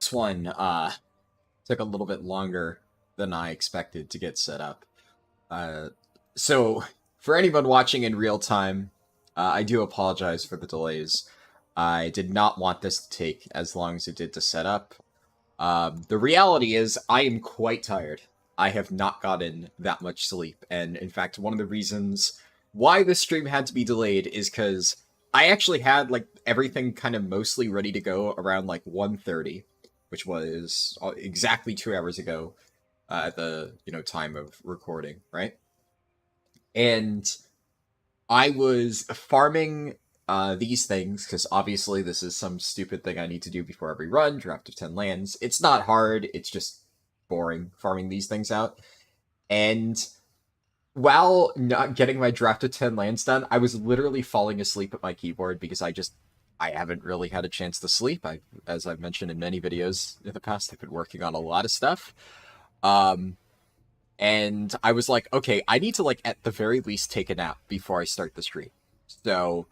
this one took a little bit longer than I expected to get set up. So, for anyone watching in real time, I do apologize for the delays. I did not want this to take as long as it did to set up. The reality is, I am quite tired. I have not gotten that much sleep, and in fact, one of the reasons why this stream had to be delayed is because I actually had, like, everything kind of mostly ready to go around, like, 1:30, which was exactly 2 hours ago at the, time of recording, right? And I was farming these things, because obviously this is some stupid thing I need to do before every run, draft of 10 lands. It's not hard, it's just boring farming these things out. And while not getting my draft of 10 lands done, I was literally falling asleep at my keyboard because I haven't really had a chance to sleep. As I've mentioned in many videos in the past, I've been working on a lot of stuff. And I was like, okay, I need to, like, at the very least take a nap before I start the stream. So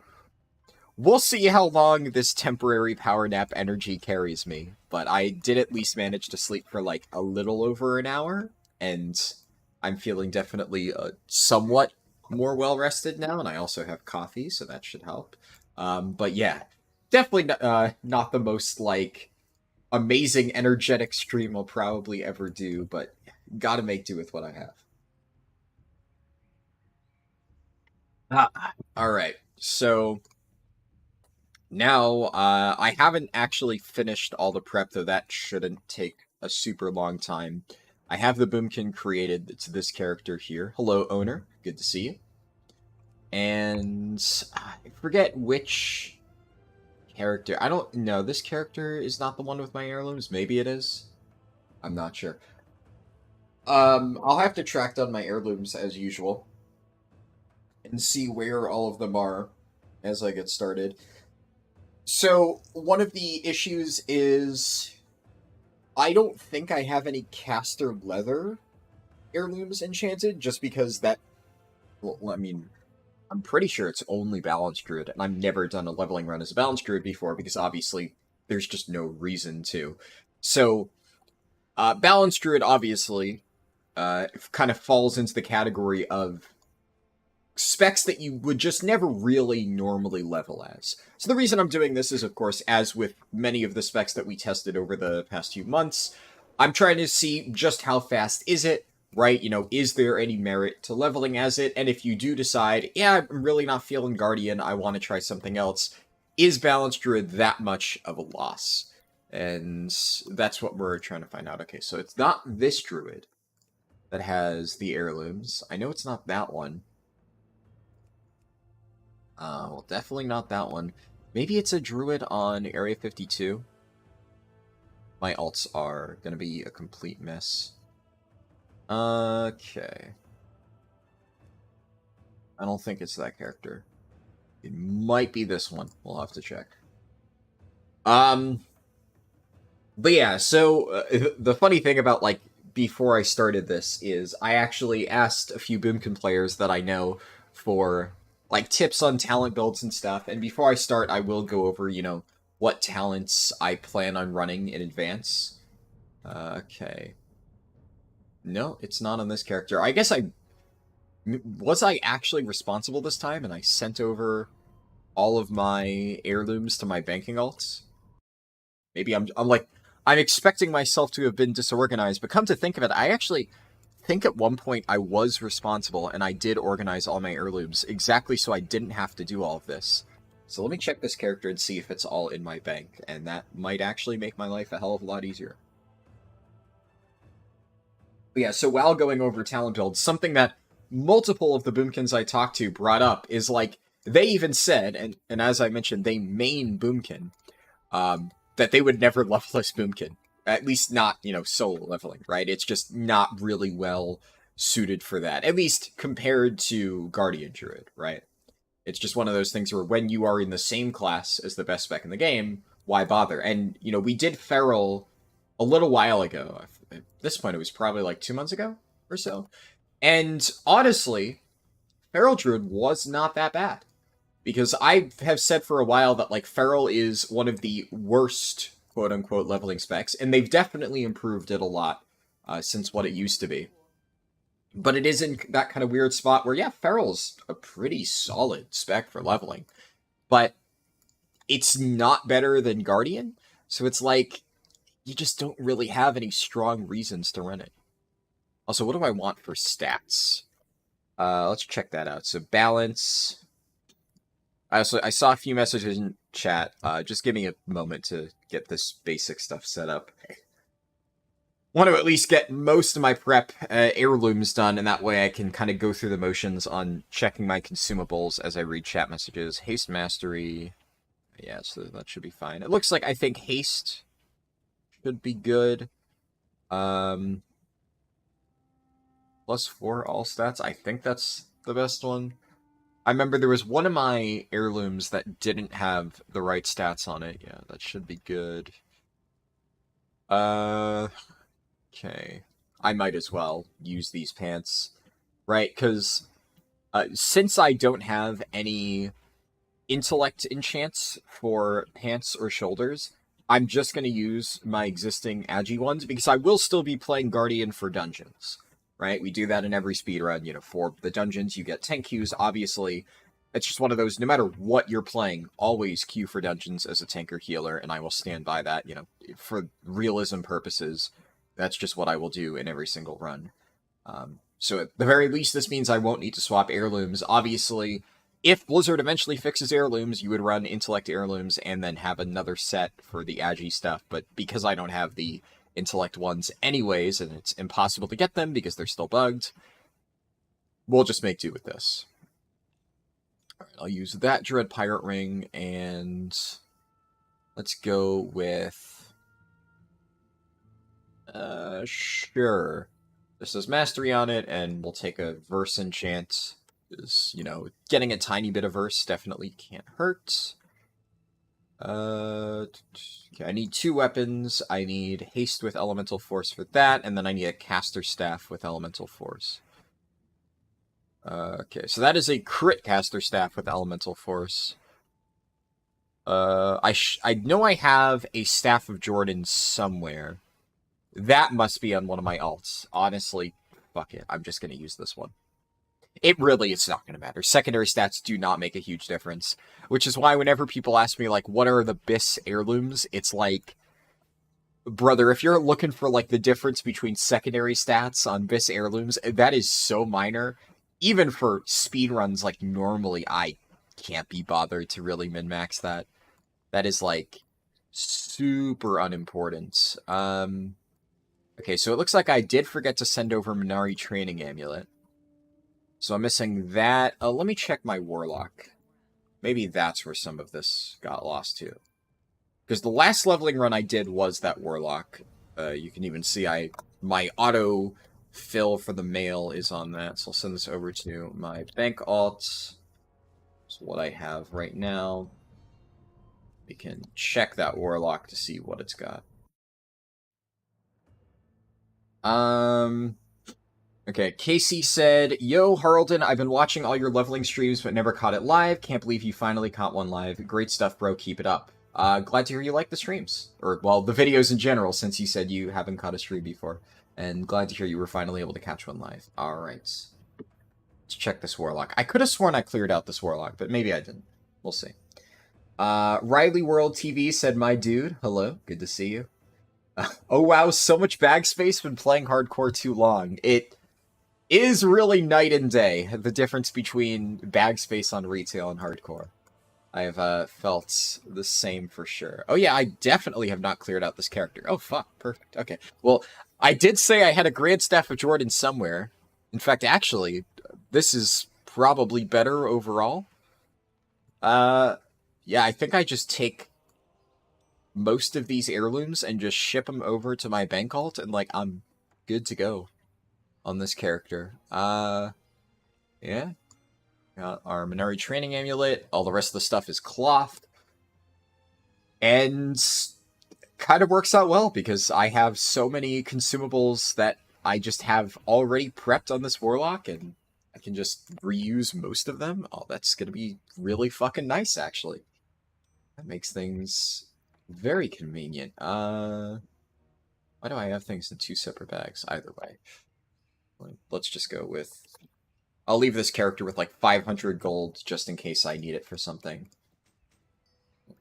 we'll see how long this temporary power nap energy carries me. But I did at least manage to sleep for, like, a little over an hour, and I'm feeling definitely somewhat more well-rested now, and I also have coffee, so that should help. But yeah, definitely not the most, like, amazing, energetic stream I'll probably ever do, but gotta make do with what I have. Alright, so now I haven't actually finished all the prep, though that shouldn't take a super long time. I have the boomkin created. It's this character here. Hello, owner. Good to see you. And I forget which character. I don't know. This character is not the one with my heirlooms. Maybe it is. I'm not sure. I'll have to track down my heirlooms as usual and see where all of them are as I get started. So, one of the issues is I don't think I have any caster leather heirlooms enchanted, just because that... Well, I mean, I'm pretty sure it's only Balance Druid, and I've never done a leveling run as a Balance Druid before, because obviously there's just no reason to. So, Balance Druid, obviously, kind of falls into the category of specs that you would just never really normally level as. So the reason I'm doing this is, of course, as with many of the specs that we tested over the past few months, I'm trying to see just how fast is it, right? Is there any merit to leveling as it? And if you do decide, yeah, I'm really not feeling Guardian, I want to try something else, is Balance Druid that much of a loss? And that's what we're trying to find out. Okay, so it's not this Druid that has the heirlooms. I know it's not that one. Well, definitely not that one. Maybe it's a druid on Area 52. My alts are gonna be a complete mess. Okay. I don't think it's that character. It might be this one. We'll have to check. But yeah, so the funny thing about, like, before I started this is I actually asked a few Boomkin players that I know for, like, tips on talent builds and stuff, and before I start, I will go over, what talents I plan on running in advance. Okay. No, it's not on this character. I guess was I actually responsible this time, and I sent over all of my heirlooms to my banking alts? Maybe I'm expecting myself to have been disorganized, but come to think of it, I actually think at one point I was responsible, and I did organize all my heirlooms exactly so I didn't have to do all of this. So let me check this character and see if it's all in my bank, and that might actually make my life a hell of a lot easier. But yeah, so while going over talent builds, something that multiple of the Boomkins I talked to brought up is, like, they even said, and as I mentioned, they main Boomkin, that they would never level this Boomkin. At least not, solo leveling, right? It's just not really well suited for that. At least compared to Guardian Druid, right? It's just one of those things where when you are in the same class as the best spec in the game, why bother? And, we did Feral a little while ago. At this point, it was probably like 2 months ago or so. And honestly, Feral Druid was not that bad. Because I have said for a while that, like, Feral is one of the worst quote-unquote leveling specs, and they've definitely improved it a lot since what it used to be. But it is in that kind of weird spot where, yeah, Feral's a pretty solid spec for leveling, but it's not better than Guardian, so it's like, you just don't really have any strong reasons to run it. Also, what do I want for stats? Let's check that out. So balance. I saw a few messages in chat. Just give me a moment to get this basic stuff set up. Want to at least get most of my prep heirlooms done, and that way I can kind of go through the motions on checking my consumables as I read chat messages. Haste mastery. Yeah, so that should be fine. It looks like I think haste should be good. +4 all stats. I think that's the best one. I remember there was one of my heirlooms that didn't have the right stats on it. Yeah, that should be good. Okay. I might as well use these pants, right? Because since I don't have any intellect enchants for pants or shoulders, I'm just going to use my existing Agi ones, because I will still be playing Guardian for dungeons, right? We do that in every speedrun. You know, for the dungeons, you get 10 queues. Obviously, it's just one of those, no matter what you're playing, always queue for dungeons as a tanker healer, and I will stand by that. You know, for realism purposes, that's just what I will do in every single run. So at the very least, this means I won't need to swap heirlooms. Obviously, if Blizzard eventually fixes heirlooms, you would run intellect heirlooms and then have another set for the Agi stuff. But because I don't have the intellect ones anyways, and it's impossible to get them because they're still bugged, we'll just make do with this. All right, I'll use that Dread Pirate Ring, and let's go with... sure. This has Mastery on it, and we'll take a Verse Enchant. Is, you know, getting a tiny bit of verse definitely can't hurt. Okay, I need 2 weapons. I need haste with elemental force for that, and then I need a caster staff with elemental force. Okay, so that is a crit caster staff with elemental force. I know I have a Staff of Jordan somewhere. That must be on one of my alts. Honestly, fuck it. I'm just gonna use this one. It's not going to matter. Secondary stats do not make a huge difference, which is why whenever people ask me, like, what are the BIS heirlooms, it's like, brother, if you're looking for, like, the difference between secondary stats on BIS heirlooms, that is so minor. Even for speedruns, like, normally, I can't be bothered to really min-max that. That is, like, super unimportant. Okay, so it looks like I did forget to send over Minari Training Amulet. So I'm missing that. Let me check my Warlock. Maybe that's where some of this got lost too. Because the last leveling run I did was that Warlock. You can even see my auto fill for the mail is on that. So I'll send this over to my bank alts. So what I have right now. We can check that Warlock to see what it's got. Okay, Casey said, "Yo, Harlden, I've been watching all your leveling streams but never caught it live. Can't believe you finally caught one live. Great stuff, bro. Keep it up." Glad to hear you like the streams. Or, well, the videos in general, since you said you haven't caught a stream before. And glad to hear you were finally able to catch one live. Alright. Let's check this Warlock. I could have sworn I cleared out this Warlock, but maybe I didn't. We'll see. Riley World TV said, "My dude, hello. Good to see you." Oh, wow, so much bag space. Been playing hardcore too long. It is really night and day, the difference between bag space on retail and hardcore. I have felt the same for sure. Oh yeah, I definitely have not cleared out this character. Oh fuck, perfect. Okay, well, I did say I had a Grand Staff of Jordan somewhere. In fact, actually, this is probably better overall. Yeah, I think I just take most of these heirlooms and just ship them over to my bank alt, and like, I'm good to go on this character. Yeah. Got our Minari Training Amulet. All the rest of the stuff is clothed. And kind of works out well, because I have so many consumables that I just have already prepped on this Warlock, and I can just reuse most of them. Oh, that's going to be really fucking nice, actually. That makes things Very convenient. Why do I have things in 2 separate bags? Either way. Let's just go with... I'll leave this character with like 500 gold just in case I need it for something.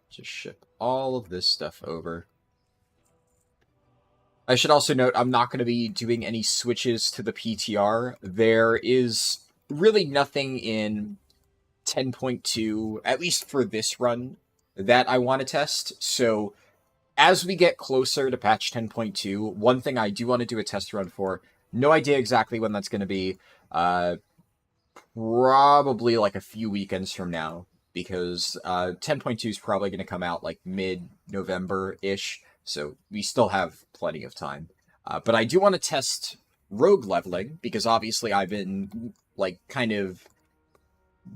Just ship all of this stuff over. I should also note I'm not going to be doing any switches to the PTR. There is really nothing in 10.2, at least for this run, that I want to test. So as we get closer to patch 10.2, one thing I do want to do a test run for, no idea exactly when that's going to be, probably like a few weekends from now, because 10.2 is probably going to come out like mid-November-ish, so we still have plenty of time. But I do want to test rogue leveling, because obviously I've been like kind of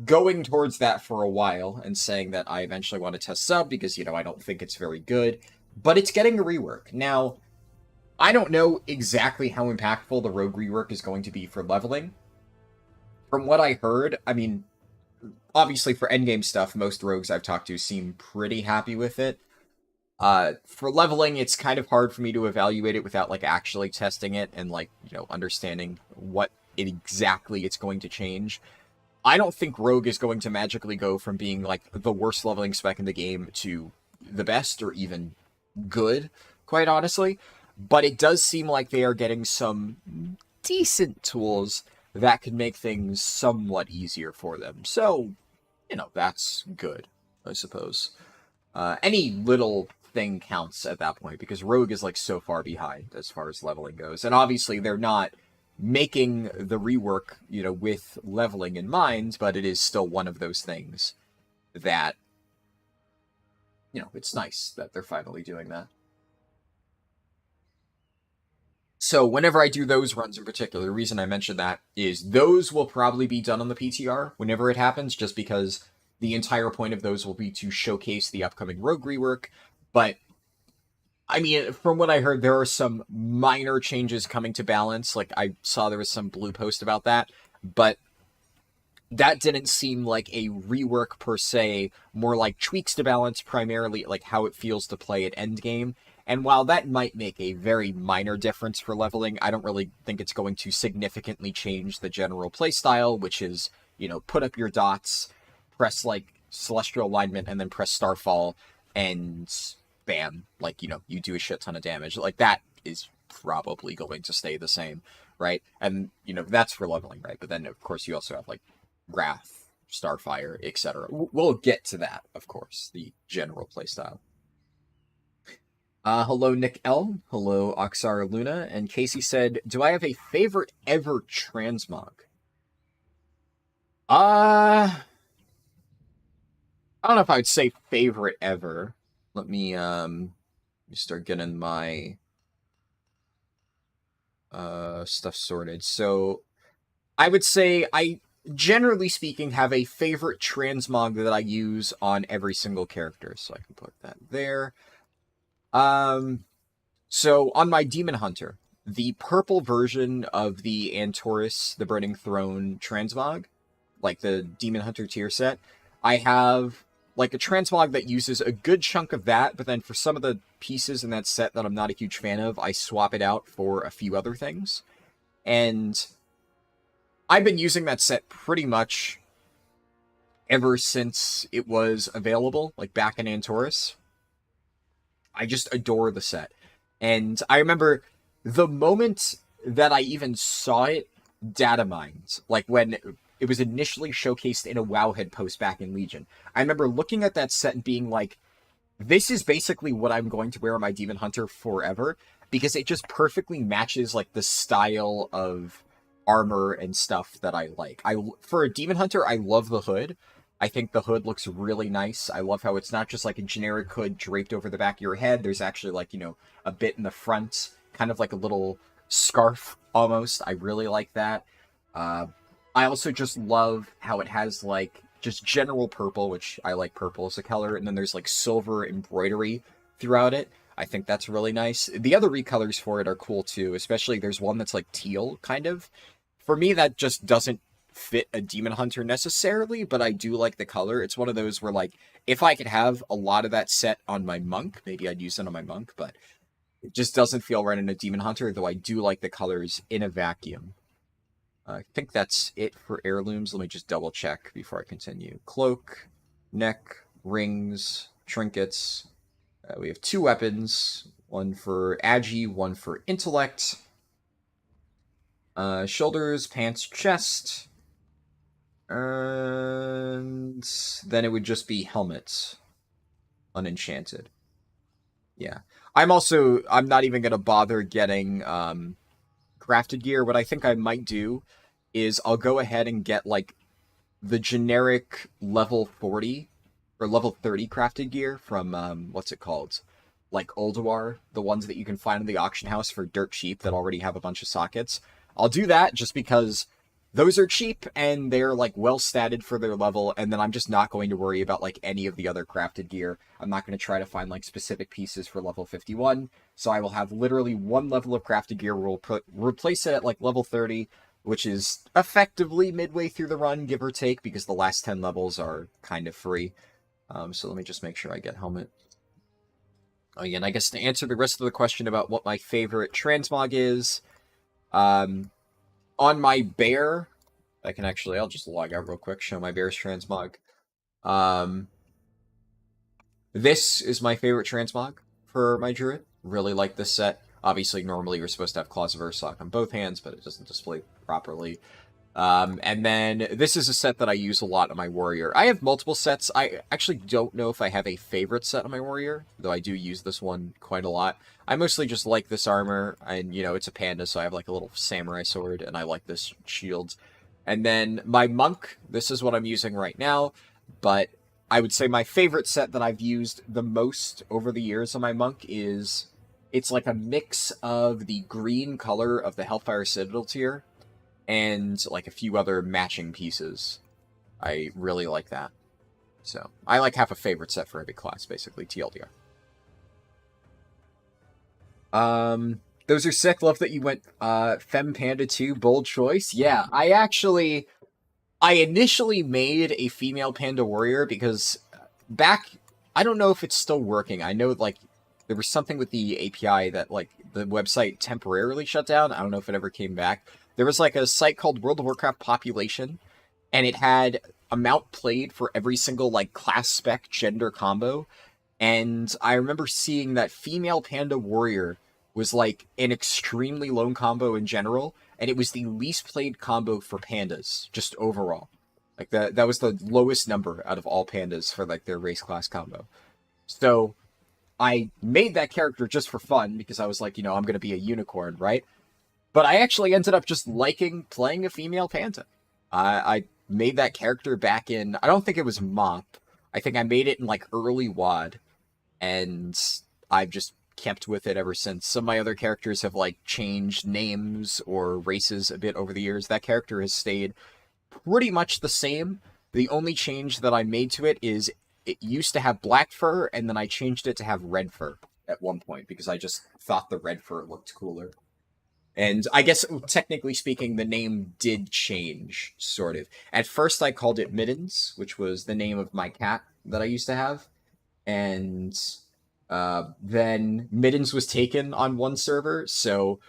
going towards that for a while and saying that I eventually want to test sub because, you know, I don't think it's very good, but it's getting a rework. Now, I don't know exactly how impactful the rogue rework is going to be for leveling. From what I heard, I mean, obviously for endgame stuff, most rogues I've talked to seem pretty happy with it. For leveling, it's kind of hard for me to evaluate it without, like, actually testing it and, like, you know, understanding what exactly it's going to change. I don't think Rogue is going to magically go from being, like, the worst leveling spec in the game to the best or even good, quite honestly. But it does seem like they are getting some decent tools that could make things somewhat easier for them. So, you know, that's good, I suppose. Any little thing counts at that point, because Rogue is, like, so far behind as far as leveling goes. And obviously they're not making the rework, you know, with leveling in mind, but it is still one of those things that, you know, it's nice that they're finally doing that. So whenever I do those runs in particular, the reason I mentioned that is those will probably be done on the PTR whenever it happens, just because the entire point of those will be to showcase the upcoming Rogue rework. But I mean, from what I heard, there are some minor changes coming to Balance. Like, I saw there was some blue post about that, but that didn't seem like a rework per se, more like tweaks to Balance, primarily like how it feels to play at endgame. And while that might make a very minor difference for leveling, I don't really think it's going to significantly change the general playstyle, which is, you know, put up your dots, press, like, Celestial Alignment, and then press Starfall, and bam, like, you know, you do a shit ton of damage. Like, that is probably going to stay the same, right? And, you know, that's for leveling, right? But then, of course, you also have, like, Wrath, Starfire, etc. We'll get to that, of course, the general playstyle. Hello, Nick L. Hello, Oxar Luna. And Casey said, do I have a favorite ever transmog? I don't know if I would say favorite ever. Let me start getting my stuff sorted. So I would say I, generally speaking, have a favorite transmog that I use on every single character. So I can put that there. So on my Demon Hunter, the purple version of the Antorus, the Burning Throne transmog, like the Demon Hunter tier set, I have like a transmog that uses a good chunk of that, but then for some of the pieces in that set that I'm not a huge fan of, I swap it out for a few other things. And I've been using that set pretty much ever since it was available, like back in Antorus. I just adore the set. And I remember the moment that I even saw it data mined, like when it was initially showcased in a Wowhead post back in Legion. I remember looking at that set and being like, this is basically what I'm going to wear on my Demon Hunter forever, because it just perfectly matches like the style of armor and stuff that I like. For a Demon Hunter, I love the hood. I think the hood looks really nice. I love how it's not just like a generic hood draped over the back of your head. There's actually like, you know, a bit in the front, kind of like a little scarf almost. I really like that. I also just love how it has like just general purple, which I like purple as a color, and then there's like silver embroidery throughout it. I think that's really nice. The other recolors for it are cool too, especially there's one that's like teal, kind of. For me, that just doesn't fit a demon hunter necessarily, but I do like the color. It's one of those where, like, if I could have a lot of that set on my monk, maybe I'd use it on my monk, but it just doesn't feel right in a demon hunter, though I do like the colors in a vacuum. I think that's it for heirlooms. Let me just double check before I continue. Cloak, neck, rings, trinkets. We have 2 weapons, one for agi, one for intellect. Shoulders, pants, chest. And then it would just be helmets. Unenchanted. Yeah. I'm not even going to bother getting crafted gear. What I think I might do is I'll go ahead and get, like, the generic level 40 or level 30 crafted gear from, what's it called? Like Ulduar, the ones that you can find in the auction house for dirt cheap that already have a bunch of sockets. I'll do that just because those are cheap and they're, like, well statted for their level, and then I'm just not going to worry about, like, any of the other crafted gear. I'm not going to try to find, like, specific pieces for level 51, so I will have literally one level of crafted gear. We'll replace it at, like, level 30, which is effectively midway through the run, give or take, because the last 10 levels are kind of free. So let me just make sure I get helmet. Oh, yeah, and I guess to answer the rest of the question about what my favorite transmog is, on my bear, I'll just log out real quick, show my bear's transmog. This is my favorite transmog for my druid. Really like this set. Obviously, normally you're supposed to have Claws of Ursoc on both hands, but it doesn't display properly. And then this is a set that I use a lot on my warrior. I have multiple sets. I actually don't know if I have a favorite set on my warrior, though I do use this one quite a lot. I mostly just like this armor, and, you know, it's a panda, so I have, like, a little samurai sword, and I like this shield. And then my monk, this is what I'm using right now, but I would say my favorite set that I've used the most over the years on my monk is, it's like a mix of the green color of the Hellfire Citadel tier and, like, a few other matching pieces. I really like that. So, I like have a favorite set for every class, basically, TLDR. Those are sick. Love that you went Femme Panda 2, bold choice. Yeah, I initially made a female panda warrior because I don't know if it's still working. I know, like, there was something with the API that, like, the website temporarily shut down. I don't know if it ever came back. There was, like, a site called World of Warcraft Population, and it had amount played for every single, like, class spec gender combo. And I remember seeing that female panda warrior was, like, an extremely lone combo in general, and it was the least played combo for pandas, just overall. Like, that was the lowest number out of all pandas for, like, their race class combo. So I made that character just for fun, because I was like, you know, I'm going to be a unicorn, right? But I actually ended up just liking playing a female panda. I made that character back in, I don't think it was MOP. I think I made it in, like, early WoD, and I've just kept with it ever since. Some of my other characters have, like, changed names or races a bit over the years. That character has stayed pretty much the same. The only change that I made to it is it used to have black fur, and then I changed it to have red fur at one point, because I just thought the red fur looked cooler. And I guess, technically speaking, the name did change, sort of. At first, I called it Middens, which was the name of my cat that I used to have. And then Middens was taken on one server, so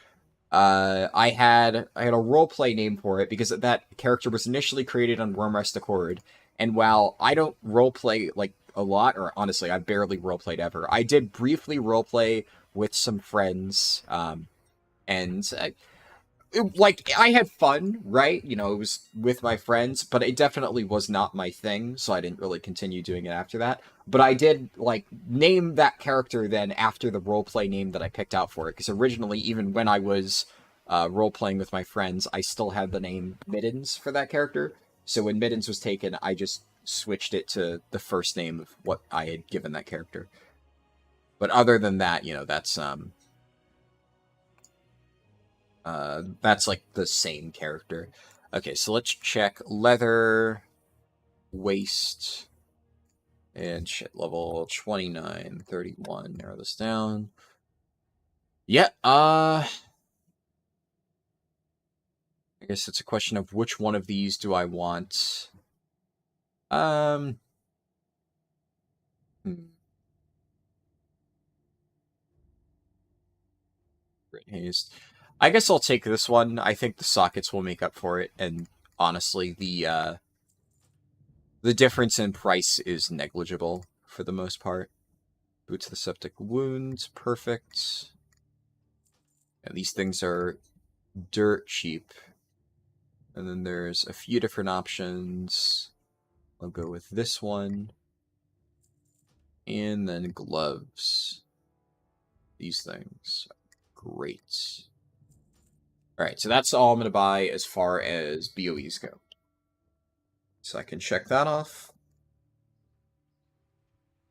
I had a roleplay name for it, because that character was initially created on Wormrest Accord. And while I don't roleplay, like, a lot, or honestly, I barely roleplayed ever, I did briefly roleplay with some friends, and I had fun, right? You know, it was with my friends, but it definitely was not my thing, so I didn't really continue doing it after that. But I did, like, name that character then after the roleplay name that I picked out for it, because originally, even when I was role-playing with my friends, I still had the name Middens for that character. So when Middens was taken, I just switched it to the first name of what I had given that character. But other than that, you know, that's like the same character. Okay, so let's check leather, waist, and shit, level 29, 31. Narrow this down. Yeah, I guess it's a question of which one of these do I want. Great haste. I guess I'll take this one. I think the sockets will make up for it, and honestly, the difference in price is negligible for the most part. Boots the septic wounds, perfect. And these things are dirt cheap. And then there's a few different options. I'll go with this one. And then gloves. These things. Great. Alright, so that's all I'm going to buy as far as BOEs go. So I can check that off.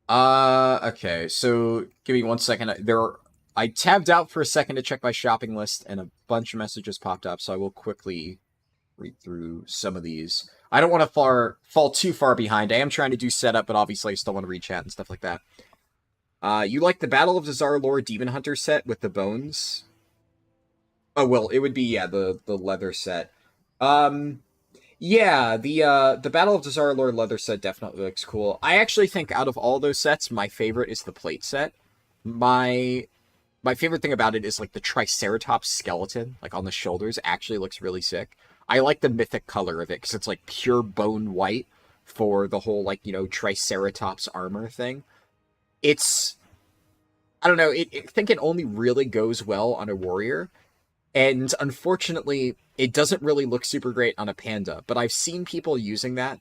Okay, so give me 1 second. I tabbed out for a second to check my shopping list, and a bunch of messages popped up, so I will quickly read through some of these. I don't want to fall too far behind. I am trying to do setup, but obviously I still want to read chat and stuff like that. You like the Battle of Dazar'alor Demon Hunter set with the bones? Oh, well, it would be, yeah, the leather set. Yeah, the Battle of Dazar'alor leather set definitely looks cool. I actually think out of all those sets, my favorite is the plate set. My favorite thing about it is, like, the Triceratops skeleton, like, on the shoulders, actually looks really sick. I like the mythic color of it, because it's, like, pure bone white for the whole, like, you know, Triceratops armor thing. It's... I don't know, I think it only really goes well on a warrior, and unfortunately, it doesn't really look super great on a panda, but I've seen people using that,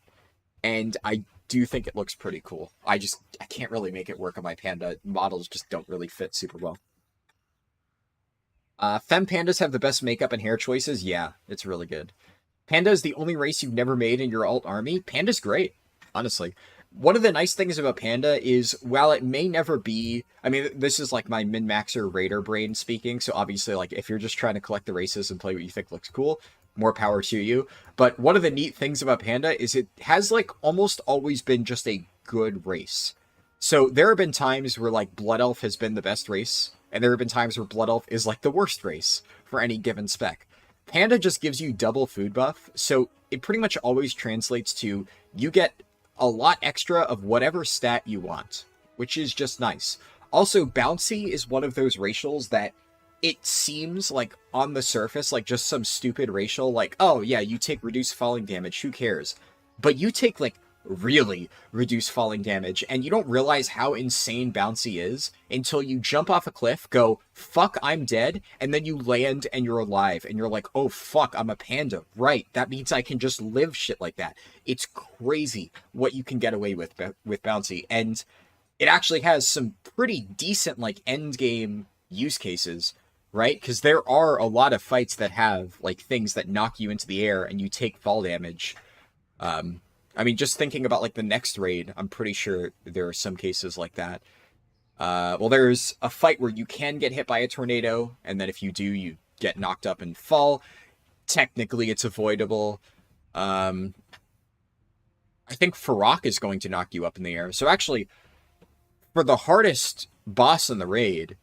and I do think it looks pretty cool. I can't really make it work on my panda. Models just don't really fit super well. Femme pandas have the best makeup and hair choices. Yeah, it's really good. Panda is the only race you've never made in your alt army. Panda's great, honestly. One of the nice things about Panda is, while it may never be... I mean, this is like my min-maxer raider brain speaking, so obviously, like, if you're just trying to collect the races and play what you think looks cool, more power to you. But one of the neat things about Panda is it has, like, almost always been just a good race. So there have been times where, like, Blood Elf has been the best race, and there have been times where Blood Elf is, like, the worst race for any given spec. Panda just gives you double food buff, so it pretty much always translates to you get a lot extra of whatever stat you want, which is just nice. Also, Bouncy is one of those racials that it seems like on the surface like just some stupid racial, like, oh yeah, you take reduced falling damage, who cares? But you take, like, really reduced falling damage, and you don't realize how insane Bouncy is until you jump off a cliff, go, fuck, I'm dead, and then you land and you're alive, and you're like, oh fuck, I'm a panda. Right, that means I can just live shit like that. It's crazy what you can get away with Bouncy, and it actually has some pretty decent, like, endgame use cases, right? Because there are a lot of fights that have, like, things that knock you into the air and you take fall damage. I mean, just thinking about, like, the next raid, I'm pretty sure there are some cases like that. Well, there's a fight where you can get hit by a tornado, and then if you do, you get knocked up and fall. Technically, it's avoidable. I think Farok is going to knock you up in the air. So actually, for the hardest boss in the raid,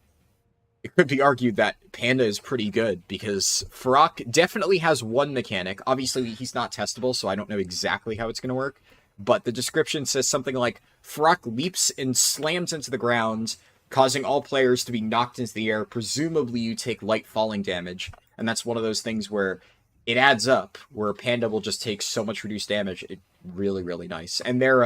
it could be argued that Panda is pretty good, because Farok definitely has one mechanic. Obviously, he's not testable, so I don't know exactly how it's going to work. But the description says something like, Farok leaps and slams into the ground, causing all players to be knocked into the air. Presumably, you take light falling damage. And that's one of those things where it adds up, where Panda will just take so much reduced damage. It's really, really nice. And their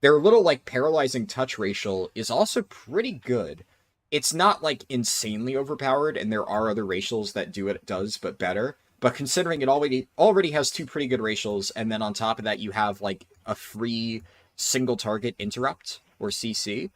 little, like, paralyzing touch racial is also pretty good. It's not, like, insanely overpowered, and there are other racials that do what it does, but better. But considering it already has two pretty good racials, and then on top of that you have, like, a free single target interrupt, or CC,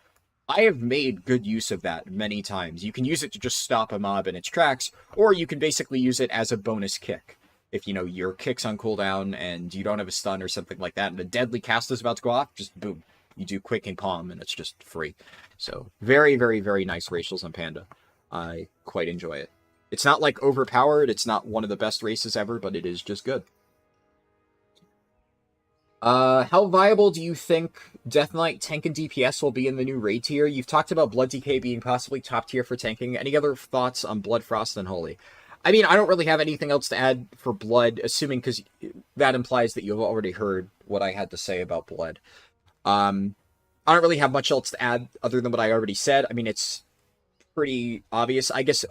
I have made good use of that many times. You can use it to just stop a mob in its tracks, or you can basically use it as a bonus kick. If, you know, your kick's on cooldown, and you don't have a stun or something like that, and a deadly cast is about to go off, just boom. You do quick and palm, and it's just free. So, very, very, very nice racials on Panda. I quite enjoy it. It's not, like, overpowered, it's not one of the best races ever, but it is just good. How viable do you think Death Knight tank and DPS will be in the new raid tier? You've talked about Blood DK being possibly top tier for tanking. Any other thoughts on Blood Frost and Holy? I mean, I don't really have anything else to add for Blood, assuming, because that implies that you've already heard what I had to say about Blood. I don't really have much else to add other than what I already said. I mean, it's pretty obvious. I guess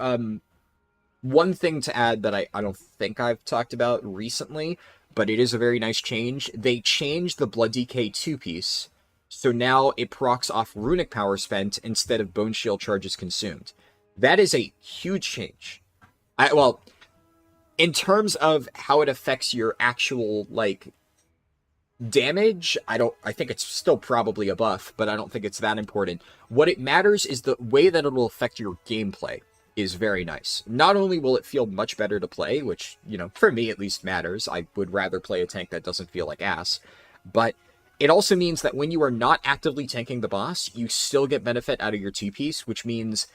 one thing to add that I don't think I've talked about recently, but it is a very nice change. They changed the Blood DK 2-piece, so now it procs off runic power spent instead of bone shield charges consumed. That is a huge change. Well, in terms of how it affects your actual, like, damage, I think it's still probably a buff, but I don't think it's that important. What it matters is the way that it will affect your gameplay is very nice. Not only will it feel much better to play, which, you know, for me at least matters. I would rather play a tank that doesn't feel like ass, but it also means that when you are not actively tanking the boss, you still get benefit out of your 2-piece, which means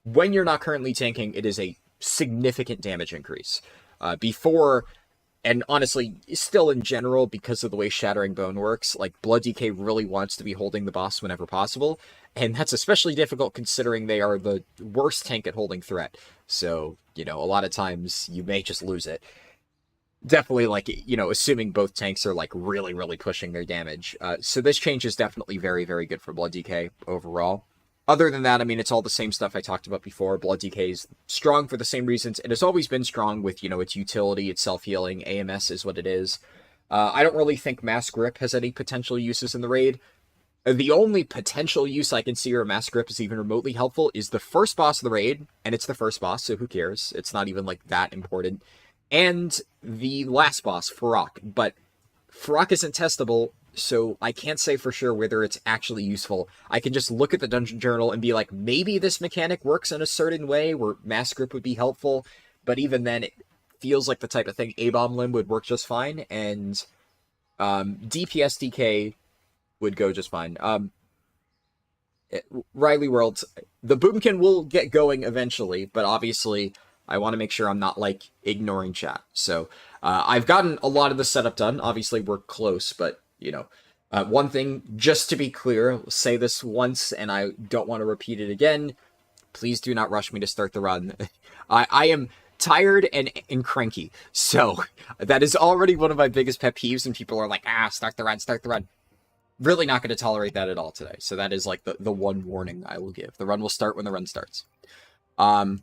when you're not currently tanking, it is a significant damage increase. Before, and honestly, still in general, because of the way Shattering Bone works, like, Blood DK really wants to be holding the boss whenever possible, and that's especially difficult considering they are the worst tank at holding threat. So, you know, a lot of times you may just lose it. Definitely, like, you know, assuming both tanks are, like, really, really pushing their damage. So this change is definitely very, very good for Blood DK overall. Other than that, I mean, it's all the same stuff I talked about before. Blood DK is strong for the same reasons. It has always been strong with, you know, its utility, its self-healing. AMS is what it is. I don't really think Mass Grip has any potential uses in the raid. The only potential use I can see where Mass Grip is even remotely helpful is the first boss of the raid, and it's the first boss, so who cares? It's not even, like, that important. And the last boss, Farok. But Farok isn't testable, so I can't say for sure whether it's actually useful. I can just look at the dungeon journal and be like, maybe this mechanic works in a certain way where Mass Grip would be helpful, but even then it feels like the type of thing A-Bomb Limb would work just fine, and DPS DK would go just fine. Riley World, the Boomkin will get going eventually, but obviously I want to make sure I'm not, like, ignoring chat. So I've gotten a lot of the setup done. Obviously we're close, but you know, one thing, just to be clear, I'll say this once, and I don't want to repeat it again. Please do not rush me to start the run. I am tired and cranky, so that is already one of my biggest pet peeves, and people are like, start the run, start the run. Really not going to tolerate that at all today, so that is, like, the one warning I will give. The run will start when the run starts. So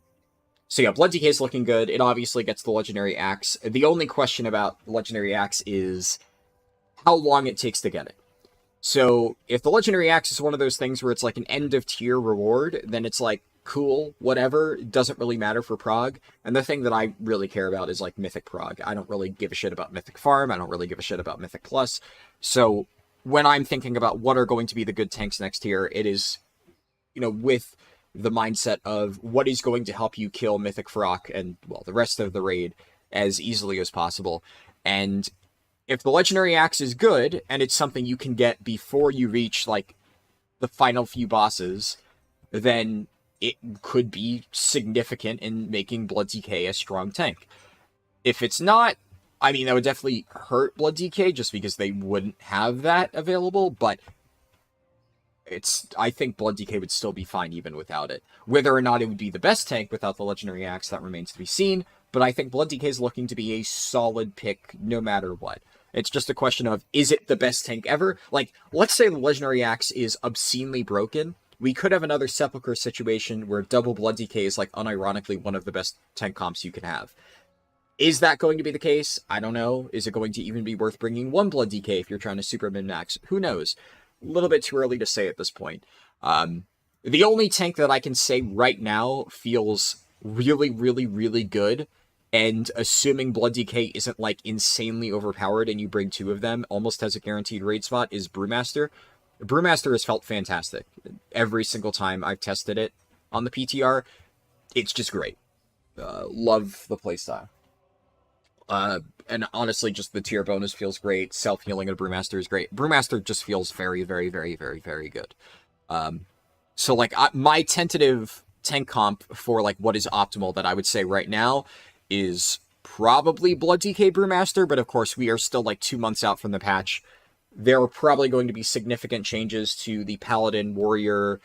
yeah, Blood DK is looking good. It obviously gets the Legendary Axe. The only question about Legendary Axe is how long it takes to get it. So if the Legendary Axe is one of those things where it's like an end-of-tier reward, then it's like, cool, whatever, it doesn't really matter for prog. And the thing that I really care about is, like, Mythic prog. I don't really give a shit about Mythic farm, I don't really give a shit about Mythic plus. So when I'm thinking about what are going to be the good tanks next tier, it is, you know, with the mindset of what is going to help you kill Mythic Farok and, well, the rest of the raid as easily as possible. And if the Legendary Axe is good, and it's something you can get before you reach, like, the final few bosses, then it could be significant in making Blood DK a strong tank. If it's not, I mean, that would definitely hurt Blood DK, just because they wouldn't have that available, but I think Blood DK would still be fine even without it. Whether or not it would be the best tank without the Legendary Axe, that remains to be seen, but I think Blood DK is looking to be a solid pick no matter what. It's just a question of, is it the best tank ever? Like, let's say the Legendary Axe is obscenely broken. We could have another Sepulchre situation where double Blood DK is, like, unironically one of the best tank comps you can have. Is that going to be the case? I don't know. Is it going to even be worth bringing one Blood DK if you're trying to super min-max? Who knows? A little bit too early to say at this point. The only tank that I can say right now feels really, really, really good, and assuming Blood DK isn't, like, insanely overpowered and you bring two of them, almost has a guaranteed raid spot, is Brewmaster. Brewmaster has felt fantastic. Every single time I've tested it on the PTR, it's just great. Love the playstyle. And honestly, just the tier bonus feels great. Self-healing of Brewmaster is great. Brewmaster just feels very, very, very, very, very good. So, like, my tentative tank comp for, like, what is optimal that I would say right now is probably Blood DK Brewmaster, but of course we are still, like, 2 months out from the patch. There are probably going to be significant changes to the Paladin, Warrior,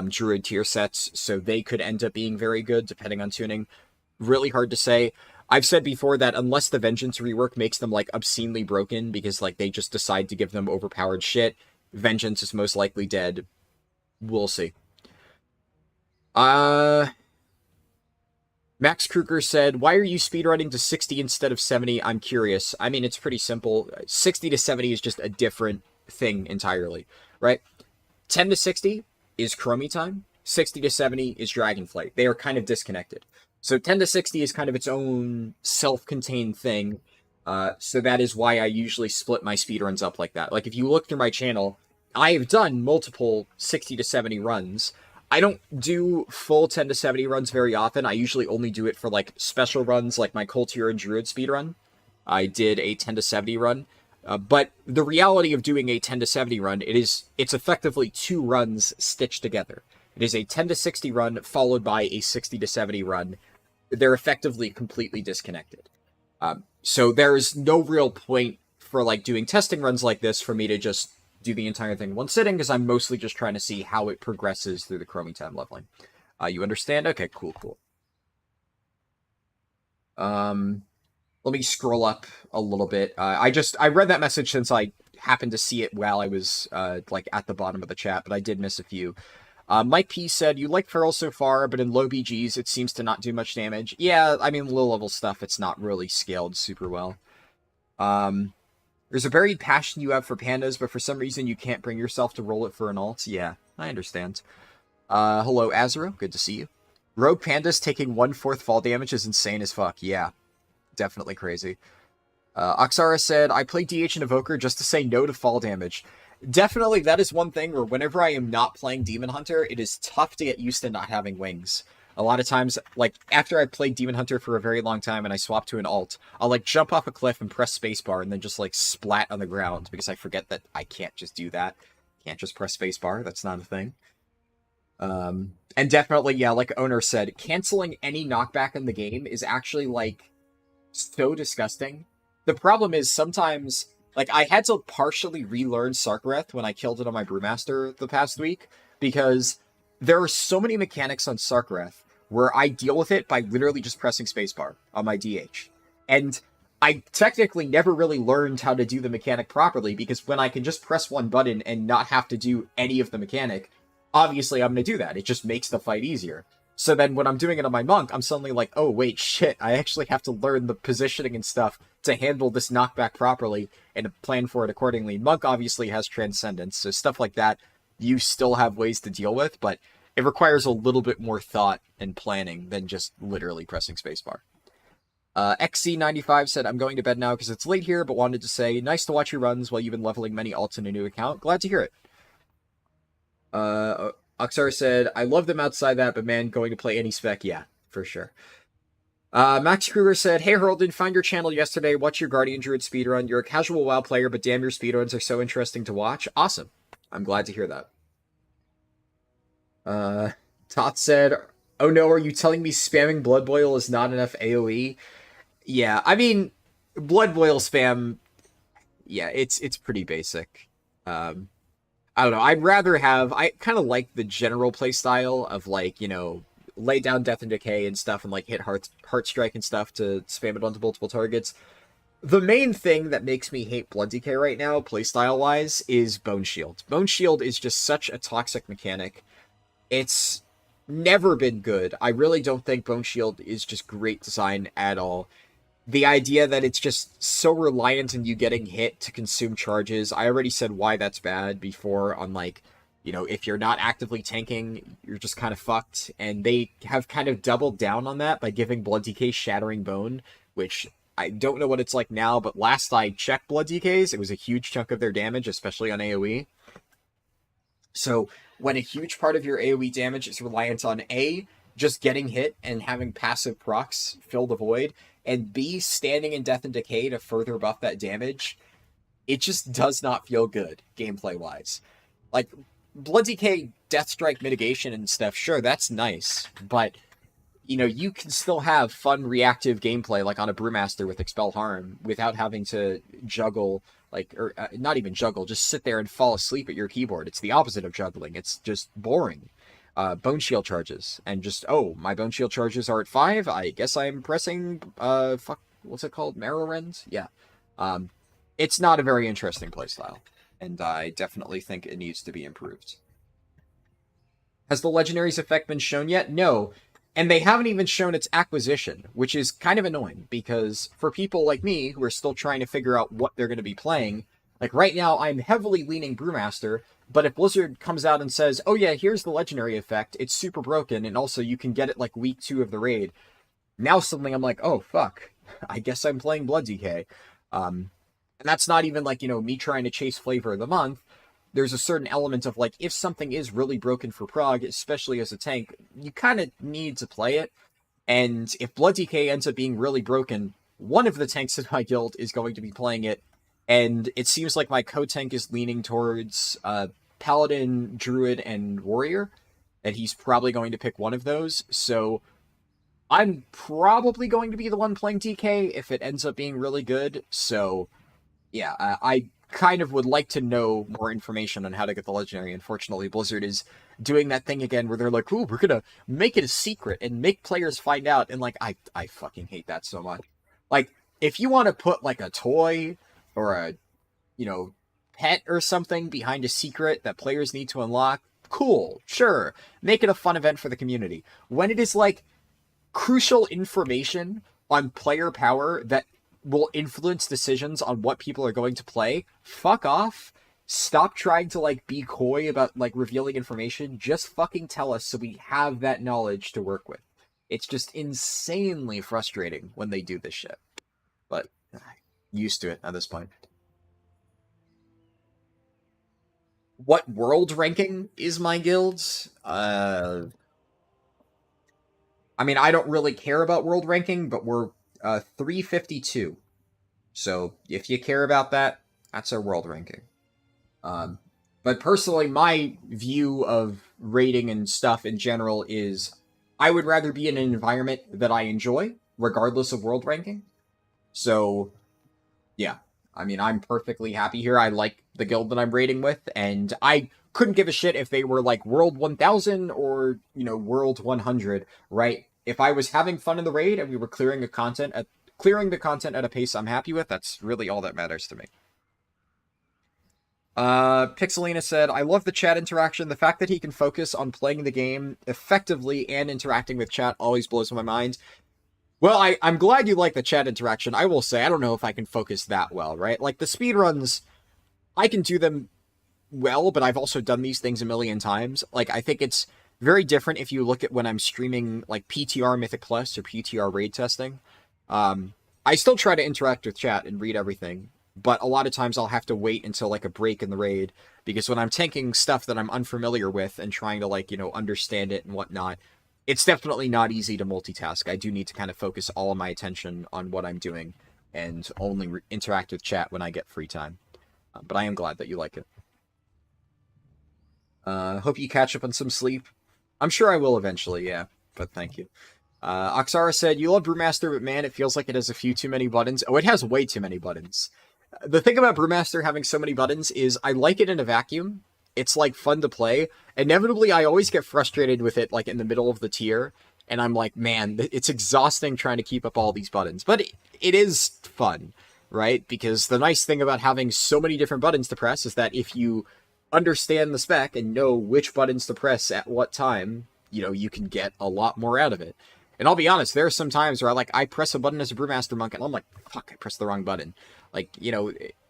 Druid tier sets, so they could end up being very good depending on tuning. really hard to say. I've said before that unless the Vengeance rework makes them, like, obscenely broken because, like, they just decide to give them overpowered shit, Vengeance is most likely dead. We'll see. Max Kruger said, why are you speedrunning to 60 instead of 70? I'm curious. I mean, it's pretty simple. 60 to 70 is just a different thing entirely, right? 10 to 60 is Chromie time. 60 to 70 is Dragonflight. They are kind of disconnected. So 10 to 60 is kind of its own self-contained thing. So that is why I usually split my speedruns up like that. Like, if you look through my channel, I have done multiple 60 to 70 runs. I don't do full 10 to 70 runs very often. I usually only do it for, like, special runs, like my Coltier and Druid speedrun. I did a 10 to 70 run. But the reality of doing a 10 to 70 run, it's effectively 2 runs stitched together. It is a 10 to 60 run followed by a 60 to 70 run. They're effectively completely disconnected. So there's no real point for, like, doing testing runs like this for me to just do the entire thing in one sitting, because I'm mostly just trying to see how it progresses through the Chromie time leveling. You understand? Okay, cool. Let me scroll up a little bit. I read that message since I happened to see it while I was, like, at the bottom of the chat, but I did miss a few. Mike P said, you like Feral so far, but in low BGs, it seems to not do much damage. Yeah, I mean, low-level stuff, it's not really scaled super well. There's a buried passion you have for pandas, but for some reason you can't bring yourself to roll it for an alt. Yeah, I understand. Hello, Azuro. Good to see you. Rogue pandas taking 1/4 fall damage is insane as fuck. Yeah, definitely crazy. Oxara said, I play DH and Evoker just to say no to fall damage. Definitely, that is one thing where whenever I am not playing Demon Hunter, it is tough to get used to not having wings. A lot of times, like, after I played Demon Hunter for a very long time and I swap to an alt, I'll, like, jump off a cliff and press spacebar and then just, like, splat on the ground because I forget that I can't just do that. Can't just press spacebar. That's not a thing. And definitely, yeah, like Owner said, canceling any knockback in the game is actually, like, so disgusting. The problem is sometimes, like, I had to partially relearn Sarkareth when I killed it on my Brewmaster the past week, because there are so many mechanics on Sarkareth where I deal with it by literally just pressing spacebar on my DH. And I technically never really learned how to do the mechanic properly, because when I can just press one button and not have to do any of the mechanic, obviously I'm going to do that. It just makes the fight easier. So then when I'm doing it on my monk, I'm suddenly like, oh, wait, shit, I actually have to learn the positioning and stuff to handle this knockback properly and plan for it accordingly. Monk obviously has Transcendence, so stuff like that you still have ways to deal with, but it requires a little bit more thought and planning than just literally pressing spacebar. XC95 said, I'm going to bed now because it's late here, but wanted to say, nice to watch your runs while you've been leveling many alts in a new account. Glad to hear it. Oxar said, I love them outside that, but man, going to play any spec, yeah, for sure. Max Kruger said, hey Heraldin, found your channel yesterday, watch your Guardian Druid speedrun. You're a casual WoW player, but damn, your speedruns are so interesting to watch. Awesome. I'm glad to hear that. Tot said, oh no, are you telling me spamming Blood Boil is not enough AoE? Yeah, I mean, Blood Boil spam, yeah, it's pretty basic. I don't know, I kind of like the general playstyle of, like, you know, lay down Death and Decay and stuff and, like, hit Heart Strike and stuff to spam it onto multiple targets. The main thing that makes me hate Blood Decay right now, playstyle-wise, is Bone Shield. Bone Shield is just such a toxic mechanic. It's never been good. I really don't think Bone Shield is just great design at all. The idea that it's just so reliant on you getting hit to consume charges, I already said why that's bad before on, like, you know, if you're not actively tanking, you're just kind of fucked, and they have kind of doubled down on that by giving Blood Decay Shattering Bone, which I don't know what it's like now, but last I checked Blood Decays, it was a huge chunk of their damage, especially on AoE. So when a huge part of your AoE damage is reliant on A, just getting hit and having passive procs fill the void, and B, standing in Death and Decay to further buff that damage, it just does not feel good, gameplay-wise. Like, Blood Decay, Death Strike mitigation and stuff, sure, that's nice, but, you know, you can still have fun reactive gameplay, like on a Brewmaster with Expel Harm, without having to juggle, like, or not even juggle, just sit there and fall asleep at your keyboard. It's the opposite of juggling. It's just boring. bone shield charges, and just, oh, my bone shield charges are at 5, I guess I'm pressing, what's it called, Marrow Rends? Yeah. It's not a very interesting playstyle, and I definitely think it needs to be improved. Has the Legendaries effect been shown yet? No. And they haven't even shown its acquisition, which is kind of annoying, because for people like me, who are still trying to figure out what they're going to be playing, like right now I'm heavily leaning Brewmaster, but if Blizzard comes out and says, oh yeah, here's the Legendary effect, it's super broken, and also you can get it like week 2 of the raid, now suddenly I'm like, oh fuck, I guess I'm playing Blood DK. And that's not even like, me trying to chase flavor of the month. There's a certain element of, like, if something is really broken for prog, especially as a tank, you kind of need to play it. And if Blood DK ends up being really broken, one of the tanks in my guild is going to be playing it. And it seems like my co-tank is leaning towards Paladin, Druid, and Warrior. And he's probably going to pick one of those. So I'm probably going to be the one playing DK if it ends up being really good. So yeah, I kind of would like to know more information on how to get the Legendary. Unfortunately, Blizzard is doing that thing again where they're like, ooh, we're gonna make it a secret and make players find out. And like, I fucking hate that so much. Like, if you want to put like a toy or a, pet or something behind a secret that players need to unlock, cool, sure. Make it a fun event for the community. When it is like crucial information on player power that will influence decisions on what people are going to play, fuck off. Stop trying to, like, be coy about, like, revealing information. Just fucking tell us so we have that knowledge to work with. It's just insanely frustrating when they do this shit. But, used to it at this point. What world ranking is my guild's? I mean, I don't really care about world ranking, but we're 352. So if you care about that, that's our world ranking. But personally, my view of rating and stuff in general is I would rather be in an environment that I enjoy, regardless of world ranking. So, yeah. I mean, I'm perfectly happy here. I like the guild that I'm raiding with, and I couldn't give a shit if they were like World 1000 or, World 100, right? If I was having fun in the raid and we were clearing the content at a pace I'm happy with, that's really all that matters to me. Pixelina said, I love the chat interaction. The fact that he can focus on playing the game effectively and interacting with chat always blows my mind. Well, I'm glad you like the chat interaction. I will say, I don't know if I can focus that well, right? Like, the speedruns, I can do them well, but I've also done these things a million times. Like, I think it's very different if you look at when I'm streaming, like, PTR Mythic Plus or PTR raid testing. I still try to interact with chat and read everything, but a lot of times I'll have to wait until, like, a break in the raid, because when I'm tanking stuff that I'm unfamiliar with and trying to, like, understand it and whatnot, it's definitely not easy to multitask. I do need to kind of focus all of my attention on what I'm doing and only interact with chat when I get free time. But I am glad that you like it. Hope you catch up on some sleep. I'm sure I will eventually, yeah, but thank you. Oxara said, you love Brewmaster, but man, it feels like it has a few too many buttons. Oh, it has way too many buttons. The thing about Brewmaster having so many buttons is I like it in a vacuum. It's, like, fun to play. Inevitably, I always get frustrated with it, like, in the middle of the tier, and I'm like, man, it's exhausting trying to keep up all these buttons. But it is fun, right? Because the nice thing about having so many different buttons to press is that if you understand the spec and know which buttons to press at what time, you can get a lot more out of it. And I'll be honest, there are some times where I press a button as a Brewmaster Monk, and I'm like, fuck, I pressed the wrong button. Like,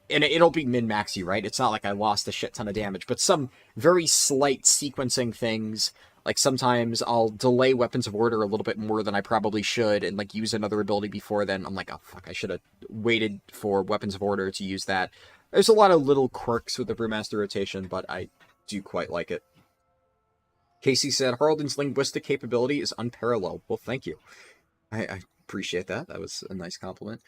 and it'll be min-maxy, right? It's not like I lost a shit ton of damage, but some very slight sequencing things, like sometimes I'll delay Weapons of Order a little bit more than I probably should, and, like, use another ability before then. I'm like, oh, fuck, I should have waited for Weapons of Order to use that. There's a lot of little quirks with the Brewmaster rotation, but I do quite like it. Casey said, Haraldin's linguistic capability is unparalleled. Well, thank you. I appreciate that. That was a nice compliment.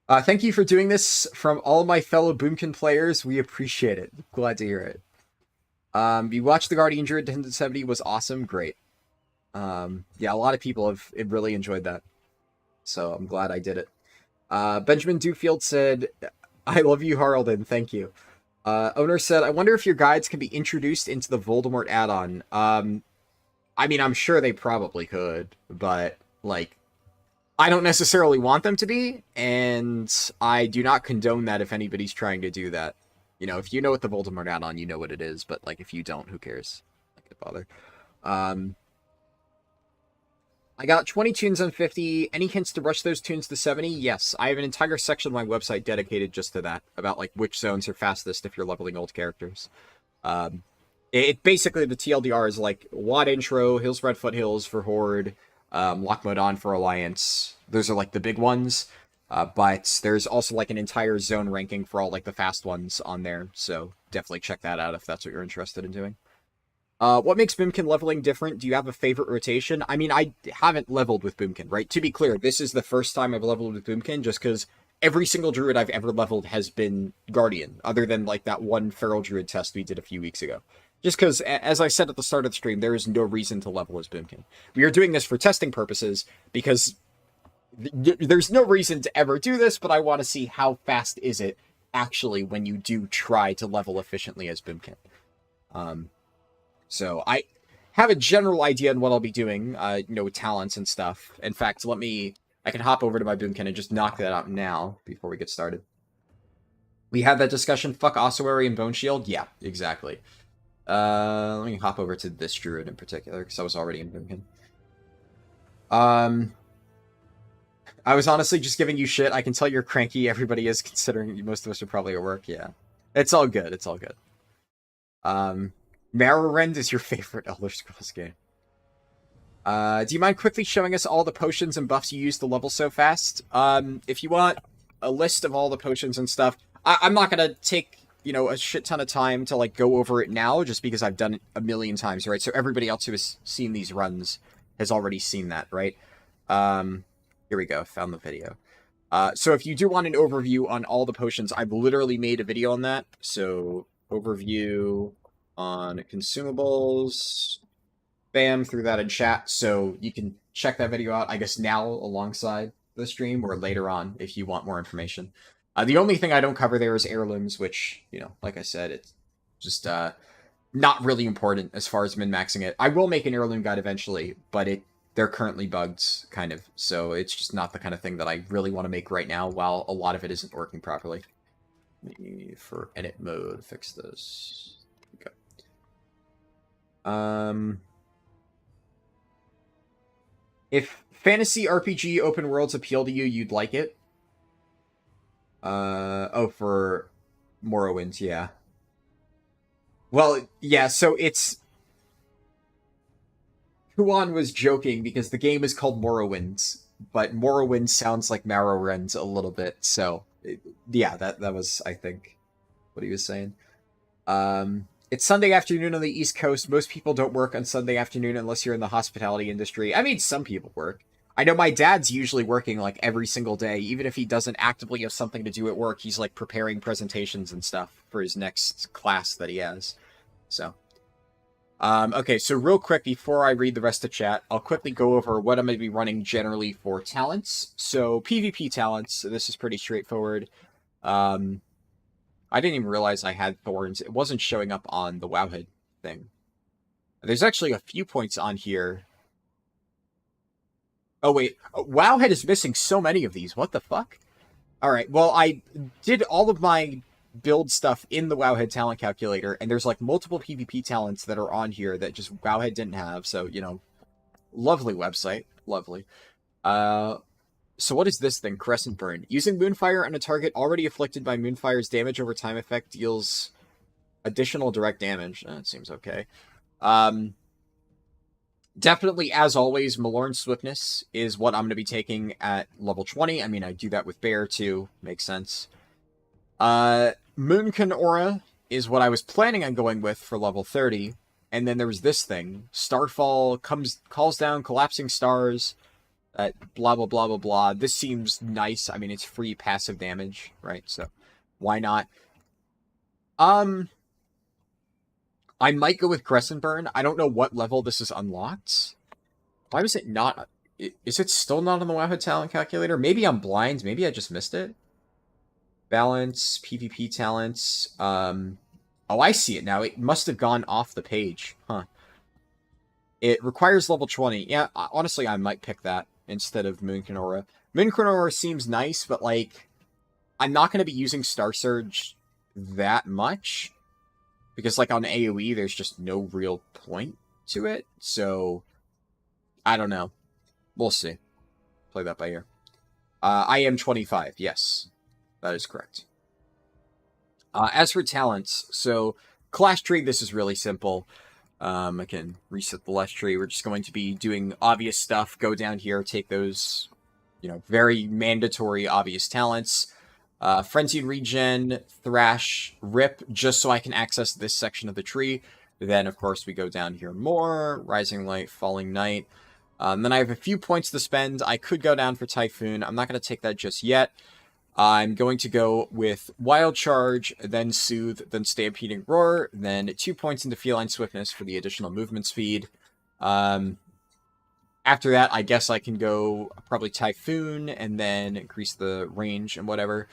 Thank you for doing this from all my fellow Boomkin players. We appreciate it. Glad to hear it. You watched The Guardian Druid 1070 was awesome. Great. Yeah, a lot of people have really enjoyed that. So I'm glad I did it. Benjamin Dufield said, I love you, Haraldin. Thank you. Owner said, I wonder if your guides can be introduced into the Voldemort add-on. I mean, I'm sure they probably could, but, like, I don't necessarily want them to be, and I do not condone that if anybody's trying to do that. You know, if you know what the Voldemort add-on, you know what it is, but, like, if you don't, who cares? Not gonna bother. I got 20 tunes on 50. Any hints to rush those tunes to 70? Yes. I have an entire section of my website dedicated just to that, about, like, which zones are fastest if you're leveling old characters. It basically, the TLDR is like WAD intro, Hills Red Foothills for Horde, Lock Mode On for Alliance. Those are like the big ones. But there's also like an entire zone ranking for all like the fast ones on there. So definitely check that out if that's what you're interested in doing. What makes Boomkin leveling different? Do you have a favorite rotation? I mean, I haven't leveled with Boomkin, right? To be clear, this is the first time I've leveled with Boomkin just because every single druid I've ever leveled has been Guardian, other than like that one Feral Druid test we did a few weeks ago. Just because, as I said at the start of the stream, there is no reason to level as Boomkin. We are doing this for testing purposes, because there's no reason to ever do this, but I want to see how fast is it actually when you do try to level efficiently as Boomkin. So I have a general idea on what I'll be doing, you know, with talents and stuff. In fact, I can hop over to my Boomkin and just knock that out now before we get started. We had that discussion, fuck Ossuary and Bone Shield? Yeah, exactly. Let me hop over to this druid in particular, because I was already in Boomkin. I was honestly just giving you shit. I can tell you're cranky. Everybody is, considering most of us are probably at work. Yeah. It's all good. It's all good. Morrowind is your favorite Elder Scrolls game. Do you mind quickly showing us all the potions and buffs you use to level so fast? If you want a list of all the potions and stuff, I'm not going to take, you know, a shit ton of time to, like, go over it now, just because I've done it a million times, right? So everybody else who has seen these runs has already seen that, right? Here we go. Found the video. So if you do want an overview on all the potions, I've literally made a video on that. So overview on consumables. Bam, threw that in chat. So you can check that video out, I guess, now alongside the stream or later on if you want more information. The only thing I don't cover there is heirlooms, which, you know, like I said, it's just not really important as far as min-maxing it. I will make an heirloom guide eventually, but they're currently bugged, kind of. So it's just not the kind of thing that I really want to make right now, while a lot of it isn't working properly. For edit mode, fix this. Okay. If fantasy RPG open worlds appeal to you, you'd like it. Oh, for Morrowind, yeah. Well, yeah, so it's... Huan was joking because the game is called Morrowind, but Morrowind sounds like Morrowind a little bit, so... Yeah, that was, I think, what he was saying. It's Sunday afternoon on the East Coast. Most people don't work on Sunday afternoon unless you're in the hospitality industry. I mean, some people work. I know my dad's usually working, like, every single day. Even if he doesn't actively have something to do at work, he's, like, preparing presentations and stuff for his next class that he has. So, okay, so real quick, before I read the rest of chat, I'll quickly go over what I'm going to be running generally for talents. So, PvP talents, this is pretty straightforward. I didn't even realize I had thorns. It wasn't showing up on the Wowhead thing. There's actually a few points on here. Oh, wait. Wowhead is missing so many of these. What the fuck? Alright, well, I did all of my build stuff in the Wowhead talent calculator, and there's, like, multiple PvP talents that are on here that just Wowhead didn't have, so, you know, lovely website. Lovely. So what is this thing? Crescent Burn. Using Moonfire on a target already afflicted by Moonfire's damage over time effect deals additional direct damage. That seems okay. Definitely, as always, Malorn's Swiftness is what I'm going to be taking at level 20. I mean, I do that with Bear, too. Makes sense. Moonkin Aura is what I was planning on going with for level 30. And then there was this thing. Starfall calls down collapsing stars. Blah, blah, blah, blah, blah. This seems nice. I mean, it's free passive damage, right? So, why not? I might go with Crescent Burn. I don't know what level this is unlocked. Why was it not... Is it still not on the Wowhead talent calculator? Maybe I'm blind. Maybe I just missed it. Balance, PvP talents. Oh, I see it now. It must have gone off the page. Huh. It requires level 20. Yeah, honestly, I might pick that instead of Moonkin Aura. Moonkin Aura seems nice, but, like, I'm not going to be using Star Surge that much. Because, like, on AoE, there's just no real point to it. So, I don't know. We'll see. Play that by ear. I am 25. Yes, that is correct. As for talents, so class tree, this is really simple. I can reset the last tree. We're just going to be doing obvious stuff. Go down here, take those, very mandatory obvious talents. Frenzied Regen, Thrash, Rip, just so I can access this section of the tree. Then, of course, we go down here more. Rising Light, Falling Night. Then I have a few points to spend. I could go down for Typhoon. I'm not going to take that just yet. I'm going to go with Wild Charge, then Soothe, then Stampeding Roar, then 2 points into Feline Swiftness for the additional movement speed. After that, I guess I can go probably Typhoon, and then increase the range and whatever.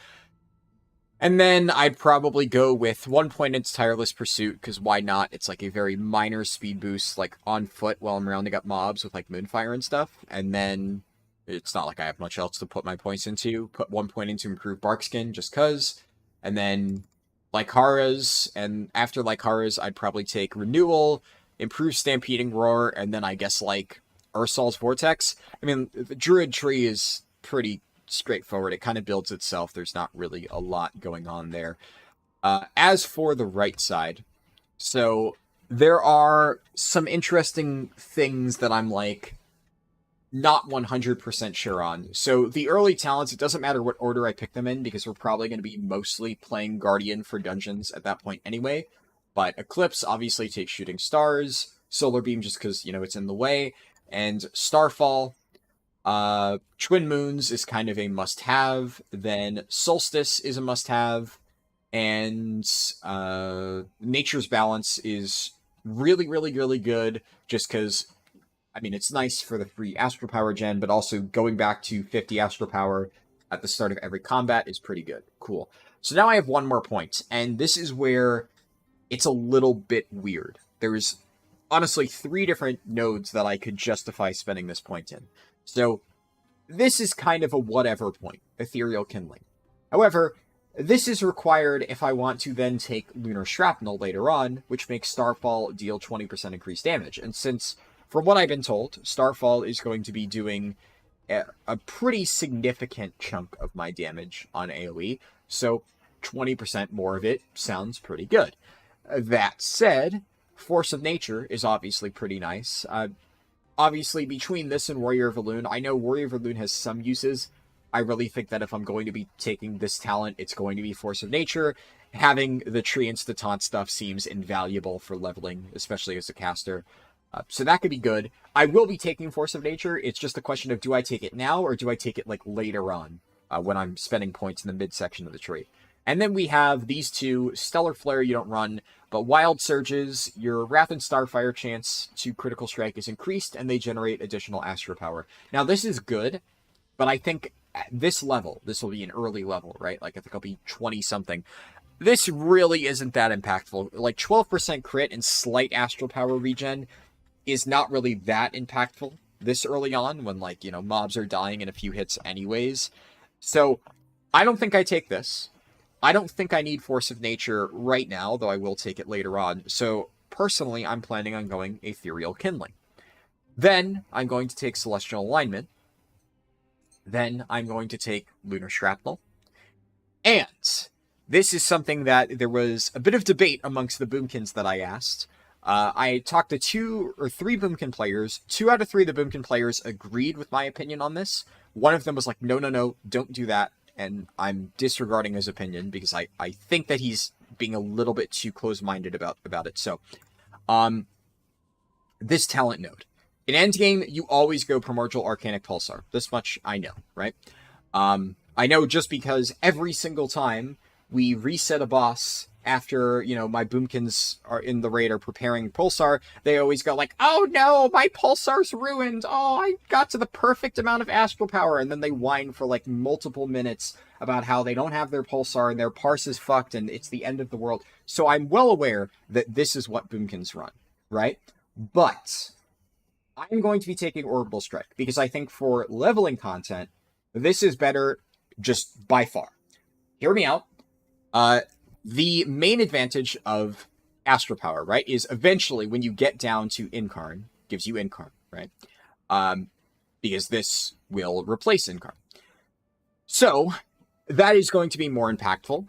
And then I'd probably go with 1 point into Tireless Pursuit, because why not? It's like a very minor speed boost, like on foot while I'm rounding up mobs with like Moonfire and stuff. And then it's not like I have much else to put my points into. Put 1 point into Improved Barkskin, just cuz. And then Lycara's, and after Lycara's, I'd probably take Renewal, Improved Stampeding Roar, and then I guess like Ursol's Vortex. I mean, the Druid tree is pretty straightforward. It kind of builds itself. There's not really a lot going on there. As for the right side, so there are some interesting things that I'm like not 100% sure on. So the early talents, it doesn't matter what order I pick them in, because we're probably going to be mostly playing Guardian for dungeons at that point anyway. But Eclipse obviously takes Shooting Stars, Solar Beam just because, it's in the way, and Starfall, Twin Moons is kind of a must-have, then Solstice is a must-have, and Nature's Balance is really, really, really good, just because, it's nice for the free Astral Power gen, but also going back to 50 Astral Power at the start of every combat is pretty good. Cool. So now I have 1 more point, and this is where it's a little bit weird. There's honestly 3 different nodes that I could justify spending this point in. So, this is kind of a whatever point, Ethereal Kindling. However, this is required if I want to then take Lunar Shrapnel later on, which makes Starfall deal 20% increased damage. And since, from what I've been told, Starfall is going to be doing a pretty significant chunk of my damage on AoE, so 20% more of it sounds pretty good. That said, Force of Nature is obviously pretty nice. Obviously, between this and Warrior of Elune, I know Warrior of Elune has some uses. I really think that if I'm going to be taking this talent, it's going to be Force of Nature. Having the tree insta-taunt stuff seems invaluable for leveling, especially as a caster. So that could be good. I will be taking Force of Nature. It's just a question of, do I take it now, or do I take it like later on, when I'm spending points in the midsection of the tree? And then we have these 2. Stellar Flare you don't run, but Wild Surges, your Wrath and Starfire chance to critical strike is increased, and they generate additional Astral Power. Now, this is good, but I think at this level, this will be an early level, right? Like, I think I'll be 20-something. This really isn't that impactful. Like, 12% crit and slight Astral Power regen is not really that impactful this early on, when, like, mobs are dying in a few hits anyways. So, I don't think I take this. I don't think I need Force of Nature right now, though I will take it later on. So, personally, I'm planning on going Ethereal Kindling. Then, I'm going to take Celestial Alignment. Then, I'm going to take Lunar Shrapnel. And this is something that there was a bit of debate amongst the Boomkins that I asked. I talked to 2 or 3 Boomkin players. 2 out of 3 of the Boomkin players agreed with my opinion on this. One of them was like, no, don't do that. And I'm disregarding his opinion because I think that he's being a little bit too close-minded about it. So, this talent node. In endgame, you always go Primordial Arcanic Pulsar. This much I know, right? I know just because every single time we reset a boss after, my Boomkins are in the raid are preparing Pulsar, they always go like, oh no, my Pulsar's ruined. Oh, I got to the perfect amount of Astral Power. And then they whine for like multiple minutes about how they don't have their Pulsar and their parse is fucked and it's the end of the world. So I'm well aware that this is what Boomkins run, right? But I'm going to be taking Orbital Strike because I think for leveling content, this is better just by far. Hear me out. The main advantage of Astral Power, right, is eventually when you get down to Incarn, gives you Incarn, right? Because this will replace Incarn. So that is going to be more impactful.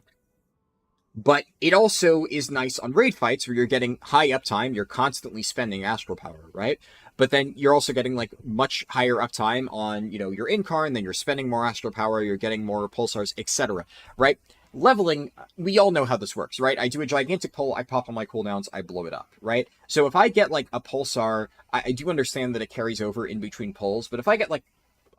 But it also is nice on raid fights where you're getting high uptime, you're constantly spending Astral Power, right? But then you're also getting like much higher uptime on, your Incarn, then you're spending more Astral Power, you're getting more Pulsars, etc., right? Leveling, we all know how this works, right? I do a gigantic pull, I pop on my cooldowns, I blow it up, right? So if I get like a Pulsar, I do understand that it carries over in between pulls, but if I get like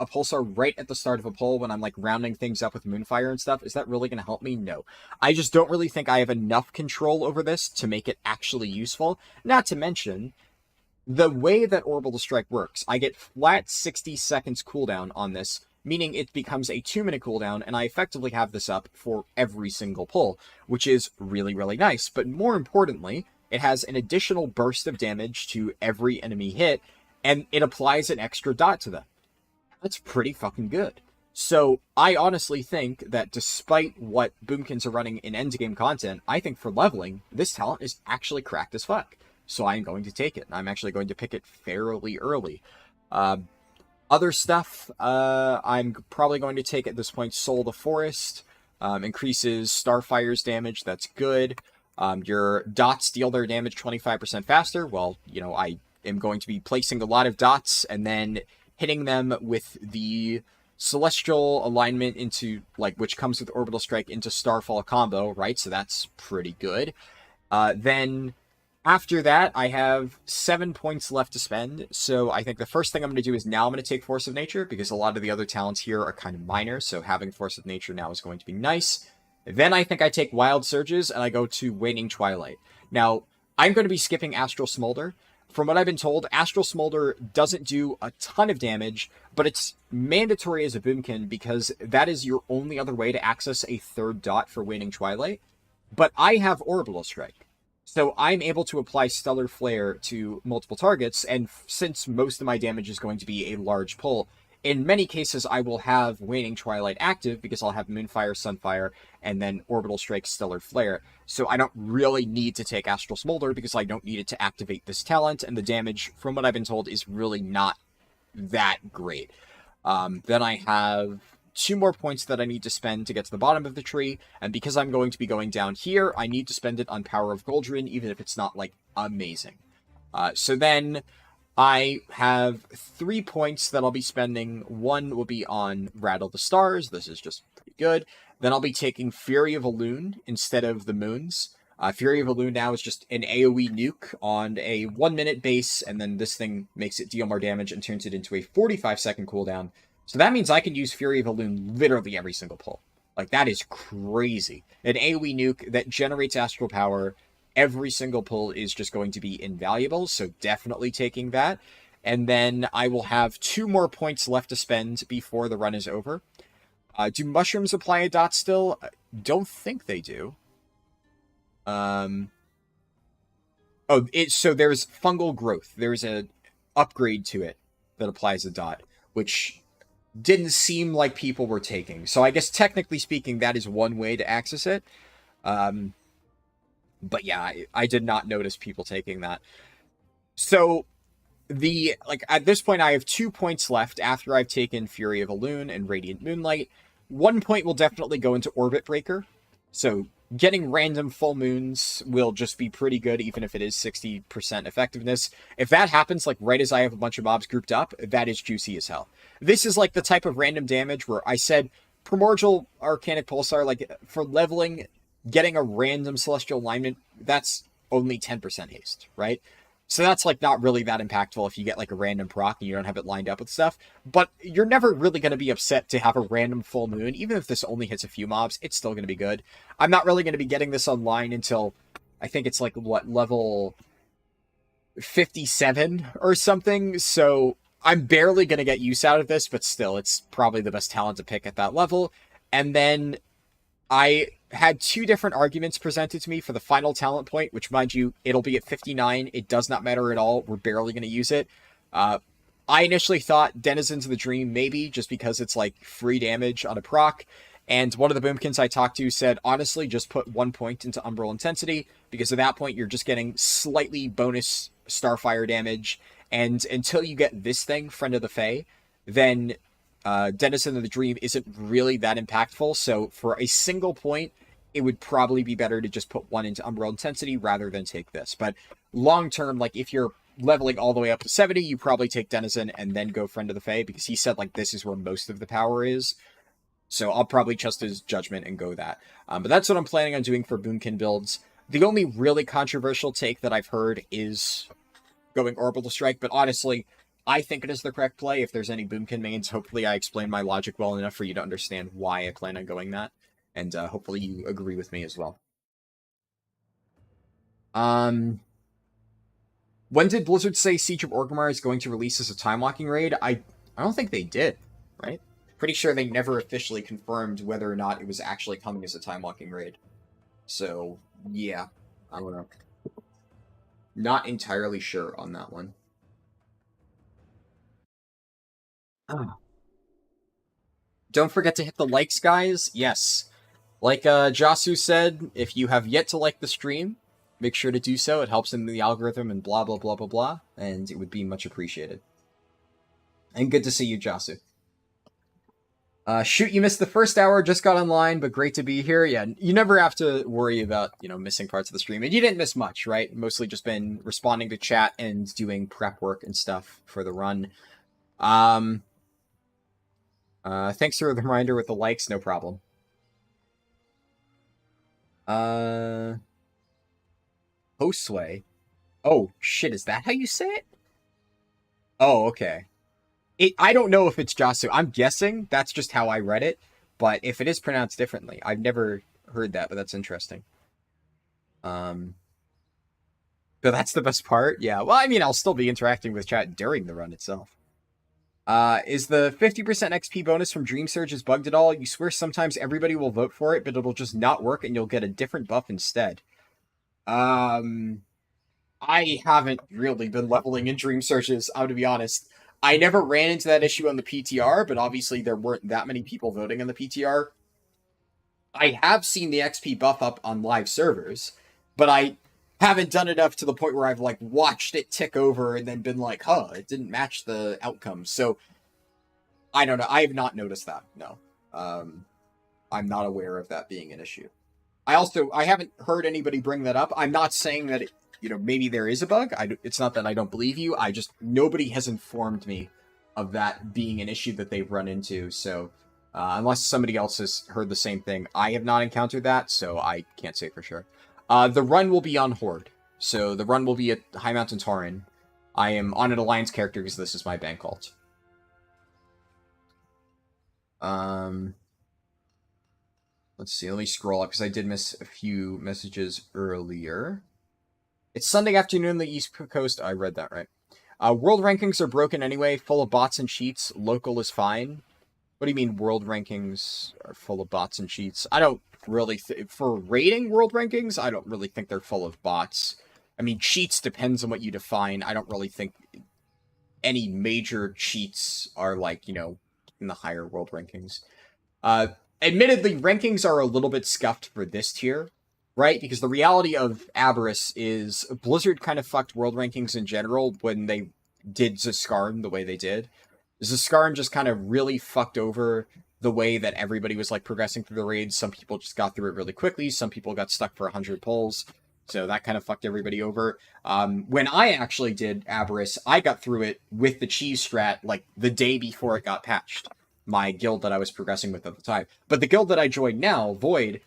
a Pulsar right at the start of a pull when I'm like rounding things up with Moonfire and stuff, is that really going to help me? No. I just don't really think I have enough control over this to make it actually useful. Not to mention, the way that Orbital Strike works, I get flat 60 seconds cooldown on this, meaning it becomes a 2-minute cooldown, and I effectively have this up for every single pull, which is really, really nice. But more importantly, it has an additional burst of damage to every enemy hit, and it applies an extra dot to them. That's pretty fucking good. So I honestly think that despite what Boomkins are running in endgame content, I think for leveling, this talent is actually cracked as fuck. So I'm going to take it. I'm actually going to pick it fairly early. Other stuff, I'm probably going to take at this point Soul of the Forest. Increases Starfire's damage. That's good. Your dots deal their damage 25% faster. Well, I am going to be placing a lot of dots and then hitting them with the Celestial alignment into, which comes with Orbital Strike into Starfall combo, right? So that's pretty good. Then after that, I have 7 points left to spend. So I think the first thing I'm going to do is now I'm going to take Force of Nature because a lot of the other talents here are kind of minor. So having Force of Nature now is going to be nice. Then I think I take Wild Surges and I go to Waning Twilight. Now, I'm going to be skipping Astral Smolder. From what I've been told, Astral Smolder doesn't do a ton of damage, but it's mandatory as a Boomkin because that is your only other way to access a third dot for Waning Twilight. But I have Orbital Strike, so I'm able to apply Stellar Flare to multiple targets, and since most of my damage is going to be a large pull, in many cases I will have Waning Twilight active because I'll have Moonfire, Sunfire, and then Orbital Strike, Stellar Flare. So I don't really need to take Astral Smolder because I don't need it to activate this talent, and the damage, from what I've been told, is really not that great. Then I have 2 more points that I need to spend to get to the bottom of the tree, and because I'm going to be going down here, I need to spend it on Power of Goldrin, even if it's not, amazing. So then I have 3 points that I'll be spending. 1 will be on Rattle the Stars. This is just pretty good. Then I'll be taking Fury of Elune instead of the Moons. Fury of Elune now is just an AoE nuke on a 1-minute base, and then this thing makes it deal more damage and turns it into a 45-second cooldown. So that means I can use Fury of Elune literally every single pull. That is crazy. An AoE nuke that generates Astral Power every single pull is just going to be invaluable, so definitely taking that. And then I will have 2 more points left to spend before the run is over. Do mushrooms apply a dot still? Don't think they do. So there's fungal growth. There's a upgrade to it that applies a dot, which didn't seem like people were taking. So I guess technically speaking, that is one way to access it. But yeah, I did not notice people taking that. So at this point, I have 2 points left after I've taken Fury of Elune and Radiant Moonlight. 1 point will definitely go into Orbit Breaker. So getting random full moons will just be pretty good, even if it is 60% effectiveness. If that happens, right as I have a bunch of mobs grouped up, that is juicy as hell. This is the type of random damage where I said Primordial Arcanic Pulsar, for leveling, getting a random Celestial Alignment, that's only 10% haste, right? So that's not really that impactful if you get a random proc and you don't have it lined up with stuff. But you're never really going to be upset to have a random full moon. Even if this only hits a few mobs, it's still going to be good. I'm not really going to be getting this online until I think it's level 57 or something. So I'm barely going to get use out of this, but still, it's probably the best talent to pick at that level. And then I had 2 different arguments presented to me for the final talent point, which, mind you, it'll be at 59. It does not matter at all. We're barely going to use it. I initially thought Denizens of the Dream, maybe, just because it's like free damage on a proc. And one of the boomkins I talked to said, honestly, just put 1 point into Umbral Intensity, because at that point you're just getting slightly bonus Starfire damage. And until you get this thing, Friend of the Fae, then Denizen of the Dream isn't really that impactful. So for a single point, it would probably be better to just put 1 into Umbral Intensity rather than take this. But long term, like if you're leveling all the way up to 70, you probably take Denizen and then go Friend of the Fae, because he said like this is where most of the power is. So I'll probably trust his judgment and go that. But that's what I'm planning on doing for Boomkin builds. The only really controversial take that I've heard is going Orbital Strike, but honestly, I think it is the correct play. If there's any Boomkin mains, hopefully I explained my logic well enough for you to understand why I plan on going that. And hopefully you agree with me as well. When did Blizzard say Siege of Orgrimmar is going to release as a time-locking raid? I don't think they did, right? Pretty sure they never officially confirmed whether or not it was actually coming as a time-locking raid. So, yeah. I don't know. Not entirely sure on that one. Don't forget to hit the likes, guys. Yes. Like Jasu said, if you have yet to like the stream, make sure to do so. It helps in the algorithm and blah, blah, blah, blah, blah. And it would be much appreciated. And good to see you, Jasu. Shoot, you missed the first hour, just got online, but great to be here. Yeah, you never have to worry about, missing parts of the stream. And you didn't miss much, right? Mostly just been responding to chat and doing prep work and stuff for the run. Thanks for the reminder with the likes, no problem. Hostway. Oh, shit, is that how you say it? Oh, okay. I don't know if it's Jasu. I'm guessing that's just how I read it, but if it is pronounced differently, I've never heard that, but that's interesting. But that's the best part. Yeah. Well, I mean, I'll still be interacting with chat during the run itself. Is the 50% XP bonus from Dream Surges bugged at all? You swear sometimes everybody will vote for it, but it'll just not work and you'll get a different buff instead. I haven't really been leveling in Dream Surges, I'm to be honest. I never ran into that issue on the PTR, but obviously there weren't that many people voting on the PTR. I have seen the XP buff up on live servers, but I haven't done enough to the point where I've like watched it tick over and then been like, huh, it didn't match the outcome. So I don't know. I have not noticed that. No. I'm not aware of that being an issue. I haven't heard anybody bring that up. I'm not saying that maybe there is a bug. It's not that I don't believe you. Nobody has informed me of that being an issue that they've run into. So unless somebody else has heard the same thing, I have not encountered that, so I can't say for sure. The run will be on Horde. So the run will be at High Mountain Tauren. I am on an Alliance character because this is my bank alt. Let's see. Let me scroll up because I did miss a few messages earlier. It's Sunday afternoon on the East Coast. I read that right. World rankings are broken anyway, full of bots and cheats. Local is fine. What do you mean world rankings are full of bots and cheats? I don't really... for rating world rankings, I don't really think they're full of bots. I mean, cheats depends on what you define. I don't really think any major cheats are like, in the higher world rankings. Admittedly, rankings are a little bit scuffed for this tier, right? Because the reality of Aberrus is Blizzard kind of fucked world rankings in general when they did Zaskarn the way they did. Zaskarn just kind of really fucked over the way that everybody was like progressing through the raids. Some people just got through it really quickly. Some people got stuck for 100 pulls. So that kind of fucked everybody over. When I actually did Aberrus, I got through it with the cheese strat like the day before it got patched. My guild that I was progressing with at the time. But the guild that I joined now, Void,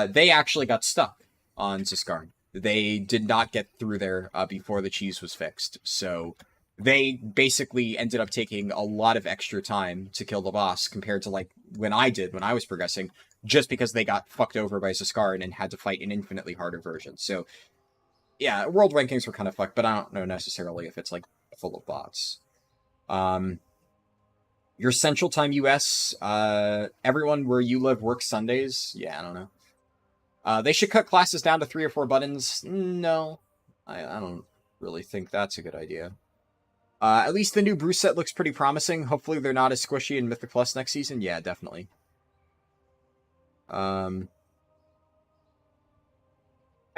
they actually got stuck on Zaskarn. They did not get through there before the cheese was fixed. So they basically ended up taking a lot of extra time to kill the boss compared to like when I was progressing, just because they got fucked over by Zaskarn and had to fight an infinitely harder version. So yeah, world rankings were kind of fucked, but I don't know necessarily if it's like full of bots. Your Central Time US, everyone where you live works Sundays? Yeah, I don't know. They should cut classes down to 3 or 4 buttons. No, I don't really think that's a good idea. At least the new brew set looks pretty promising. Hopefully they're not as squishy in Mythic Plus next season. Yeah, definitely. I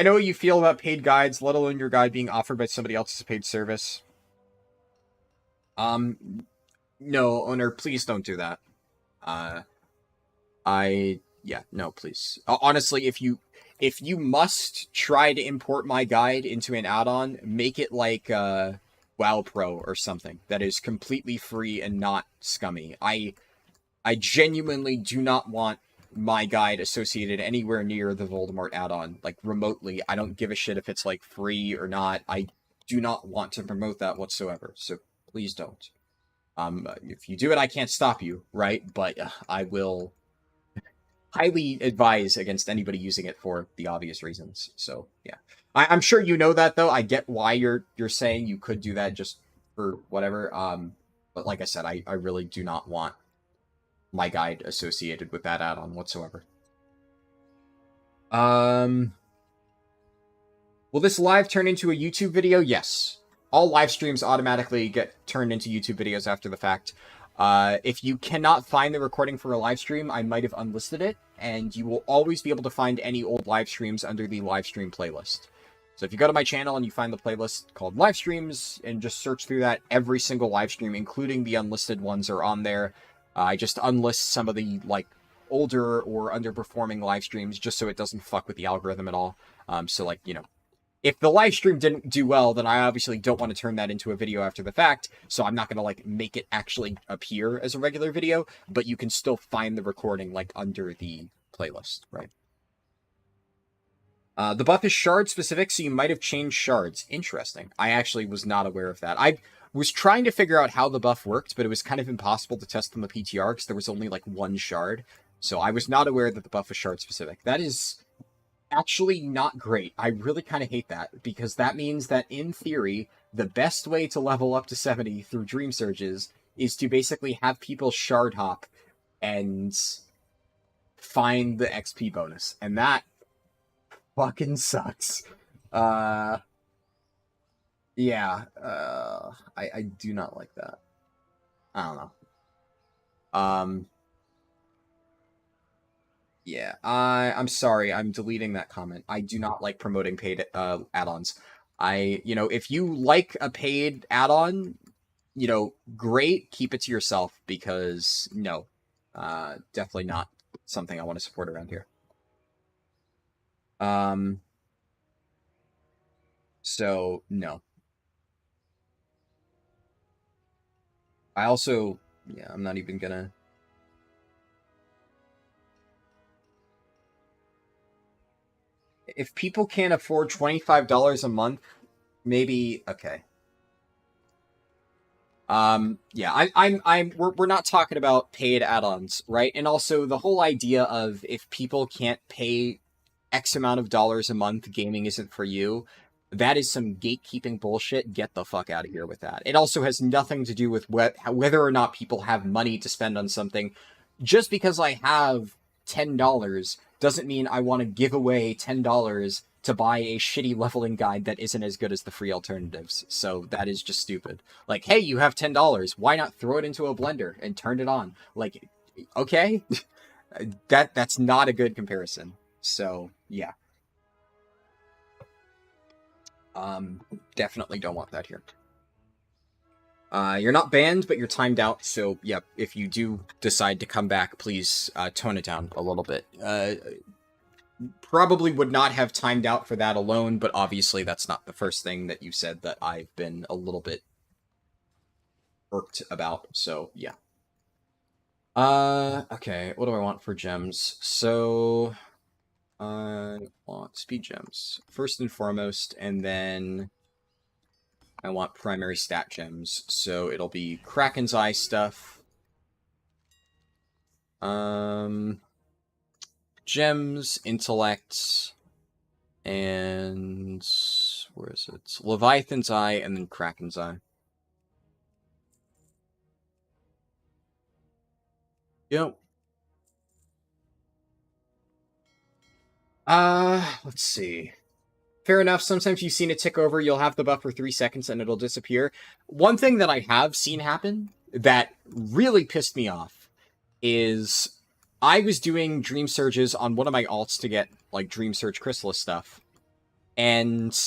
know what you feel about paid guides, let alone your guide being offered by somebody else as a paid service. No, owner, please don't do that. Yeah, no, please. Honestly, if you must try to import my guide into an add-on, make it like WoW Pro or something that is completely free and not scummy. I genuinely do not want my guide associated anywhere near the Voldemort add-on, like remotely. I don't give a shit if it's like free or not. I do not want to promote that whatsoever. So please don't. If you do it, I can't stop you, right? But I will highly advise against anybody using it for the obvious reasons. So yeah, I'm sure you know that though. I get why you're saying you could do that just for whatever. But like I said, I really do not want my guide associated with that add-on whatsoever. Will this live turn into a YouTube video? Yes. All live streams automatically get turned into YouTube videos after the fact. If you cannot find the recording for a live stream, I might have unlisted it, and you will always be able to find any old live streams under the live stream playlist. So if you go to my channel and you find the playlist called live streams and just search through that, every single live stream, including the unlisted ones, are on there. I just unlist some of the like older or underperforming live streams just so it doesn't fuck with the algorithm at all. So like, you know, if the live stream didn't do well, then I obviously don't want to turn that into a video after the fact, so I'm not going to, like, make it actually appear as a regular video, but you can still find the recording, like, under the playlist, right? The buff is shard specific, so you might have changed shards. Interesting. I actually was not aware of that. I was trying to figure out how the buff worked, but it was kind of impossible to test on the PTR because there was only, like, one shard, so I was not aware that the buff was shard specific. That is actually not great. I really kind of hate that, because that means that, in theory, the best way to level up to 70 through Dream Surges is to basically have people shard hop and find the XP bonus. And that fucking sucks. Yeah, I do not like that. I don't know. Yeah, I'm sorry, I'm deleting that comment. I do not like promoting paid add-ons. If you like a paid add-on, great, keep it to yourself, because no, definitely not something I want to support around here. So no. I also, yeah, I'm not even gonna. If people can't afford $25 a month, maybe okay. Yeah, we're not talking about paid add-ons, right? And also the whole idea of, if people can't pay X amount of dollars a month, gaming isn't for you. That is some gatekeeping bullshit. Get the fuck out of here with that. It also has nothing to do with whether or not people have money to spend on something. Just because I have $10 doesn't mean I want to give away $10 to buy a shitty leveling guide that isn't as good as the free alternatives. So that is just stupid. Like, hey, you have $10. Why not throw it into a blender and turn it on? Like, okay? That's not a good comparison. So, yeah. Definitely don't want that here. You're not banned, but you're timed out, so, yeah, if you do decide to come back, please tone it down a little bit. Probably would not have timed out for that alone, but obviously that's not the first thing that you said that I've been a little bit irked about, so, yeah. Okay, what do I want for gems? So, I want speed gems, first and foremost, and then I want primary stat gems, so it'll be Kraken's Eye stuff. Gems, intellect, and where is it? Leviathan's Eye, and then Kraken's Eye. Yep. Let's see. fair enough. Sometimes you've seen it tick over. You'll have the buff for 3 seconds and it'll disappear. One thing that I have seen happen that really pissed me off is I was doing Dream Surges on one of my alts to get, like, Dream Surge Chrysalis stuff. And,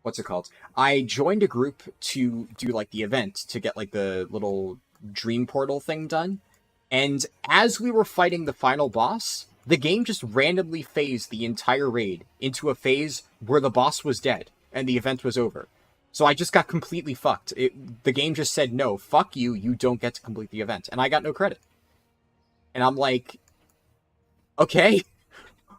what's it called? I joined a group to do, like, the event to get, like, the little Dream Portal thing done. And as we were fighting the final boss, the game just randomly phased the entire raid into a phase where the boss was dead and the event was over. So I just got completely fucked. The game just said, no, fuck you, you don't get to complete the event. And I got no credit. And I'm like, okay,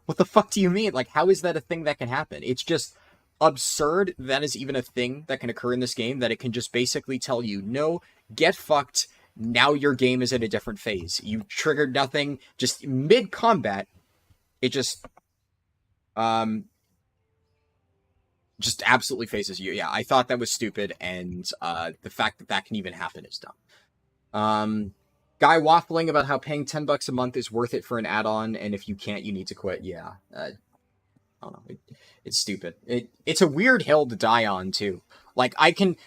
what the fuck do you mean? Like, how is that a thing that can happen? It's just absurd that is even a thing that can occur in this game, that it can just basically tell you, no, get fucked. Now your game is at a different phase. You triggered nothing. Just mid-combat, it just absolutely phases you. Yeah, I thought that was stupid, and the fact that that can even happen is dumb. Guy waffling about how paying $10 a month is worth it for an add-on, and if you can't, you need to quit. Yeah, I don't know. It's stupid. It's a weird hill to die on, too. Like,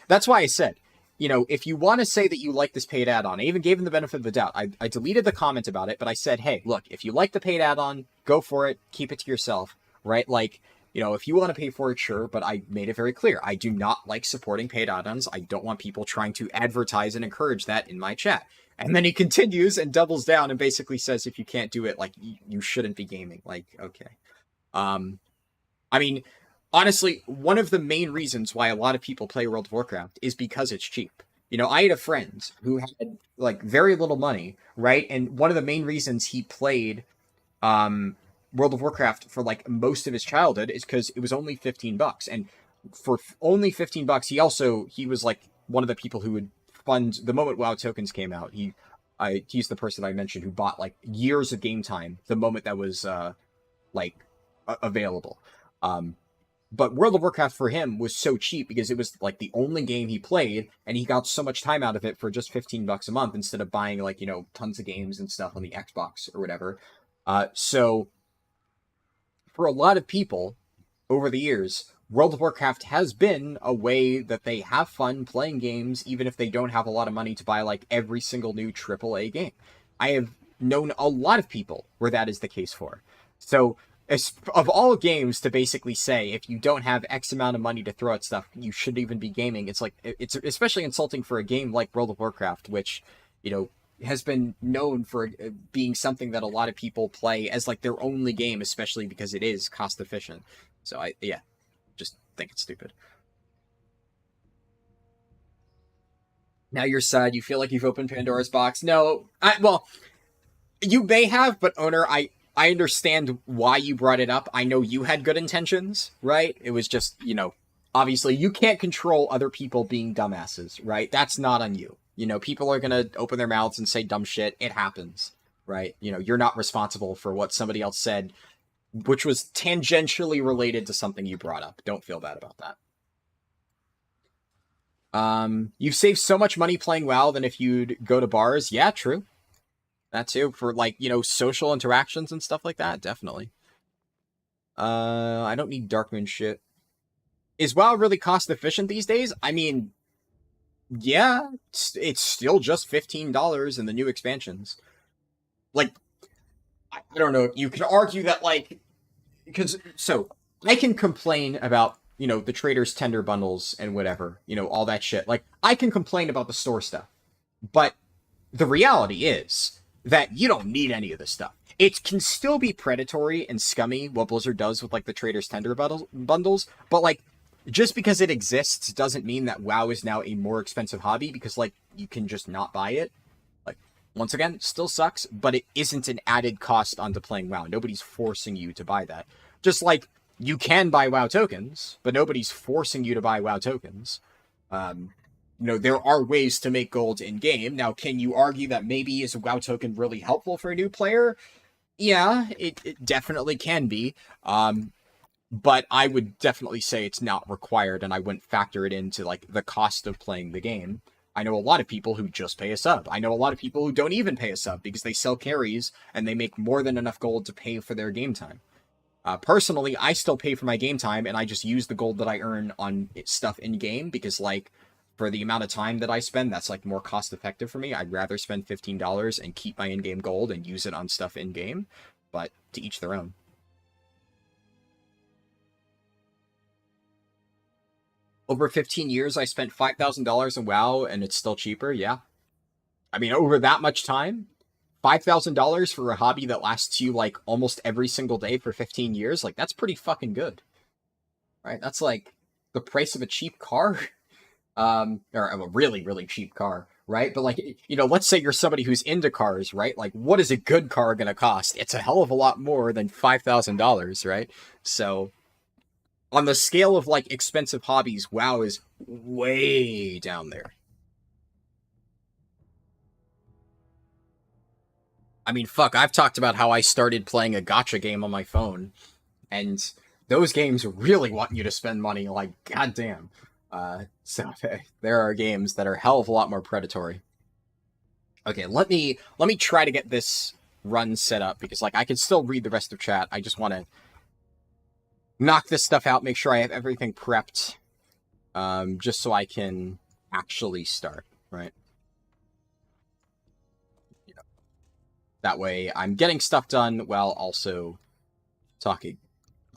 that's why I said, you know, if you want to say that you like this paid add-on, I even gave him the benefit of the doubt. I deleted the comment about it, but I said, hey, look, if you like the paid add-on, go for it. Keep it to yourself, right? Like, you know, if you want to pay for it, sure, but I made it very clear. I do not like supporting paid add-ons. I don't want people trying to advertise and encourage that in my chat. And then he continues and doubles down and basically says, if you can't do it, like, you shouldn't be gaming. Like, okay. I mean, honestly, one of the main reasons why a lot of people play World of Warcraft is because it's cheap. You know, I had a friend who had, like, very little money, right? And one of the main reasons he played World of Warcraft for, like, most of his childhood is because it was only $15. And for only $15, he was, like, one of the people who would fund, the moment WoW tokens came out, he's the person I mentioned who bought, like, years of game time the moment that was, available. But World of Warcraft for him was so cheap because it was, like, the only game he played, and he got so much time out of it for just $15 a month instead of buying, like, you know, tons of games and stuff on the Xbox or whatever. So for a lot of people over the years, World of Warcraft has been a way that they have fun playing games, even if they don't have a lot of money to buy, like, every single new AAA game. I have known a lot of people where that is the case for. So, of all games to basically say, if you don't have X amount of money to throw at stuff, you shouldn't even be gaming, it's like, it's especially insulting for a game like World of Warcraft, which, you know, has been known for being something that a lot of people play as, like, their only game, especially because it is cost efficient. So, just think it's stupid. Now you're sad. You feel like you've opened Pandora's box. No, well, you may have, but owner, I understand why you brought it up. I know you had good intentions, right? It was just, you know, obviously you can't control other people being dumbasses, right? That's not on you. You know, people are going to open their mouths and say dumb shit. It happens, right? You know, you're not responsible for what somebody else said, which was tangentially related to something you brought up. Don't feel bad about that. You've saved so much money playing WoW than if you'd go to bars. Yeah, true. That too, for, like, you know, social interactions and stuff like that, definitely. I don't need Darkmoon shit. Is WoW really cost efficient these days? I mean, yeah, it's still just $15 in the new expansions. Like, I don't know, you could argue that, like, because, so, I can complain about, you know, the traders' tender bundles and whatever, you know, all that shit. Like, I can complain about the store stuff, but the reality is that you don't need any of this stuff. It can still be predatory and scummy what Blizzard does with, like, the traders' tender bundles, but, like, just because it exists doesn't mean that WoW is now a more expensive hobby, because, like, you can just not buy it. Like, once again, still sucks, but it isn't an added cost onto playing WoW. Nobody's forcing you to buy that. Just like, you can buy WoW tokens, but nobody's forcing you to buy WoW tokens. You know, there are ways to make gold in-game. Now, can you argue that maybe is a WoW token really helpful for a new player? Yeah, it definitely can be. But I would definitely say it's not required, and I wouldn't factor it into, like, the cost of playing the game. I know a lot of people who just pay a sub. I know a lot of people who don't even pay a sub because they sell carries and they make more than enough gold to pay for their game time. Personally, I still pay for my game time, and I just use the gold that I earn on stuff in-game, because, like, for the amount of time that I spend, that's, like, more cost-effective for me. I'd rather spend $15 and keep my in-game gold and use it on stuff in-game, but to each their own. Over 15 years, I spent $5,000 in WoW, and it's still cheaper, yeah. I mean, over that much time, $5,000 for a hobby that lasts you, like, almost every single day for 15 years, like, that's pretty fucking good. Right? That's, like, the price of a cheap car. Or a really, really cheap car, right? But, like, you know, let's say you're somebody who's into cars, right? Like, what is a good car gonna cost? It's a hell of a lot more than $5,000, right? So, on the scale of, like, expensive hobbies, WoW is way down there. I mean, fuck, I've talked about how I started playing a gacha game on my phone, and those games really want you to spend money, like, goddamn. So there are games that are a hell of a lot more predatory. Okay, let me try to get this run set up, because, like, I can still read the rest of chat. I just want to knock this stuff out, make sure I have everything prepped, just so I can actually start, right? You know, that way I'm getting stuff done while also talking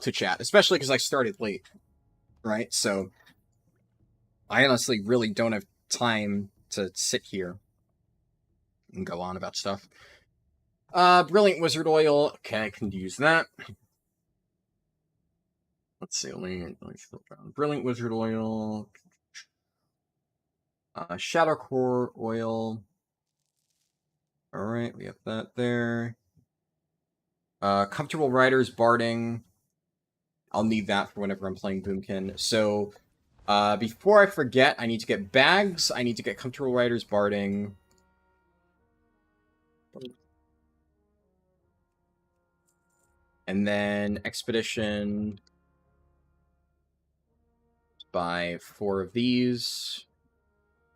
to chat, especially because I started late, right? So I honestly really don't have time to sit here and go on about stuff. Brilliant Wizard Oil. Okay, I can use that. Let's see, let me flip around. Brilliant Wizard Oil. Shadow Core Oil. Alright, we have that there. Comfortable Riders Barding. I'll need that for whenever I'm playing Boomkin. So, before I forget, I need to get bags. I need to get Comfortable Riders Barding. And then Expedition. Buy 4 of these.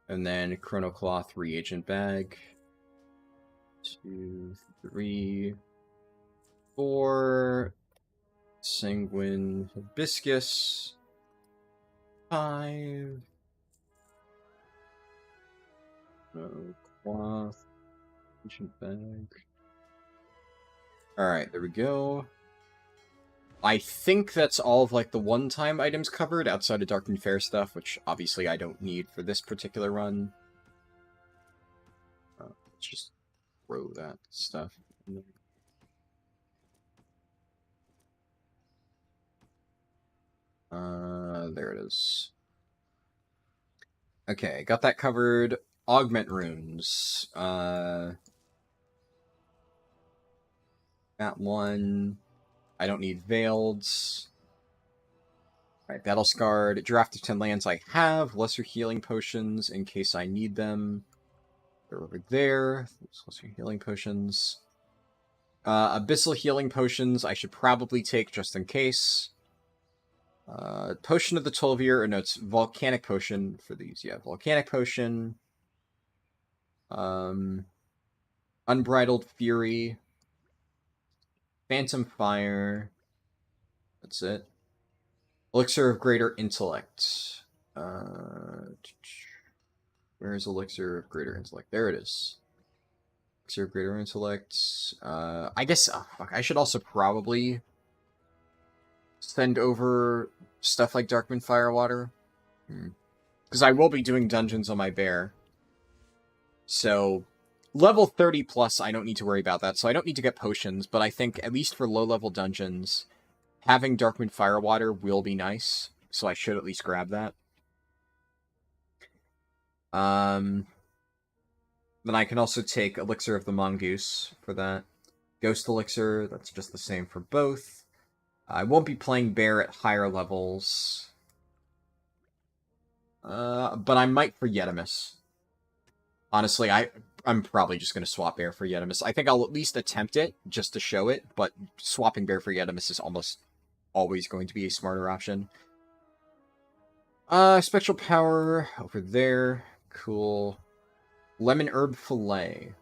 And then Chrono Cloth reagent bag. 2, 3, 4. Sanguine Hibiscus. 5. Cloth. Reagent bag. Alright, there we go. I think that's all of, like, the one-time items covered, outside of Dark and Fair stuff, which obviously I don't need for this particular run. Let's just throw that stuff in there. There it is. Okay, got that covered. Augment runes. That one. I don't need Veiled. Alright, Battle Scarred. Draft of 10 lands I have. Lesser Healing Potions in case I need them. They're over there. There's lesser Healing Potions. Abyssal Healing Potions I should probably take just in case. Potion of the 12-year, or no, it's Volcanic Potion for these. Yeah, Volcanic Potion. Unbridled Fury. Phantom Fire. That's it. Elixir of Greater Intellect. Where is Elixir of Greater Intellect? There it is. Elixir of Greater Intellect. I guess, fuck, I should also probably send over stuff like Darkmoon Firewater. Because I will be doing dungeons on my bear. So, level 30 plus, I don't need to worry about that. So I don't need to get potions, but I think, at least for low-level dungeons, having Darkmoon Firewater will be nice. So I should at least grab that. Then I can also take Elixir of the Mongoose for that. Ghost Elixir, that's just the same for both. I won't be playing Bear at higher levels. But I might for Yetimus. Honestly, I'm probably just going to swap Bear for Yetimus. I think I'll at least attempt it, just to show it, but swapping Bear for Yetimus is almost always going to be a smarter option. Spectral Power over there. Cool. Lemon Herb Fillet.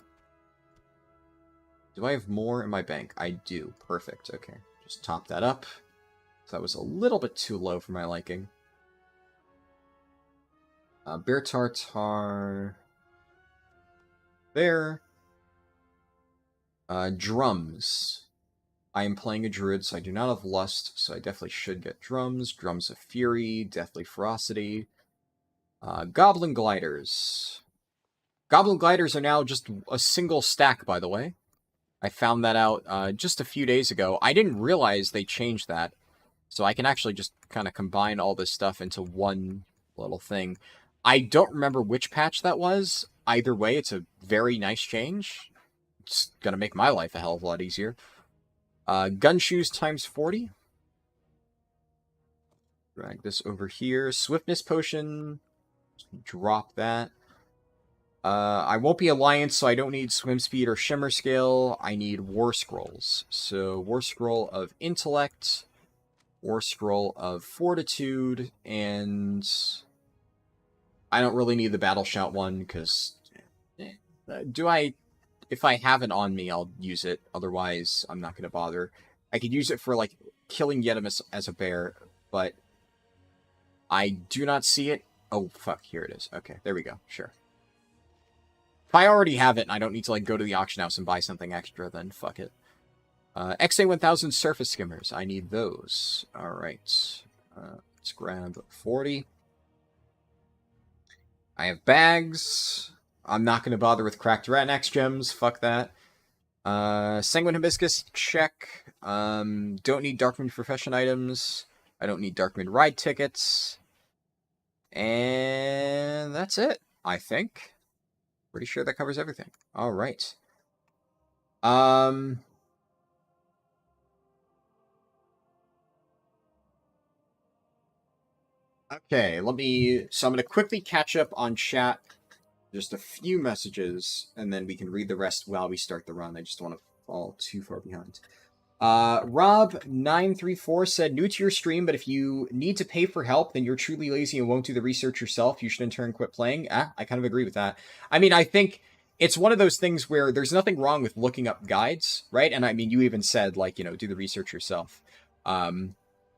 Do I have more in my bank? I do. Perfect. Okay. Just top that up. That was a little bit too low for my liking. Bear Tartar. There. Drums. I am playing a druid, so I do not have lust, so I definitely should get drums. Drums of Fury, Deathly Ferocity. Goblin Gliders. Goblin Gliders are now just a single stack, by the way. I found that out just a few days ago. I didn't realize they changed that. So I can actually just kind of combine all this stuff into one little thing. I don't remember which patch that was. Either way, it's a very nice change. It's going to make my life a hell of a lot easier. Gunshoes times 40. Drag this over here. Swiftness potion. Drop that. I won't be Alliance, so I don't need Swim Speed or Shimmer Scale. I need War Scrolls. So, War Scroll of Intellect, War Scroll of Fortitude, and I don't really need the Battle Shout one, because if I have it on me, I'll use it. Otherwise, I'm not going to bother. I could use it for, like, killing Yetimus as a bear, but I do not see it. Oh, fuck, here it is. Okay, there we go, sure. If I already have it and I don't need to, like, go to the auction house and buy something extra, then fuck it. XA1000 Surface Skimmers. I need those. Alright. Let's grab 40. I have bags. I'm not going to bother with Cracked Ratnax gems. Fuck that. Sanguine Hibiscus, check. Don't need Darkmoon Profession items. I don't need Darkmoon Ride tickets. And that's it, I think. Pretty sure that covers everything. All right. Okay, so I'm going to quickly catch up on chat. Just a few messages, and then we can read the rest while we start the run. I just don't want to fall too far behind. Rob934 said, new to your stream, but if you need to pay for help, then you're truly lazy and won't do the research yourself. You should in turn quit playing. I kind of agree with that. I mean, I think it's one of those things where there's nothing wrong with looking up guides, right? And I mean, you even said, like, do the research yourself.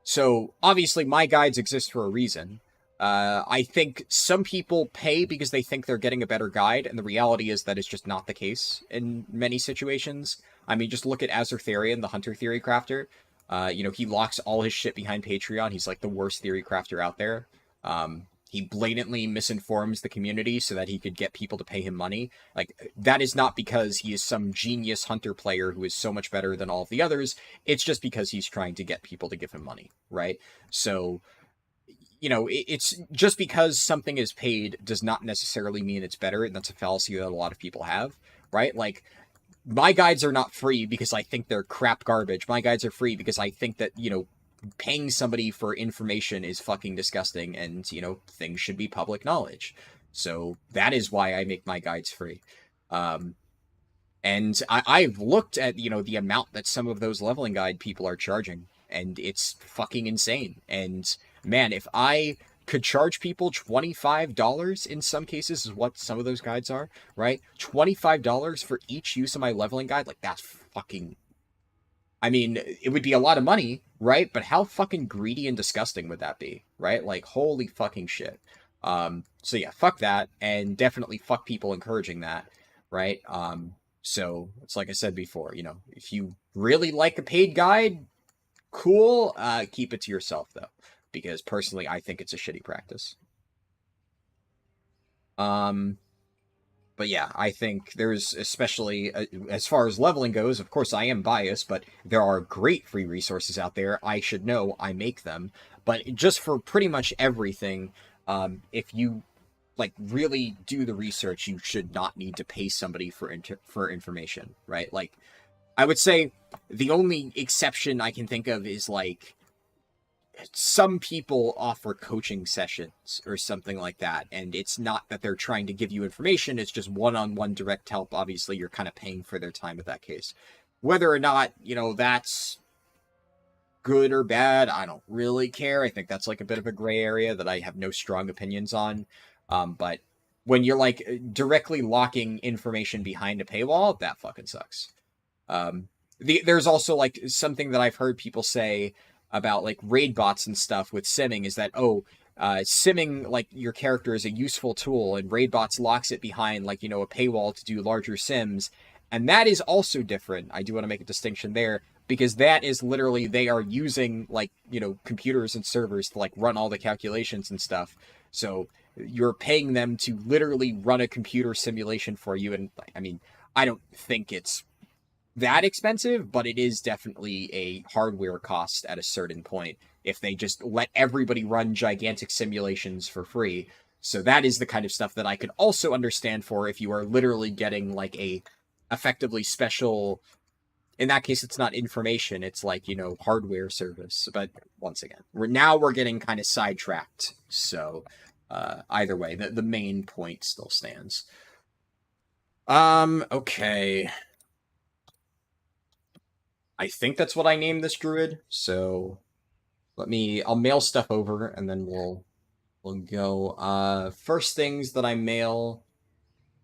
So obviously my guides exist for a reason. I think some people pay because they think they're getting a better guide, and the reality is that it's just not the case in many situations. I mean, just look at Azur Therian, the Hunter Theory Crafter. He locks all his shit behind Patreon. He's like the worst theory crafter out there. He blatantly misinforms the community so that he could get people to pay him money. Like, that is not because he is some genius Hunter player who is so much better than all of the others. It's just because he's trying to get people to give him money, right? So, it's just because something is paid does not necessarily mean it's better, and that's a fallacy that a lot of people have, right? Like, my guides are not free because I think they're crap garbage. My guides are free because I think that, paying somebody for information is fucking disgusting, and, things should be public knowledge. So that is why I make my guides free. And I've looked at, the amount that some of those leveling guide people are charging, and it's fucking insane. And man, if I could charge people $25 in some cases is what some of those guides are, right? $25 for each use of my leveling guide, like, that's fucking... I mean, it would be a lot of money, right? But how fucking greedy and disgusting would that be, right? Like, holy fucking shit. So yeah, fuck that, and definitely fuck people encouraging that, right? So it's like I said before, if you really like a paid guide, cool, keep it to yourself, though. Because personally, I think it's a shitty practice. But yeah, I think there's, especially as far as leveling goes, of course I am biased, but there are great free resources out there. I should know, I make them. But just for pretty much everything, if you really do the research, you should not need to pay somebody for information, right? Like, I would say the only exception I can think of is, like, some people offer coaching sessions or something like that, and it's not that they're trying to give you information, it's just one-on-one direct help. Obviously, you're kind of paying for their time in that case. Whether or not, that's good or bad, I don't really care. I think that's, like, a bit of a gray area that I have no strong opinions on. But when you're, like, directly locking information behind a paywall, that fucking sucks. There's also, like, something that I've heard people say about, like, raid bots and stuff with simming is that, simming, like, your character is a useful tool, and raid bots locks it behind, like, a paywall to do larger sims. And that is also different. I do want to make a distinction there, because that is literally, they are using, like, computers and servers to, like, run all the calculations and stuff. So you're paying them to literally run a computer simulation for you. And I mean, I don't think it's that expensive, but it is definitely a hardware cost at a certain point if they just let everybody run gigantic simulations for free. So that is the kind of stuff that I could also understand for if you are literally getting, like, a effectively special, in that case it's not information, it's like, hardware service. But once again, we're getting kind of sidetracked. So either way, the main point still stands. Okay, I think that's what I named this druid. So I'll mail stuff over and then we'll go. First things that I mail.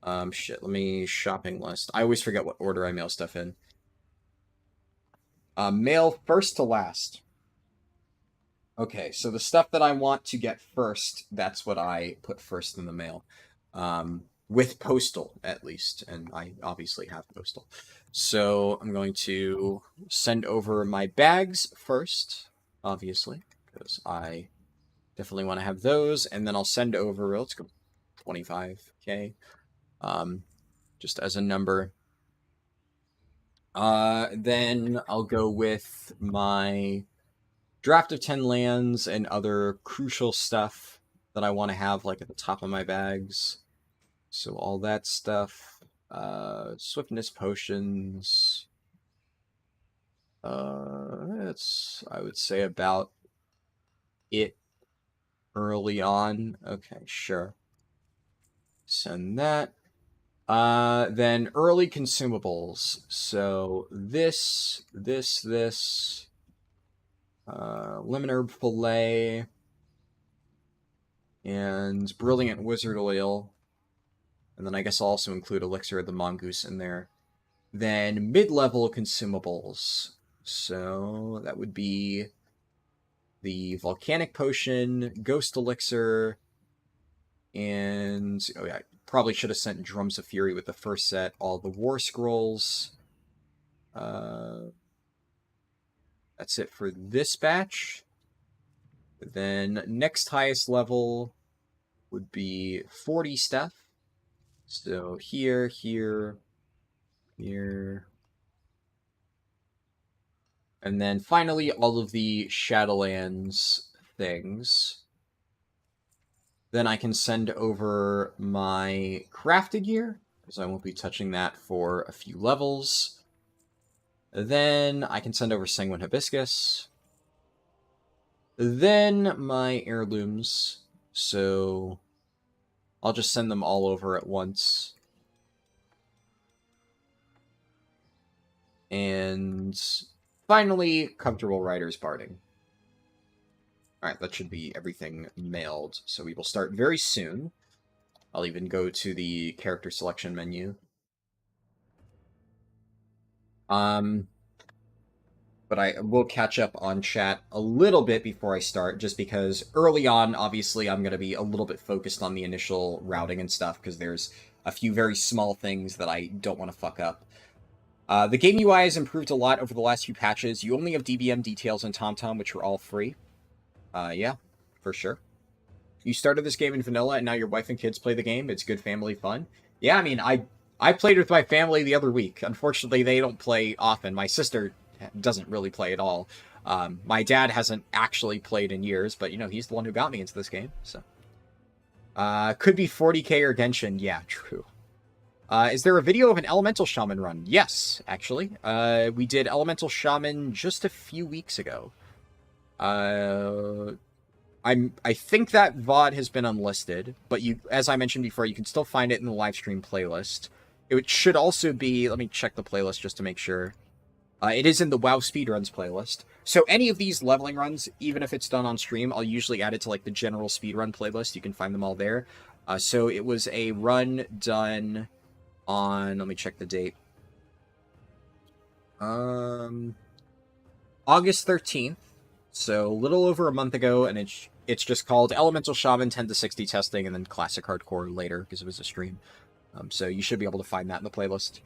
Let me shopping list. I always forget what order I mail stuff in. Mail first to last. Okay, so the stuff that I want to get first, that's what I put first in the mail. With postal, at least, and I obviously have postal. So I'm going to send over my bags first, obviously, because I definitely want to have those, and then I'll send over, let's go 25k, just as a number. Then I'll go with my draft of 10 lands and other crucial stuff that I want to have, like, at the top of my bags. So all that stuff, swiftness potions, that's, I would say, about it early on. Okay, sure. Send that. Then early consumables. So this, lemon herb fillet, and brilliant wizard oil. And then I guess I'll also include elixir of the mongoose in there. Then mid-level consumables. So that would be the volcanic potion, ghost elixir, and oh yeah, I probably should have sent drums of fury with the first set. All the war scrolls. That's it for this batch. Then next highest level would be 40 stuff. So here, here, here. And then finally, all of the Shadowlands things. Then I can send over my crafted gear, because I won't be touching that for a few levels. Then I can send over Sanguine Hibiscus. Then my heirlooms. So I'll just send them all over at once. And finally, Comfortable Riders Barding. Alright, that should be everything mailed. So we will start very soon. I'll even go to the character selection menu. But I will catch up on chat a little bit before I start, just because early on, obviously, I'm going to be a little bit focused on the initial routing and stuff, because there's a few very small things that I don't want to fuck up. The game UI has improved a lot over the last few patches. You only have DBM details and TomTom, which are all free. Yeah, for sure. You started this game in vanilla, and now your wife and kids play the game. It's good family fun. Yeah, I mean, I played with my family the other week. Unfortunately, they don't play often. My sister doesn't really play at all. My dad hasn't actually played in years, but, he's the one who got me into this game, so. Could be 40k or Genshin. Yeah, true. Is there a video of an Elemental Shaman run? Yes, actually. We did Elemental Shaman just a few weeks ago. I think that VOD has been unlisted, but as I mentioned before, you can still find it in the livestream playlist. It should also be, let me check the playlist just to make sure. It is in the WoW Speedruns playlist. So any of these leveling runs, even if it's done on stream, I'll usually add it to, like, the general speedrun playlist. You can find them all there. So it was a run done on, let me check the date. August 13th, so a little over a month ago, and it's just called Elemental Shaman 10 to 60 testing, and then Classic Hardcore later, because it was a stream. So you should be able to find that in the playlist.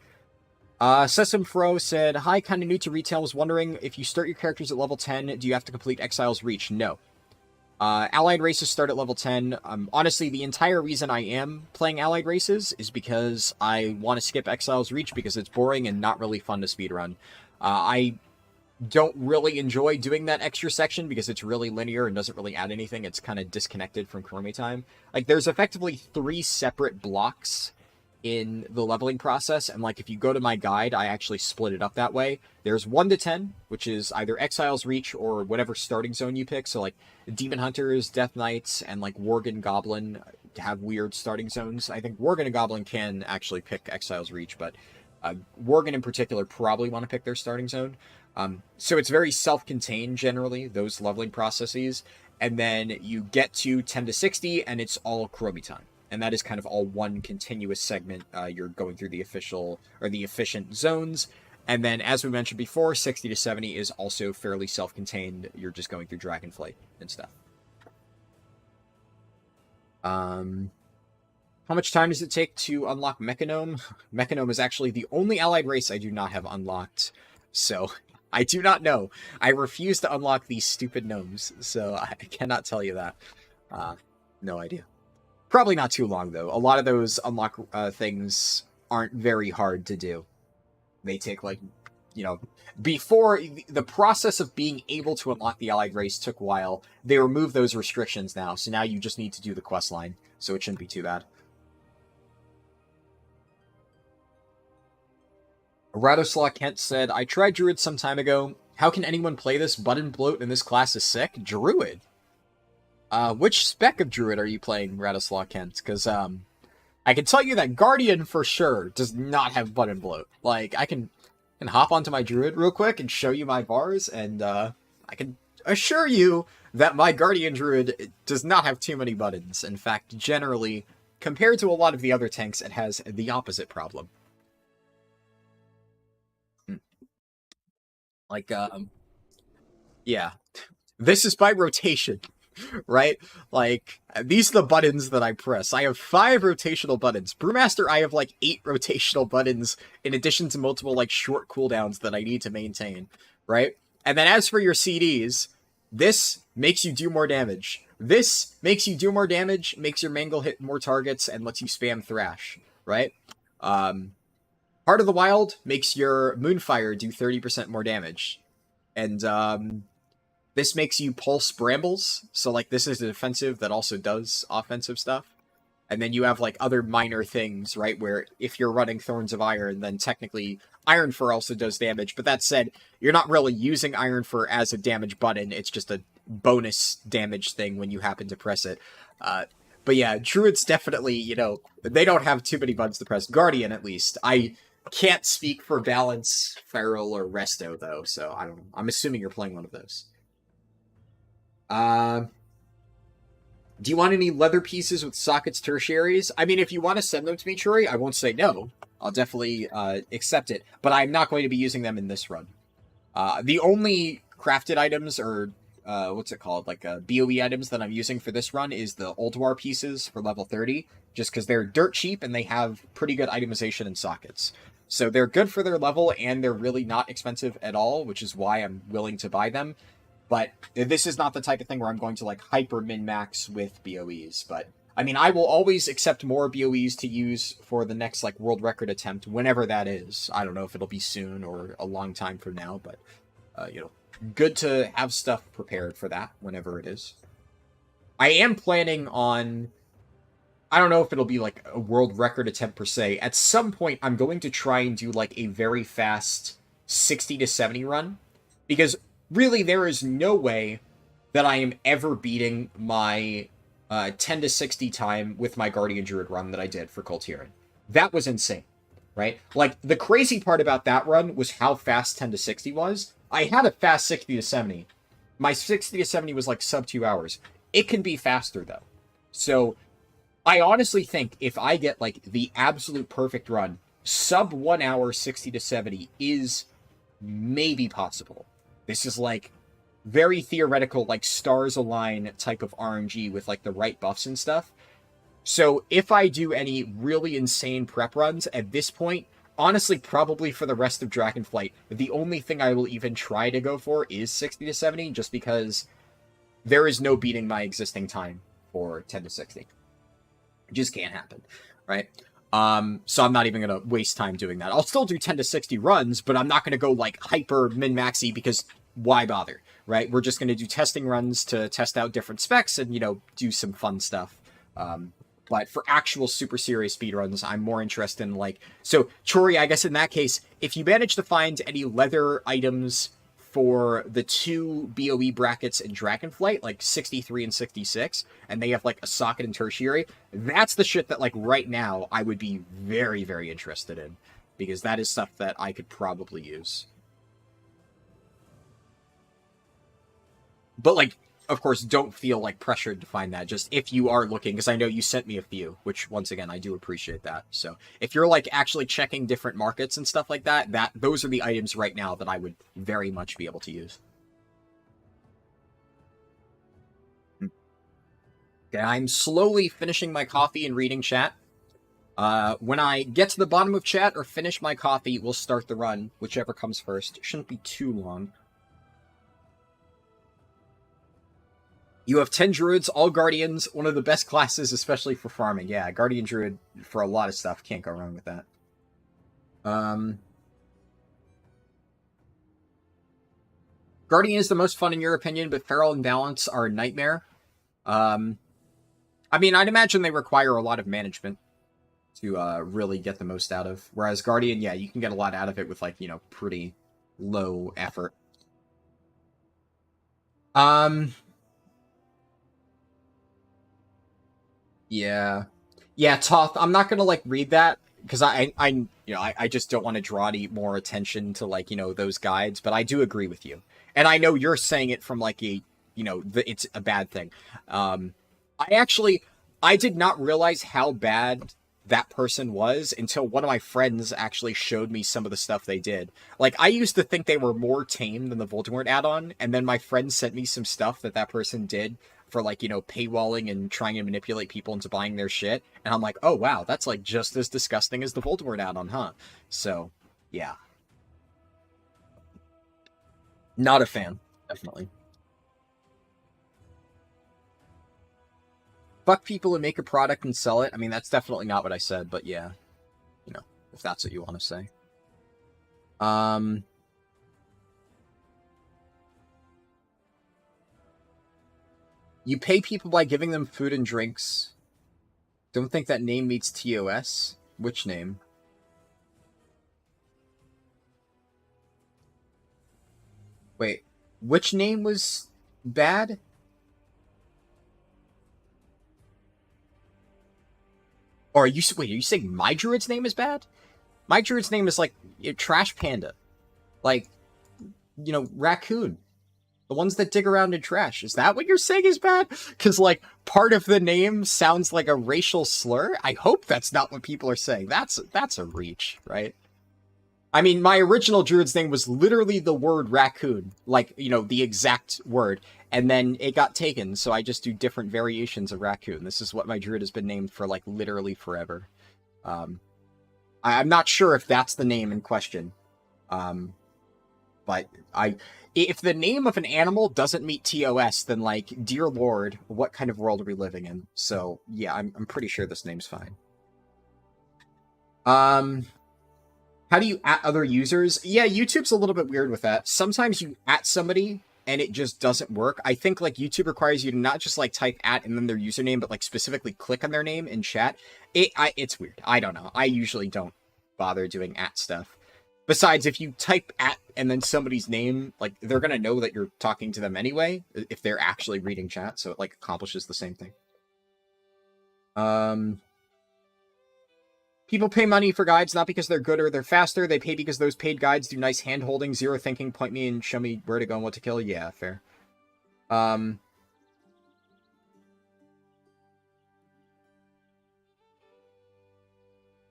Sesam Fro said, "Hi, kind of new to retail. Was wondering if you start your characters at level 10, do you have to complete Exile's Reach?" No. Allied races start at level 10. Honestly, the entire reason I am playing Allied races is because I want to skip Exile's Reach because it's boring and not really fun to speedrun. I don't really enjoy doing that extra section because it's really linear and doesn't really add anything. It's kind of disconnected from Chromie time. Like, there's effectively 3 separate blocks in the leveling process, and like if you go to my guide, I actually split it up that way. There's 1 to 10, which is either Exile's Reach or whatever starting zone you pick. So like Demon Hunters, Death Knights, and like Worgen Goblin have weird starting zones. I think Worgen and Goblin can actually pick Exile's Reach, but Worgen in particular probably want to pick their starting zone. So it's very self-contained generally, those leveling processes, and then you get to 10 to 60 and it's all Chromie time. And that is kind of all one continuous segment. You're going through the official or the efficient zones. And then, as we mentioned before, 60 to 70 is also fairly self-contained. You're just going through Dragonflight and stuff. How much time does it take to unlock Mechanome? Mechanome is actually the only allied race I do not have unlocked. So, I do not know. I refuse to unlock these stupid gnomes. So, I cannot tell you that. No idea. Probably not too long, though. A lot of those unlock things aren't very hard to do. They take, like, you know... Before, the process of being able to unlock the allied race took a while. They removed those restrictions now, so now you just need to do the quest line. So it shouldn't be too bad. Radoslaw Kent said, "I tried Druid some time ago. How can anyone play this? Button bloat in this class is sick." Druid? Which spec of Druid are you playing, Radoslaw Kent? Because, I can tell you that Guardian for sure does not have button bloat. Like, I can hop onto my Druid real quick and show you my bars, and, I can assure you that my Guardian Druid does not have too many buttons. In fact, generally, compared to a lot of the other tanks, it has the opposite problem. Like, yeah. This is by rotation. Right? Like, these are the buttons that I press. I have 5 rotational buttons. Brewmaster, I have, like, 8 rotational buttons, in addition to multiple, like, short cooldowns that I need to maintain, right? And then as for your CDs, this makes you do more damage. This makes you do more damage, makes your Mangle hit more targets, and lets you spam Thrash, right? Heart of the Wild makes your Moonfire do 30% more damage. And, this makes you pulse Brambles, so, like, this is a defensive that also does offensive stuff. And then you have, like, other minor things, right, where if you're running Thorns of Iron, then technically Iron Fur also does damage. But that said, you're not really using Iron Fur as a damage button, it's just a bonus damage thing when you happen to press it. But yeah, Druids definitely, you know, they don't have too many buttons to press. Guardian, at least. I can't speak for Balance, Feral, or Resto, though, so I don't know. I'm assuming you're playing one of those. Do you want any leather pieces with sockets tertiaries? I mean, if you want to send them to me, Troy, I won't say no. I'll definitely accept it, but I'm not going to be using them in this run. The only crafted items, or what's it called, like BOE items that I'm using for this run is the Ulduar pieces for level 30, just because they're dirt cheap and they have pretty good itemization and sockets. So they're good for their level, and they're really not expensive at all, which is why I'm willing to buy them. But this is not the type of thing where I'm going to, like, hyper min-max with BOEs. But, I mean, I will always accept more BOEs to use for the next, like, world record attempt, whenever that is. I don't know if it'll be soon or a long time from now, but, you know, good to have stuff prepared for that, whenever it is. I am planning on... I don't know if it'll be, like, a world record attempt per se. At some point, I'm going to try and do, like, a very fast 60 to 70 run. Because... really, there is no way that I am ever beating my 10 to 60 time with my Guardian Druid run that I did for Kultiran. That was insane, right? Like, the crazy part about that run was how fast 10 to 60 was. I had a fast 60 to 70. My 60 to 70 was like sub 2 hours. It can be faster, though. So, I honestly think if I get, like, the absolute perfect run, sub 1 hour 60 to 70 is may be possible. This is like very theoretical, like stars align type of RNG with like the right buffs and stuff. So if I do any really insane prep runs at this point, honestly, probably for the rest of Dragonflight, the only thing I will even try to go for is 60 to 70, just because there is no beating my existing time for 10 to 60. It just can't happen, right? So I'm not even going to waste time doing that. I'll still do 10 to 60 runs, but I'm not going to go like hyper min-maxy because why bother, right? We're just going to do testing runs to test out different specs and, you know, do some fun stuff. But for actual super serious speedruns, I'm more interested in like... So, Chori, I guess in that case, if you manage to find any leather items for the 2 BOE brackets in Dragonflight, like 63 and 66, and they have like a socket and tertiary, that's the shit that like right now I would be very, very interested in. Because that is stuff that I could probably use. But like, of course, don't feel like pressured to find that. Just if you are looking, because I know you sent me a few, which once again, I do appreciate that. So if you're like actually checking different markets and stuff like that, those are the items right now that I would very much be able to use. Okay, I'm slowly finishing my coffee and reading chat. When I get to the bottom of chat or finish my coffee, we'll start the run, whichever comes first. It shouldn't be too long. You have 10 druids, all guardians, one of the best classes, especially for farming. Yeah, guardian druid for a lot of stuff. Can't go wrong with that. Guardian is the most fun in your opinion, but Feral and Balance are a nightmare. I mean, I'd imagine they require a lot of management to really get the most out of. Whereas Guardian, yeah, you can get a lot out of it with, like, you know, pretty low effort. Yeah. Yeah, Toth, I'm not gonna, like, read that, because I just don't want to draw any more attention to, like, you know, those guides, but I do agree with you. And I know you're saying it from, like, a, you know, it's a bad thing. I did not realize how bad that person was until one of my friends actually showed me some of the stuff they did. Like, I used to think they were more tame than the Voldemort add-on, and then my friend sent me some stuff that person did for, like, you know, paywalling and trying to manipulate people into buying their shit, and I'm like, oh wow, that's like just as disgusting as the Voldemort add-on, huh? So, yeah. Not a fan, definitely. Fuck people and make a product and sell it. I mean, that's definitely not what I said, but yeah. You know, if that's what you want to say. You pay people by giving them food and drinks. Don't think that name meets TOS. Which name? Wait, which name was bad? Or are you saying my druid's name is bad? My druid's name is like Trash Panda. Like, you know, raccoon. The ones that dig around in trash. Is that what you're saying is bad? Because, like, part of the name sounds like a racial slur? I hope that's not what people are saying. That's a reach, right? I mean, my original druid's name was literally the word raccoon. Like, you know, the exact word. And then it got taken, so I just do different variations of raccoon. This is what my druid has been named for, like, literally forever. I'm not sure if that's the name in question. But if the name of an animal doesn't meet TOS, then, like, dear lord, what kind of world are we living in? So, yeah, I'm pretty sure this name's fine. How do you at other users? Yeah, YouTube's a little bit weird with that. Sometimes you at somebody and it just doesn't work. I think, like, YouTube requires you to not just, like, type at and then their username, but, like, specifically click on their name in chat. It's weird. I don't know. I usually don't bother doing at stuff. Besides, if you type at and then somebody's name, like, they're going to know that you're talking to them anyway, if they're actually reading chat, so it, like, accomplishes the same thing. People pay money for guides not because they're good or they're faster. They pay because those paid guides do nice hand-holding, zero thinking, point me and show me where to go and what to kill. Yeah, fair.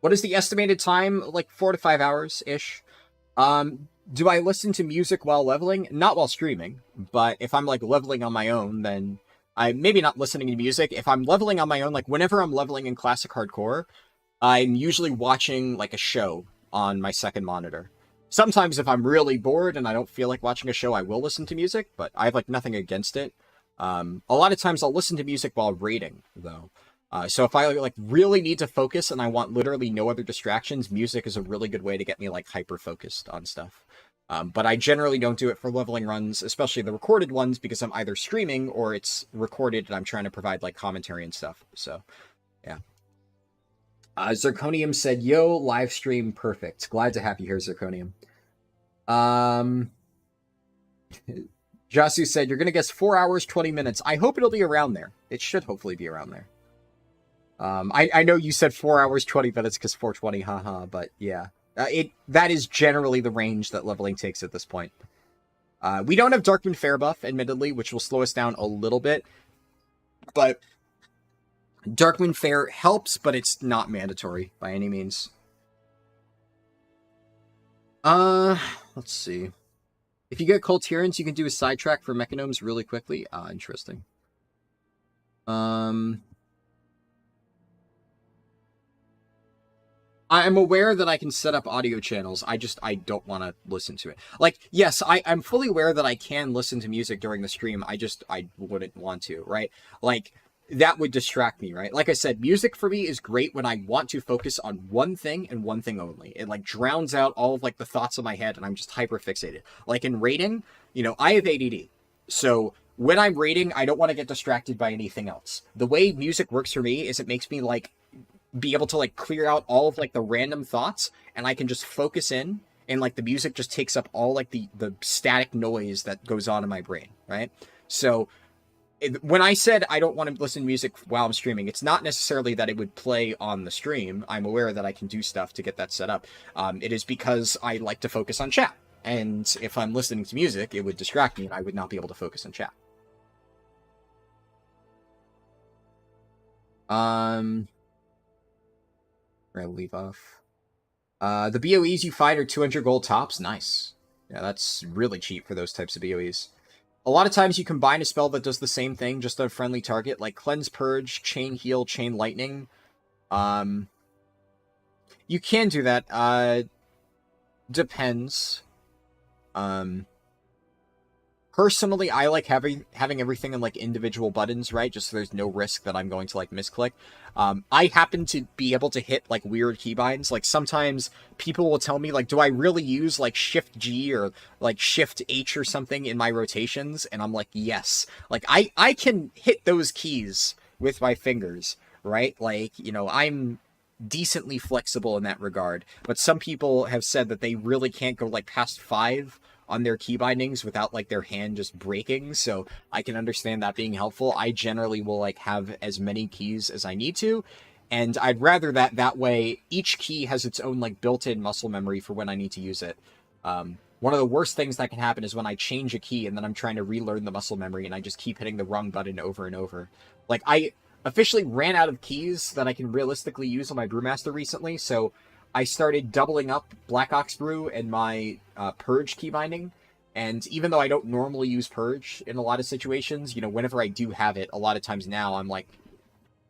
What is the estimated time? Like 4 to 5 hours-ish. Do I listen to music while leveling? Not while streaming, but if I'm like leveling on my own, then I'm maybe not listening to music. If I'm leveling on my own, like whenever I'm leveling in classic hardcore, I'm usually watching like a show on my second monitor. Sometimes if I'm really bored and I don't feel like watching a show, I will listen to music, but I have like nothing against it. A lot of times I'll listen to music while raiding, though. So if I like really need to focus and I want literally no other distractions, music is a really good way to get me like hyper focused on stuff. But I generally don't do it for leveling runs, especially the recorded ones, because I'm either streaming or it's recorded and I'm trying to provide like commentary and stuff. So, yeah. Zirconium said, "Yo, live stream perfect. Glad to have you here, Zirconium." Jasu said, "You're gonna guess 4 hours 20 minutes. I hope it'll be around there. It should hopefully be around there." I know you said 4 hours 20 minutes because 420, haha, but yeah. That is generally the range that leveling takes at this point. We don't have Darkmoon Fair buff, admittedly, which will slow us down a little bit. But Darkmoon Fair helps, but it's not mandatory by any means. Let's see. If you get Cold Tyrants, you can do a sidetrack for Mechanomes really quickly. Interesting. I'm aware that I can set up audio channels. I don't want to listen to it. Like, yes, I'm fully aware that I can listen to music during the stream. I wouldn't want to, right? Like, that would distract me, right? Like I said, music for me is great when I want to focus on one thing and one thing only. It, like, drowns out all of, like, the thoughts in my head, and I'm just hyper-fixated. Like, in raiding, you know, I have ADD. So when I'm raiding, I don't want to get distracted by anything else. The way music works for me is it makes me, like, be able to like clear out all of like the random thoughts, and I can just focus in, and like the music just takes up all like the static noise that goes on in my brain, right? So when I said I don't want to listen to music while I'm streaming, it's not necessarily that it would play on the stream. I'm aware that I can do stuff to get that set up. It is because I like to focus on chat, and if I'm listening to music, it would distract me and I would not be able to focus on chat. We're gonna leave off. The BOEs you fight are 200 gold tops. Nice. Yeah, that's really cheap for those types of BOEs. A lot of times you combine a spell that does the same thing, just on a friendly target, like Cleanse, Purge, Chain Heal, Chain Lightning. You can do that. Depends. Personally, I like having everything in like individual buttons, right? Just so there's no risk that I'm going to like misclick. I happen to be able to hit like weird keybinds. Like sometimes people will tell me like, do I really use like Shift G or like Shift H or something in my rotations? And I'm like, yes. Like I can hit those keys with my fingers, right? Like, you know, I'm decently flexible in that regard. But some people have said that they really can't go like past 5 on their key bindings without like their hand just breaking, so I can understand that being helpful. I generally will like have as many keys as I need to, and I'd rather that way each key has its own like built-in muscle memory for when I need to use it. One of the worst things that can happen is when I change a key and then I'm trying to relearn the muscle memory and I just keep hitting the wrong button over and over. Like, I officially ran out of keys that I can realistically use on my Brewmaster recently, so I started doubling up Black Ox Brew and my Purge key binding. And even though I don't normally use Purge in a lot of situations, you know, whenever I do have it, a lot of times now I'm like,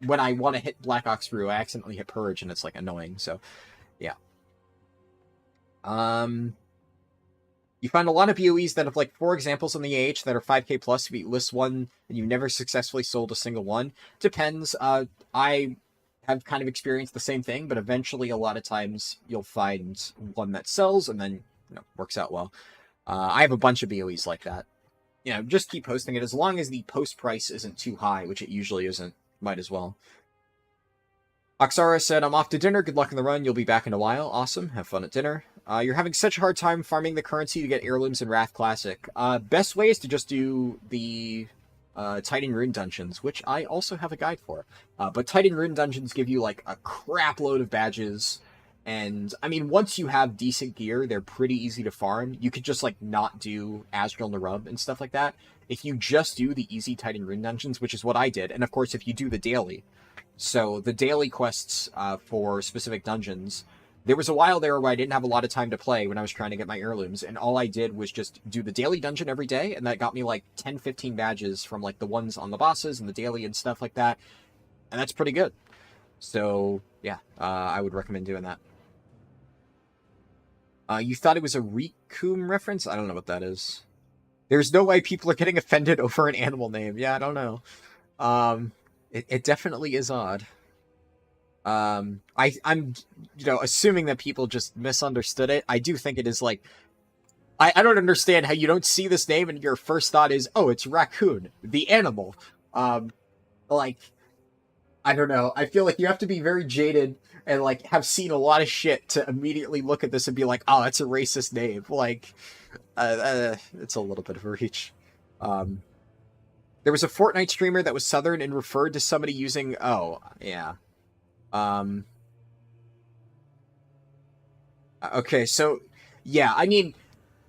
when I want to hit Black Ox Brew, I accidentally hit Purge and it's like annoying. So, yeah. You find a lot of BOEs that have like 4 examples in the AH that are 5k plus. If you list one and you've never successfully sold a single one, depends. I have kind of experienced the same thing, but eventually a lot of times you'll find one that sells and then, you know, works out well. I have a bunch of BOEs like that. You know, just keep posting it as long as the post price isn't too high, which it usually isn't. Might as well. Oxara said, I'm off to dinner. Good luck in the run. You'll be back in a while. Awesome. Have fun at dinner. You're having such a hard time farming the currency to get heirlooms in Wrath Classic. Best way is to just do the Titan Rune Dungeons, which I also have a guide for. But Titan Rune Dungeons give you like a crap load of badges. And, I mean, once you have decent gear, they're pretty easy to farm. You could just, like, not do Azrael Narub and stuff like that. If you just do the easy Titan Rune Dungeons, which is what I did, and of course if you do the daily. So, the daily quests for specific dungeons, There was a while there where I didn't have a lot of time to play when I was trying to get my heirlooms, and all I did was just do the daily dungeon every day, and that got me like 10, 15 badges from like the ones on the bosses and the daily and stuff like that, and that's pretty good. So, yeah, I would recommend doing that. You thought it was a Rikum reference? I don't know what that is. There's no way people are getting offended over an animal name. Yeah, I don't know. It definitely is odd. I'm assuming that people just misunderstood it. I do think it is like, I don't understand how you don't see this name and your first thought is, oh, it's raccoon, the animal. Like, I don't know. I feel like you have to be very jaded and like have seen a lot of shit to immediately look at this and be like, oh, that's a racist name. Like, it's a little bit of a reach. There was a Fortnite streamer that was Southern and referred to somebody using, oh, yeah. Okay, so, yeah, I mean,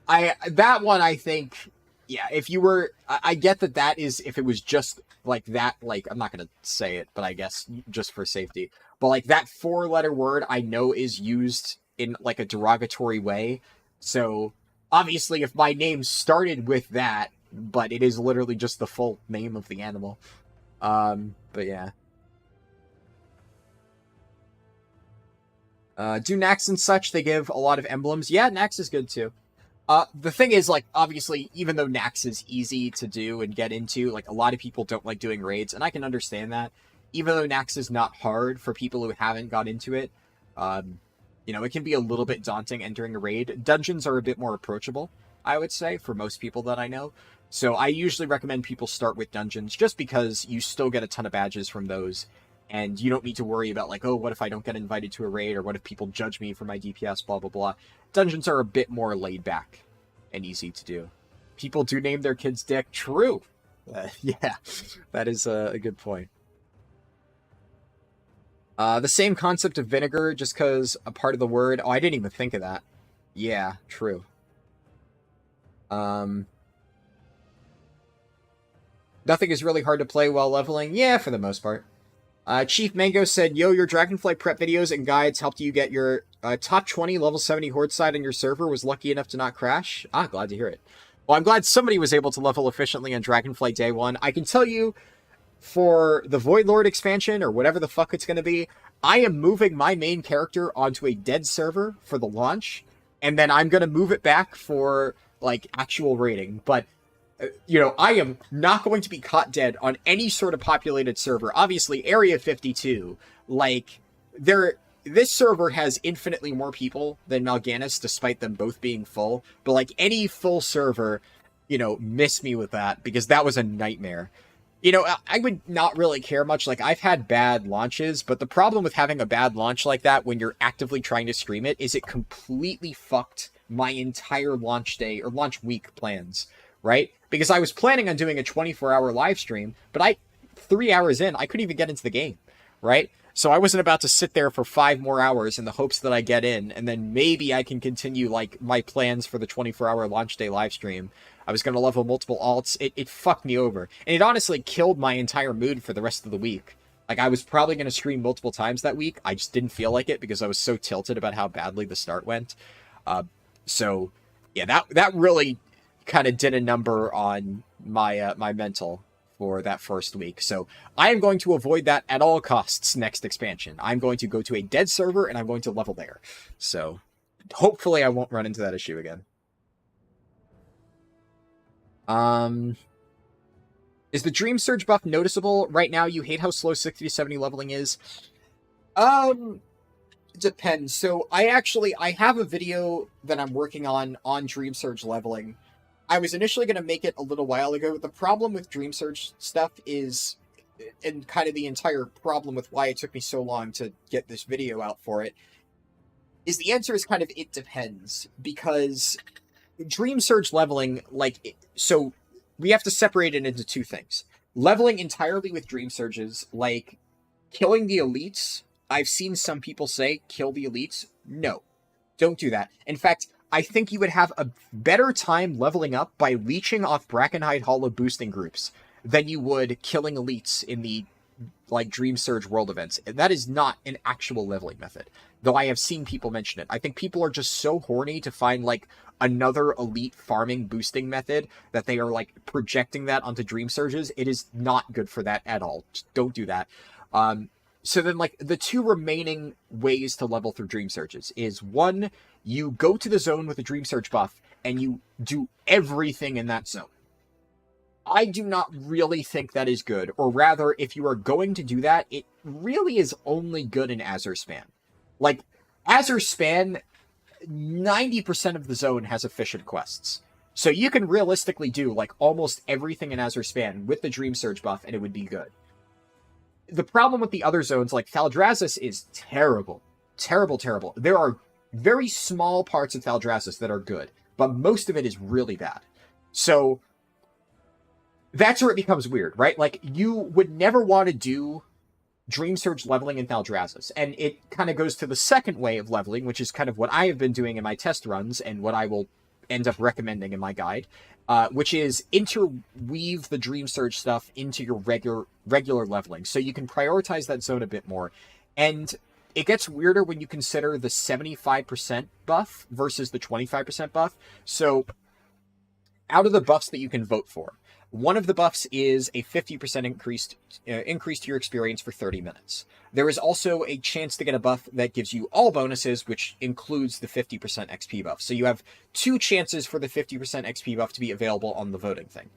that one, I think, yeah, if you were, I get that is, if it was just like that, like, I'm not going to say it, but I guess just for safety, but like that 4-letter word I know is used in like a derogatory way. So obviously if my name started with that, but it is literally just the full name of the animal. But yeah. Do Nax and such, they give a lot of emblems. Yeah, Nax is good too. The thing is, like, obviously, even though Nax is easy to do and get into, like, a lot of people don't like doing raids, and I can understand that. Even though Nax is not hard for people who haven't got into it, it can be a little bit daunting entering a raid. Dungeons are a bit more approachable, I would say, for most people that I know. So I usually recommend people start with dungeons, just because you still get a ton of badges from those, and you don't need to worry about, like, oh, what if I don't get invited to a raid, or what if people judge me for my DPS, blah, blah, blah. Dungeons are a bit more laid back and easy to do. People do name their kids Dick. True. Yeah, that is a good point. The same concept of vinegar, just because a part of the word... Oh, I didn't even think of that. Yeah, true. Nothing is really hard to play while leveling. Yeah, for the most part. Chief Mango said, yo, your Dragonflight prep videos and guides helped you get your top 20 level 70 horde side on your server, was lucky enough to not crash. Ah, glad to hear it. Well, I'm glad somebody was able to level efficiently on Dragonflight Day 1. I can tell you, for the Void Lord expansion, or whatever the fuck it's going to be, I am moving my main character onto a dead server for the launch, and then I'm going to move it back for, like, actual raiding. But I am not going to be caught dead on any sort of populated server. Obviously, Area 52, like, this server has infinitely more people than Mal'Ganis, despite them both being full. But, like, any full server, miss me with that, because that was a nightmare. I would not really care much. Like, I've had bad launches, but the problem with having a bad launch like that when you're actively trying to stream it is it completely fucked my entire launch day or launch week plans. Right? Because I was planning on doing a 24-hour live stream, but 3 hours in, I couldn't even get into the game, right? So I wasn't about to sit there for 5 more hours in the hopes that I get in, and then maybe I can continue, like, my plans for the 24-hour launch day live stream. I was going to level multiple alts. It fucked me over. And it honestly killed my entire mood for the rest of the week. Like, I was probably going to stream multiple times that week. I just didn't feel like it because I was so tilted about how badly the start went. So, yeah, that really kind of did a number on my my mental for that first week. So I am going to avoid that at all costs next expansion. I'm going to go to a dead server and I'm going to level there. So hopefully I won't run into that issue again. Is the Dream Surge buff noticeable? Right now you hate how slow 60 to 70 leveling is. Depends. So I have a video that I'm working on Dream Surge leveling. I was initially going to make it a little while ago. The problem with Dream Surge stuff is, and kind of the entire problem with why it took me so long to get this video out for it, is the answer is kind of it depends. Because Dream Surge leveling, so we have to separate it into two things. Leveling entirely with Dream Surges, like killing the elites, I've seen some people say, kill the elites. No, don't do that. In fact, I think you would have a better time leveling up by leeching off Brackenhide Hollow boosting groups than you would killing elites in the like Dream Surge world events. That is not an actual leveling method, though I have seen people mention it. I think people are just so horny to find like another elite farming boosting method that they are like projecting that onto Dream Surges. It is not good for that at all. Just don't do that. So then, like, the two remaining ways to level through Dream Surges is, one, you go to the zone with a Dream Surge buff, and you do everything in that zone. I do not really think that is good, or rather, if you are going to do that, it really is only good in Azure Span. Like, Azure Span, 90% of the zone has efficient quests. So you can realistically do, like, almost everything in Azure Span with the Dream Surge buff, and it would be good. The problem with the other zones, like Thaldraszus, is terrible. Terrible, terrible. There are very small parts of Thaldraszus that are good, but most of it is really bad. So that's where it becomes weird, right? Like, you would never want to do Dream Surge leveling in Thaldraszus, and it kind of goes to the second way of leveling, which is kind of what I have been doing in my test runs, and what I will end up recommending in my guide, which is interweave the Dream Surge stuff into your regular leveling, so you can prioritize that zone a bit more. And it gets weirder when you consider the 75% buff versus the 25% buff. So out of the buffs that you can vote for, one of the buffs is a 50% increase to your experience for 30 minutes. There is also a chance to get a buff that gives you all bonuses, which includes the 50% XP buff. So you have two chances for the 50% XP buff to be available on the voting thing.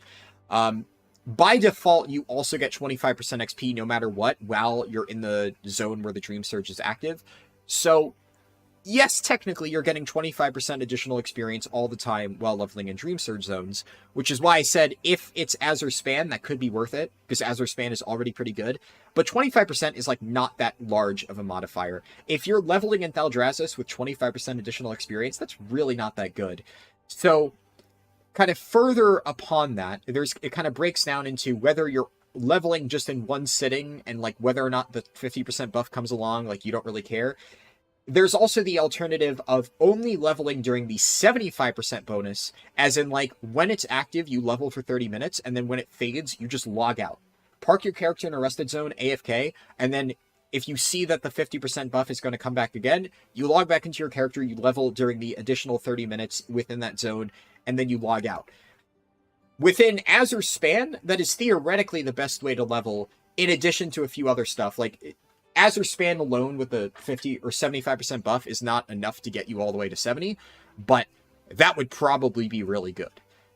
By default, you also get 25% XP no matter what while you're in the zone where the Dream Surge is active. So yes, technically you're getting 25% additional experience all the time while leveling in Dream Surge zones, which is why I said if it's Azure Span, that could be worth it, because Azure Span is already pretty good. But 25% is like not that large of a modifier. If you're leveling in Thaldraszus with 25% additional experience, that's really not that good. So kind of further upon that, it kind of breaks down into whether you're leveling just in one sitting and like whether or not the 50% buff comes along, like you don't really care. There's also the alternative of only leveling during the 75% bonus, as in, like, when it's active, you level for 30 minutes, and then when it fades, you just log out. Park your character in a rested zone, AFK, and then if you see that the 50% buff is going to come back again, you log back into your character, you level during the additional 30 minutes within that zone, and then you log out. Within Azure Span, that is theoretically the best way to level, in addition to a few other stuff, like Azure Span alone with the 50 or 75% buff is not enough to get you all the way to 70, but that would probably be really good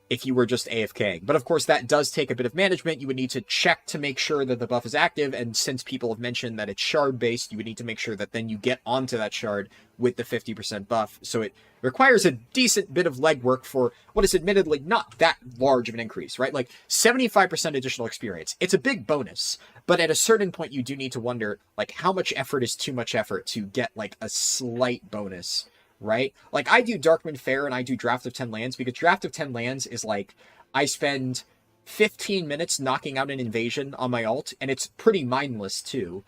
if you were just AFKing. But of course, that does take a bit of management. You would need to check to make sure that the buff is active, and since people have mentioned that it's shard-based, you would need to make sure that then you get onto that shard with the 50% buff. So it requires a decent bit of legwork for what is admittedly not that large of an increase, right? Like 75% additional experience. It's a big bonus, but at a certain point you do need to wonder, like, how much effort is too much effort to get like a slight bonus, right? Like, I do Darkman Fair and I do Draft of 10 Lands, because Draft of 10 Lands is like, I spend 15 minutes knocking out an invasion on my ult, and it's pretty mindless too.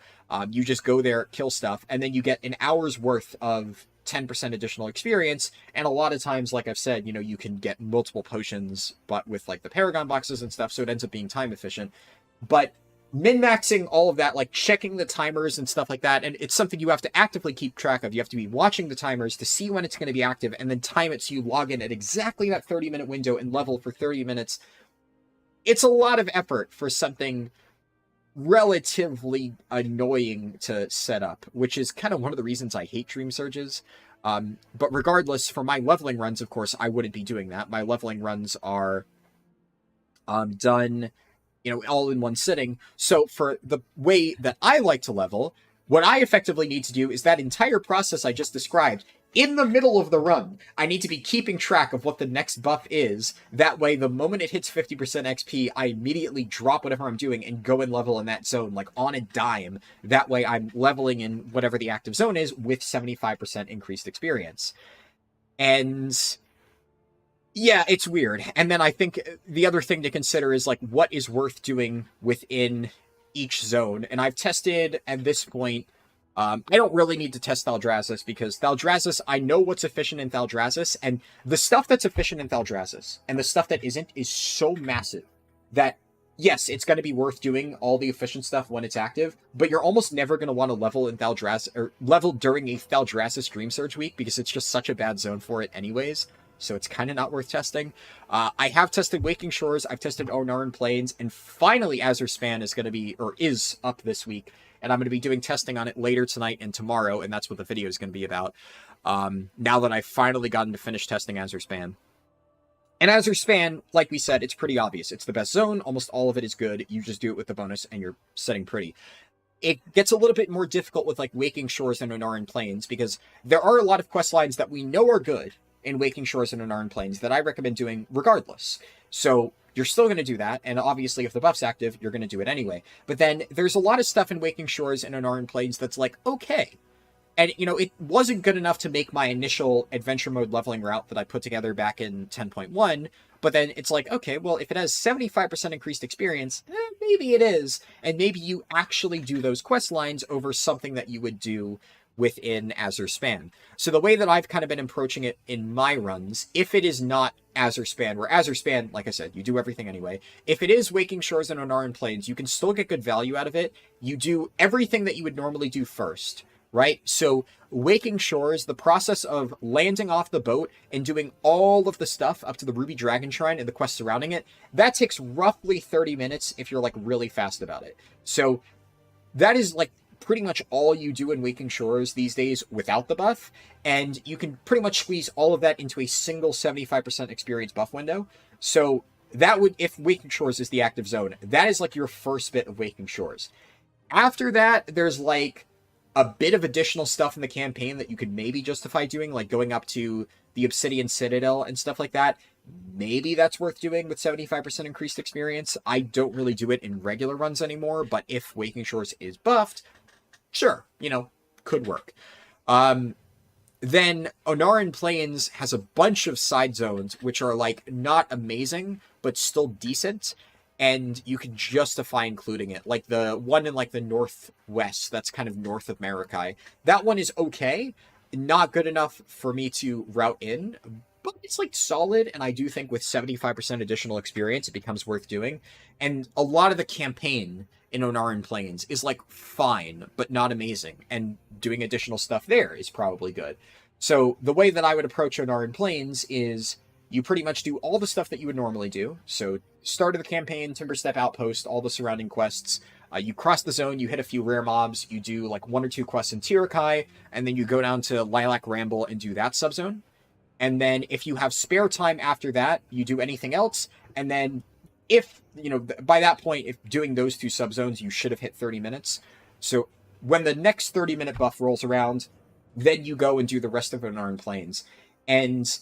You just go there, kill stuff, and then you get an hour's worth of 10% additional experience, and a lot of times, like I've said, you know, you can get multiple potions, but with like the Paragon boxes and stuff, so it ends up being time efficient. But min-maxing all of that, like checking the timers and stuff like that, and it's something you have to actively keep track of. You have to be watching the timers to see when it's going to be active, and then time it so you log in at exactly that 30-minute window and level for 30 minutes. It's a lot of effort for something relatively annoying to set up, which is kind of one of the reasons I hate Dream Surges. But regardless, for my leveling runs, of course, I wouldn't be doing that. My leveling runs are done, you know, all in one sitting. So for the way that I like to level, what I effectively need to do is that entire process I just described. In the middle of the run, I need to be keeping track of what the next buff is. That way, the moment it hits 50% XP, I immediately drop whatever I'm doing and go and level in that zone, like on a dime. That way, I'm leveling in whatever the active zone is with 75% increased experience. And yeah, it's weird. And then I think the other thing to consider is, like, what is worth doing within each zone. And I've tested, at this point, I don't really need to test Thaldraszus, because Thaldraszus, I know what's efficient in Thaldraszus, and the stuff that's efficient in Thaldraszus and the stuff that isn't is so massive that yes, it's going to be worth doing all the efficient stuff when it's active, but you're almost never going to want to level in Thaldraszus or level during a Thaldraszus Dream Surge week because it's just such a bad zone for it anyways. So it's kind of not worth testing. I have tested Waking Shores, I've tested Onaran Plains, and finally Azure Span is going to be, or is up this week, and I'm going to be doing testing on it later tonight and tomorrow, and that's what the video is going to be about. Now that I've finally gotten to finish testing Azure Span. And Azure Span, like we said, it's pretty obvious. It's the best zone. Almost all of it is good. You just do it with the bonus and you're setting pretty. It gets a little bit more difficult with like Waking Shores and Onaran Plains because there are a lot of quest lines that we know are good in Waking Shores and Onaran Plains that I recommend doing regardless. So you're still going to do that, and obviously if the buff's active, you're going to do it anyway. But then there's a lot of stuff in Waking Shores and Onaran Plains that's like, okay. And, you know, it wasn't good enough to make my initial adventure mode leveling route that I put together back in 10.1, but then it's like, okay, well, if it has 75% increased experience, maybe it is, and maybe you actually do those quest lines over something that you would do within Azure Span. So the way that I've kind of been approaching it in my runs, if it is not Azure Span, where Azure Span, like I said, you do everything anyway. If it is Waking Shores and Onaran Plains, you can still get good value out of it. You do everything that you would normally do first, right? So Waking Shores, the process of landing off the boat and doing all of the stuff up to the Ruby Dragon Shrine and the quest surrounding it, that takes roughly 30 minutes if you're like really fast about it. So that is like pretty much all you do in Waking Shores these days without the buff, and you can pretty much squeeze all of that into a single 75% experience buff window. So that would, if Waking Shores is the active zone, that is like your first bit of Waking Shores. After that, there's like a bit of additional stuff in the campaign that you could maybe justify doing, like going up to the Obsidian Citadel and stuff like that. Maybe that's worth doing with 75% increased experience. I don't really do it in regular runs anymore, but if Waking Shores is buffed, sure, you know, could work. Then Onaran Plains has a bunch of side zones, which are, like, not amazing, but still decent, and you can justify including it. Like, the one in, like, the northwest, that's kind of north of Maracai. That one is okay, not good enough for me to route in, but it's, like, solid, and I do think with 75% additional experience, it becomes worth doing. And a lot of the campaign in Onaran Plains is like fine, but not amazing, and doing additional stuff there is probably good. So the way that I would approach Onaran Plains is you pretty much do all the stuff that you would normally do. So start of the campaign, Timberstep Outpost, all the surrounding quests. You cross the zone, you hit a few rare mobs, you do like 1 or 2 quests in Tirakai, and then you go down to Lilac Ramble and do that subzone. And then if you have spare time after that, you do anything else, and then if, you know, by that point, if doing those 2 subzones, you should have hit 30 minutes. So when the next 30-minute buff rolls around, then you go and do the rest of Onaran Plains. And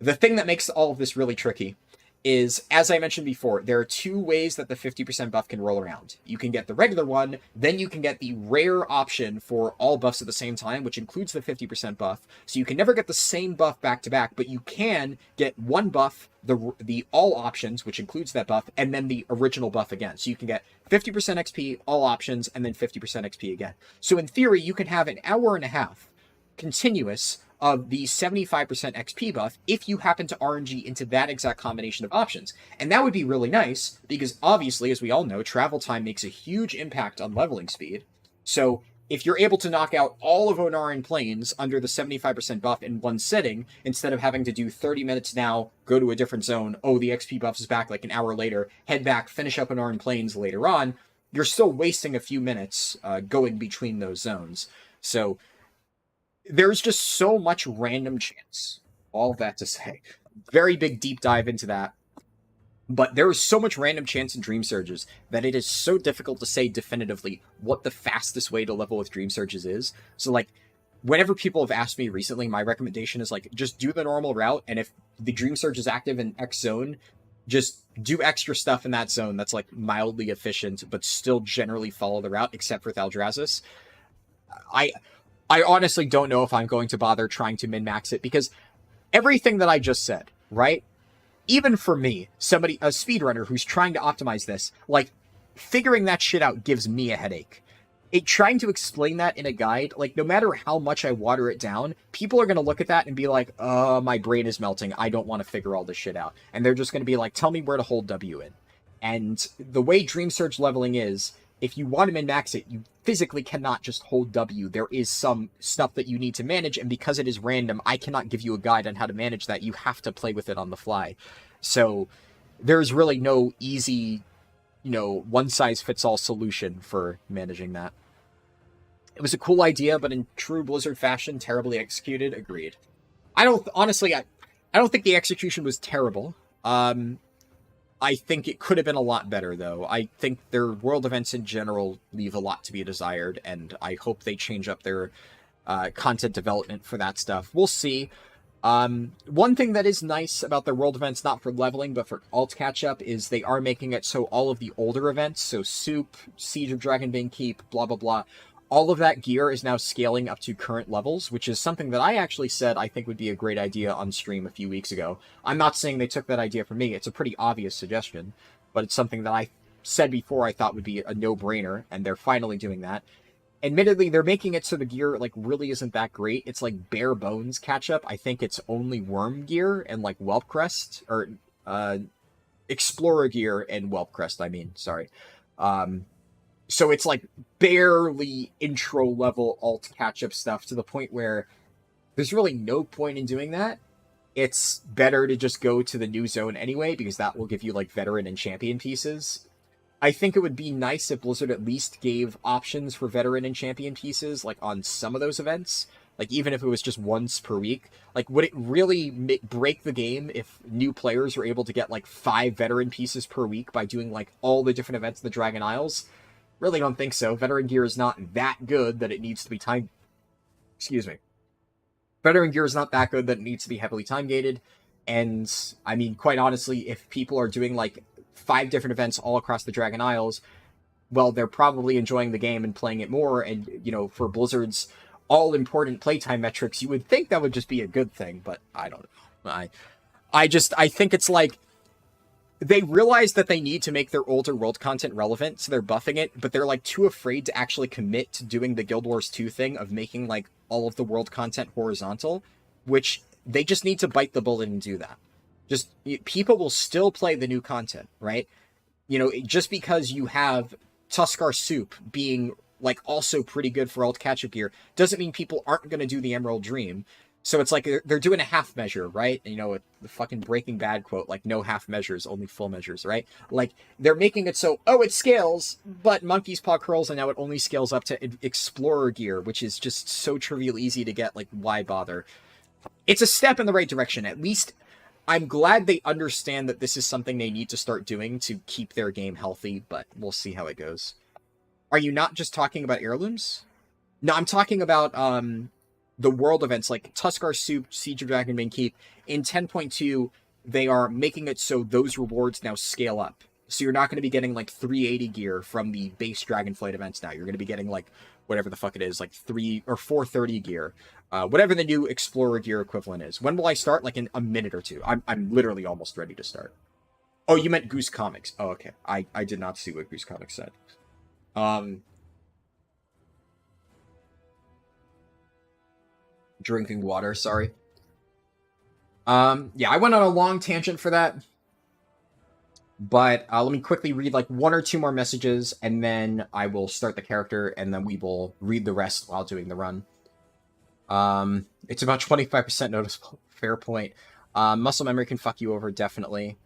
the thing that makes all of this really tricky is, as I mentioned before, there are 2 ways that the 50% buff can roll around. You can get the regular one, then you can get the rare option for all buffs at the same time, which includes the 50% buff. So you can never get the same buff back to back, but you can get one buff, the all options, which includes that buff, and then the original buff again. So you can get 50% XP, all options, and then 50% XP again. So in theory, you can have an hour and a half continuous of the 75% XP buff if you happen to RNG into that exact combination of options. And that would be really nice, because obviously, as we all know, travel time makes a huge impact on leveling speed. So if you're able to knock out all of Onaran Plains under the 75% buff in one sitting, instead of having to do 30 minutes now, go to a different zone, oh, the XP buff is back like an hour later, head back, finish up Onaran Plains later on, you're still wasting a few minutes going between those zones. So there's just so much random chance. All that to say. Very big deep dive into that. But there is so much random chance in Dream Surges that it is so difficult to say definitively what the fastest way to level with Dream Surges is. So, like, whenever people have asked me recently, my recommendation is, like, just do the normal route, and if the Dream Surge is active in X zone, just do extra stuff in that zone that's, like, mildly efficient, but still generally follow the route, except for Thaldraszus. I honestly don't know if I'm going to bother trying to min-max it, because everything that I just said, right? Even for me, a speedrunner who's trying to optimize this, like, figuring that shit out gives me a headache. Trying to explain that in a guide, like, no matter how much I water it down, people are going to look at that and be like, my brain is melting, I don't want to figure all this shit out. And they're just going to be like, tell me where to hold W in. And the way Dream Surge leveling is, if you want to min-max it, you physically cannot just hold W. There is some stuff that you need to manage, and because it is random, I cannot give you a guide on how to manage that. You have to play with it on the fly. So there's really no easy, one-size-fits-all solution for managing that. It was a cool idea, but in true Blizzard fashion, terribly executed. Agreed. I don't think the execution was terrible. I think it could have been a lot better, though. I think their world events in general leave a lot to be desired, and I hope they change up their content development for that stuff. We'll see. One thing that is nice about their world events, not for leveling, but for alt catch-up, is they are making it so all of the older events, so Soup, Siege of Dragonbane Keep, blah, blah, blah, all of that gear is now scaling up to current levels, which is something that I actually said I think would be a great idea on stream a few weeks ago. I'm not saying they took that idea from me. It's a pretty obvious suggestion, but it's something that I said before I thought would be a no-brainer, and they're finally doing that. Admittedly, they're making it so the gear, really isn't that great. It's, bare bones catch-up. I think it's only Worm gear and, Whelp Crest, or, Explorer gear and Whelp Crest, sorry. So it's, barely intro-level alt catch-up stuff to the point where there's really no point in doing that. It's better to just go to the new zone anyway, because that will give you, veteran and champion pieces. I think it would be nice if Blizzard at least gave options for veteran and champion pieces, on some of those events. Even if it was just once per week. Would it really break the game if new players were able to get, 5 veteran pieces per week by doing, all the different events in the Dragon Isles? Really don't think so. Veteran gear is not that good that it needs to be time... Excuse me. Veteran gear is not that good that it needs to be heavily time-gated. And, quite honestly, if people are doing, 5 different events all across the Dragon Isles, well, they're probably enjoying the game and playing it more. And, for Blizzard's all-important playtime metrics, you would think that would just be a good thing. But I don't know. I think it's they realize that they need to make their older world content relevant, so they're buffing it, but they're, too afraid to actually commit to doing the Guild Wars 2 thing of making, all of the world content horizontal, which they just need to bite the bullet and do that. People will still play the new content, right? Just because you have Tuskar Soup being, also pretty good for alt catch-up gear, doesn't mean people aren't going to do the Emerald Dream. So it's they're doing a half measure, right? The fucking Breaking Bad quote, no half measures, only full measures, right? They're making it so, it scales, but Monkey's Paw Curls, and now it only scales up to Explorer gear, which is just so trivial easy to get, why bother? It's a step in the right direction. At least I'm glad they understand that this is something they need to start doing to keep their game healthy, but we'll see how it goes. Are you not just talking about heirlooms? No, I'm talking about, the world events, Tuskar Soup, Siege of Dragonbane Keep. In 10.2, they are making it so those rewards now scale up. So you're not going to be getting, 380 gear from the base Dragonflight events now. You're going to be getting, whatever the fuck it is, 3 or 430 gear. Whatever the new Explorer gear equivalent is. When will I start? In a minute or two. I'm literally almost ready to start. Oh, you meant Goose Comics. Oh, okay. I did not see what Goose Comics said. Drinking water, sorry. Yeah, I went on a long tangent for that. But let me quickly read 1 or 2 more messages, and then I will start the character, and then we will read the rest while doing the run. It's about 25% noticeable. Fair point. Muscle memory can fuck you over, definitely.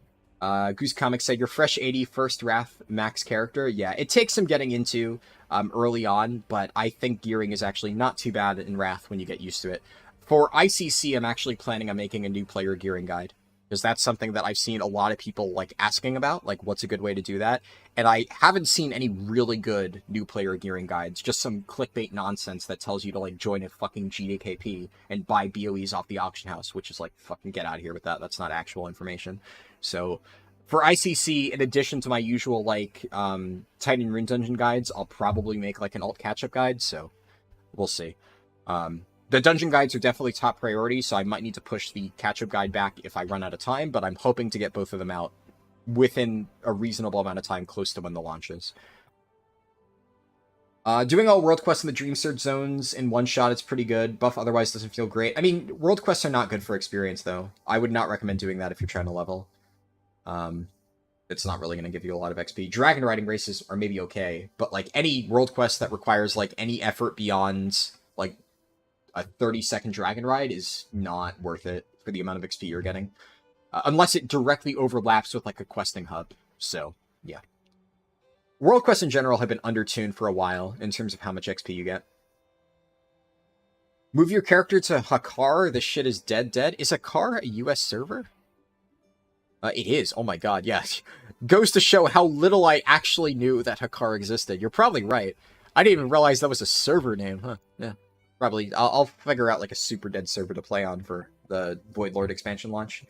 Goose Comics said, your fresh 80 first Wrath max character. Yeah, it takes some getting into early on, but I think gearing is actually not too bad in Wrath when you get used to it. For ICC, I'm actually planning on making a new player gearing guide, because that's something that I've seen a lot of people asking about, what's a good way to do that, and I haven't seen any really good new player gearing guides, just some clickbait nonsense that tells you to join a fucking GDKP and buy BOEs off the auction house, which is fucking get out of here with that. That's not actual information. So for ICC, in addition to my usual Titan Rune Dungeon guides, I'll probably make an alt catch-up guide, so we'll see. The dungeon guides are definitely top priority, so I might need to push the catch-up guide back if I run out of time, but I'm hoping to get both of them out within a reasonable amount of time close to when the launch is. Doing all world quests in the Dream Surge zones in one shot is pretty good. Buff otherwise doesn't feel great. World quests are not good for experience, though. I would not recommend doing that if you're trying to level. it's not really going to give you a lot of XP. Dragon riding races are maybe okay, but like any world quest that requires like any effort beyond like a 30-second dragon ride is not worth it for the amount of XP you're getting. Unless it directly overlaps with like a questing hub. So, yeah. World quests in general have been undertuned for a while in terms of how much XP you get. Move your character to Hakar. This shit is dead. Is Hakar a US server? It is. Oh my god, yes. Goes to show how little I actually knew that Hakar existed. You're probably right. I didn't even realize that was a server name, huh? Yeah. Probably. I'll figure out like a super dead server to play on for the Void Lord expansion launch.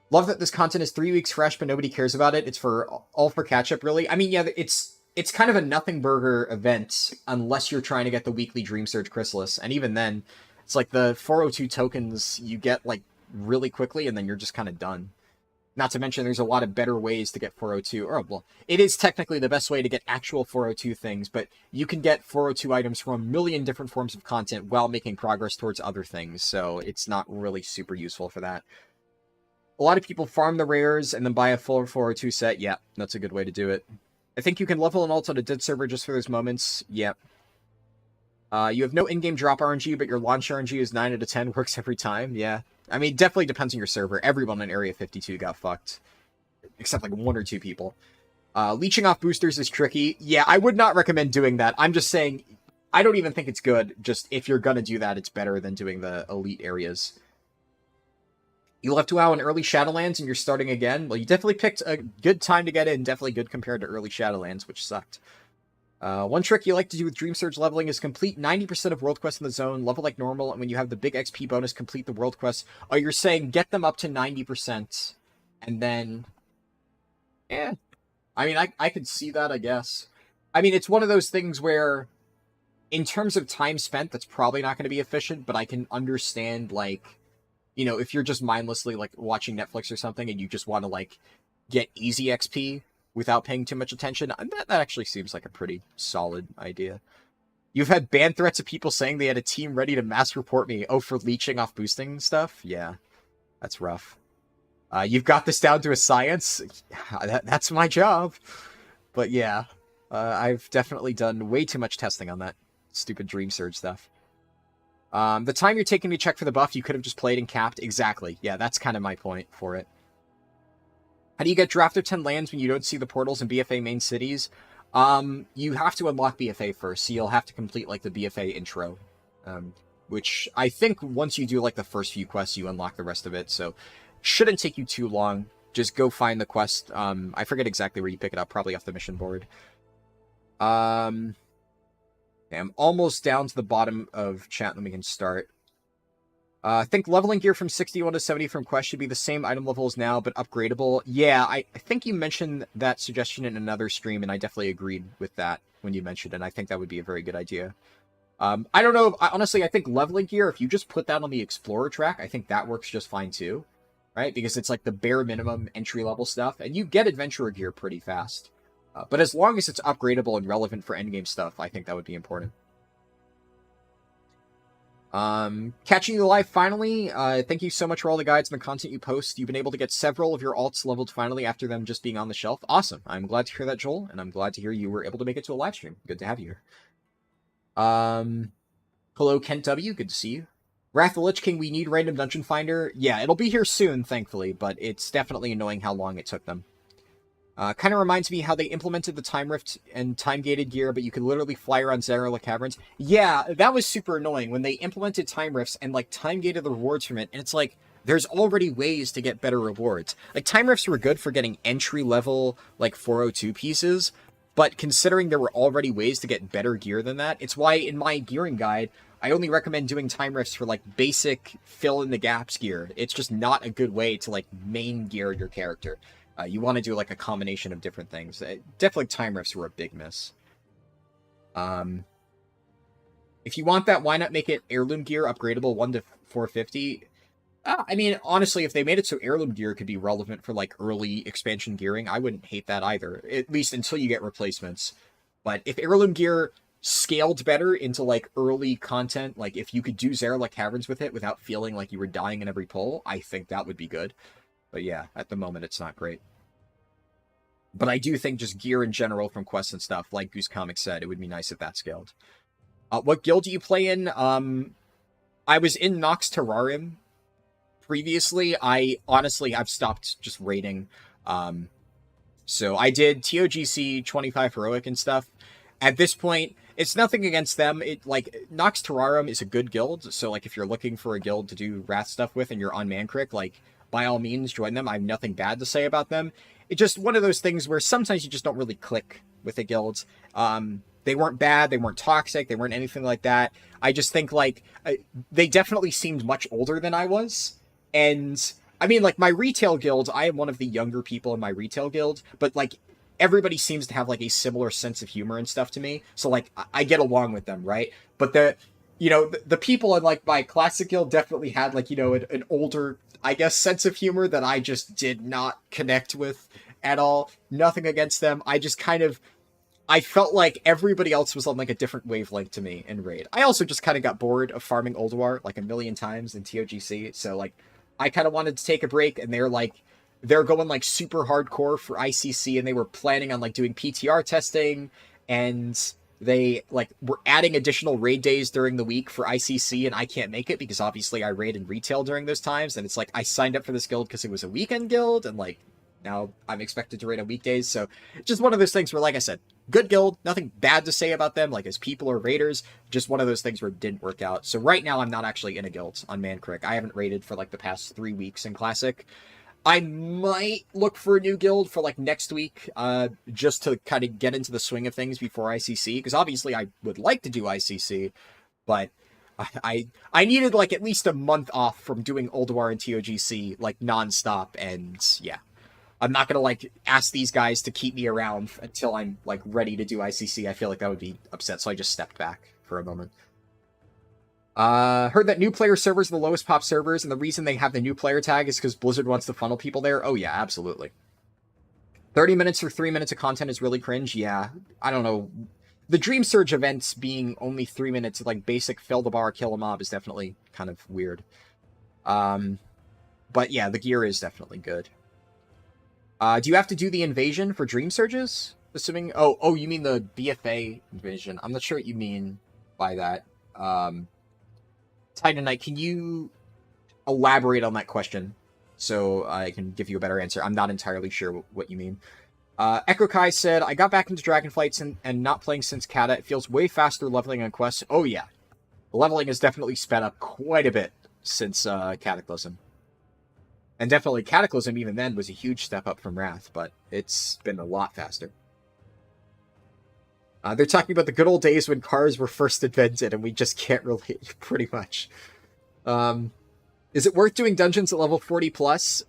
Love that this content is 3 weeks fresh, but nobody cares about it. It's all for catch-up, really. I mean, yeah, it's kind of a nothing burger event unless you're trying to get the weekly Dream Surge Chrysalis. And even then, it's like the 402 tokens you get like really quickly, and then you're just kind of done. Not to mention, there's a lot of better ways to get 402. Or, well, it is technically the best way to get actual 402 things, but you can get 402 items from a million different forms of content while making progress towards other things, so it's not really super useful for that. A lot of people farm the rares and then buy a full 402 set. Yeah, that's a good way to do it. I think you can level an ult on a dead server just for those moments. Yep. You have no in-game drop RNG, but your launch RNG is 9 out of 10. Works every time. Yeah. I mean, definitely depends on your server. Everyone in Area 52 got fucked. Except like 1 or 2 people. Leeching off boosters is tricky. Yeah, I would not recommend doing that. I'm just saying, I don't even think it's good. Just, if you're gonna do that, it's better than doing the elite areas. You left WoW in early Shadowlands and you're starting again? Well, you definitely picked a good time to get in. Definitely good compared to early Shadowlands, which sucked. One trick you like to do with Dream Surge leveling is complete 90% of world quests in the zone, level like normal, and when you have the big XP bonus, complete the world quests. Oh, you're saying get them up to 90%, and then... Yeah. I mean, I could see that, I guess. I mean, it's one of those things where, in terms of time spent, that's probably not going to be efficient, but I can understand, like... You know, if you're just mindlessly, like, watching Netflix or something and you just want to, like, get easy XP without paying too much attention, that actually seems like a pretty solid idea. You've had ban threats of people saying they had a team ready to mass report me. Oh, for leeching off boosting stuff? Yeah, that's rough. You've got this down to a science? That's my job. But yeah, I've definitely done way too much testing on that stupid Dream Surge stuff. The time you're taking to check for the buff, you could have just played and capped. Exactly. Yeah, that's kind of my point for it. How do you get draft of 10 lands when you don't see the portals in BFA main cities? You have to unlock BFA first, so you'll have to complete, like, the BFA intro. Which I think once you do, like, the first few quests, you unlock the rest of it, so shouldn't take you too long. Just go find the quest. I forget exactly where you pick it up, probably off the mission board. I'm almost down to the bottom of chat, then we can start. I think leveling gear from 61 to 70 from quest should be the same item level as now, but upgradable. Yeah, I think you mentioned that suggestion in another stream, and I definitely agreed with that when you mentioned it, and I think that would be a very good idea. I don't know, honestly, I think leveling gear, if you just put that on the Explorer track, I think that works just fine too, right? Because it's like the bare minimum entry-level stuff, and you get Adventurer gear pretty fast. But as long as it's upgradable and relevant for endgame stuff, I think that would be important. Catching you live finally. Thank you so much for all the guides and the content you post. You've been able to get several of your alts leveled finally after them just being on the shelf. Awesome. I'm glad to hear that, Joel, and I'm glad to hear you were able to make it to a live stream. Good to have you here. Hello, Kent W. Good to see you. Wrath of the Lich King, we need random dungeon finder. Yeah, it'll be here soon, thankfully, but it's definitely annoying how long it took them. Kind of reminds me how they implemented the time rift and time-gated gear, but you could literally fly around Zarela Caverns. Yeah, that was super annoying when they implemented time rifts and, like, time-gated the rewards from it, and it's like, there's already ways to get better rewards. Like, time rifts were good for getting entry-level, like, 402 pieces, but considering there were already ways to get better gear than that, it's why in my gearing guide, I only recommend doing time rifts for, like, basic fill-in-the-gaps gear. It's just not a good way to, like, main gear your character. You want to do, like, a combination of different things. Definitely time rifts were a big miss. If you want that, why not make it heirloom gear upgradable 1 to 450? I mean, honestly, if they made it so heirloom gear could be relevant for, like, early expansion gearing, I wouldn't hate that either. At least until you get replacements. But if heirloom gear scaled better into, like, early content, like, if you could do Zarela Caverns with it without feeling like you were dying in every pull, I think that would be good. But yeah, at the moment, it's not great. But I do think just gear in general from quests and stuff, like Goose Comic said, it would be nice if that scaled. What guild do you play in? I was in Nox Terrarium previously. I've stopped just raiding. So I did TOGC 25 Heroic and stuff. At this point, it's nothing against them. It like Nox Terrarium is a good guild. So like if you're looking for a guild to do Wrath stuff with and you're on Mancrick, like by all means join them. I have nothing bad to say about them. It's just one of those things where sometimes you just don't really click with the guilds. They weren't bad, they weren't toxic, they weren't anything like that. I just think like they definitely seemed much older than I was. And I mean, like my retail guild, I am one of the younger people in my retail guild, but like everybody seems to have like a similar sense of humor and stuff to me. So like I get along with them, right? But the people in like my classic guild definitely had like, an older, I guess, sense of humor that I just did not connect with at all. Nothing against them. I felt like everybody else was on like a different wavelength to me in Raid. I also just kind of got bored of farming Ulduar like a million times in TOGC. So like I kind of wanted to take a break, and they're going like super hardcore for ICC, and they were planning on like doing PTR testing, and they like were adding additional raid days during the week for ICC, and I can't make it because obviously I raid in retail during those times, and it's like I signed up for this guild because it was a weekend guild, and like now I'm expected to raid on weekdays. So just one of those things where, like I said, good guild, nothing bad to say about them, like as people or raiders, just one of those things where it didn't work out. So right now I'm not actually in a guild on Mancrick. I haven't raided for like the past 3 weeks in Classic. I might look for a new guild for like next week, just to kind of get into the swing of things before ICC, because obviously I would like to do ICC, but I needed like at least a month off from doing Ulduar and TOGC like nonstop, and yeah. I'm not going to, like, ask these guys to keep me around until I'm, like, ready to do ICC. I feel like that would be upset, so I just stepped back for a moment. Heard that new player servers are the lowest pop servers, and the reason they have the new player tag is because Blizzard wants to funnel people there. Oh, yeah, absolutely. 30 minutes for 3 minutes of content is really cringe. Yeah, I don't know. The Dream Surge events being only 3 minutes of, like, basic fill the bar, kill a mob is definitely kind of weird. But, yeah, the gear is definitely good. Do you have to do the invasion for Dream Surges? Assuming... Oh, you mean the BFA invasion. I'm not sure what you mean by that. Titan Knight, can you elaborate on that question so I can give you a better answer? I'm not entirely sure what you mean. Echo Kai said, I got back into Dragonflight and not playing since Kata. It feels way faster leveling on quests. Oh, yeah. The leveling has definitely sped up quite a bit since Cataclysm. And definitely Cataclysm, even then, was a huge step up from Wrath, but it's been a lot faster. They're talking about the good old days when cars were first invented, and we just can't relate, pretty much. Is it worth doing dungeons at level 40 plus?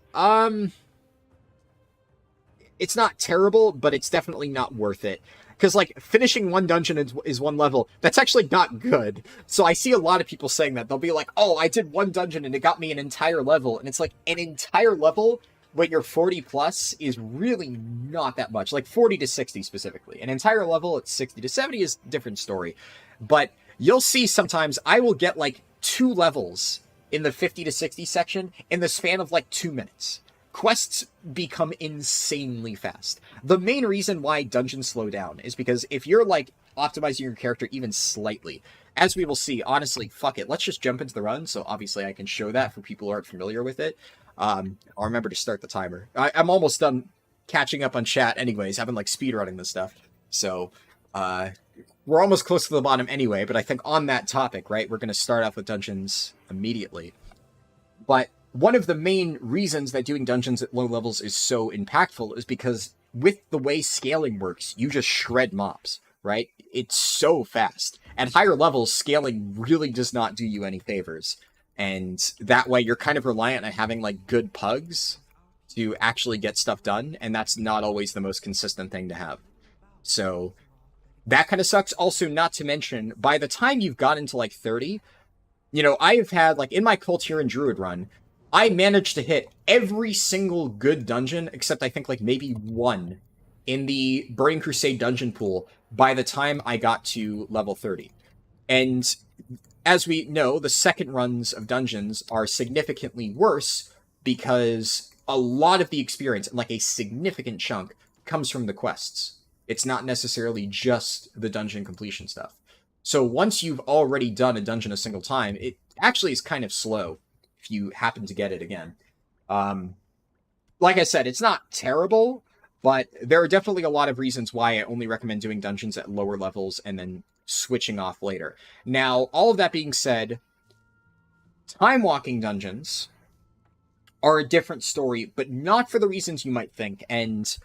It's not terrible, but it's definitely not worth it. Because, like, finishing one dungeon is one level. That's actually not good. So I see a lot of people saying that. They'll be like, oh, I did one dungeon and it got me an entire level. And it's like, an entire level when you're 40 plus is really not that much. Like, 40 to 60 specifically. An entire level at 60 to 70 is a different story. But you'll see sometimes I will get, like, 2 levels in the 50 to 60 section in the span of, like, 2 minutes. Quests become insanely fast. The main reason why dungeons slow down is because if you're, like, optimizing your character even slightly, as we will see, honestly, fuck it. Let's just jump into the run, so obviously I can show that for people who aren't familiar with it. I'll remember to start the timer. I'm almost done catching up on chat anyways. I've been, like, speedrunning this stuff. So, we're almost close to the bottom anyway, but I think on that topic, right, we're going to start off with dungeons immediately. But one of the main reasons that doing dungeons at low levels is so impactful is because with the way scaling works, you just shred mobs, right? It's so fast. At higher levels, scaling really does not do you any favors. And that way you're kind of reliant on having like good pugs to actually get stuff done. And that's not always the most consistent thing to have. So that kind of sucks. Also, not to mention, by the time you've gotten to like 30, I've had like in my Cultier and Druid run, I managed to hit every single good dungeon, except I think like maybe one in the Burning Crusade dungeon pool by the time I got to level 30. And as we know, the second runs of dungeons are significantly worse because a lot of the experience, and like a significant chunk, comes from the quests. It's not necessarily just the dungeon completion stuff. So once you've already done a dungeon a single time, it actually is kind of slow if you happen to get it again. Like I said, it's not terrible, but there are definitely a lot of reasons why I only recommend doing dungeons at lower levels and then switching off later. Now, all of that being said, time-walking dungeons are a different story, but not for the reasons you might think. And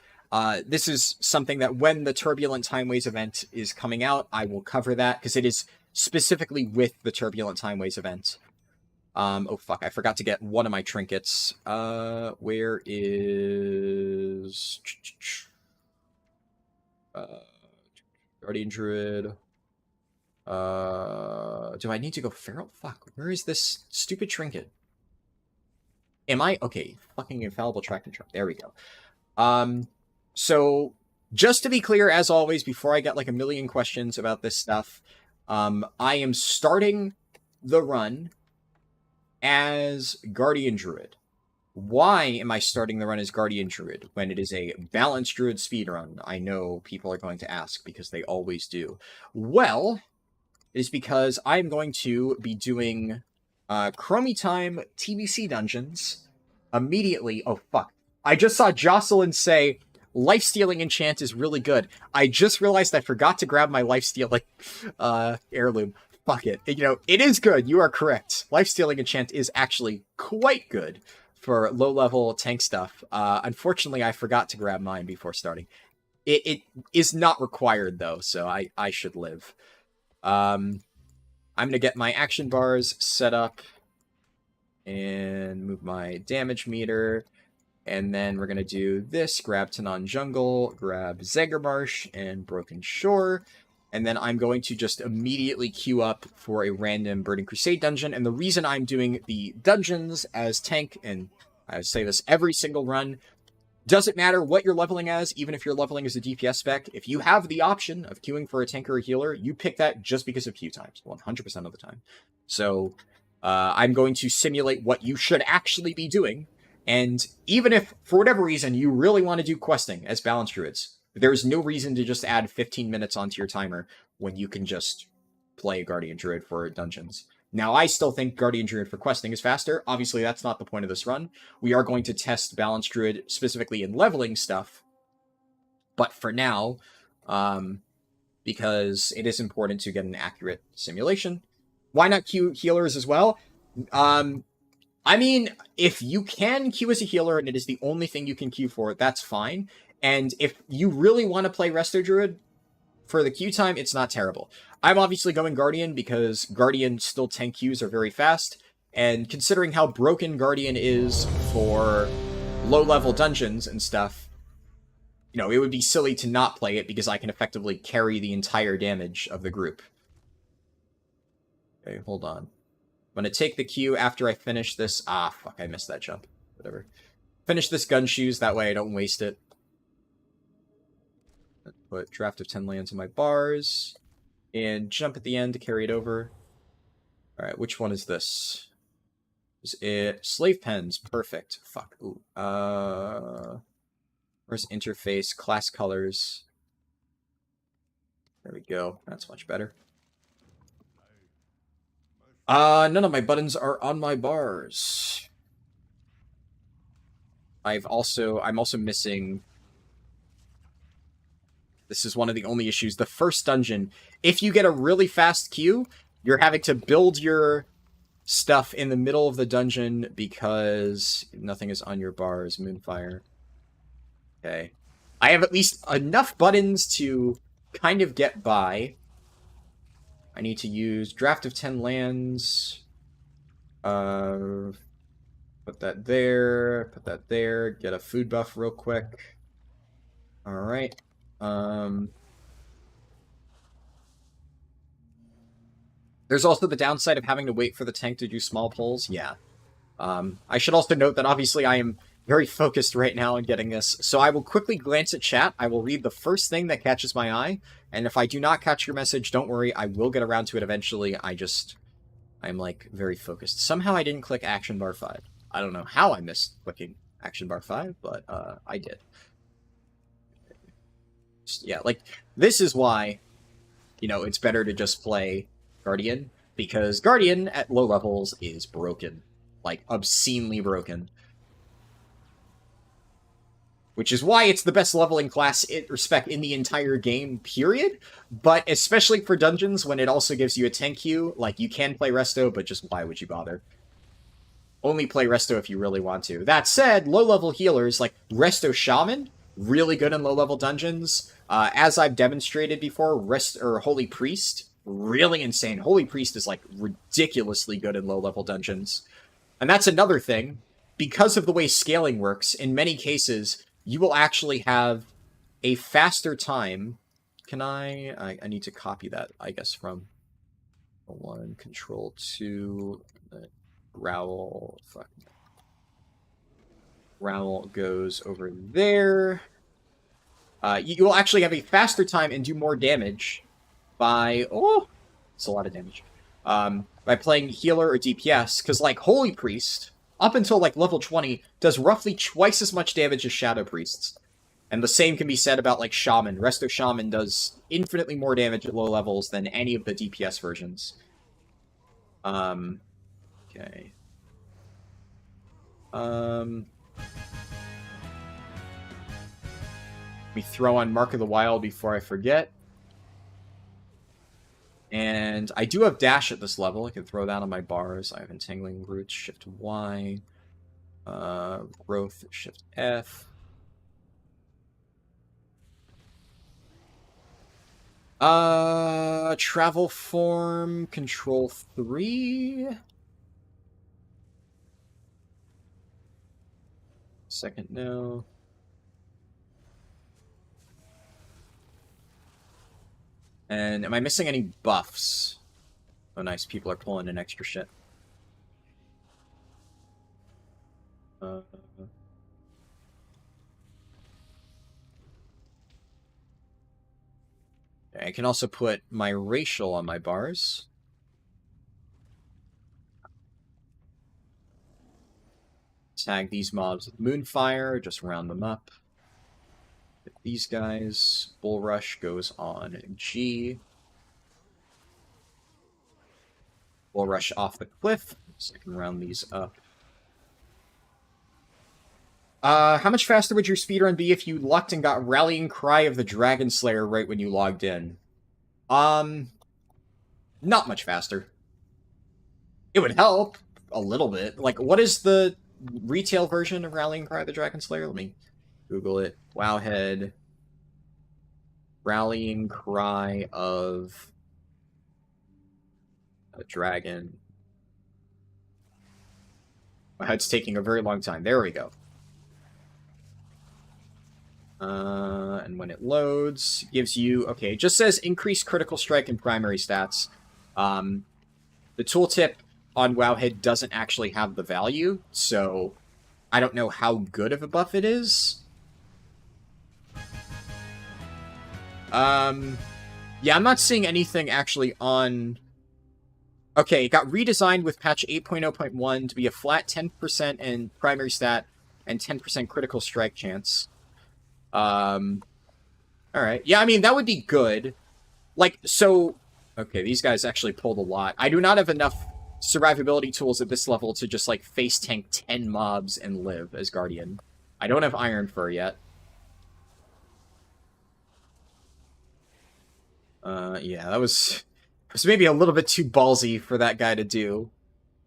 this is something that when the Turbulent Timeways event is coming out, I will cover that, because it is specifically with the Turbulent Timeways event. Oh fuck, I forgot to get one of my trinkets. Where is... Guardian Druid. Do I need to go feral? Fuck, where is this stupid trinket? Am I... Okay, fucking infallible track control. There we go. So, just to be clear, as always, before I get like a million questions about this stuff, I am starting the run as Guardian Druid. Why am I starting the run as Guardian Druid when it is a Balance Druid speedrun? I know people are going to ask, because they always do. Well, it is because I'm going to be doing Chromie Time TBC dungeons immediately. Oh, fuck. I just saw Jocelyn say, lifestealing enchant is really good. I just realized I forgot to grab my lifestealing heirloom. Fuck it. You know, it is good. You are correct. Lifestealing enchant is actually quite good for low-level tank stuff. Unfortunately, I forgot to grab mine before starting. It is not required, though, so I should live. I'm going to get my action bars set up and move my damage meter. And then we're going to do this, grab Tanan Jungle, grab Zegermarsh and Broken Shore. And then I'm going to just immediately queue up for a random Burning Crusade dungeon. And the reason I'm doing the dungeons as tank, and I say this every single run, doesn't matter what you're leveling as, even if you're leveling as a DPS spec. If you have the option of queuing for a tank or a healer, you pick that just because of queue times, 100% of the time. So I'm going to simulate what you should actually be doing. And even if, for whatever reason, you really want to do questing as Balance Druids, there's no reason to just add 15 minutes onto your timer when you can just play Guardian Druid for dungeons. Now, I still think Guardian Druid for questing is faster. Obviously, that's not the point of this run. We are going to test Balance Druid specifically in leveling stuff. But for now, because it is important to get an accurate simulation, why not queue healers as well? I mean, if you can queue as a healer and it is the only thing you can queue for, that's fine. And if you really want to play Resto Druid for the queue time, it's not terrible. I'm obviously going Guardian because Guardian still tank queues are very fast. And considering how broken Guardian is for low-level dungeons and stuff, you know, it would be silly to not play it because I can effectively carry the entire damage of the group. Okay, hold on. I'm going to take the Q after I finish this. Ah, fuck, I missed that jump. Whatever. Finish this gun shoes, that way I don't waste it. Put draft of 10 lands in my bars. And jump at the end to carry it over. Alright, which one is this? Is it Slave Pens? Perfect. Fuck. Ooh. Where's interface? Class colors. There we go. That's much better. None of my buttons are on my bars. I'm also missing... This is one of the only issues. The first dungeon, if you get a really fast queue, you're having to build your stuff in the middle of the dungeon because nothing is on your bars. Moonfire. Okay. I have at least enough buttons to kind of get by. I need to use draft of 10 lands. Put that there. Put that there. Get a food buff real quick. Alright. There's also the downside of having to wait for the tank to do small pulls. Yeah. I should also note that obviously I am very focused right now on getting this. So I will quickly glance at chat. I will read the first thing that catches my eye. And if I do not catch your message, don't worry. I will get around to it eventually. I'm like very focused. Somehow I didn't click action bar 5. I don't know how I missed clicking action bar 5, but I did. Yeah, like, this is why, you know, it's better to just play Guardian, because Guardian at low levels is broken. Like, obscenely broken. Which is why it's the best leveling class respect in the entire game, period. But especially for dungeons, when it also gives you a 10 queue, like, you can play Resto, but just why would you bother? Only play Resto if you really want to. That said, low-level healers, like Resto Shaman, really good in low-level dungeons. As I've demonstrated before, Holy Priest, really insane. Holy Priest is, like, ridiculously good in low-level dungeons. And that's another thing. Because of the way scaling works, in many cases, you will actually have a faster time. Can I need to copy that, I guess, from 1, Control 2, Growl, fuck. Growl goes over there. You will actually have a faster time and do more damage by, it's a lot of damage, by playing healer or DPS, because, like, Holy Priest, up until, like, level 20, does roughly twice as much damage as Shadow Priests. And the same can be said about, like, Shaman. Resto Shaman does infinitely more damage at low levels than any of the DPS versions. Okay. Let me throw on Mark of the Wild before I forget. And I do have Dash at this level. I can throw that on my bars. I have Entangling Roots, Shift Y. Growth, Shift F. Travel Form, Control 3. Second no. And am I missing any buffs? Oh, nice. People are pulling in extra shit. I can also put my racial on my bars. Tag these mobs with Moonfire, just round them up. These guys, Bull Rush goes on G. Bull Rush off the cliff, so I can round these up. How much faster would your speedrun be if you lucked and got Rallying Cry of the Dragon Slayer right when you logged in? Not much faster. It would help a little bit. Like, what is the retail version of Rallying Cry of the Dragon Slayer? Let me Google it. Wowhead. Rallying Cry of a Dragon. It's taking a very long time. There we go. And when it loads, it gives you, okay, it just says increase critical strike and primary stats. The tooltip on Wowhead doesn't actually have the value, so I don't know how good of a buff it is. Yeah, I'm not seeing anything actually on... Okay, it got redesigned with patch 8.0.1 to be a flat 10% in primary stat and 10% critical strike chance. Alright. Yeah, I mean, that would be good. Like, so... Okay, these guys actually pulled a lot. I do not have enough survivability tools at this level to just, like, face tank 10 mobs and live as Guardian. I don't have Iron Fur yet. Yeah, that was maybe a little bit too ballsy for that guy to do.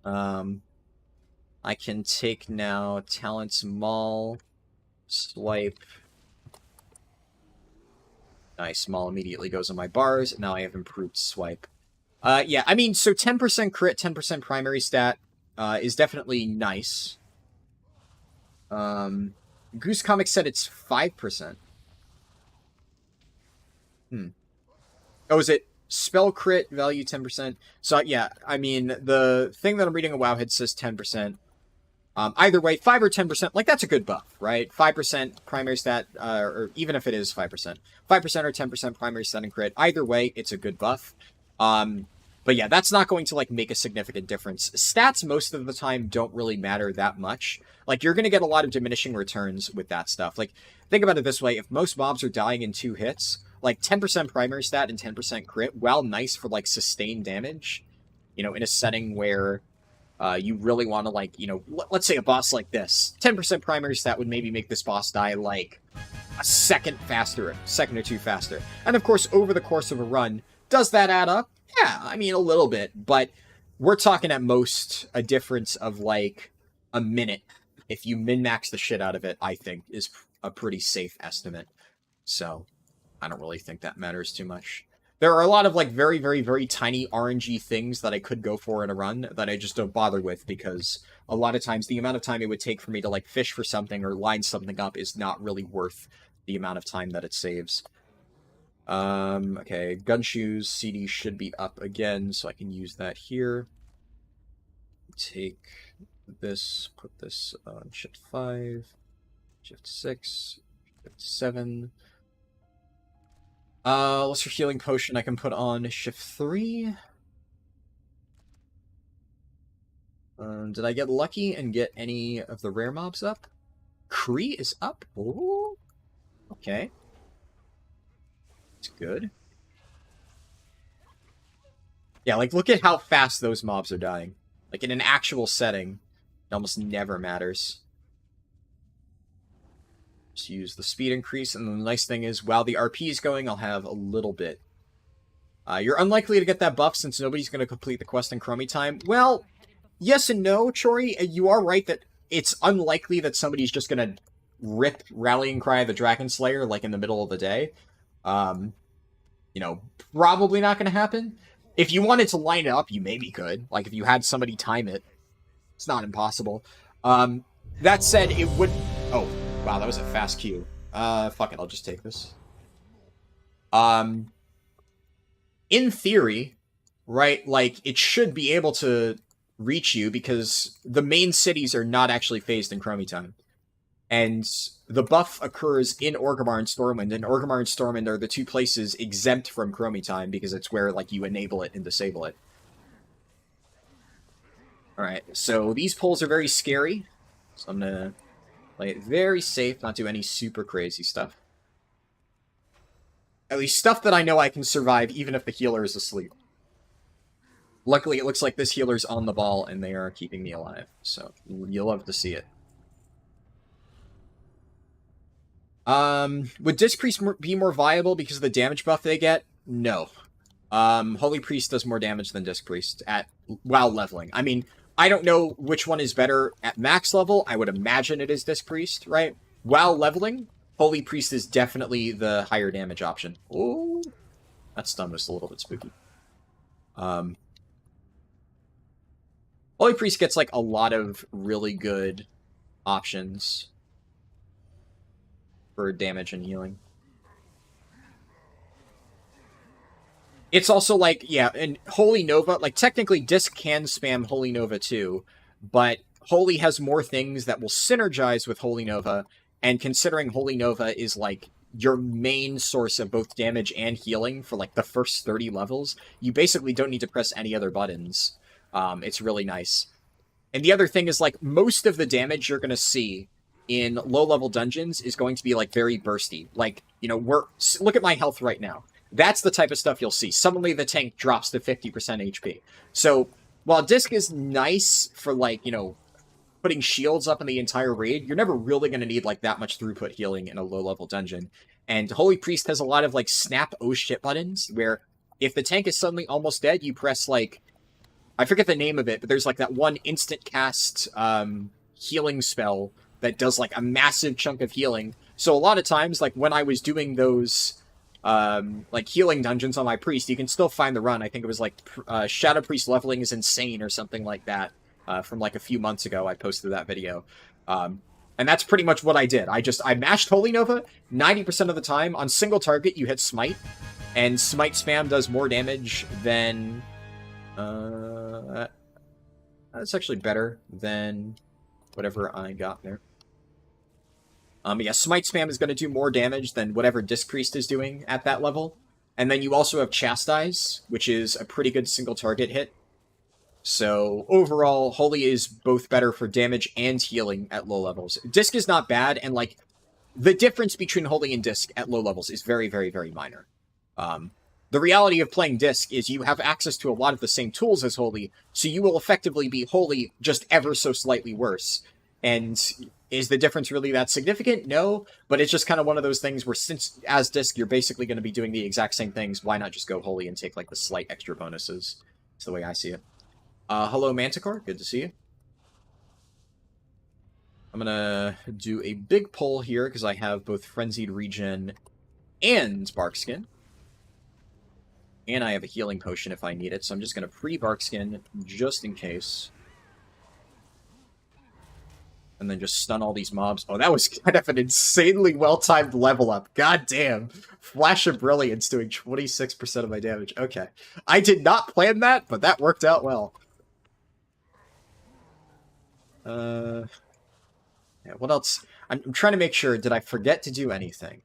I can take now Talents Maul, Swipe. Nice, Maul immediately goes on my bars, and now I have improved Swipe. Yeah, I mean, so 10% crit, 10% primary stat is definitely nice. Goose Comics said it's 5%. Oh, is it spell crit, value 10%? So, yeah, I mean, the thing that I'm reading on Wowhead says 10%. Either way, 5 or 10%, like, that's a good buff, right? 5% primary stat, or even if it is 5%. 5% or 10% primary stat and crit. Either way, it's a good buff. But yeah, that's not going to, like, make a significant difference. Stats most of the time don't really matter that much. Like, you're going to get a lot of diminishing returns with that stuff. Like, think about it this way. If most mobs are dying in 2 hits, like, 10% primary stat and 10% crit, while nice for, like, sustained damage, you know, in a setting where you really want to, like, you know, let's say a boss like this. 10% primary stat would maybe make this boss die, like, a second or two faster. And, of course, over the course of a run, does that add up? Yeah, I mean, a little bit, but we're talking at most a difference of, like, a minute. If you min-max the shit out of it, I think, is a pretty safe estimate. So, I don't really think that matters too much. There are a lot of, like, very, very, very tiny RNG things that I could go for in a run that I just don't bother with, because a lot of times the amount of time it would take for me to, like, fish for something or line something up is not really worth the amount of time that it saves. Okay, Gunshoes CD should be up again, so I can use that here. Take this, put this on shift 5, shift 6, shift 7. Lesser Healing Potion I can put on shift 3. Did I get lucky and get any of the rare mobs up? Kree is up? Ooh. Okay. It's good. Yeah, like, look at how fast those mobs are dying. Like, in an actual setting, it almost never matters. Just use the speed increase, and the nice thing is, while the RP is going, I'll have a little bit. You're unlikely to get that buff since nobody's going to complete the quest in Chromie time. Well, yes and no, Chori. You are right that it's unlikely that somebody's just going to rip Rallying Cry of the Dragon Slayer, like, in the middle of the day. You know, probably not going to happen. If you wanted to line it up, you maybe could. Like, if you had somebody time it, it's not impossible. That said, it would... Oh, wow, that was a fast queue. Fuck it, I'll just take this. In theory, right, like, it should be able to reach you because the main cities are not actually phased in Chromie time. And the buff occurs in Orgrimmar and Stormwind, and Orgrimmar and Stormwind are the two places exempt from Chromie time because it's where, like, you enable it and disable it. Alright, so these pulls are very scary, so I'm gonna play it very safe, not do any super crazy stuff. At least stuff that I know I can survive even if the healer is asleep. Luckily, it looks like this healer's on the ball and they are keeping me alive, so you'll love to see it. Would Disc Priest be more viable because of the damage buff they get? No. Holy Priest does more damage than Disc Priest while leveling. I mean, I don't know which one is better at max level. I would imagine it is Disc Priest, right? While leveling, Holy Priest is definitely the higher damage option. Oh, that stun was a little bit spooky. Holy Priest gets, like, a lot of really good options for damage and healing. It's also, like, yeah, and Holy Nova, like, technically Disc can spam Holy Nova too, but Holy has more things that will synergize with Holy Nova, and considering Holy Nova is, like, your main source of both damage and healing for, like, the first 30 levels, you basically don't need to press any other buttons. It's really nice. And the other thing is, like, most of the damage you're going to see in low-level dungeons is going to be, like, very bursty. Like, you know, look at my health right now. That's the type of stuff you'll see. Suddenly the tank drops to 50% HP. So, while Disc is nice for, like, you know, putting shields up in the entire raid, you're never really going to need, like, that much throughput healing in a low-level dungeon. And Holy Priest has a lot of, like, snap oh shit buttons, where if the tank is suddenly almost dead, you press, like, I forget the name of it, but there's, like, that one instant cast healing spell that does, like, a massive chunk of healing. So a lot of times, like, when I was doing those, like, healing dungeons on my priest, you can still find the run. I think it was, like, Shadow Priest leveling is insane or something like that, from, like, a few months ago. I posted that video. And that's pretty much what I did. I mashed Holy Nova 90% of the time. On single target, you hit Smite, and Smite spam does more damage than... that's actually better than whatever I got there. Yeah, Smite spam is going to do more damage than whatever Disc Priest is doing at that level. And then you also have Chastise, which is a pretty good single target hit. So overall, Holy is both better for damage and healing at low levels. Disc is not bad, and like the difference between Holy and Disc at low levels is very, very, very minor. The reality of playing Disc is you have access to a lot of the same tools as Holy, so you will effectively be Holy just ever so slightly worse. And is the difference really that significant? No, but it's just kind of one of those things where since as Disc you're basically going to be doing the exact same things, why not just go Holy and take like the slight extra bonuses? That's the way I see it. Hello, Manticore. Good to see you. I'm gonna do a big pull here because I have both Frenzied Regen and Barkskin. And I have a healing potion if I need it, so I'm just gonna pre-Barkskin just in case. And then just stun all these mobs. Oh, that was kind of an insanely well-timed level up. God damn. Flash of Brilliance doing 26% of my damage. Okay. I did not plan that, but that worked out well. Yeah, what else? I'm trying to make sure, did I forget to do anything?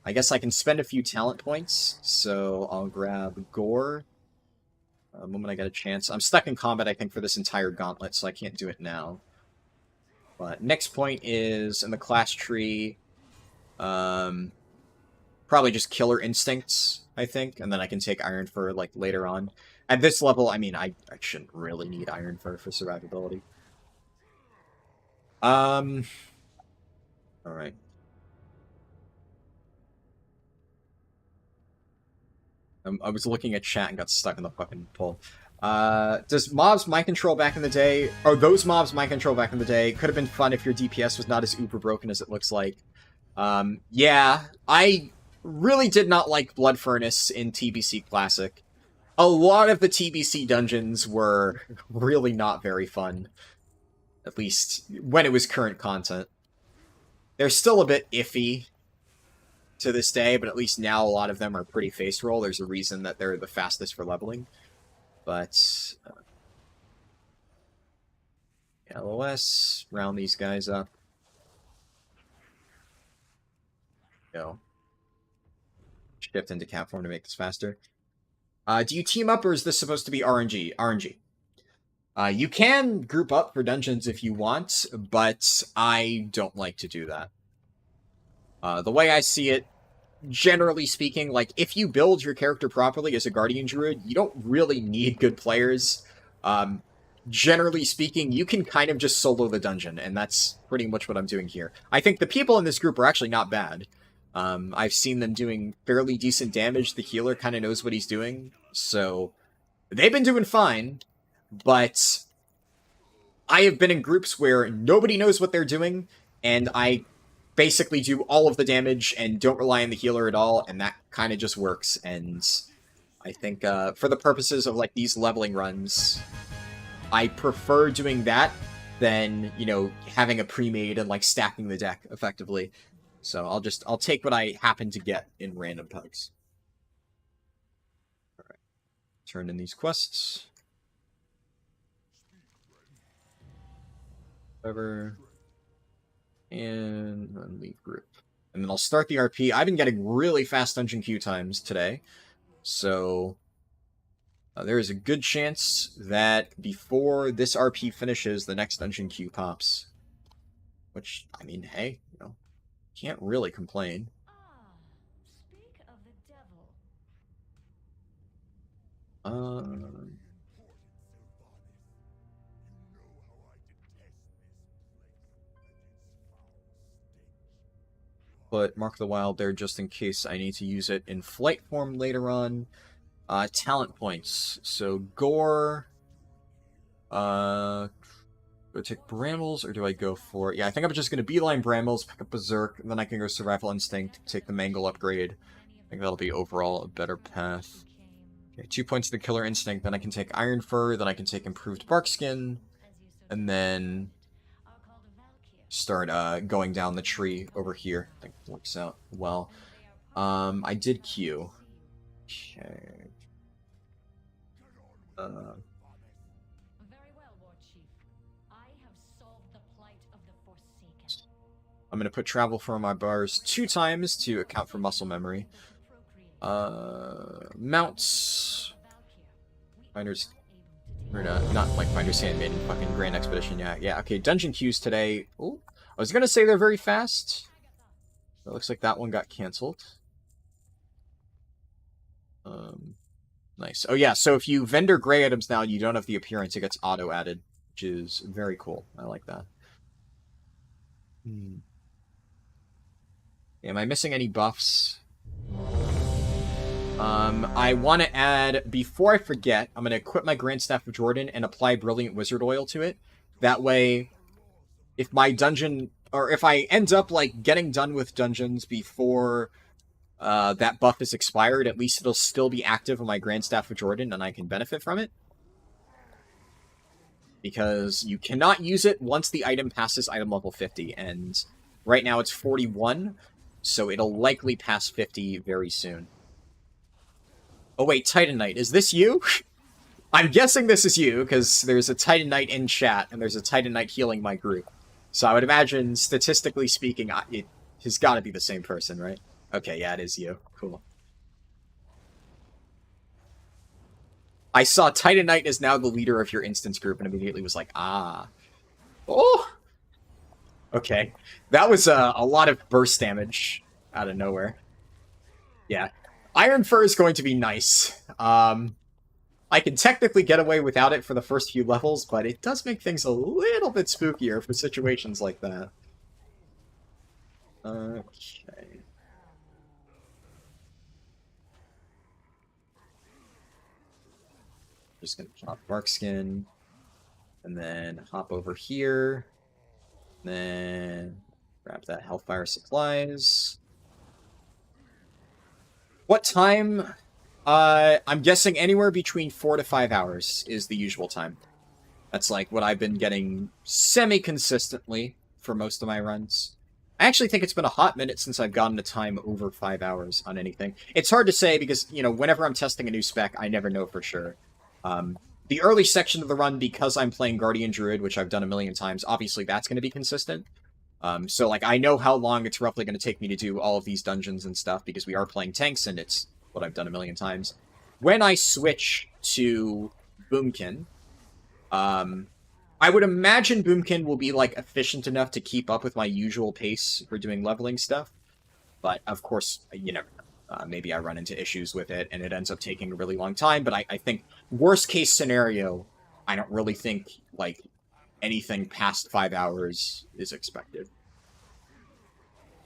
I guess I can spend a few talent points, so I'll grab Gore. The moment I get a chance. I'm stuck in combat, I think, for this entire gauntlet, so I can't do it now. But next point is in the class tree. Probably just Killer Instincts, I think, and then I can take Iron Fur, like, later on. At this level, I mean, I shouldn't really need Iron Fur for survivability. Alright. I was looking at chat and got stuck in the fucking poll. Does mobs mind control back in the day, or those mobs mind control back in the day, could have been fun if your DPS was not as uber broken as it looks like. Yeah, I really did not like Blood Furnace in TBC Classic. A lot of the TBC dungeons were really not very fun. At least when it was current content. They're still a bit iffy to this day, but at least now a lot of them are pretty face roll. There's a reason that they're the fastest for leveling. But LOS, round these guys up. Go. Shift into cat form to make this faster. Do you team up, or is this supposed to be RNG? RNG. You can group up for dungeons if you want, but I don't like to do that. The way I see it, generally speaking, like, if you build your character properly as a Guardian Druid, you don't really need good players. Generally speaking, you can kind of just solo the dungeon, and that's pretty much what I'm doing here. I think the people in this group are actually not bad. I've seen them doing fairly decent damage. The healer kind of knows what he's doing, so they've been doing fine. But I have been in groups where nobody knows what they're doing, and I basically do all of the damage and don't rely on the healer at all, and that kind of just works. And I think for the purposes of like these leveling runs, I prefer doing that than, you know, having a pre-made and like stacking the deck effectively. So I'll take what I happen to get in random pugs. All right, turn in these quests. Whatever. And then leave group. And then I'll start the RP. I've been getting really fast dungeon queue times today. So there is a good chance that before this RP finishes, the next dungeon queue pops. Which, I mean, hey, you know, can't really complain. Speak of the devil. But Mark the Wild there just in case I need to use it in flight form later on. Talent points. So Gore. Do I take Brambles, or do I go for... Yeah, I think I'm just going to beeline Brambles, pick up Berserk, and then I can go Survival Instinct, take the Mangle upgrade. I think that'll be overall a better path. Okay, 2 points to the Killer Instinct, then I can take Iron Fur, then I can take Improved Barkskin, and then start going down the tree over here. I think it works out well. I did Q. Okay. I'm going to put travel from my bars 2 times to account for muscle memory. Mounts. Finders. Or not like Finder's Handmaiden, fucking Grand Expedition, yeah, okay, dungeon queues today. Oh, I was gonna say they're very fast. It looks like that one got cancelled. Nice. Oh yeah, so if you vendor gray items now, you don't have the appearance, it gets auto-added, which is very cool. I like that. Am I missing any buffs? I want to add, before I forget, I'm going to equip my Grand Staff of Jordan and apply Brilliant Wizard Oil to it. That way, if my dungeon, or if I end up, like, getting done with dungeons before that buff is expired, at least it'll still be active on my Grand Staff of Jordan and I can benefit from it. Because you cannot use it once the item passes item level 50, and right now it's 41, so it'll likely pass 50 very soon. Oh wait, Titanite, is this you? I'm guessing this is you, because there's a Titanite in chat, and there's a Titanite healing my group. So I would imagine, statistically speaking, it has got to be the same person, right? Okay, yeah, it is you. Cool. I saw Titanite is now the leader of your instance group, and immediately was like, ah. Oh! Okay. That was a lot of burst damage out of nowhere. Yeah. Iron Fur is going to be nice. I can technically get away without it for the first few levels, but it does make things a little bit spookier for situations like that. Okay. Just gonna chop Barkskin, and then hop over here, then grab that Hellfire Supplies. What time? I'm guessing anywhere between 4 to 5 hours is the usual time. That's like what I've been getting semi-consistently for most of my runs. I actually think it's been a hot minute since I've gotten a time over 5 hours on anything. It's hard to say because, you know, whenever I'm testing a new spec, I never know for sure. The early section of the run, because I'm playing Guardian Druid, which I've done a million times, obviously that's going to be consistent. So, like, I know how long it's roughly going to take me to do all of these dungeons and stuff, because we are playing tanks, and it's what I've done a million times. When I switch to Boomkin, I would imagine Boomkin will be, like, efficient enough to keep up with my usual pace for doing leveling stuff. But, of course, you never know. Maybe I run into issues with it, and it ends up taking a really long time, but I think, worst case scenario, I don't really think, like, anything past 5 hours is expected.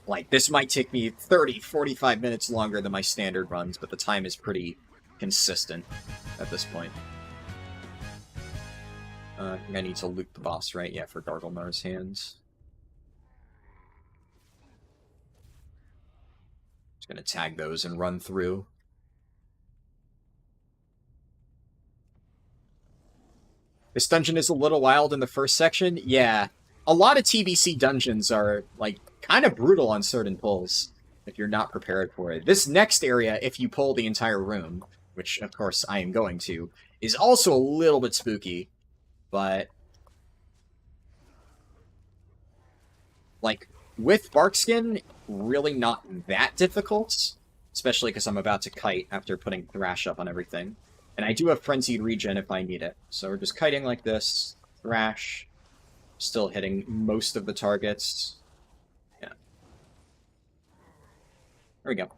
Like, this might take me 30, 45 minutes longer than my standard runs, but the time is pretty consistent at this point. I think I need to loot the boss, right? Yeah, for Garglemar's hands. Just gonna tag those and run through. This dungeon is a little wild in the first section. Yeah, a lot of TBC dungeons are, like, kind of brutal on certain pulls if you're not prepared for it. This next area, if you pull the entire room, which, of course, I am going to, is also a little bit spooky, but, like, with Barkskin, really not that difficult, especially because I'm about to kite after putting Thrash up on everything. And I do have Frenzied Regen if I need it. So we're just kiting like this. Thrash. Still hitting most of the targets. Yeah. There we go.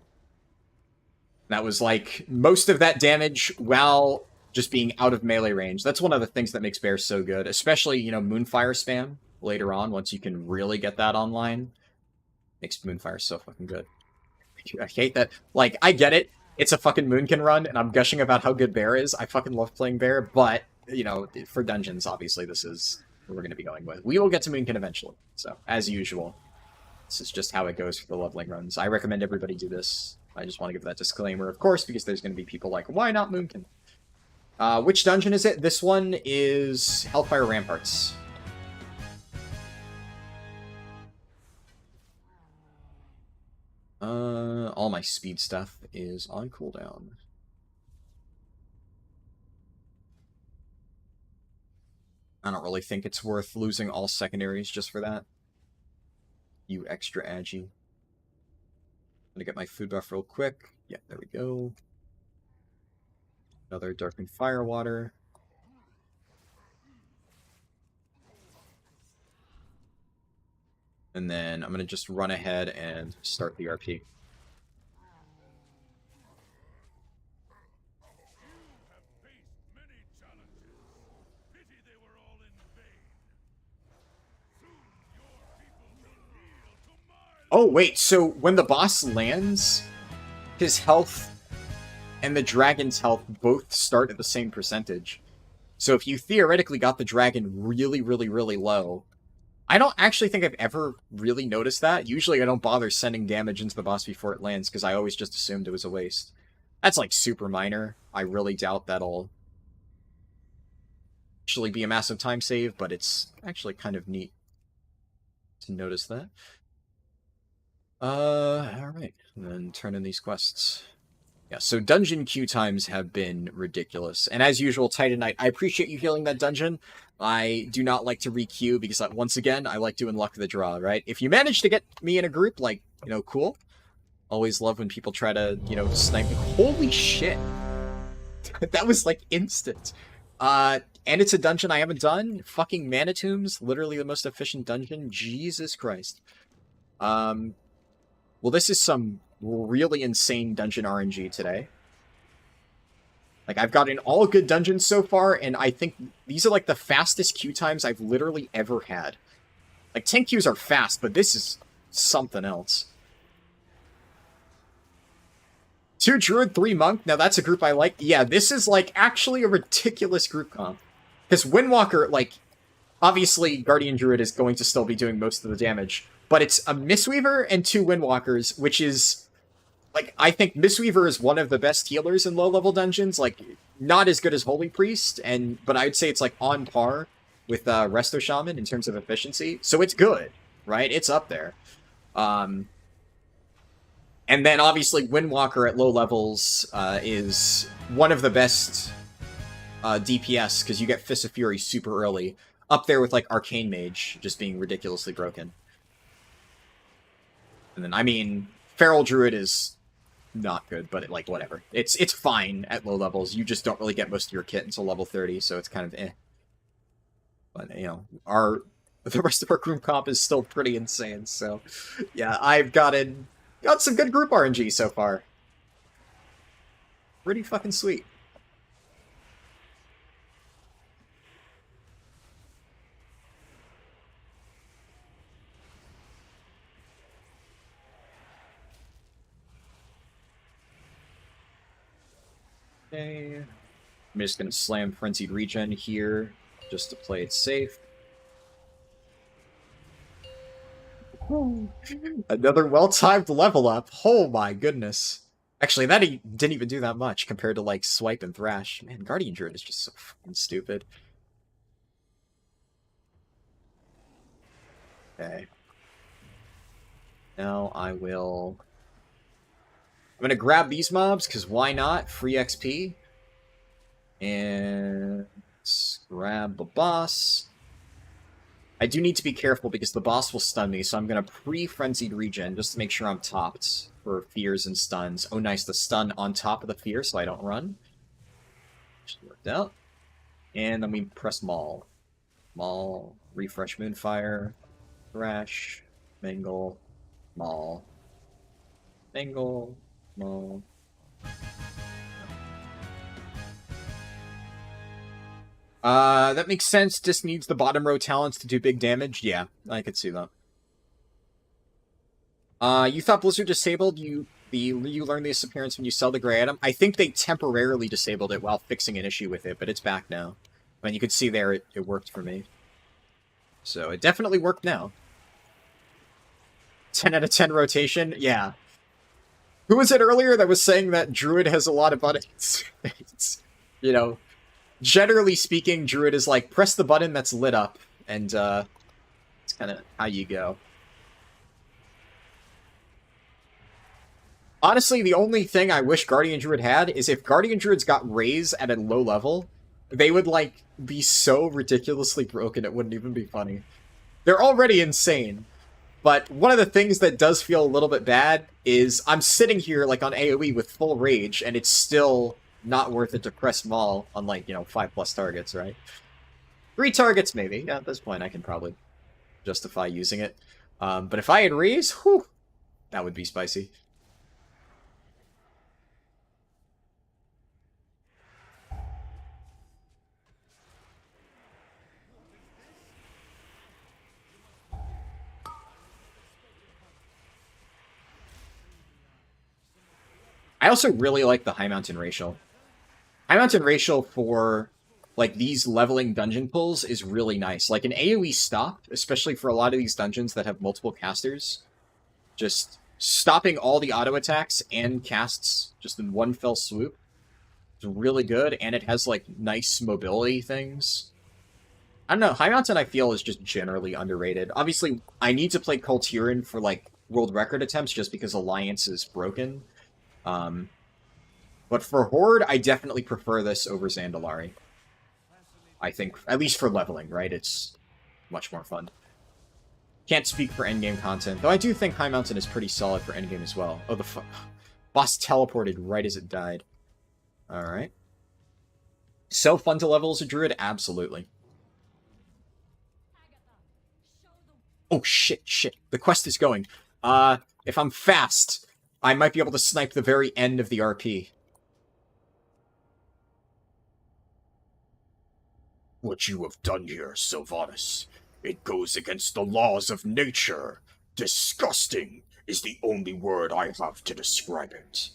That was like most of that damage while just being out of melee range. That's one of the things that makes Bear so good. Especially, you know, Moonfire spam later on, once you can really get that online. Makes Moonfire so fucking good. I hate that. Like, I get it. It's a fucking Moonkin run, and I'm gushing about how good Bear is. I fucking love playing Bear, but, you know, for dungeons, obviously, this is what we're going to be going with. We will get to Moonkin eventually, so, as usual. This is just how it goes for the leveling runs. I recommend everybody do this. I just want to give that disclaimer, of course, because there's going to be people like, why not Moonkin? Which dungeon is it? This one is Hellfire Ramparts. All my speed stuff is on cooldown. I don't really think it's worth losing all secondaries just for that. You extra agi. gonna get my food buff real quick. Yeah, there we go. Another Darkened Firewater. And then I'm gonna just run ahead and start the RP. Oh, wait, so when the boss lands, his health and the dragon's health both start at the same percentage. So if you theoretically got the dragon really, really, really low, I don't actually think I've ever really noticed that. Usually I don't bother sending damage into the boss before it lands, because I always just assumed it was a waste. That's like super minor. I really doubt that'll actually be a massive time save, but it's actually kind of neat to notice that. Alright. And then turn in these quests. Yeah, so dungeon queue times have been ridiculous. And as usual, Titanite, I appreciate you healing that dungeon. I do not like to re-queue because, once again, I like doing luck of the draw, right? If you manage to get me in a group, like, you know, cool. Always love when people try to, you know, snipe me. Holy shit! That was, like, instant. And it's a dungeon I haven't done. Fucking Manitombs, literally the most efficient dungeon. Jesus Christ. Well, this is some really insane dungeon RNG today. Like, I've gotten all good dungeons so far, and I think these are, like, the fastest queue times I've literally ever had. Like, 10 queues are fast, but this is something else. 2 Druid, 3 Monk. Now, that's a group I like. Yeah, this is, like, actually a ridiculous group comp. Because Windwalker, like, obviously, Guardian Druid is going to still be doing most of the damage. But it's a Mistweaver and 2 Windwalkers, which is, like, I think Mistweaver is one of the best healers in low-level dungeons. Like, not as good as Holy Priest, but I'd say it's, like, on par with Resto Shaman in terms of efficiency. So it's good, right? It's up there. And then, obviously, Windwalker at low levels is one of the best DPS, because you get Fist of Fury super early. Up there with, like, Arcane Mage just being ridiculously broken. And then, I mean, Feral Druid is not good, but, like, whatever. It's fine at low levels. You just don't really get most of your kit until level 30, so it's kind of eh. But, you know, the rest of our group comp is still pretty insane, so... Yeah, I've got some good group RNG so far. Pretty fucking sweet. Okay. I'm just going to slam Frenzied Regen here, just to play it safe. Another well-timed level up. Oh my goodness. Actually, that didn't even do that much compared to, like, Swipe and Thrash. Man, Guardian Druid is just so fucking stupid. Okay. Now I'm gonna grab these mobs, because why not? Free XP. And let's grab the boss. I do need to be careful because the boss will stun me, so I'm gonna pre-Frenzied Regen just to make sure I'm topped for fears and stuns. Oh nice, the stun on top of the fear so I don't run. Just worked out. And then we press Maul. Maul, refresh Moonfire, Thrash, Mangle, Maul, Mangle, Maul. That makes sense. Just needs the bottom row talents to do big damage. Yeah, I could see that. You thought Blizzard disabled you learn the disappearance when you sell the gray item? I think they temporarily disabled it while fixing an issue with it, but it's back now. And you can see there it worked for me. So it definitely worked now. 10 out of 10 rotation? Yeah. Who was it earlier that was saying that Druid has a lot of buttons? It's, you know, generally speaking, Druid is like, press the button that's lit up, and it's kind of how you go. Honestly, the only thing I wish Guardian Druid had is if Guardian Druids got Raise at a low level, they would, like, be so ridiculously broken it wouldn't even be funny. They're already insane. But one of the things that does feel a little bit bad is I'm sitting here like on AoE with full rage, and it's still not worth it to press Maul on like, 5+ targets, right? 3 targets maybe. Yeah, at this point I can probably justify using it. But if I had Reese, whew, that would be spicy. I also really like the High Mountain Racial. High Mountain Racial for like these leveling dungeon pulls is really nice. Like an AoE stop, especially for a lot of these dungeons that have multiple casters, just stopping all the auto attacks and casts just in one fell swoop is really good, and it has like nice mobility things. I don't know, High Mountain I feel is just generally underrated. Obviously, I need to play Kultiran for like world record attempts just because Alliance is broken. But for Horde, I definitely prefer this over Zandalari. I think, at least for leveling, right? It's much more fun. Can't speak for endgame content, though I do think High Mountain is pretty solid for endgame as well. Oh, the boss teleported right as it died. Alright. So fun to level as a druid? Absolutely. Oh, shit. The quest is going. If I'm fast, I might be able to snipe the very end of the RP. What you have done here, Sylvanas, it goes against the laws of nature. Disgusting is the only word I have to describe it.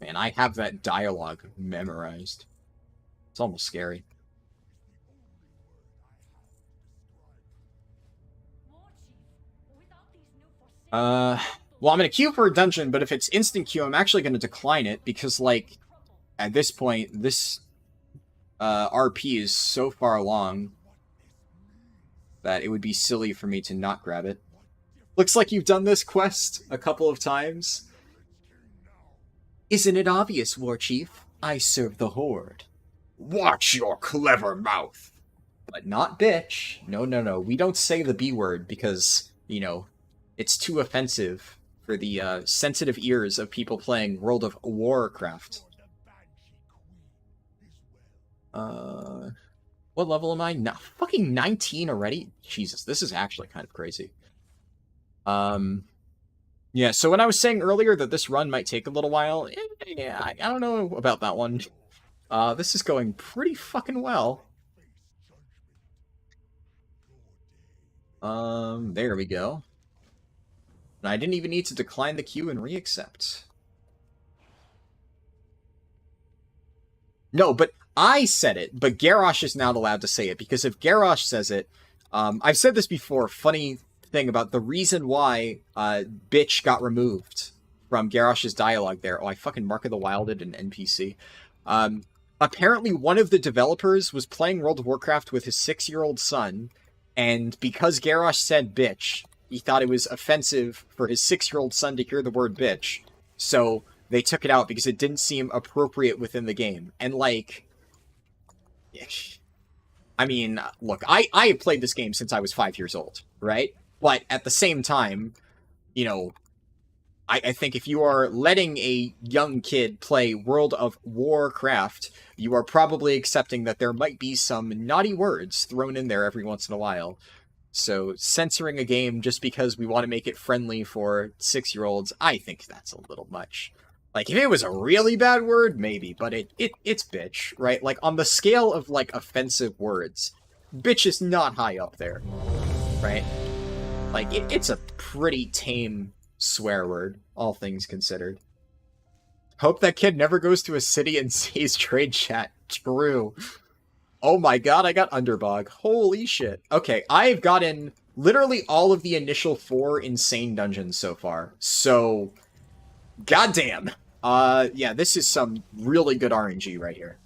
Man, I have that dialogue memorized. It's almost scary. Well, I'm going to queue for a dungeon, but if it's instant queue, I'm actually going to decline it, because, like, at this point, this RP is so far along that it would be silly for me to not grab it. Looks like you've done this quest a couple of times. Isn't it obvious, Warchief? I serve the Horde. Watch your clever mouth! But not bitch. No. We don't say the B word because, it's too offensive for the sensitive ears of people playing World of Warcraft. What level am I? Fucking 19 already? Jesus, this is actually kind of crazy. Yeah, so when I was saying earlier that this run might take a little while, yeah, I don't know about that one. This is going pretty fucking well. There we go. And I didn't even need to decline the queue and re-accept. No, but I said it, but Garrosh is not allowed to say it, because if Garrosh says it, I've said this before, funny thing about the reason why bitch got removed from Garrosh's dialogue there. Oh, I fucking Mark of the Wilded an NPC. Apparently one of the developers was playing World of Warcraft with his 6-year-old son, and because Garrosh said bitch, he thought it was offensive for his 6-year-old son to hear the word bitch, so they took it out because it didn't seem appropriate within the game. And, like, I mean, look, I have played this game since I was 5 years old, right? But at the same time, I think if you are letting a young kid play World of Warcraft, you are probably accepting that there might be some naughty words thrown in there every once in a while. So censoring a game just because we want to make it friendly for 6-year-olds, I think that's a little much. Like, if it was a really bad word, maybe, but it's bitch, right? Like, on the scale of, like, offensive words, bitch is not high up there, right? Like, it's a pretty tame swear word, all things considered. Hope that kid never goes to a city and sees trade chat. True. Oh my god, I got Underbog. Holy shit. Okay, I've gotten literally all of the initial 4 insane dungeons so far. So, goddamn. Yeah, this is some really good RNG right here.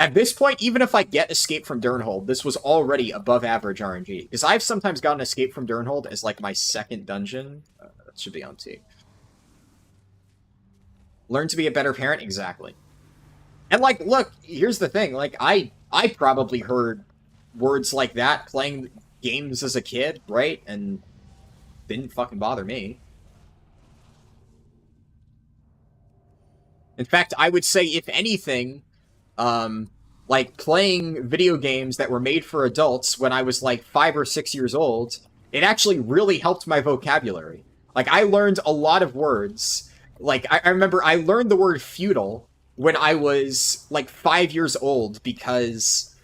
At this point, even if I get Escape from Durnhold, this was already above average RNG. Because I've sometimes gotten Escape from Durnhold as, like, my second dungeon. That should be on T. Learn to be a better parent? Exactly. And, like, look, here's the thing. Like, I probably heard words like that playing games as a kid, right? And didn't fucking bother me. In fact, I would say, if anything, like playing video games that were made for adults when I was like 5 or 6 years old, it actually really helped my vocabulary. Like, I learned a lot of words. Like, I remember I learned the word feudal when I was like 5 years old because,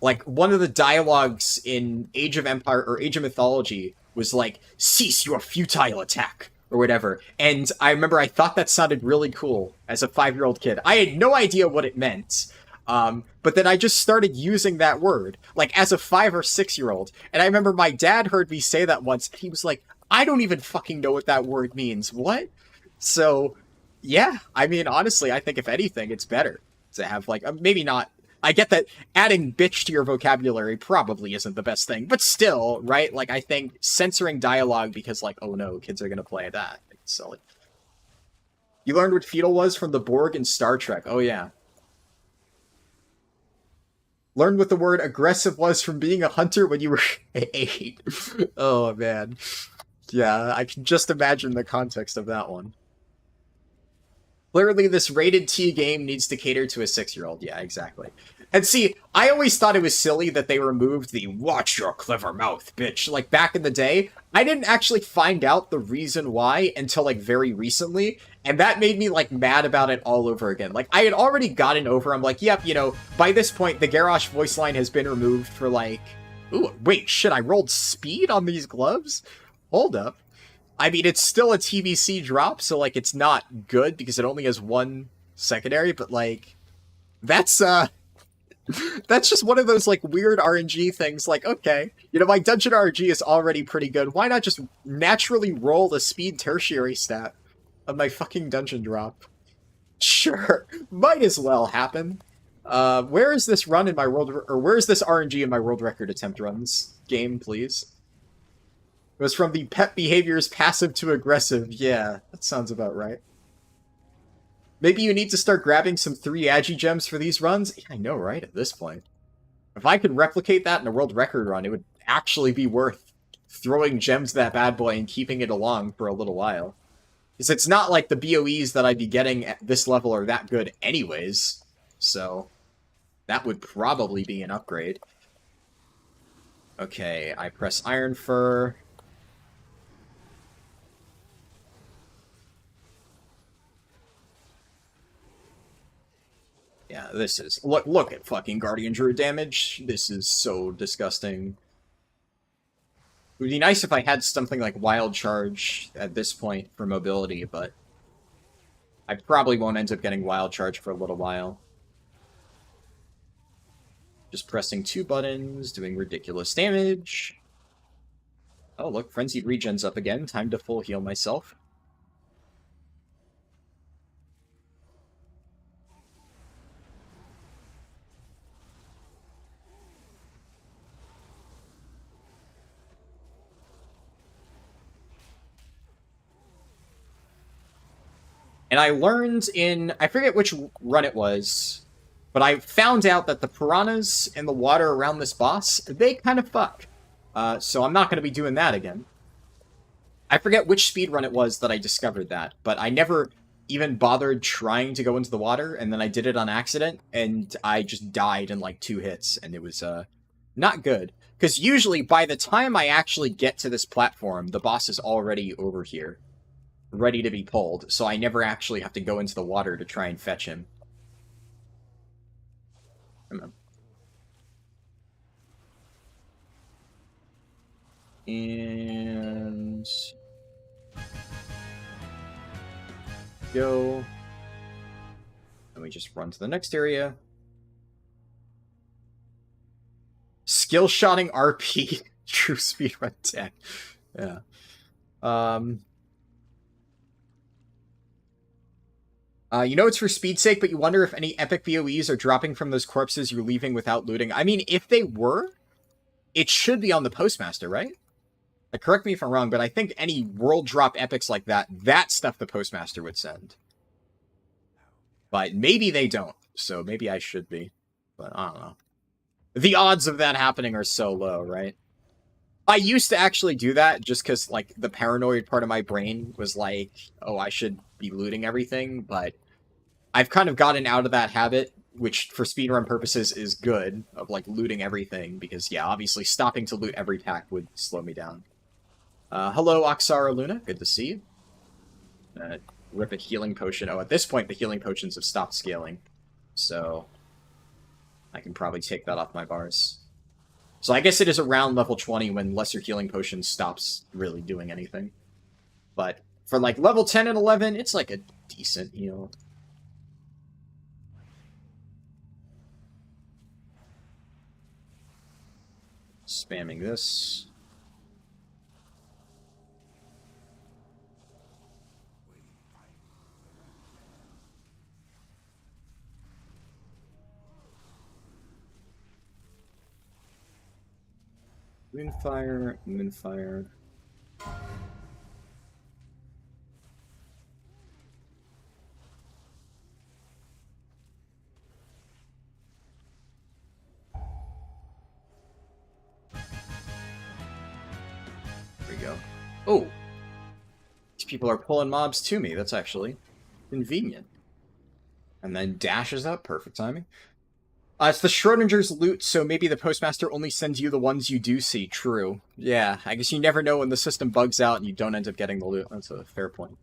like, one of the dialogues in Age of Empire or Age of Mythology was like, cease your futile attack, or whatever. And I remember I thought that sounded really cool as a 5-year-old kid. I had no idea what it meant. But then I just started using that word, like, as a 5 or 6-year-old. And I remember my dad heard me say that once, and he was like, I don't even fucking know what that word means. What? So, yeah, I mean, honestly, I think if anything, it's better to have, like, maybe not. I get that adding bitch to your vocabulary probably isn't the best thing, but still, right? Like, I think censoring dialogue because, like, oh no, kids are gonna play that. It's silly. You learned what feudal was from the Borg in Star Trek. Oh, yeah. Learned what the word aggressive was from being a hunter when you were 8. Oh, man. Yeah, I can just imagine the context of that one. Clearly, this rated T game needs to cater to a 6-year-old. Yeah, exactly. And see, I always thought it was silly that they removed the "watch your clever mouth, bitch." Like, back in the day, I didn't actually find out the reason why until, like, very recently, and that made me, like, mad about it all over again. Like, I had already gotten over, I'm like, yep, you know, by this point, the Garrosh voice line has been removed for, like... Ooh, wait, shit, I rolled speed on these gloves? Hold up. I mean, it's still a TBC drop, so, like, it's not good because it only has one secondary, but, like, that's just one of those, like, weird RNG things. Like, okay, you know, my dungeon RNG is already pretty good. Why not just naturally roll a speed tertiary stat on my fucking dungeon drop? Sure, might as well happen. Where is this run in my world, or where is this RNG in my world record attempt runs? Game, please. It was from the pet behaviors passive to aggressive. Yeah, that sounds about right. Maybe you need to start grabbing some 3 Agi gems for these runs? Yeah, I know, right? At this point. If I could replicate that in a world record run, it would actually be worth throwing gems to that bad boy and keeping it along for a little while. Because it's not like the BOEs that I'd be getting at this level are that good anyways. So, that would probably be an upgrade. Okay, I press Iron Fur. Yeah, this is... Look at fucking Guardian Druid damage. This is so disgusting. It would be nice if I had something like Wild Charge at this point for mobility, but... I probably won't end up getting Wild Charge for a little while. Just pressing 2 buttons, doing ridiculous damage. Oh, look, Frenzied Regen's up again. Time to full heal myself. And I learned in... I forget which run it was, but I found out that the piranhas in the water around this boss, they kind of fuck. So I'm not going to be doing that again. I forget which speedrun it was that I discovered that, but I never even bothered trying to go into the water, and then I did it on accident, and I just died in like 2 hits, and it was not good. Because usually, by the time I actually get to this platform, the boss is already over here, ready to be pulled, so I never actually have to go into the water to try and fetch him. Come on. And... go. And we just run to the next area. Skill shotting RP. True speedrun tech. Yeah. You know it's for speed's sake, but you wonder if any epic VOEs are dropping from those corpses you're leaving without looting. I mean, if they were, it should be on the Postmaster, right? Correct me if I'm wrong, but I think any world drop epics like that, that stuff the Postmaster would send. But maybe they don't, so maybe I should be. But I don't know. The odds of that happening are so low, right? I used to actually do that just because, like, the paranoid part of my brain was like, oh, I should be looting everything, but I've kind of gotten out of that habit, which for speedrun purposes is good, of, like, looting everything, because, yeah, obviously stopping to loot every pack would slow me down. Hello, Oxara Luna. Good to see you. Rip a healing potion. Oh, at this point, the healing potions have stopped scaling, so I can probably take that off my bars. So I guess it is around level 20 when Lesser Healing Potion stops really doing anything. But for, like, level 10 and 11, it's, like, a decent heal. Spamming this. Moonfire, Moonfire. There we go. Oh! These people are pulling mobs to me. That's actually convenient. And then dashes up. Perfect timing. It's the Schrodinger's loot, so maybe the postmaster only sends you the ones you do see. True. Yeah, I guess you never know when the system bugs out and you don't end up getting the loot. That's a fair point.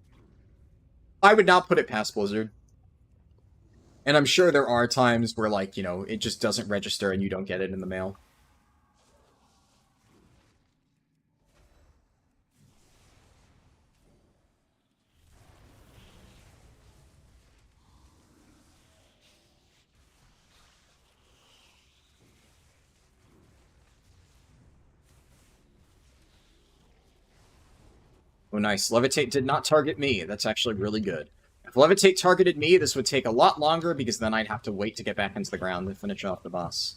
I would not put it past Blizzard. And I'm sure there are times where, like, you know, it just doesn't register and you don't get it in the mail. Oh, nice. Levitate did not target me. That's actually really good. If Levitate targeted me, this would take a lot longer, because then I'd have to wait to get back into the ground to finish off the boss.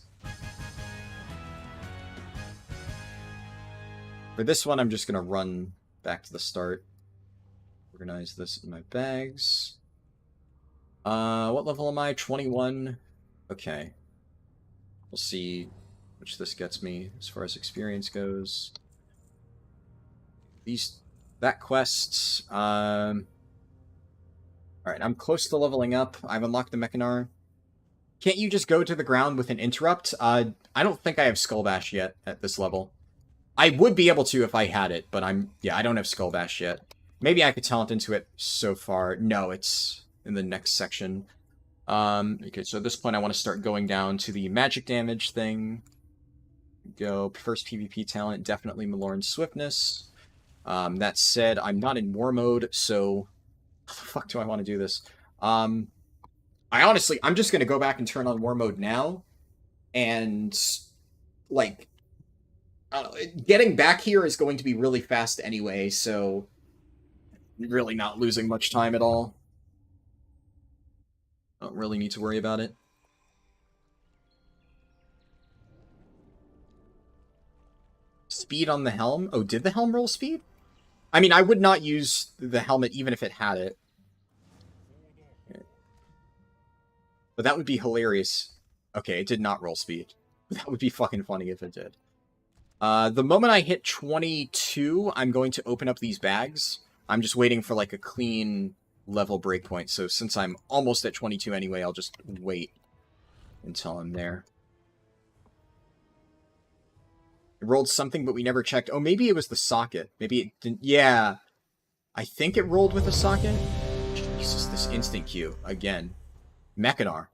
For this one, I'm just going to run back to the start. Organize this in my bags. What level am I? 21. Okay. We'll see which this gets me as far as experience goes. That quest, alright, I'm close to leveling up. I've unlocked the Mechanar. Can't you just go to the ground with an interrupt? I don't think I have Skull Bash yet at this level. I would be able to if I had it, but I don't have Skull Bash yet. Maybe I could talent into it so far. No, it's in the next section. Okay, so at this point I want to start going down to the magic damage thing. Go, first PvP talent, definitely Malorn's Swiftness. That said, I'm not in war mode, so how the fuck do I want to do this? I'm just gonna go back and turn on war mode now, and, like, I don't know, getting back here is going to be really fast anyway, so really not losing much time at all. Don't really need to worry about it. Speed on the helm? Oh, did the helm roll speed? I mean, I would not use the helmet even if it had it. But that would be hilarious. Okay, it did not roll speed. That would be fucking funny if it did. The moment I hit 22, I'm going to open up these bags. I'm just waiting for, like, a clean level breakpoint. So since I'm almost at 22 anyway, I'll just wait until I'm there. It rolled something, but we never checked. Oh, maybe it was the socket. Maybe it didn't. Yeah. I think it rolled with a socket. Jesus, this instant queue. Again. Mechanar.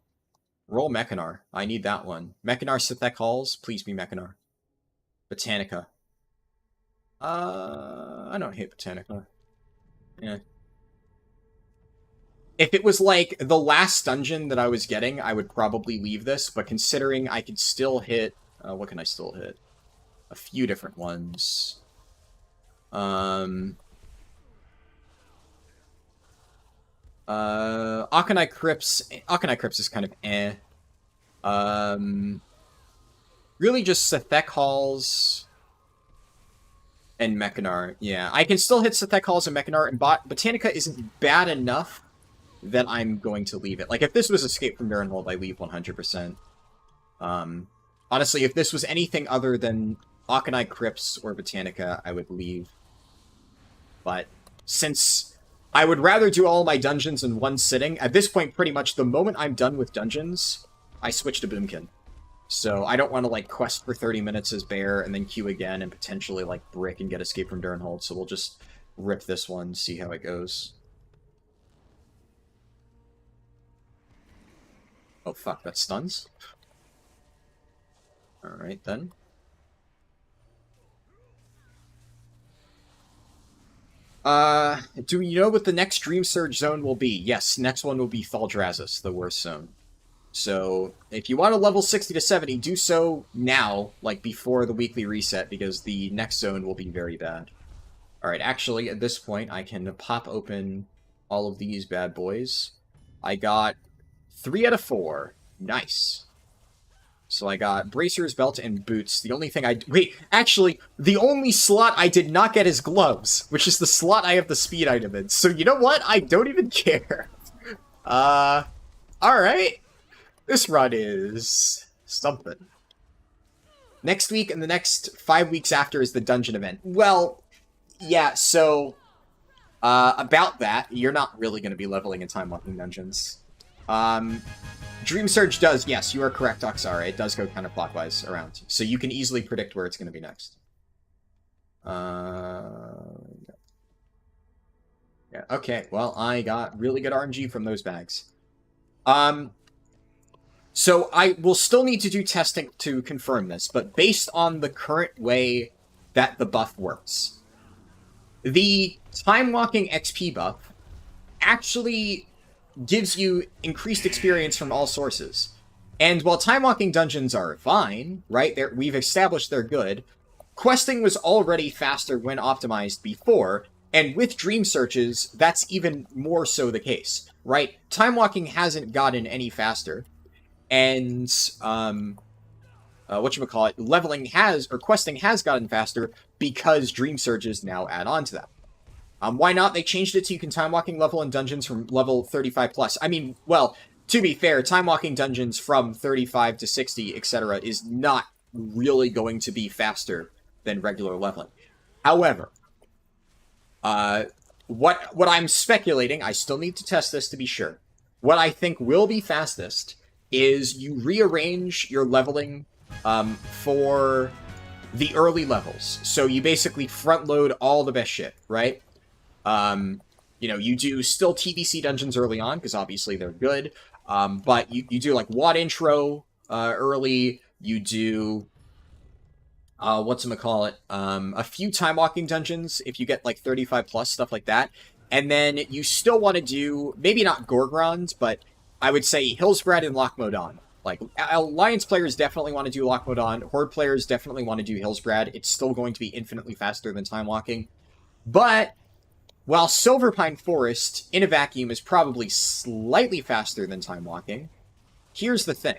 Roll Mechanar. I need that one. Mechanar Sithek Halls. Please be Mechanar. Botanica. I don't hate Botanica. Yeah. If it was, like, the last dungeon that I was getting, I would probably leave this, but considering I could still hit... what can I still hit? A few different ones. Akanai Crypts is kind of eh. Really just Sithek Halls and Mechanar. Yeah, I can still hit Sithek Halls and Mechanar, and Botanica isn't bad enough that I'm going to leave it. Like, if this was Escape from Barenhold, I leave 100%. Honestly, if this was anything other than Akanai Crypts or Botanica, I would leave. But since I would rather do all my dungeons in one sitting, at this point, pretty much the moment I'm done with dungeons, I switch to Boomkin. So I don't want to, like, quest for 30 minutes as Bear and then queue again and potentially, like, brick and get Escape from Durnhold. So we'll just rip this one, see how it goes. Oh, fuck, that stuns? Alright, then. Do you know what the next Dream Surge zone will be? Yes, next one will be Thaldraszus, the worst zone. So, if you want to level 60 to 70, do so now, like before the weekly reset, because the next zone will be very bad. Alright, actually, at this point, I can pop open all of these bad boys. I got 3 out of 4. Nice. So I got bracers, belt, and boots. The only thing wait, actually, the only slot I did not get is gloves, which is the slot I have the speed item in. So you know what? I don't even care. Alright. This run is something. Next week and the next 5 weeks after is the dungeon event. Well, yeah, so about that, you're not really going to be leveling in time walking dungeons. Dream Surge does, yes, you are correct, Oxara. It does go counterclockwise around. So you can easily predict where it's going to be next. Yeah, okay, well, I got really good RNG from those bags. So I will still need to do testing to confirm this, but based on the current way that the buff works, the time walking XP buff actually gives you increased experience from all sources. And while time walking dungeons are fine, right, we've established they're good, questing was already faster when optimized before, and with dream searches, that's even more so the case, right? Time walking hasn't gotten any faster, and leveling questing has gotten faster because dream searches now add on to that. Why not? They changed it so you can time walking level in dungeons from level 35 plus. I mean, well, to be fair, time walking dungeons from 35 to 60, etc. is not really going to be faster than regular leveling. However, what I'm speculating, I still need to test this to be sure. What I think will be fastest is you rearrange your leveling for the early levels. So you basically front load all the best shit, right? You know, you do still TBC dungeons early on, because obviously they're good, but you do, like, WAD intro early, you do, a few time-walking dungeons, if you get, like, 35 plus, stuff like that, and then you still want to do, maybe not Gorgrons, but I would say Hillsbrad and Lochmodan. Like, Alliance players definitely want to do Lochmodan, Horde players definitely want to do Hillsbrad. It's still going to be infinitely faster than time-walking, but while Silverpine Forest, in a vacuum, is probably slightly faster than time walking, here's the thing.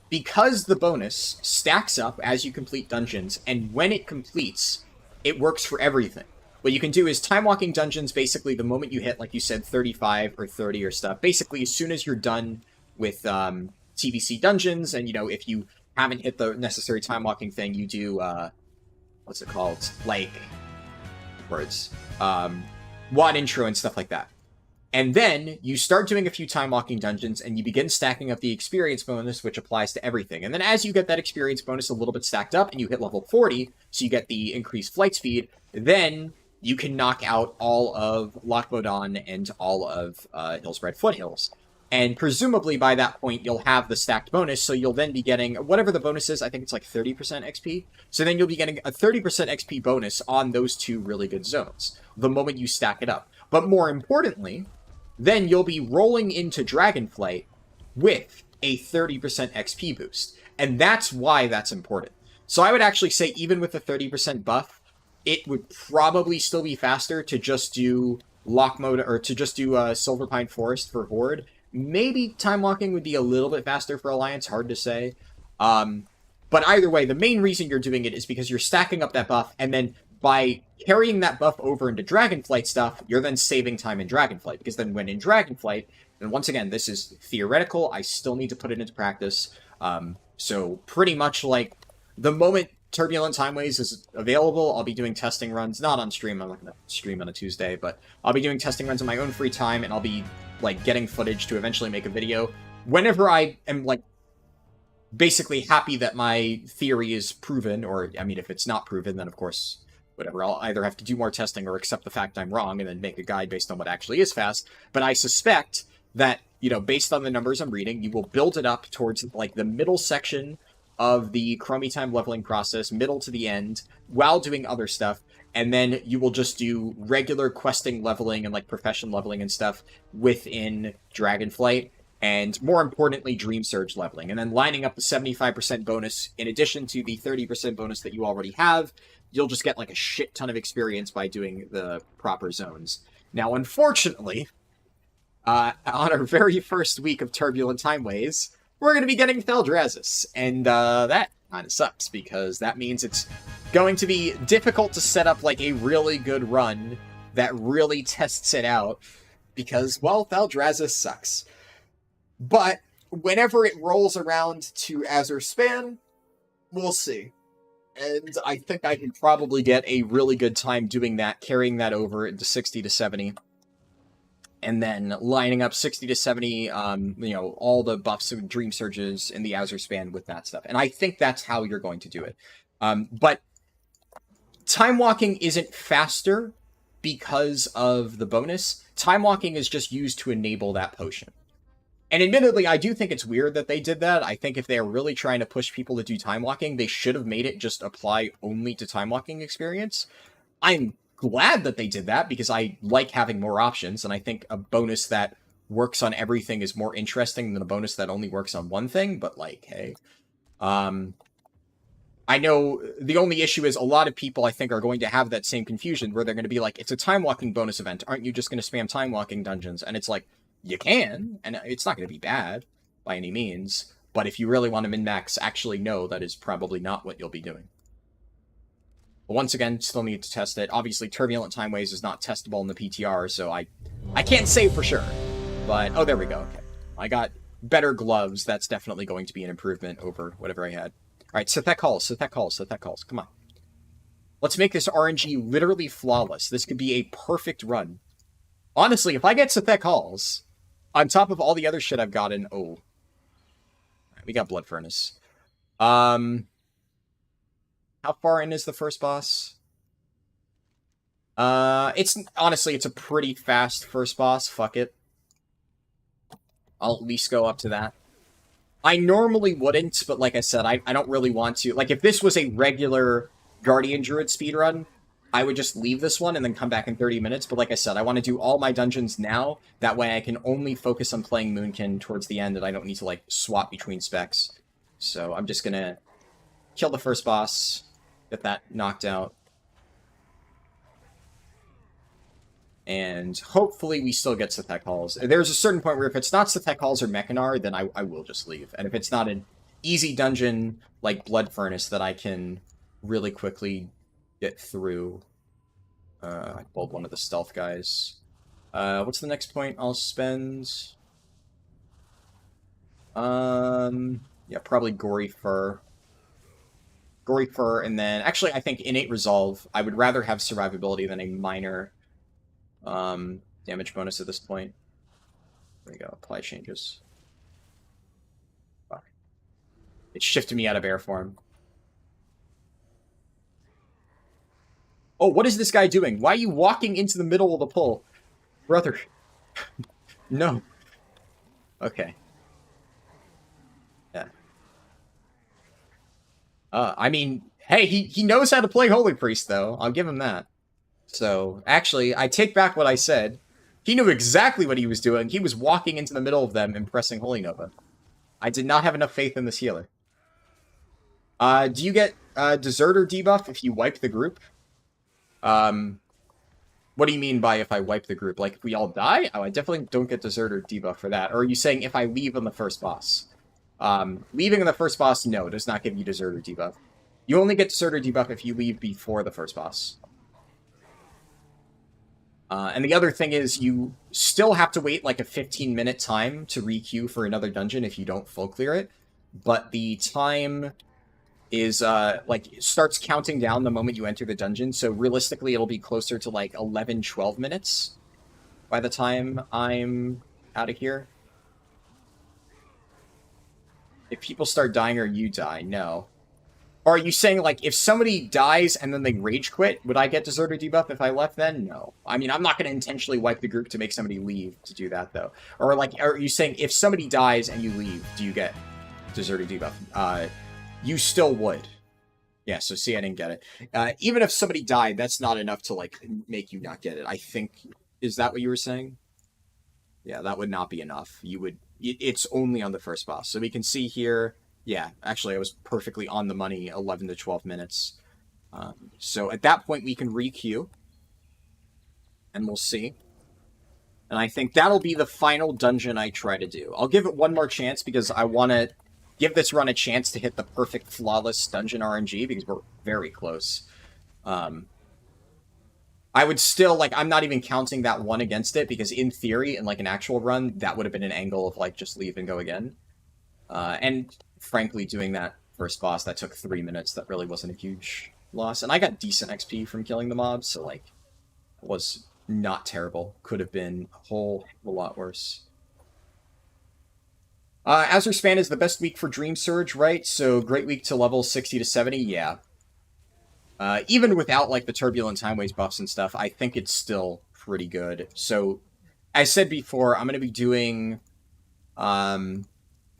Because the bonus stacks up as you complete dungeons, and when it completes, it works for everything. What you can do is time walking dungeons, basically the moment you hit, like you said, 35 or 30 or stuff, basically as soon as you're done with TBC dungeons, and, you know, if you haven't hit the necessary time walking thing, you do, what's it called? Like, words. WAD intro and stuff like that. And then you start doing a few time walking dungeons and you begin stacking up the experience bonus, which applies to everything. And then as you get that experience bonus a little bit stacked up and you hit level 40, so you get the increased flight speed, then you can knock out all of Lochmodan and all of Hillsbrad Foothills. And presumably by that point, you'll have the stacked bonus, so you'll then be getting, whatever the bonus is, I think it's like 30% XP. So then you'll be getting a 30% XP bonus on those two really good zones, the moment you stack it up. But more importantly, then you'll be rolling into Dragonflight with a 30% XP boost. And that's why that's important. So I would actually say even with the 30% buff, it would probably still be faster to just do Lochmodan, or to just do Silverpine Forest for Horde. Maybe time walking would be a little bit faster for Alliance, hard to say. But either way, the main reason you're doing it is because you're stacking up that buff, and then by carrying that buff over into Dragonflight stuff, you're then saving time in Dragonflight, because then when in Dragonflight, and once again, this is theoretical, I still need to put it into practice, So pretty much like the moment Turbulent Timeways is available, I'll be doing testing runs, not on stream, I'm not going to stream on a Tuesday, but I'll be doing testing runs in my own free time, and I'll be like getting footage to eventually make a video whenever I am like basically happy that my theory is proven, or I mean if it's not proven, then of course whatever, I'll either have to do more testing or accept the fact I'm wrong and then make a guide based on what actually is fast. But I suspect that, you know, based on the numbers I'm reading, you will build it up towards like the middle section of the Chromie time leveling process, middle to the end, while doing other stuff, and then you will just do regular questing leveling and like profession leveling and stuff within Dragonflight, and more importantly, Dream Surge leveling, and then lining up the 75% bonus in addition to the 30% bonus that you already have. You'll just get like a shit ton of experience by doing the proper zones. Now, unfortunately, on our very first week of Turbulent Timeways, we're going to be getting Thaldraszus, and that kind of sucks, because that means it's going to be difficult to set up like a really good run that really tests it out, because, well, Thaldraszus sucks. But whenever it rolls around to Azure Span, we'll see. And I think I can probably get a really good time doing that, carrying that over into 60 to 70. And then lining up 60 to 70, you know, all the buffs and Dream Surges in the Azure Span with that stuff. And I think that's how you're going to do it. But Time Walking isn't faster because of the bonus. Time Walking is just used to enable that potion. And admittedly, I do think it's weird that they did that. I think if they're really trying to push people to do time walking, they should have made it just apply only to time walking experience. I'm glad that they did that, because I like having more options, and I think a bonus that works on everything is more interesting than a bonus that only works on one thing, but like, hey. I know the only issue is a lot of people, I think, are going to have that same confusion where they're going to be like, it's a time walking bonus event. Aren't you just going to spam time walking dungeons? And it's like, you can, and it's not going to be bad by any means, but if you really want to min-max, actually know that is probably not what you'll be doing. But once again, still need to test it. Obviously, Turbulent Timeways is not testable in the PTR, so I can't say for sure. But, oh, there we go, okay. I got better gloves. That's definitely going to be an improvement over whatever I had. Alright, Sithek Halls, come on. Let's make this RNG literally flawless. This could be a perfect run. Honestly, if I get Sithek Halls, on top of all the other shit I've gotten, oh. Right, we got Blood Furnace. How far in is the first boss? Honestly, it's a pretty fast first boss. Fuck it. I'll at least go up to that. I normally wouldn't, but like I said, I don't really want to. Like, if this was a regular Guardian Druid speedrun, I would just leave this one and then come back in 30 minutes. But like I said, I want to do all my dungeons now. That way I can only focus on playing Moonkin towards the end, and I don't need to, like, swap between specs. So I'm just gonna kill the first boss, get that knocked out. And hopefully we still get Sithek Halls. There's a certain point where if it's not Sithek Halls or Mechanar, then I will just leave. And if it's not an easy dungeon like Blood Furnace that I can really quickly get through, I pulled one of the stealth guys. What's the next point I'll spend? Yeah, probably Gory Fur. Gory Fur, and then... Actually, I think Innate Resolve. I would rather have survivability than a minor damage bonus at this point. There we go, apply changes. Fuck. It shifted me out of air form. Oh, what is this guy doing? Why are you walking into the middle of the pull? Brother. No. Okay. Yeah. I mean, hey, he knows how to play Holy Priest, though. I'll give him that. So, actually, I take back what I said. He knew exactly what he was doing. He was walking into the middle of them and pressing Holy Nova. I did not have enough faith in this healer. Do you get Deserter debuff if you wipe the group? What do you mean by if I wipe the group? Like, if we all die? Oh, I definitely don't get Deserter debuff for that. Or are you saying if I leave on the first boss? Leaving on the first boss, no, does not give you Deserter debuff. You only get Deserter debuff if you leave before the first boss. And the other thing is, you still have to wait like a 15-minute time to re-queue for another dungeon if you don't full clear it. but the time is like starts counting down the moment you enter the dungeon. So realistically, it'll be closer to like 11, 12 minutes by the time I'm out of here. If people start dying or you die, no. Or are you saying, like, if somebody dies and then they rage quit, would I get deserter debuff if I left then? No. I mean, I'm not going to intentionally wipe the group to make somebody leave to do that, though. Or, like, are you saying if somebody dies and you leave, do you get deserter debuff? You still would. Yeah, so see, I didn't get it. Even if somebody died, that's not enough to, like, make you not get it. I think... Is that what you were saying? Yeah, that would not be enough. You would... It's only on the first boss. So we can see here... Yeah, actually, I was perfectly on the money, 11 to 12 minutes. So at that point, we can re-queue. And we'll see. And I think that'll be the final dungeon I try to do. I'll give it one more chance because I want to give this run a chance to hit the perfect, flawless dungeon RNG because we're very close. I would still, like, I'm not even counting that one against it because in theory, in, like, an actual run, that would have been an angle of, like, just leave and go again. And... frankly, doing that first boss, that took 3 minutes. That really wasn't a huge loss. And I got decent XP from killing the mobs, so, like, it was not terrible. Could have been a whole lot worse. Azure Span is the best week for Dream Surge, right? So, great week to level 60 to 70, yeah. Even without, like, the Turbulent Timeways buffs and stuff, I think it's still pretty good. So, as said before, I'm going to be doing...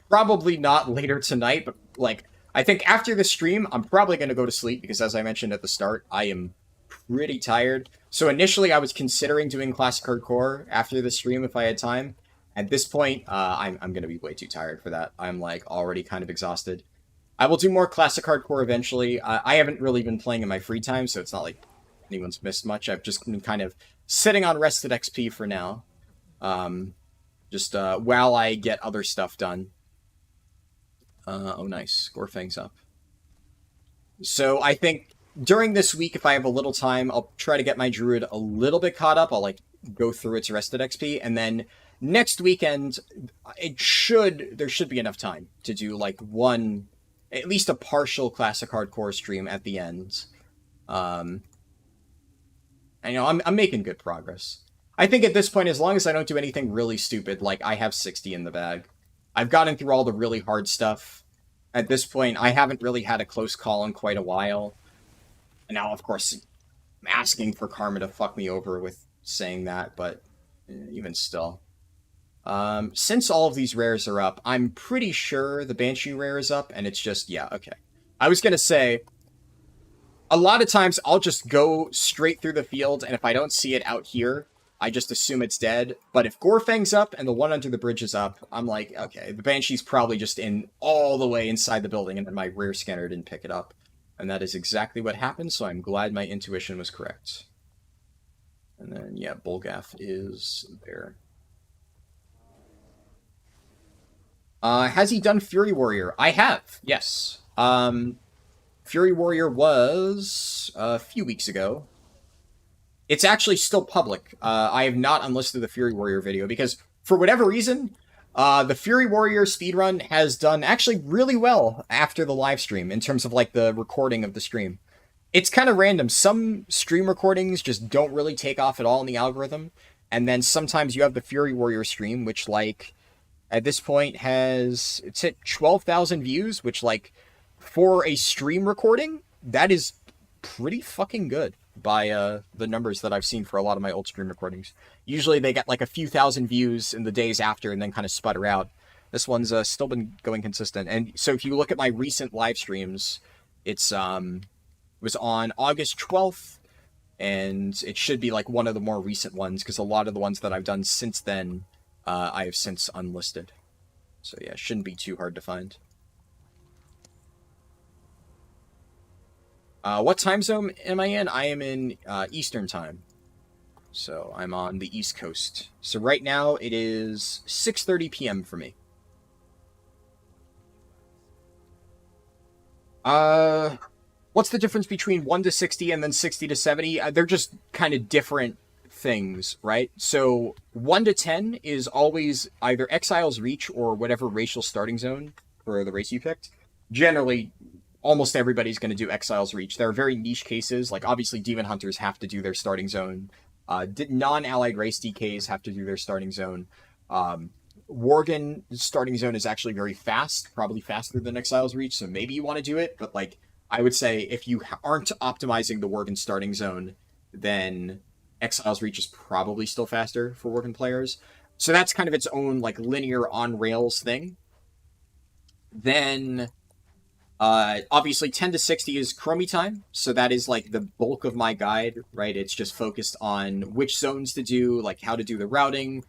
probably not later tonight, but, like, I think after the stream, I'm probably going to go to sleep, because as I mentioned at the start, I am pretty tired. So initially, I was considering doing Classic Hardcore after the stream if I had time. At this point, I'm going to be way too tired for that. I'm, like, already kind of exhausted. I will do more Classic Hardcore eventually. I haven't really been playing in my free time, so it's not like anyone's missed much. I've just been kind of sitting on rested XP for now. While I get other stuff done. Oh, nice. Gorfang's up. So I think during this week, if I have a little time, I'll try to get my druid a little bit caught up. I'll, like, go through its rested XP. And then next weekend, there should be enough time to do, like, at least a partial Classic Hardcore stream at the end. And, you know, I'm making good progress. I think at this point, as long as I don't do anything really stupid, like, I have 60 in the bag. I've gotten through all the really hard stuff. At this point, I haven't really had a close call in quite a while. And now, of course, I'm asking for Karma to fuck me over with saying that, but even still. Since all of these rares are up, I'm pretty sure the Banshee rare is up, and it's just, yeah, okay. I was gonna say, a lot of times I'll just go straight through the field, and if I don't see it out here, I just assume it's dead. But if Gorfang's up and the one under the bridge is up, I'm like, okay, the Banshee's probably just in all the way inside the building, and then my rear scanner didn't pick it up. And that is exactly what happened, so I'm glad my intuition was correct. And then, yeah, Bulgath is there. Has he done Fury Warrior? I have, yes. Fury Warrior was a few weeks ago. It's actually still public. I have not unlisted the Fury Warrior video because, for whatever reason, the Fury Warrior speedrun has done actually really well after the live stream in terms of, like, the recording of the stream. It's kind of random. Some stream recordings just don't really take off at all in the algorithm. And then sometimes you have the Fury Warrior stream, which, like, at this point it's hit 12,000 views, which, like, for a stream recording, that is pretty fucking good. By the numbers that I've seen for a lot of my old stream recordings. Usually they get like a few thousand views in the days after and then kind of sputter out. This one's still been going consistent. And so if you look at my recent live streams, it was on August 12th, and it should be like one of the more recent ones because a lot of the ones that I've done since then, I have since unlisted. So yeah, it shouldn't be too hard to find. What time zone am I in? I am in Eastern time. So I'm on the East Coast. So right now it is 6:30 p.m. for me. What's the difference between 1 to 60 and then 60 to 70? They're just kind of different things, right? So 1 to 10 is always either Exile's Reach or whatever racial starting zone for the race you picked. Generally, almost everybody's going to do Exile's Reach. There are very niche cases, like obviously Demon Hunters have to do their starting zone. Non-allied race DKs have to do their starting zone. Worgen starting zone is actually very fast, probably faster than Exile's Reach, so maybe you want to do it, but like I would say if you aren't optimizing the Worgen starting zone, then Exile's Reach is probably still faster for Worgen players. So that's kind of its own like linear on rails thing. Then obviously 10 to 60 is Chromie time, so that is like the bulk of my guide, right? It's just focused on which zones to do, like how to do the routing.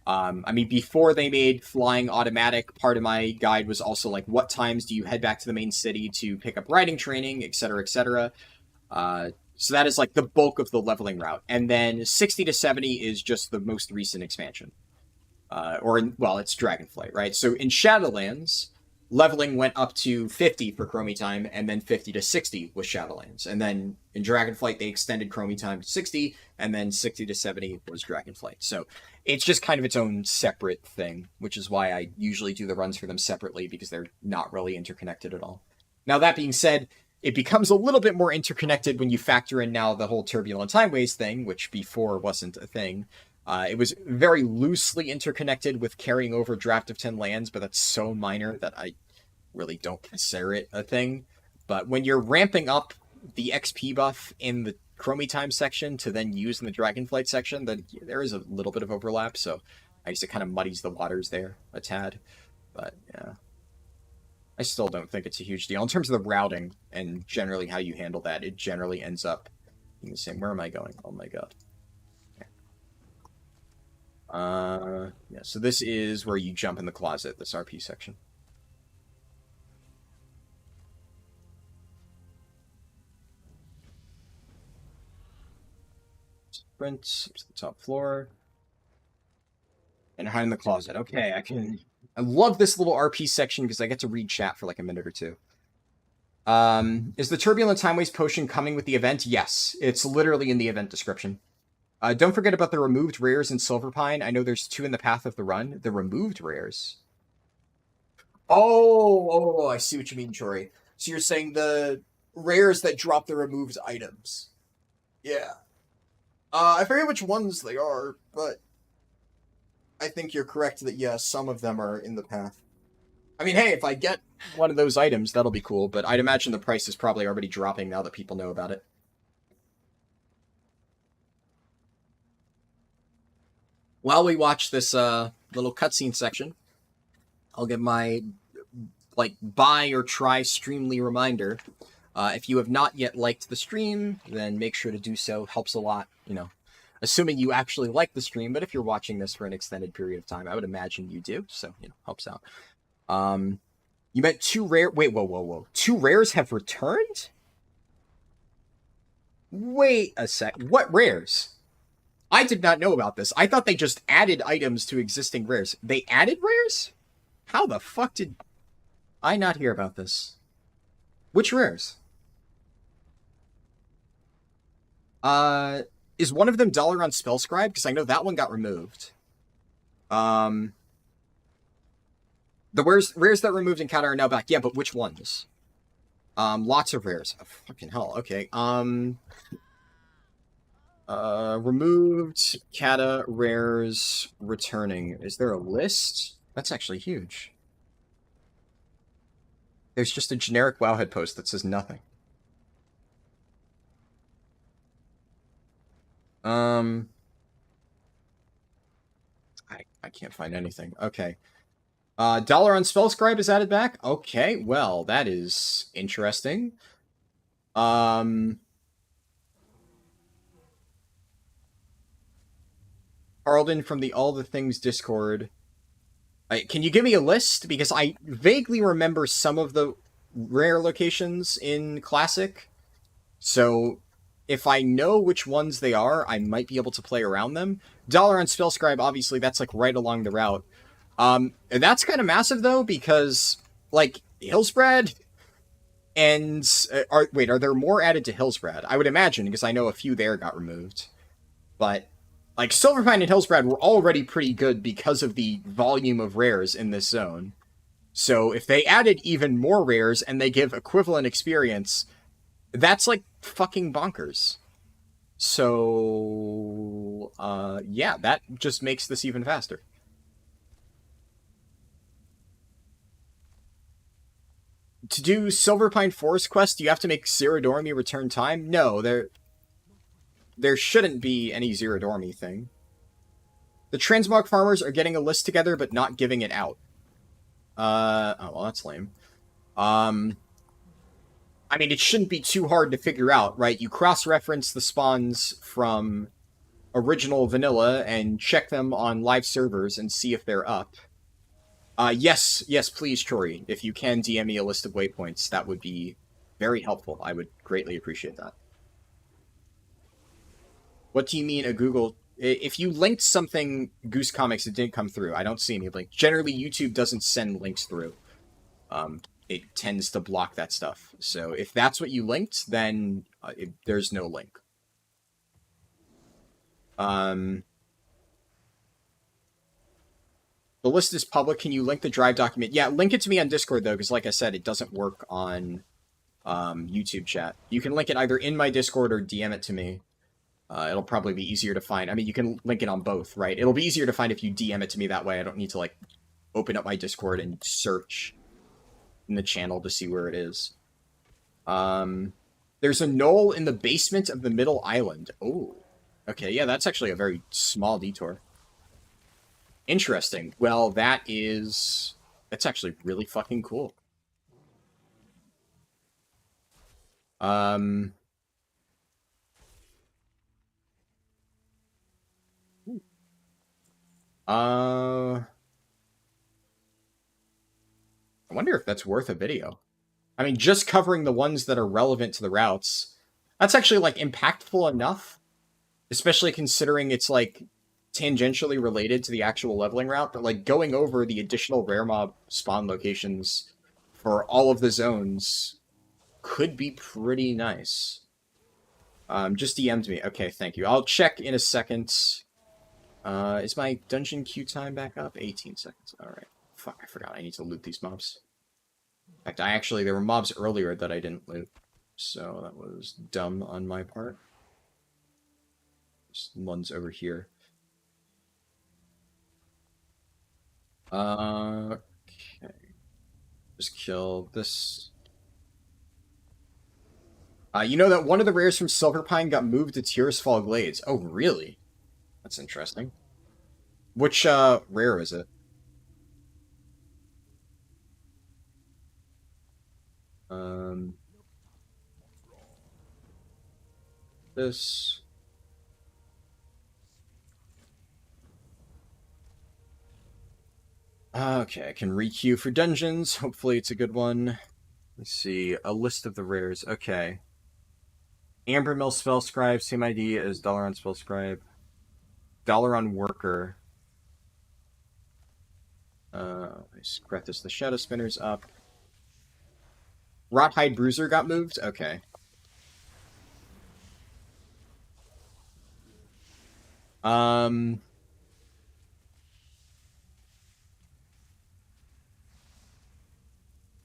I mean, before they made flying automatic, part of my guide was also like what times do you head back to the main city to pick up riding training, etc., etc. So that is like the bulk of the leveling route. And then 60 to 70 is just the most recent expansion. It's Dragonflight, right? So in Shadowlands, leveling went up to 50 for Chromie time, and then 50 to 60 was Shadowlands. And then in Dragonflight, they extended Chromie time to 60, and then 60 to 70 was Dragonflight. So it's just kind of its own separate thing, which is why I usually do the runs for them separately, because they're not really interconnected at all. Now, that being said, it becomes a little bit more interconnected when you factor in now the whole Turbulent Timeways thing, which before wasn't a thing. It was very loosely interconnected with carrying over Draft of 10 lands, but that's so minor that I really don't consider it a thing. But when you're ramping up the XP buff in the Chromie time section to then use in the Dragonflight section, then there is a little bit of overlap, so I guess it kind of muddies the waters there a tad. But yeah, I still don't think it's a huge deal. In terms of the routing and generally how you handle that, it generally ends up being the same. Where am I going? Oh my god. Yeah, so this is where you jump in the closet, this RP section. Sprint to the top floor. And hide in the closet. Okay, I love this little RP section because I get to read chat for like a minute or two. Is the Turbulent Timeways potion coming with the event? Yes, it's literally in the event description. Don't forget about the removed rares in Silverpine. I know there's 2 in the path of the run. The removed rares. Oh, I see what you mean, Jory. So you're saying the rares that drop the removed items. Yeah. I forget which ones they are, but I think you're correct that, yeah, some of them are in the path. I mean, hey, if I get one of those items, that'll be cool, but I'd imagine the price is probably already dropping now that people know about it. While we watch this little cutscene section, I'll give my buy or try Streamly reminder. If you have not yet liked the stream, then make sure to do so. Helps a lot, assuming you actually like the stream. But if you're watching this for an extended period of time, I would imagine you do. So, helps out. You meant 2 rare... Wait, whoa. 2 rares have returned? Wait a sec. What rares? I did not know about this. I thought they just added items to existing rares. They added rares? How the fuck did I not hear about this? Which rares? Is one of them Dollar on Spellscribe? Because I know that one got removed. The rares that removed Encounter are now back. Yeah, but which ones? Lots of rares. Oh, fucking hell. Okay. Removed Kata rares returning. Is there a list? That's actually huge. There's just a generic Wowhead post that says nothing. I can't find anything. Okay. Dollar on Spellscribe is added back? Okay, well, that is interesting. Harlden from the All the Things Discord. Can you give me a list? Because I vaguely remember some of the rare locations in Classic. So if I know which ones they are, I might be able to play around them. Dollar on Spellscribe, obviously, that's like right along the route. That's kind of massive, though, because, Hillsbrad and... are there more added to Hillsbrad? I would imagine, because I know a few there got removed. But... Silverpine and Hillsbrad were already pretty good because of the volume of rares in this zone. So if they added even more rares and they give equivalent experience, that's like fucking bonkers. So, yeah, that just makes this even faster. To do Silverpine Forest Quest, do you have to make Zero Dormy return time? No, there shouldn't be any Zero Dormy thing. The transmog farmers are getting a list together, but not giving it out. Oh, well, that's lame. I mean, it shouldn't be too hard to figure out, right? You cross-reference the spawns from original vanilla and check them on live servers and see if they're up. Yes, please, Troy. If you can DM me a list of waypoints, that would be very helpful. I would greatly appreciate that. What do you mean a Google? If you linked something Goose Comics, it didn't come through. I don't see any link. Generally, YouTube doesn't send links through. It tends to block that stuff. So if that's what you linked, then there's no link. The list is public. Can you link the Drive document? Yeah, link it to me on Discord, though, because like I said, it doesn't work on YouTube chat. You can link it either in my Discord or DM it to me. It'll probably be easier to find. I mean, you can link it on both, right? It'll be easier to find if you DM it to me that way. I don't need to, like, open up my Discord and search in the channel to see where it is. There's a knoll in the basement of the middle island. Oh. Okay, yeah, that's actually a very small detour. Interesting. Well, that's actually really fucking cool. I wonder if that's worth a video. I mean, just covering the ones that are relevant to the routes, that's actually, like, impactful enough, especially considering it's, like, tangentially related to the actual leveling route, but, like, going over the additional rare mob spawn locations for all of the zones could be pretty nice. Just DM'd me. Okay, thank you. I'll check in a second. Is my dungeon queue time back up? 18 seconds. Alright. Fuck, I forgot. I need to loot these mobs. In fact, there were mobs earlier that I didn't loot. So that was dumb on my part. There's ones over here. Okay. Just kill this. You know that one of the rares from Silverpine got moved to Tearsfall Glades. Oh, really? That's interesting. Which, rare is it? This. Okay, I can re-queue for dungeons. Hopefully it's a good one. Let's see. A list of the rares. Okay. Ambermill Spellscribe, same ID as Dalaran Spellscribe. Dalaran Worker. Screthus the Shadow Spinner's up. Rothhide Bruiser got moved? Okay.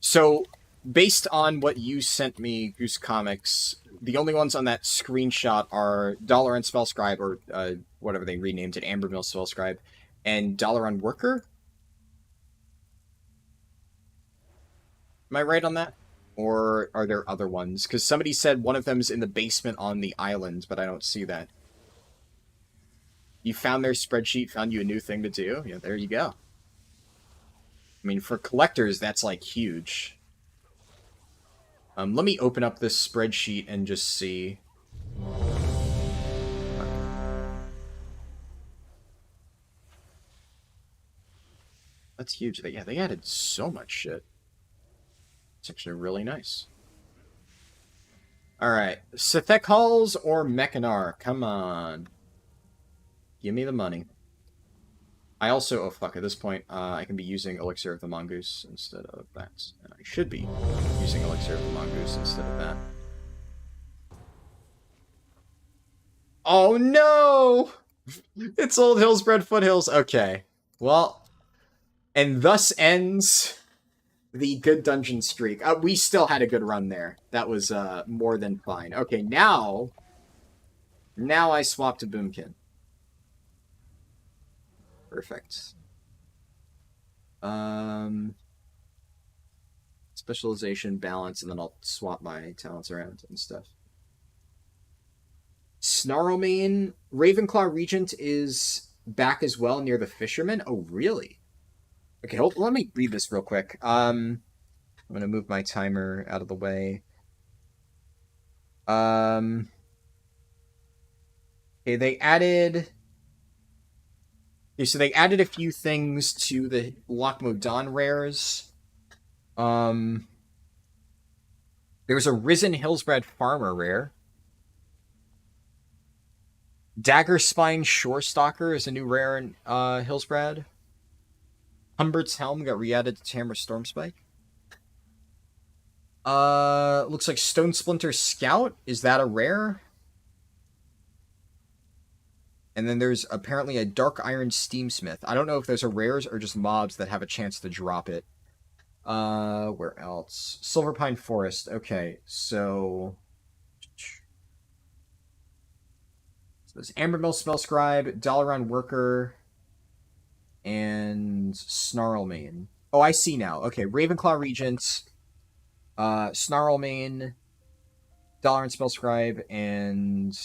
So, based on what you sent me, Goose Comics, the only ones on that screenshot are Dalaran Spellscribe, or whatever they renamed it, Ambermill Spellscribe, and Dalaran Worker? Am I right on that? Or are there other ones? Because somebody said one of them's in the basement on the island, but I don't see that. You found their spreadsheet, found you a new thing to do? Yeah, there you go. I mean, for collectors, that's, like, huge. Let me open up this spreadsheet and just see. That's huge. Yeah, they added so much shit. It's actually really nice. Alright. Sithek Halls or Mechanar? Come on. Give me the money. I also, oh fuck, at this point, I can be using Elixir of the Mongoose instead of that. And I should be using Elixir of the Mongoose instead of that. Oh no! It's Old Hillsbred Foothills. Okay. Well, and thus ends The good dungeon streak. We still had a good run there. That was more than fine. Okay, now I swap to Boomkin. Perfect. Specialization, balance, and then I'll swap my talents around and stuff. Snarlmane, Ravenclaw Regent is back as well near the Fisherman. Oh, really? Okay, let me read this real quick. I'm gonna move my timer out of the way. Okay, they added. Okay, so they added a few things to the Lochmodan rares. There's a Risen Hillsbred Farmer rare. Dagger Spine Shorestalker is a new rare in Hillsbrad. Humbert's Helm got re-added to Tamra Stormspike. Looks like Stone Splinter Scout. Is that a rare? And then there's apparently a Dark Iron Steamsmith. I don't know if those are rares or just mobs that have a chance to drop it. Where else? Silverpine Forest. Okay, so there's Ambermill Spellscribe, Dalaran Worker, and Snarlmane. Oh, I see now. Okay, Ravenclaw Regent, Snarlmane, Dalaran Spellscribe, and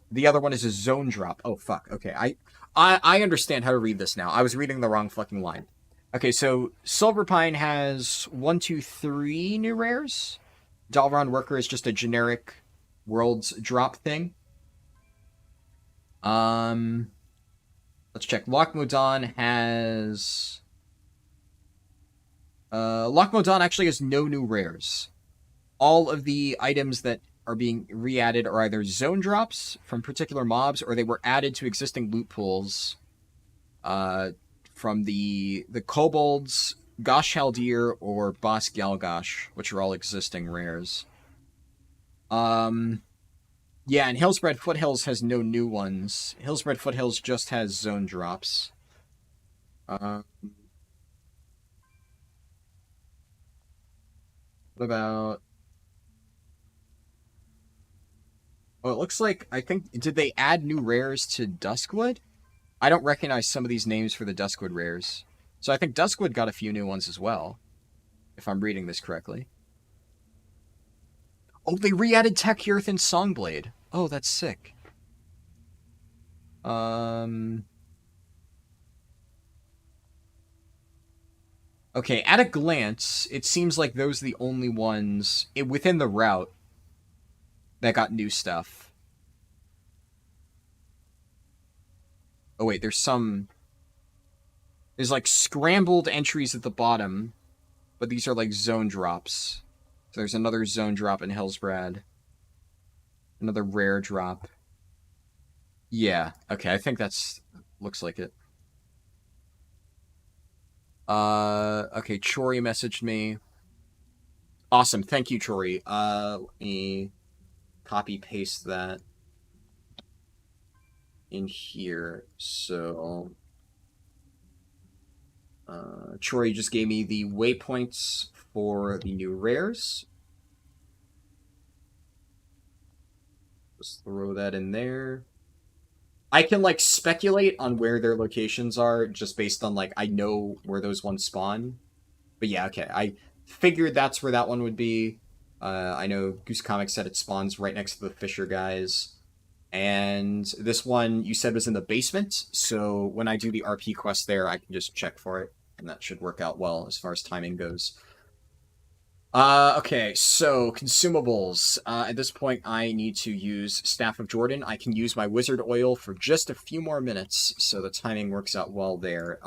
the other one is a zone drop. Oh fuck. Okay, I understand how to read this now. I was reading the wrong fucking line. Okay, so Silverpine has 1, 2, 3 new rares. Dalaran Worker is just a generic worlds drop thing. Let's check. Lochmodan has. Lochmodan actually has no new rares. All of the items that are being re-added are either zone drops from particular mobs, or they were added to existing loot pools. From the Kobolds, Gosh Haldir, or Boss Galgash, which are all existing rares. Yeah, and Hillsbred Foothills has no new ones. Hillsbred Foothills just has zone drops. What about... Oh, it looks like, I think, did they add new rares to Duskwood? I don't recognize some of these names for the Duskwood rares. So I think Duskwood got a few new ones as well, if I'm reading this correctly. Oh, they re-added Tekhirth and Songblade. Oh, that's sick. Okay, at a glance, it seems like those are the only ones within the route that got new stuff. Oh wait, there's like scrambled entries at the bottom, but these are like zone drops. So there's another zone drop in Hillsbrad. Another rare drop. Yeah, okay, I think looks like it. Okay, Chori messaged me. Awesome, thank you, Chori. Let me copy paste that in here. So Chori just gave me the waypoints for the new rares. Just throw that in there. I can like speculate on where their locations are just based on like I know where those ones spawn. But yeah, okay. I figured that's where that one would be. I know Goose Comics said it spawns right next to the Fisher guys. And this one you said was in the basement, so when I do the RP quest there, I can just check for it, and that should work out well as far as timing goes. Okay, so consumables. At this point, I need to use Staff of Jordan. I can use my Wizard Oil for just a few more minutes, so the timing works out well there.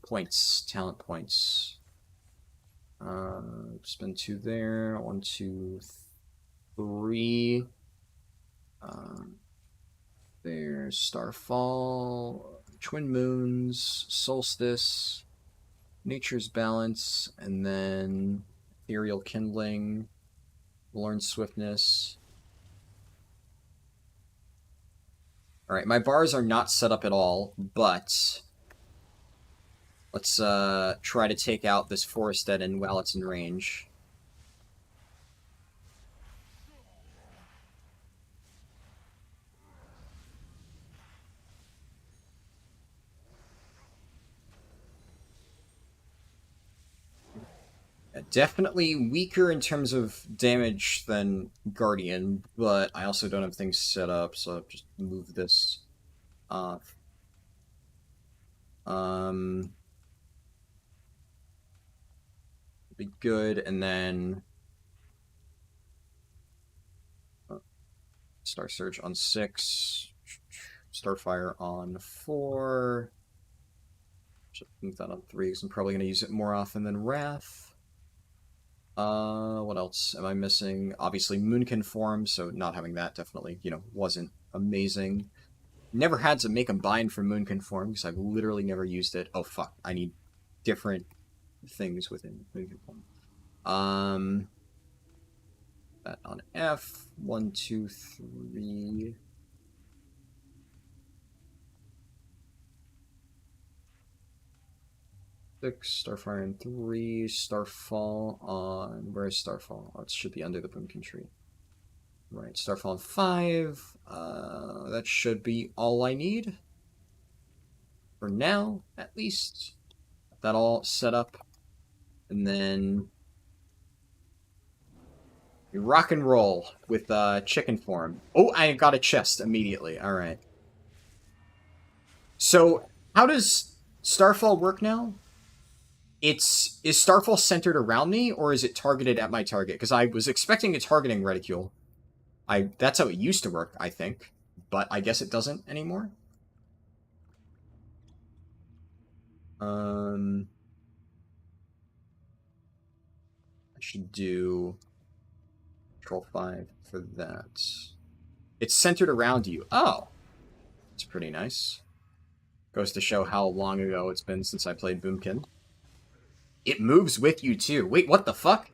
Points, talent points. Spend 2 there. 1, 2, 3. There's Starfall, Twin Moons, Solstice, Nature's Balance, and then Ethereal Kindling, Learn Swiftness. Alright, my bars are not set up at all, but Let's try to take out this forest dead end while it's in range. Definitely weaker in terms of damage than Guardian, but I also don't have things set up, so I'll just move this off. Be good, and then Star Surge on 6, Starfire on 4. Should move that on 3 because I'm probably going to use it more often than Wrath. What else am I missing? Obviously, Moonkin form, so not having that definitely, wasn't amazing. Never had to make a bind for Moonkin form because I've literally never used it. Oh, fuck. I need different things within Moonkin form. That on F. 1, 2, 3. Starfire on 3, Starfall on... Where is Starfall? Oh, it should be under the Pumpkin Tree. Right, Starfall on 5. That should be all I need. For now, at least. That all set up. And then... we rock and roll with chicken form. Oh, I got a chest immediately. Alright. So, how does Starfall work now? Is Starfall centered around me, or is it targeted at my target? Because I was expecting a targeting reticule. That's how it used to work, I think. But I guess it doesn't anymore. I should do Control 5 for that. It's centered around you. Oh! That's pretty nice. Goes to show how long ago it's been since I played Boomkin. It moves with you, too. Wait, what the fuck?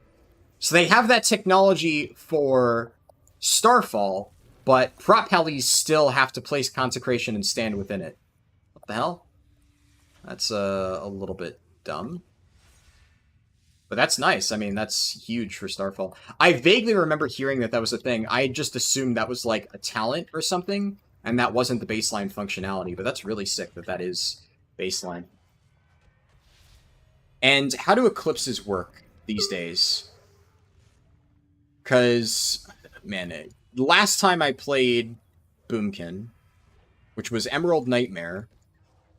So they have that technology for Starfall, but prop helis still have to place Consecration and stand within it. What the hell? That's a little bit dumb. But that's nice. I mean, that's huge for Starfall. I vaguely remember hearing that was a thing. I just assumed that was like a talent or something, and that wasn't the baseline functionality. But that's really sick that is baseline. And how do eclipses work these days? Because, man, last time I played Boomkin, which was Emerald Nightmare,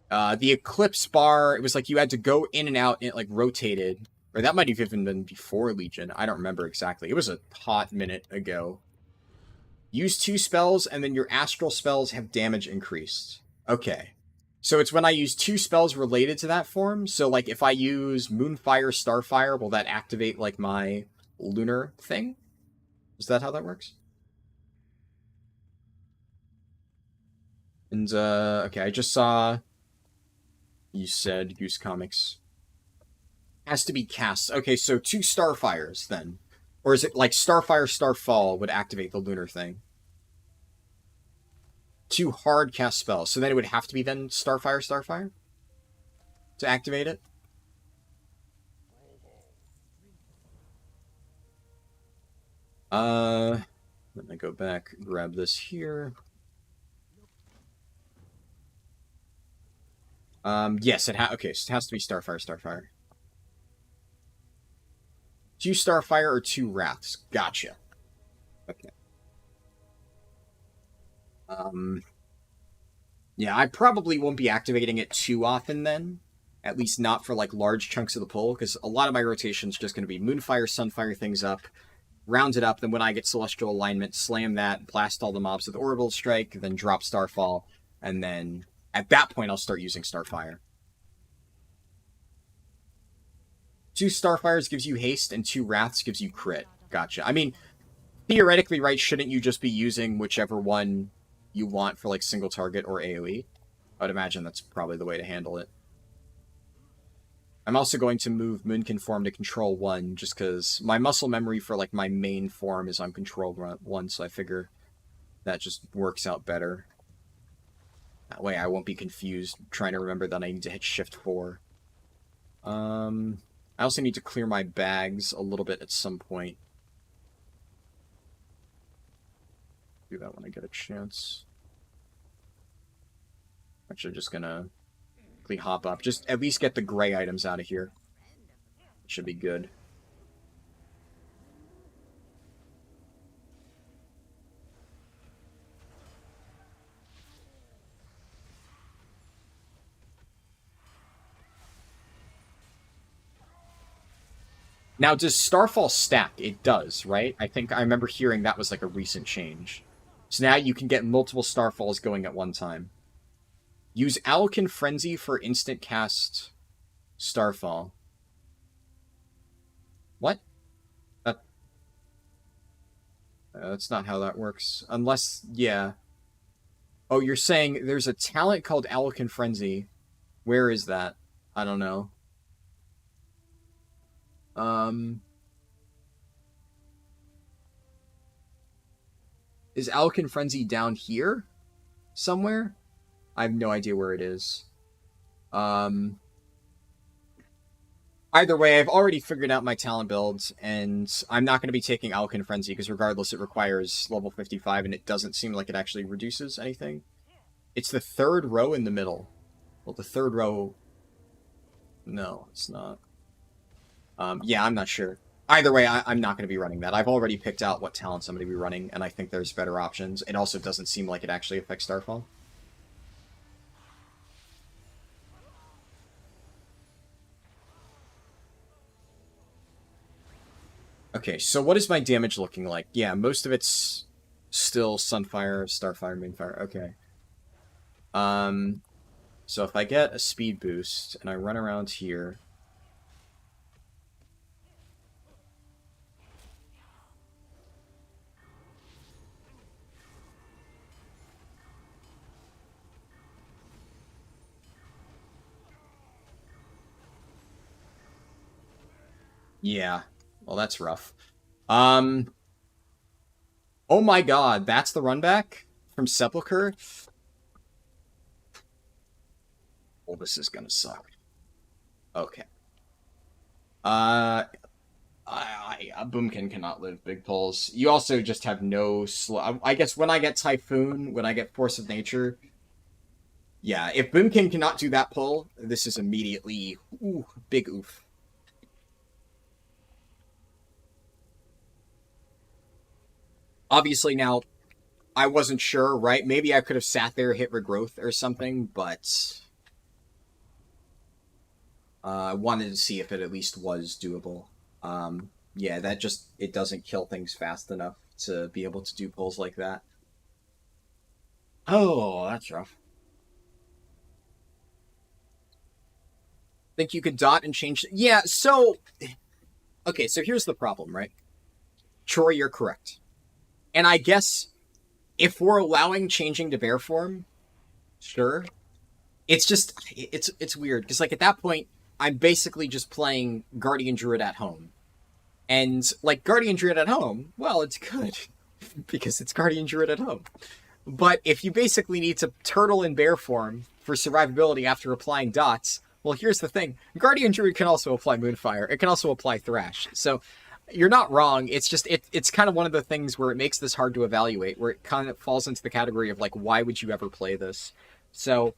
the eclipse bar, it was like you had to go in and out, and it like rotated. Or that might have even been before Legion. I don't remember exactly. It was a hot minute ago. Use 2 spells, and then your astral spells have damage increased. Okay. So it's when I use 2 spells related to that form. So, like, if I use Moonfire, Starfire, will that activate, like, my lunar thing? Is that how that works? And, okay, I just saw... You said use comics. Has to be cast. Okay, so 2 Starfires, then. Or is it, like, Starfire, Starfall would activate the lunar thing? 2 hard cast spells. So then it would have to be then Starfire, Starfire? To activate it? Let me go back, grab this here. Yes, okay, so it has to be Starfire, Starfire. 2 Starfire or 2 Wraths. Gotcha. Okay. Yeah, I probably won't be activating it too often then. At least not for, like, large chunks of the pull, because a lot of my rotation's just going to be Moonfire, Sunfire things up, round it up, then when I get Celestial Alignment, slam that, blast all the mobs with Orbital Strike, then drop Starfall, and then at that point I'll start using Starfire. 2 Starfires gives you haste, and 2 Wraths gives you crit. Gotcha. I mean, theoretically, right, shouldn't you just be using whichever one you want for, like, single target or AoE? I would imagine that's probably the way to handle it. I'm also going to move Moonkin form to Control 1, just because my muscle memory for, like, my main form is on Control 1, so I figure that just works out better. That way I won't be confused trying to remember that I need to hit Shift 4. I also need to clear my bags a little bit at some point. Do that when I get a chance. Actually, just gonna quickly hop up. Just at least get the gray items out of here. Should be good. Now, does Starfall stack? It does, right? I think I remember hearing that was like a recent change. So now you can get multiple Starfalls going at one time. Use Alkin Frenzy for instant cast Starfall. What? That's not how that works. Unless, yeah. Oh, you're saying there's a talent called Alkin Frenzy. Where is that? I don't know. Is Alkin Frenzy down here? Somewhere? I have no idea where it is. Either way, I've already figured out my talent builds, and I'm not going to be taking Alkin Frenzy, because regardless, it requires level 55, and it doesn't seem like it actually reduces anything. It's the third row in the middle. Well, the third row... No, it's not. Yeah, I'm not sure. Either way, I'm not going to be running that. I've already picked out what talents I'm going to be running, and I think there's better options. It also doesn't seem like it actually affects Starfall. Okay, so what is my damage looking like? Yeah, most of it's still Sunfire, Starfire, Moonfire. Okay. So if I get a speed boost and I run around here... Yeah, well, that's rough. Oh my god, that's the run back from Sepulchre? Well, this is gonna suck. Okay. A Boomkin cannot live big pulls. You also just have no slow... I guess when I get Typhoon, when I get Force of Nature... Yeah, if Boomkin cannot do that pull, this is immediately... Ooh, big oof. Obviously now, I wasn't sure, right? Maybe I could have sat there, hit Regrowth or something, but... I wanted to see if it at least was doable. Yeah, that just... It doesn't kill things fast enough to be able to do pulls like that. Oh, that's rough. Think you could dot and change... Yeah, so... Okay, so here's the problem, right? Troy, you're correct. And I guess if we're allowing changing to bear form, sure. It's just... It's weird, because like at that point, I'm basically just playing Guardian Druid at home. And like Guardian Druid at home, well, it's good. Because it's Guardian Druid at home. But if you basically need to turtle in bear form for survivability after applying dots, well, here's the thing. Guardian Druid can also apply Moonfire. It can also apply Thrash. So you're not wrong. It's just, it's kind of one of the things where it makes this hard to evaluate, where it kind of falls into the category of, like, why would you ever play this? So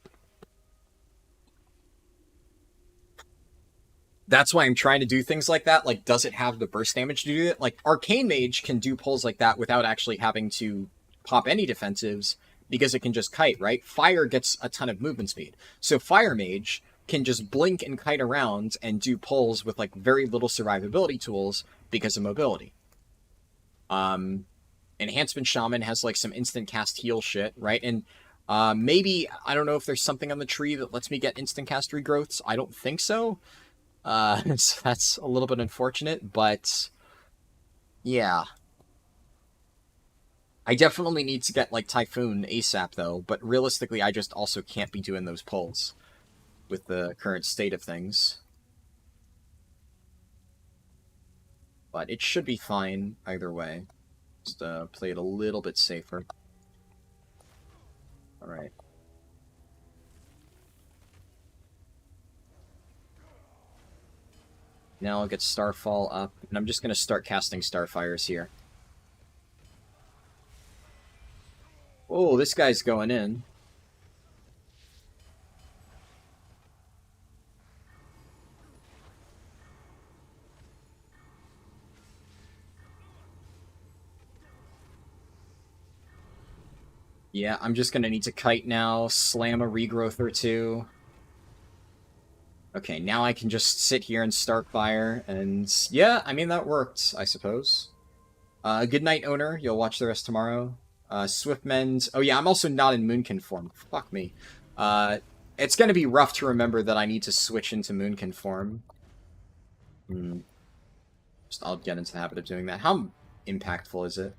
that's why I'm trying to do things like that. Like, does it have the burst damage to do it? Like, Arcane Mage can do pulls like that without actually having to pop any defensives, because it can just kite, right? Fire gets a ton of movement speed. So Fire Mage can just blink and kite around and do pulls with like very little survivability tools because of mobility. Enhancement Shaman has like some instant cast heal shit, right? And maybe, I don't know if there's something on the tree that lets me get instant cast regrowths. I don't think so. So that's a little bit unfortunate, but yeah. I definitely need to get like Typhoon ASAP though, but realistically I just also can't be doing those pulls with the current state of things. But it should be fine either way. Just play it a little bit safer. Alright. Now I'll get Starfall up, and I'm just going to start casting Starfires here. Oh, this guy's going in. Yeah, I'm just going to need to kite now, slam a regrowth or two. Okay, now I can just sit here and start fire, and yeah, I mean, that worked, I suppose. Good night, owner. You'll watch the rest tomorrow. Swiftmend. Oh yeah, I'm also not in Moonkin form. Fuck me. It's going to be rough to remember that I need to switch into Moonkin form. I'll get into the habit of doing that. How impactful is it?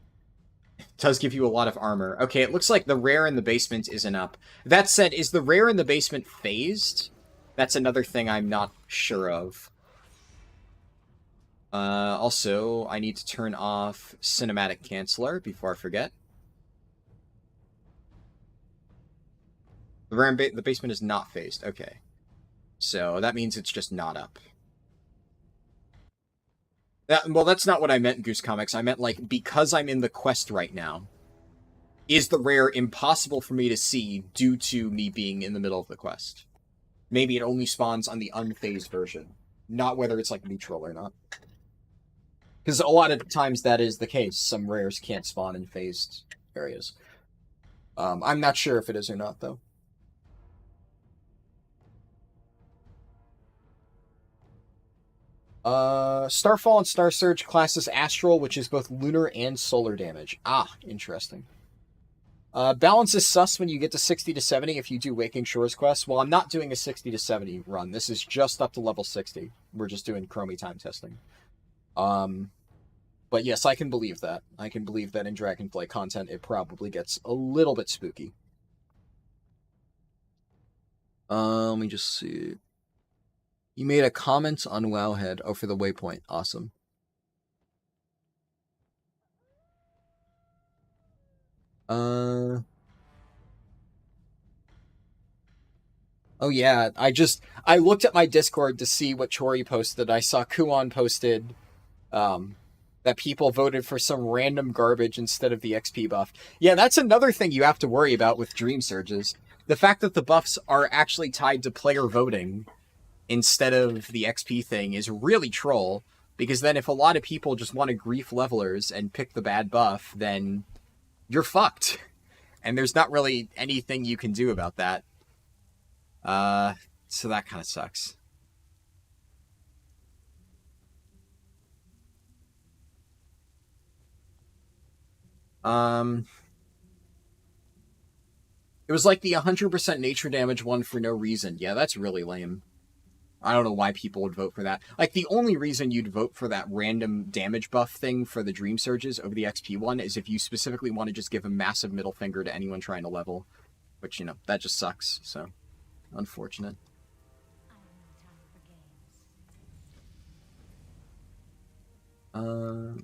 It does give you a lot of armor. Okay, it looks like the rare in the basement isn't up. That said, is the rare in the basement phased? That's another thing I'm not sure of. Also, I need to turn off Cinematic Canceller before I forget. The basement is not phased. Okay. So that means it's just not up. Well, that's not what I meant, Goose Comics. I meant, like, because I'm in the quest right now, is the rare impossible for me to see due to me being in the middle of the quest? Maybe it only spawns on the unphased version, not whether it's, like, neutral or not. Because a lot of times that is the case. Some rares can't spawn in phased areas. I'm not sure if it is or not, though. Starfall and Star Surge classes Astral, which is both lunar and solar damage. Ah, interesting. Balance is sus when you get to 60 to 70 if you do Waking Shores quest. Well, I'm not doing a 60 to 70 run. This is just up to level 60. We're just doing Chromie time testing. But yes, I can believe that. I can believe that in Dragonflight content it probably gets a little bit spooky. Let me just see. You made a comment on Wowhead. Oh, for the waypoint. Awesome. Oh yeah, I looked at my Discord to see what Chori posted. I saw Kuon posted that people voted for some random garbage instead of the XP buff. Yeah, that's another thing you have to worry about with Dream Surges. The fact that the buffs are actually tied to player voting instead of the XP thing is really troll, because then if a lot of people just want to grief levelers and pick the bad buff, then you're fucked. And there's not really anything you can do about that. So that kind of sucks. It was like the 100% nature damage one for no reason. Yeah, that's really lame. I don't know why people would vote for that. Like, the only reason you'd vote for that random damage buff thing for the Dream Surges over the XP one is if you specifically want to just give a massive middle finger to anyone trying to level. Which, you know, that just sucks, so. Unfortunate. Okay.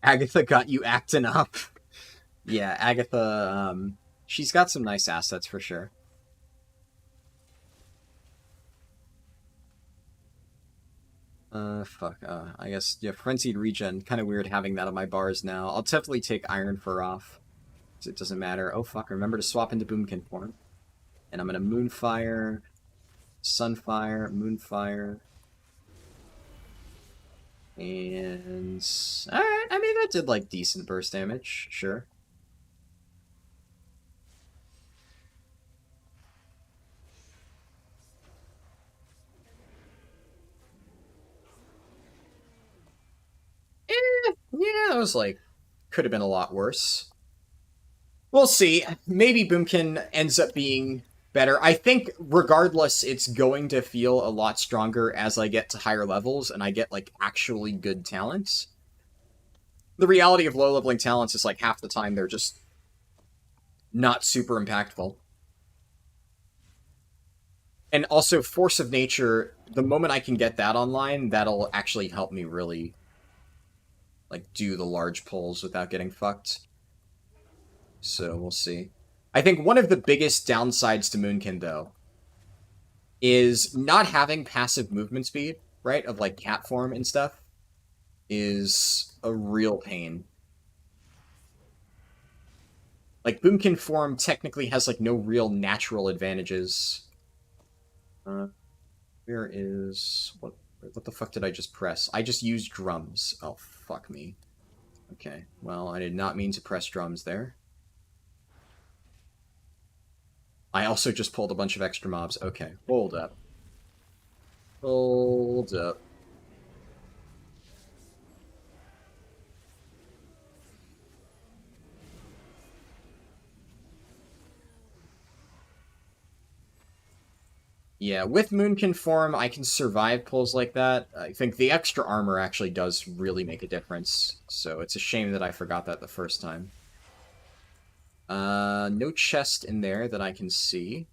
Agatha got you acting up. Yeah, Agatha, she's got some nice assets for sure. Fuck, I guess, yeah, Frenzied Regen, kind of weird having that on my bars now. I'll definitely take Iron Fur off, because it doesn't matter. Oh fuck, remember to swap into Boomkin form. And I'm gonna Moonfire, Sunfire, Moonfire. And... alright, I mean, that did, like, decent burst damage, sure. Yeah, that was, like, could have been a lot worse. We'll see. Maybe Boomkin ends up being better. I think, regardless, it's going to feel a lot stronger as I get to higher levels and I get, like, actually good talents. The reality of low-leveling talents is, like, half the time they're just not super impactful. And also, Force of Nature, the moment I can get that online, that'll actually help me really, like, do the large pulls without getting fucked. So, we'll see. I think one of the biggest downsides to Moonkin, though, is not having passive movement speed, right, of, like, cat form and stuff, is a real pain. Like, Boomkin form technically has, like, no real natural advantages. Where is... What the fuck did I just press? I just used drums. Oh, fuck me. Okay, well, I did not mean to press drums there. I also just pulled a bunch of extra mobs. Okay, hold up. Hold up. Yeah, with Moonkin form, I can survive pulls like that. I think the extra armor actually does really make a difference, so it's a shame that I forgot that the first time. No chest in there that I can see.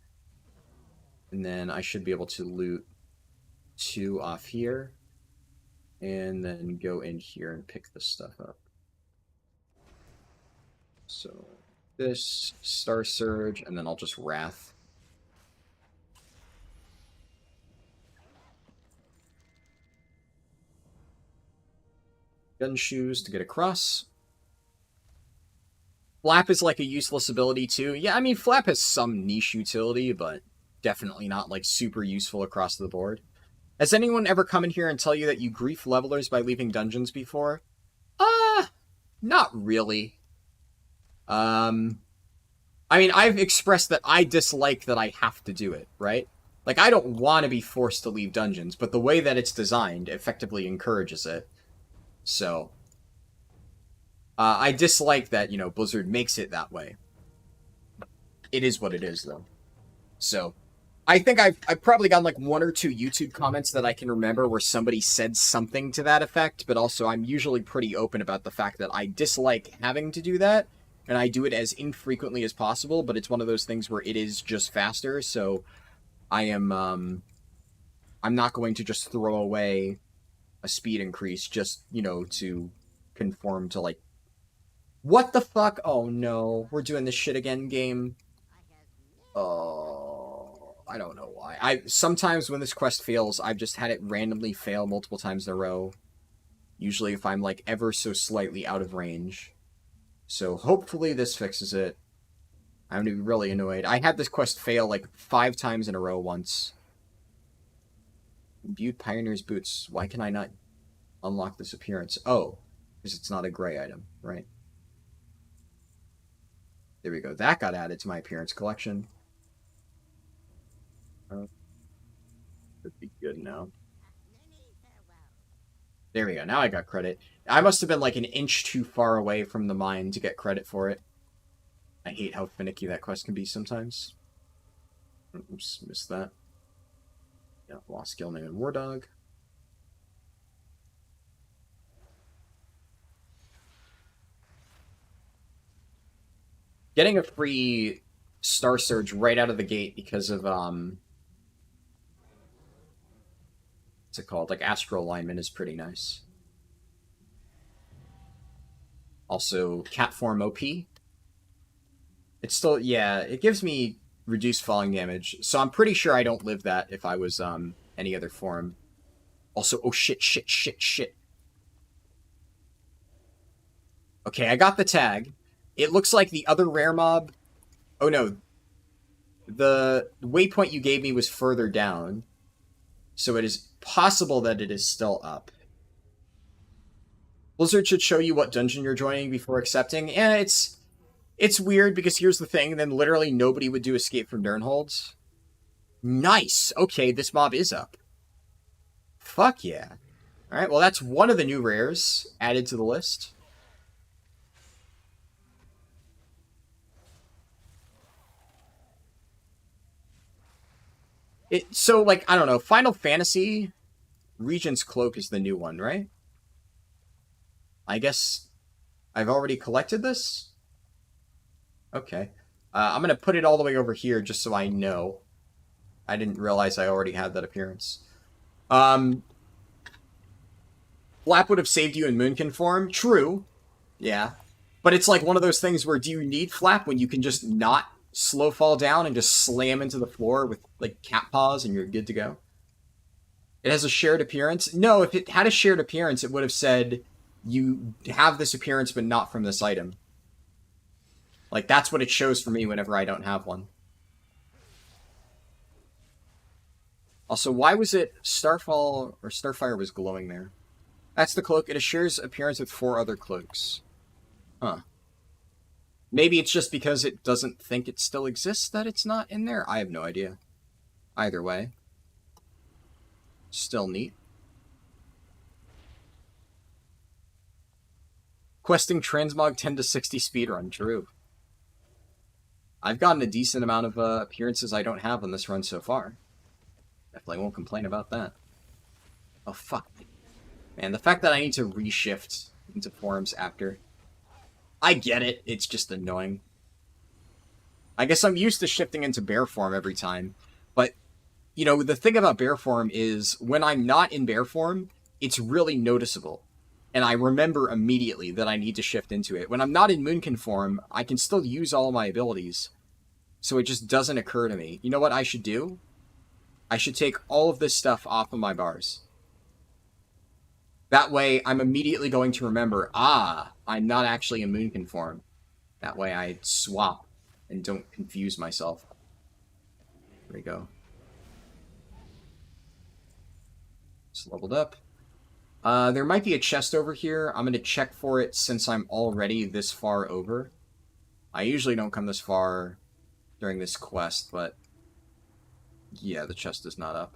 And then I should be able to loot 2 off here. And then go in here and pick this stuff up. So, this, Star Surge, and then I'll just Wrath. Gun shoes to get across. Flap is like a useless ability too. Yeah, I mean, Flap has some niche utility, but definitely not like super useful across the board. Has anyone ever come in here and tell you that you grief levelers by leaving dungeons before? Not really. I mean, I've expressed that I dislike that I have to do it, right? Like, I don't want to be forced to leave dungeons, but the way that it's designed effectively encourages it. So, I dislike that, you know, Blizzard makes it that way. It is what it is, though. So, I think I've probably gotten like 1 or 2 YouTube comments that I can remember where somebody said something to that effect, but also I'm usually pretty open about the fact that I dislike having to do that, and I do it as infrequently as possible, but it's one of those things where it is just faster, so I am, I'm not going to just throw away a speed increase just, you know, to conform to, like... What the fuck? Oh no, we're doing this shit again, game. Oh, I don't know why. Sometimes when this quest fails, I've just had it randomly fail multiple times in a row. Usually if I'm, like, ever so slightly out of range. So hopefully this fixes it. I'm gonna be really annoyed. I had this quest fail, like, 5 times in a row once. Imbued Pioneer's Boots. Why can I not unlock this appearance? Oh, because it's not a gray item, right? There we go. That got added to my appearance collection. Should be good now. There we go. Now I got credit. I must have been like an inch too far away from the mine to get credit for it. I hate how finicky that quest can be sometimes. Oops, missed that. Yeah, lost skill name and War Dog. Getting a free Star Surge right out of the gate because of, what's it called? Like, Astral Alignment is pretty nice. Also, Cat Form OP. It's still, yeah, it gives me reduced falling damage, so I'm pretty sure I don't live that if I was, any other form. Also, oh shit. Okay, I got the tag. It looks like the other rare mob... Oh no. The waypoint you gave me was further down. So it is possible that it is still up. Blizzard should show you what dungeon you're joining before accepting. Yeah, it's weird because here's the thing. Then literally nobody would do Escape from Durnholds. Nice. Okay, this mob is up. Fuck yeah. Alright, well that's one of the new rares added to the list. So, like, I don't know, Final Fantasy Regent's Cloak is the new one, right? I guess I've already collected this? Okay. I'm going to put it all the way over here just so I know. I didn't realize I already had that appearance. Flap would have saved you in Moonkin form. True. Yeah. But it's like one of those things where do you need Flap when you can just not slow fall down and just slam into the floor with like cat paws and you're good to go. It has a shared appearance. No, if it had a shared appearance, it would have said you have this appearance but not from this item. Like, that's what it shows for me whenever I don't have one. Also, why was it Starfall or Starfire was glowing there? That's the cloak. It shares appearance with 4 other cloaks. Huh. Maybe it's just because it doesn't think it still exists that it's not in there? I have no idea. Either way. Still neat. Questing transmog 10 to 60 speedrun. True. I've gotten a decent amount of appearances I don't have on this run so far. Definitely won't complain about that. Oh, fuck. Man, the fact that I need to reshift into forms after... I get it, it's just annoying. I guess I'm used to shifting into bear form every time, but, you know, the thing about bear form is, when I'm not in bear form, it's really noticeable. And I remember immediately that I need to shift into it. When I'm not in Moonkin form, I can still use all of my abilities. So it just doesn't occur to me. You know what I should do? I should take all of this stuff off of my bars. That way, I'm immediately going to remember, I'm not actually in Moonkin form. That way I swap and don't confuse myself. There we go. It's leveled up. There might be a chest over here. I'm going to check for it since I'm already this far over. I usually don't come this far during this quest, but yeah, the chest is not up.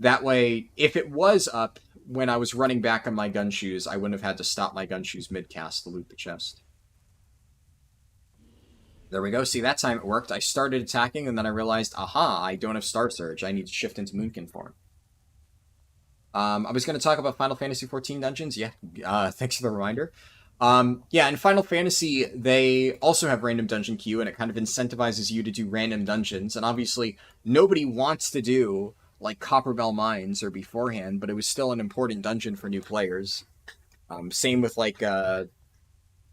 That way, if it was up when I was running back on my gun shoes, I wouldn't have had to stop my gun shoes mid-cast to loot the chest. There we go. See, that time it worked. I started attacking, and then I realized, aha, I don't have Star Surge. I need to shift into Moonkin form. I was going to talk about Final Fantasy XIV dungeons. Yeah, thanks for the reminder. Yeah, in Final Fantasy, they also have random dungeon queue, and it kind of incentivizes you to do random dungeons. And obviously, nobody wants to do like Copperbell Mines or beforehand, but it was still an important dungeon for new players. Same with like,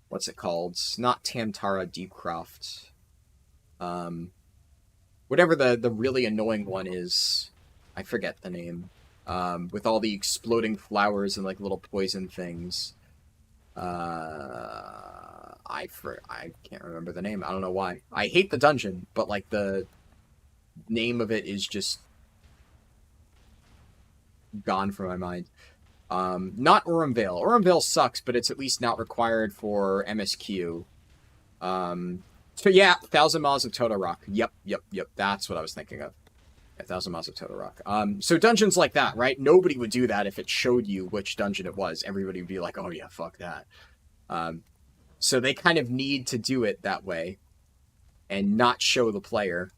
what's it called? Not Tamtara Deepcroft. Whatever the really annoying one is. I forget the name. With all the exploding flowers and like little poison things. I can't remember the name. I don't know why. I hate the dungeon, but like the name of it is just gone from my mind. Not Orumvale. Orumvale sucks, but it's at least not required for MSQ. So yeah, 1,000 Miles of Totorock. Yep. That's what I was thinking of. 1,000 Miles of Totorock. So dungeons like that, right? Nobody would do that if it showed you which dungeon it was. Everybody would be like, oh yeah, fuck that. So they kind of need to do it that way and not show the player.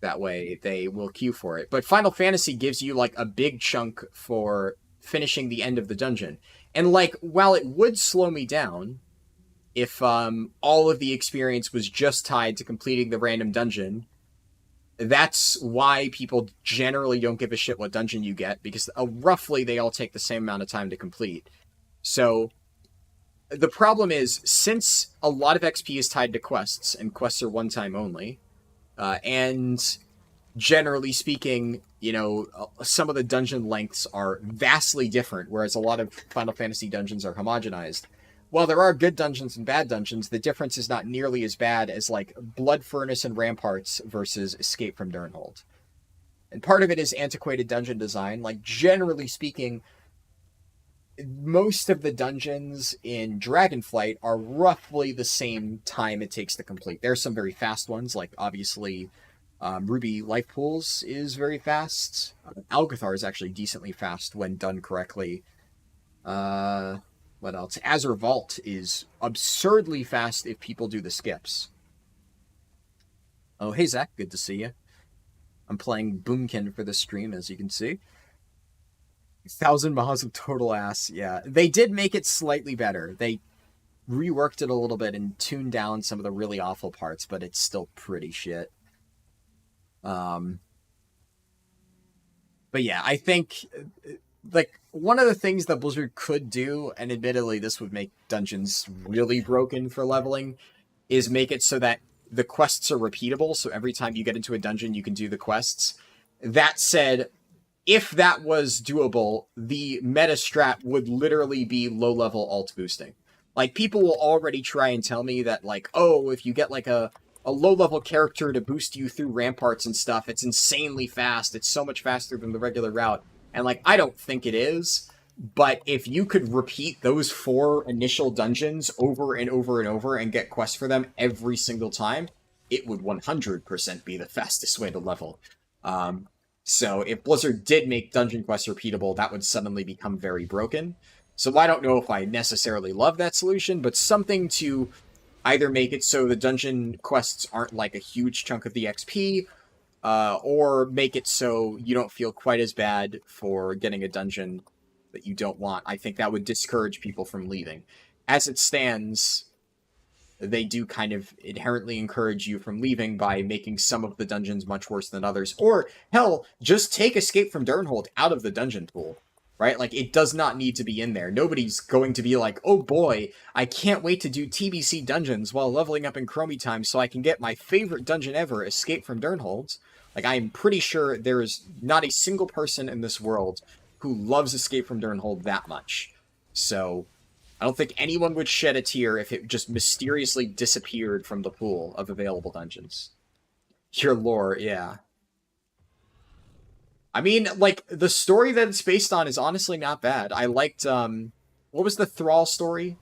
That way they will queue for it. But Final Fantasy gives you like a big chunk for finishing the end of the dungeon. And like, while it would slow me down if all of the experience was just tied to completing the random dungeon, that's why people generally don't give a shit what dungeon you get, because roughly they all take the same amount of time to complete. So the problem is, since a lot of XP is tied to quests, and quests are one time only, and generally speaking, you know, some of the dungeon lengths are vastly different, whereas a lot of Final Fantasy dungeons are homogenized. While there are good dungeons and bad dungeons, the difference is not nearly as bad as, like, Blood Furnace and Ramparts versus Escape from Durnhold. And part of it is antiquated dungeon design. Like, generally speaking, most of the dungeons in Dragonflight are roughly the same time it takes to complete. There's some very fast ones, like, obviously, Ruby Life Pools is very fast. Algathar is actually decently fast when done correctly. What else? Azure Vault is absurdly fast if people do the skips. Oh, hey, Zach. Good to see you. I'm playing Boomkin for the stream, as you can see. 1,000 Miles of total ass. Yeah, they did make it slightly better. They reworked it a little bit and tuned down some of the really awful parts, but it's still pretty shit. But yeah, I think, like, one of the things that Blizzard could do, and admittedly this would make dungeons really broken for leveling, is make it so that the quests are repeatable, so every time you get into a dungeon, you can do the quests. That said, if that was doable, the meta strat would literally be low-level alt boosting. Like, people will already try and tell me that, like, oh, if you get, like, a low-level character to boost you through ramparts and stuff, it's insanely fast. It's so much faster than the regular route. And, like, I don't think it is. But if you could repeat those 4 initial dungeons over and over and over and get quests for them every single time, it would 100% be the fastest way to level. So if Blizzard did make dungeon quests repeatable, that would suddenly become very broken. So I don't know if I necessarily love that solution, but something to either make it so the dungeon quests aren't like a huge chunk of the XP, or make it so you don't feel quite as bad for getting a dungeon that you don't want. I think that would discourage people from leaving. As it stands, they do kind of inherently encourage you from leaving by making some of the dungeons much worse than others. Or, hell, just take Escape from Durnhold out of the dungeon pool, right? Like, it does not need to be in there. Nobody's going to be like, oh boy, I can't wait to do TBC dungeons while leveling up in Chromie time so I can get my favorite dungeon ever, Escape from Durnhold. Like, I am pretty sure there is not a single person in this world who loves Escape from Durnhold that much. So, I don't think anyone would shed a tear if it just mysteriously disappeared from the pool of available dungeons. Your lore, yeah. I mean, like, the story that it's based on is honestly not bad. I liked, what was the Thrall story?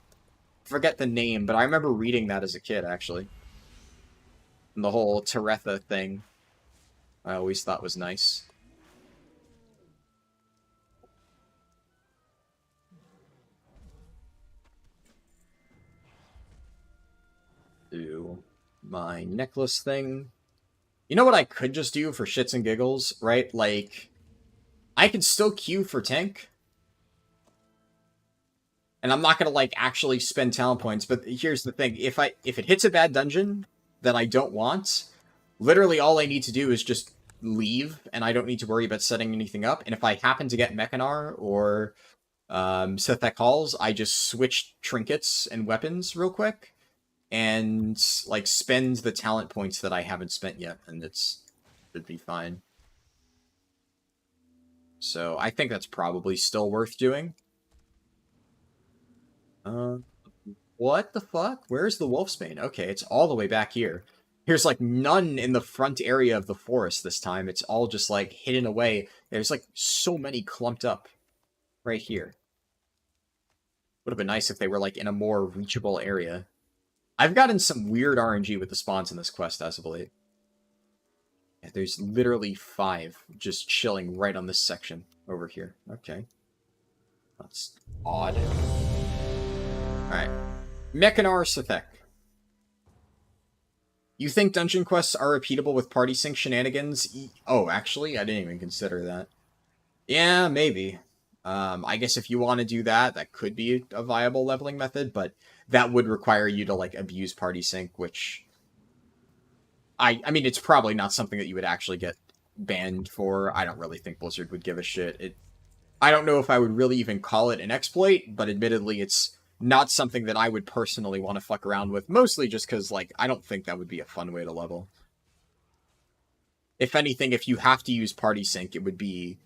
I forget the name, but I remember reading that as a kid, actually. And the whole Teretha thing, I always thought was nice. Do my necklace thing. You know what I could just do for shits and giggles, right? Like, I could still queue for tank. And I'm not gonna, like, actually spend talent points, but here's the thing. If it hits a bad dungeon that I don't want, literally all I need to do is just leave, and I don't need to worry about setting anything up. And if I happen to get Mechanar or Sethek Halls, I just switch trinkets and weapons real quick. And, like, spend the talent points that I haven't spent yet, and should be fine. So, I think that's probably still worth doing. What the fuck? Where's the Wolfsbane? Okay, it's all the way back here. Here's, like, none in the front area of the forest this time. It's all just, like, hidden away. There's, like, so many clumped up right here. Would have been nice if they were, like, in a more reachable area. I've gotten some weird RNG with the spawns in this quest as of late. Yeah, there's literally 5 just chilling right on this section over here. Okay. That's odd. Alright. Mechanar Sethek. You think dungeon quests are repeatable with party sync shenanigans? Oh, actually, I didn't even consider that. Yeah, maybe. I guess if you want to do that, that could be a viable leveling method, but that would require you to, like, abuse party sync, which I mean, it's probably not something that you would actually get banned for. I don't really think Blizzard would give a shit. I don't know if I would really even call it an exploit, but admittedly, it's not something that I would personally want to fuck around with, mostly just because, like, I don't think that would be a fun way to level. If anything, if you have to use party sync, it would be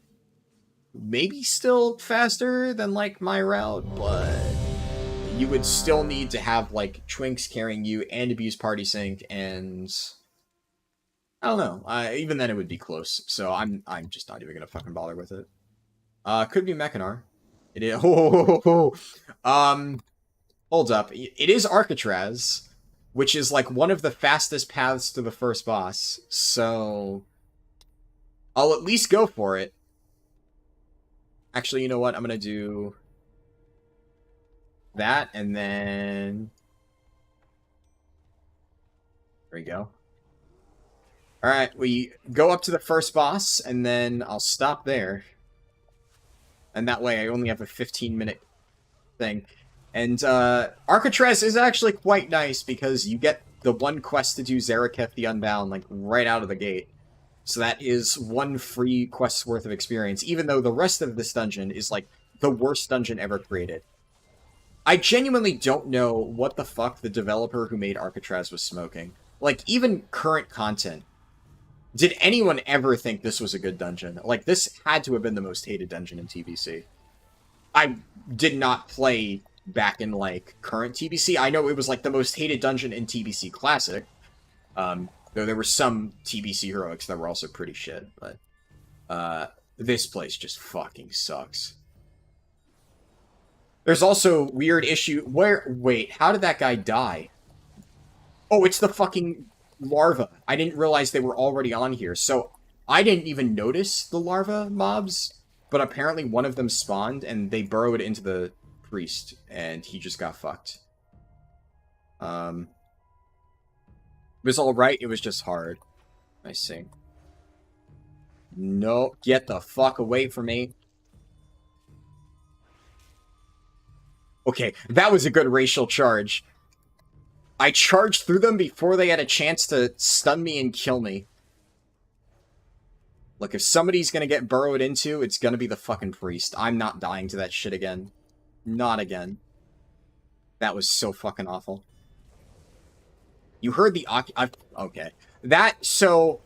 maybe still faster than, like, my route, but you would still need to have, like, Twinks carrying you and abuse party sync, and I don't know. Even then it would be close, so I'm just not even gonna fucking bother with it. Could be Mechanar. It is. Hold up. It is Arcatraz, which is, like, one of the fastest paths to the first boss, so I'll at least go for it. Actually, you know what? I'm gonna do that, and then there we go. Alright, we go up to the first boss, and then I'll stop there. And that way I only have a 15-minute thing. And Arcatraz is actually quite nice, because you get the one quest to do Zaraketh the Unbound, like, right out of the gate. So that is 1 free quest's worth of experience, even though the rest of this dungeon is, like, the worst dungeon ever created. I genuinely don't know what the fuck the developer who made Arcatraz was smoking. like, even current content, did anyone ever think this was a good dungeon? Like, this had to have been the most hated dungeon in TBC. I did not play back in, like, current TBC. I know it was, like, the most hated dungeon in TBC Classic. Though there were some TBC heroics that were also pretty shit, but this place just fucking sucks. There's also weird issue where, wait, how did that guy die? Oh, it's the fucking larva. I didn't realize they were already on here. So I didn't even notice the larva mobs, but apparently one of them spawned and they burrowed into the priest and he just got fucked. It was alright, it was just hard. I see. No, get the fuck away from me. Okay, that was a good racial charge. I charged through them before they had a chance to stun me and kill me. Look, if somebody's gonna get burrowed into, it's gonna be the fucking priest. I'm not dying to that shit again. Not again. That was so fucking awful. You heard the okay. So,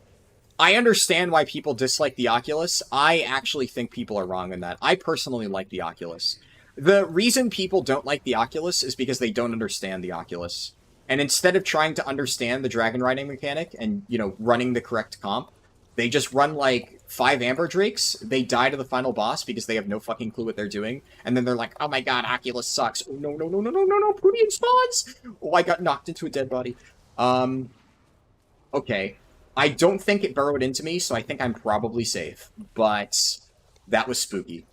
I understand why people dislike the Oculus. I actually think people are wrong in that. I personally like the Oculus. The reason people don't like the Oculus is because they don't understand the Oculus. And instead of trying to understand the dragon riding mechanic and, you know, running the correct comp, they just run, like, 5 Amber Drakes, they die to the final boss because they have no fucking clue what they're doing, and then they're like, oh my god, Oculus sucks. Oh, no, no, no, no, no, no, no, Prudian spawns! Oh, I got knocked into a dead body. Okay. I don't think it burrowed into me, so I think I'm probably safe. But that was spooky.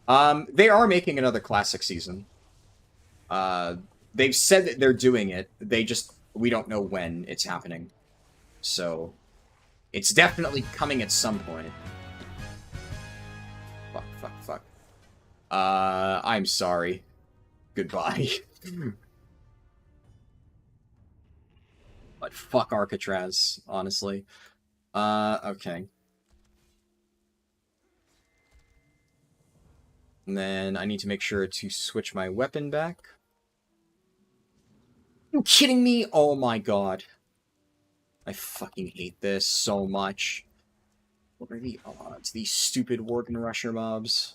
They are making another classic season. They've said that they're doing it. We don't know when it's happening. So, it's definitely coming at some point. Fuck, fuck, fuck. I'm sorry. Goodbye. But fuck Alcatraz, honestly. Okay. And then I need to make sure to switch my weapon back. Are you kidding me? Oh my god. I fucking hate this so much. What are the odds? These stupid Worgen Rusher mobs.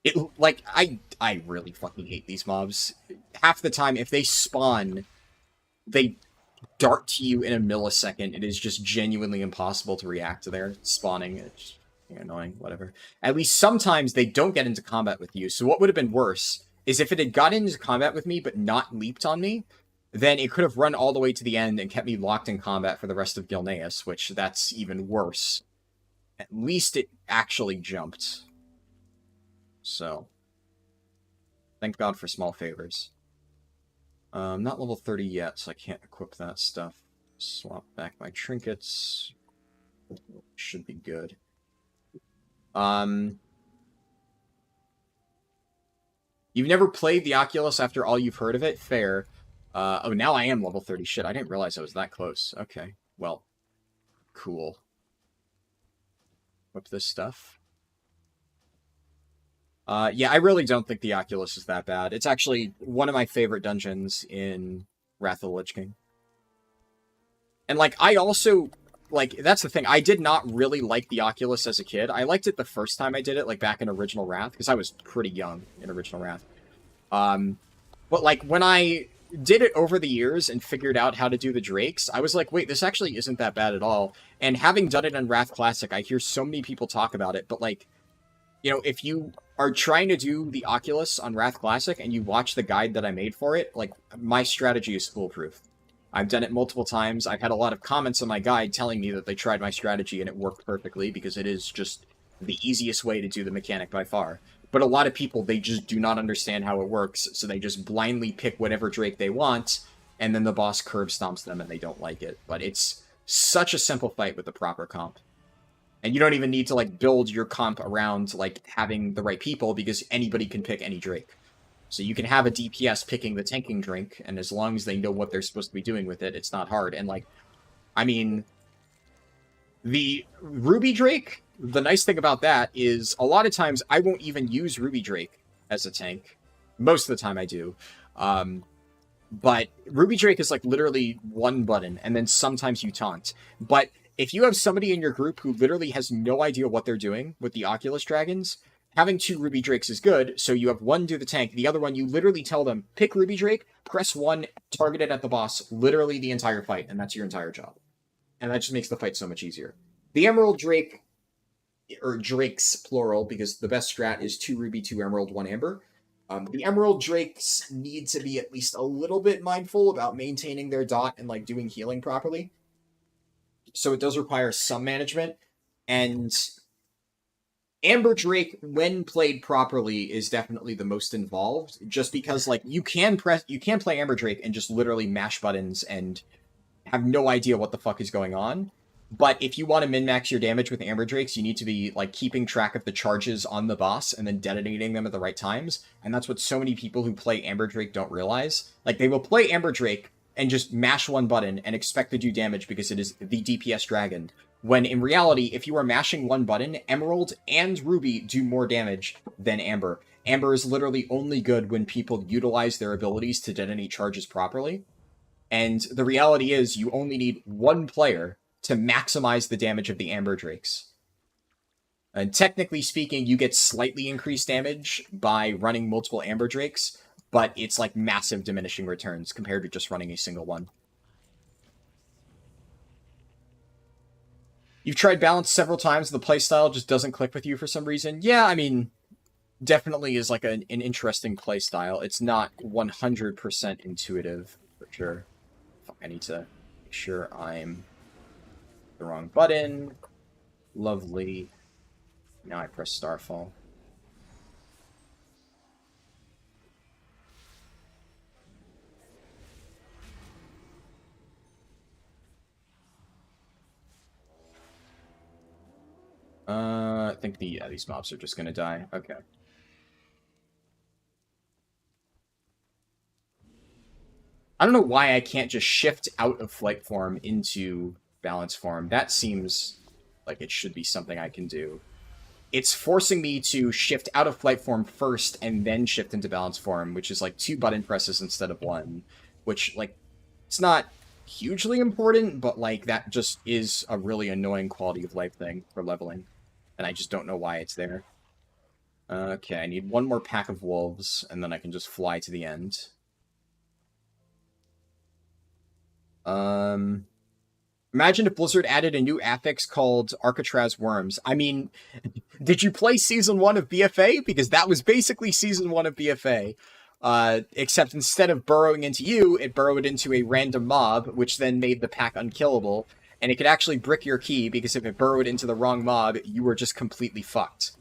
I really fucking hate these mobs. Half the time, if they spawn, they dart to you in a millisecond. It is just genuinely impossible to react to their spawning. It's annoying, whatever. At least sometimes they don't get into combat with you. So what would have been worse is if it had gotten into combat with me but not leaped on me, then it could have run all the way to the end and kept me locked in combat for the rest of Gilneas, which that's even worse. At least it actually jumped. So, thank God for small favors. I'm not level 30 yet, so I can't equip that stuff. Swap back my trinkets. Should be good. You've never played the Oculus after all you've heard of it? Fair. Oh, now I am level 30. Shit, I didn't realize I was that close. Okay, well, cool. Whip this stuff. Yeah, I really don't think the Oculus is that bad. It's actually one of my favorite dungeons in Wrath of the Lich King. And, like, I also, like, that's the thing. I did not really like the Oculus as a kid. I liked it the first time I did it, like, back in Original Wrath, because I was pretty young in Original Wrath. But, like, when I did it over the years and figured out how to do the Drakes, I was like, wait, this actually isn't that bad at all. And having done it in Wrath Classic, I hear so many people talk about it, but, like, you know, if you are trying to do the Oculus on Wrath Classic and you watch the guide that I made for it, like, my strategy is foolproof. I've done it multiple times. I've had a lot of comments on my guide telling me that they tried my strategy and it worked perfectly because it is just the easiest way to do the mechanic by far. But a lot of people, they just do not understand how it works, so they just blindly pick whatever Drake they want, and then the boss curb stomps them and they don't like it. But it's such a simple fight with the proper comp. And you don't even need to, like, build your comp around, like, having the right people, because anybody can pick any Drake. So you can have a DPS picking the tanking Drake, and as long as they know what they're supposed to be doing with it, it's not hard. And, like, I mean, the Ruby Drake, the nice thing about that is, a lot of times, I won't even use Ruby Drake as a tank, Most of the time I do. But Ruby Drake is like literally one button, and then sometimes you taunt. But if you have somebody in your group who literally has no idea what they're doing with the Oculus Dragons, having 2 Ruby Drakes is good, so you have one do the tank, the other one you literally tell them, pick Ruby Drake, press 1, target it at the boss, literally the entire fight, and that's your entire job. And that just makes the fight so much easier. The Emerald Drake, or Drakes plural, because the best strat is 2 Ruby, 2 Emerald, 1 Amber. The Emerald Drakes need to be at least a little bit mindful about maintaining their dot and like doing healing properly. So it does require some management. And Amber Drake, when played properly, is definitely the most involved. Just because like you can play Amber Drake and just literally mash buttons and have no idea what the fuck is going on. But if you want to min-max your damage with Amber Drakes, you need to be like keeping track of the charges on the boss and then detonating them at the right times. And that's what so many people who play Amber Drake don't realize. Like, they will play Amber Drake and just mash one button and expect to do damage because it is the DPS dragon. When in reality, if you are mashing one button, Emerald and Ruby do more damage than Amber. Amber is literally only good when people utilize their abilities to detonate charges properly. And the reality is you only need one player to maximize the damage of the Amber Drakes. And technically speaking, you get slightly increased damage by running multiple Amber Drakes, but it's like massive diminishing returns compared to just running a single one. You've tried Balance several times, the playstyle just doesn't click with you for some reason. Yeah, I mean, definitely is like an interesting playstyle. It's not 100% intuitive, for sure. Fuck, I need to make sure I'm the wrong button. Lovely. Now I press Starfall. I think these mobs are just gonna die. Okay. I don't know why I can't just shift out of flight form into balance form. That seems like it should be something I can do. It's forcing me to shift out of flight form first and then shift into balance form, which is like 2 button presses instead of 1, which, like, it's not hugely important, but like that just is a really annoying quality of life thing for leveling, and I just don't know why it's there. Okay, I need one more pack of wolves, and then I can just fly to the end. Imagine if Blizzard added a new affix called Arcatraz Worms. I mean, did you play Season 1 of BFA? Because that was basically Season 1 of BFA. Except instead of burrowing into you, it burrowed into a random mob, which then made the pack unkillable. And it could actually brick your key, because if it burrowed into the wrong mob, you were just completely fucked.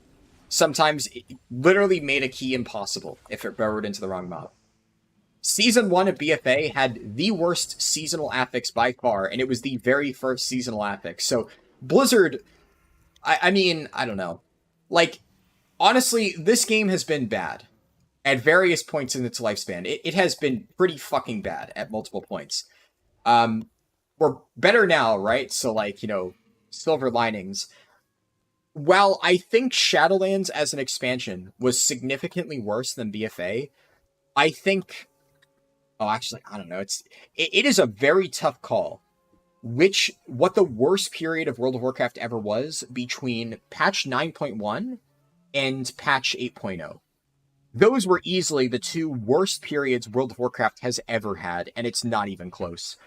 Sometimes it literally made a key impossible if it burrowed into the wrong mob. Season 1 of BFA had the worst seasonal affix by far, and it was the very first seasonal affix. So, Blizzard, I mean, I don't know. Like, honestly, this game has been bad at various points in its lifespan. It has been pretty fucking bad at multiple points. We're better now, right? So, like, you know, silver linings. While I think Shadowlands as an expansion was significantly worse than BFA, I think... Oh, actually, I don't know. It is a very tough call. What the worst period of World of Warcraft ever was between patch 9.1 and patch 8.0. Those were easily the 2 worst periods World of Warcraft has ever had, and it's not even close.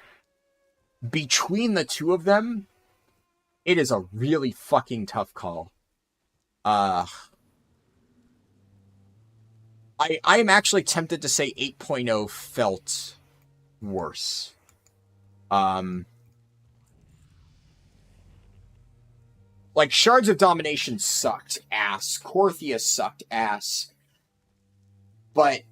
Between the 2 of them, it is a really fucking tough call. I am actually tempted to say 8.0 felt worse. Like, Shards of Domination sucked ass. Korthia sucked ass. But,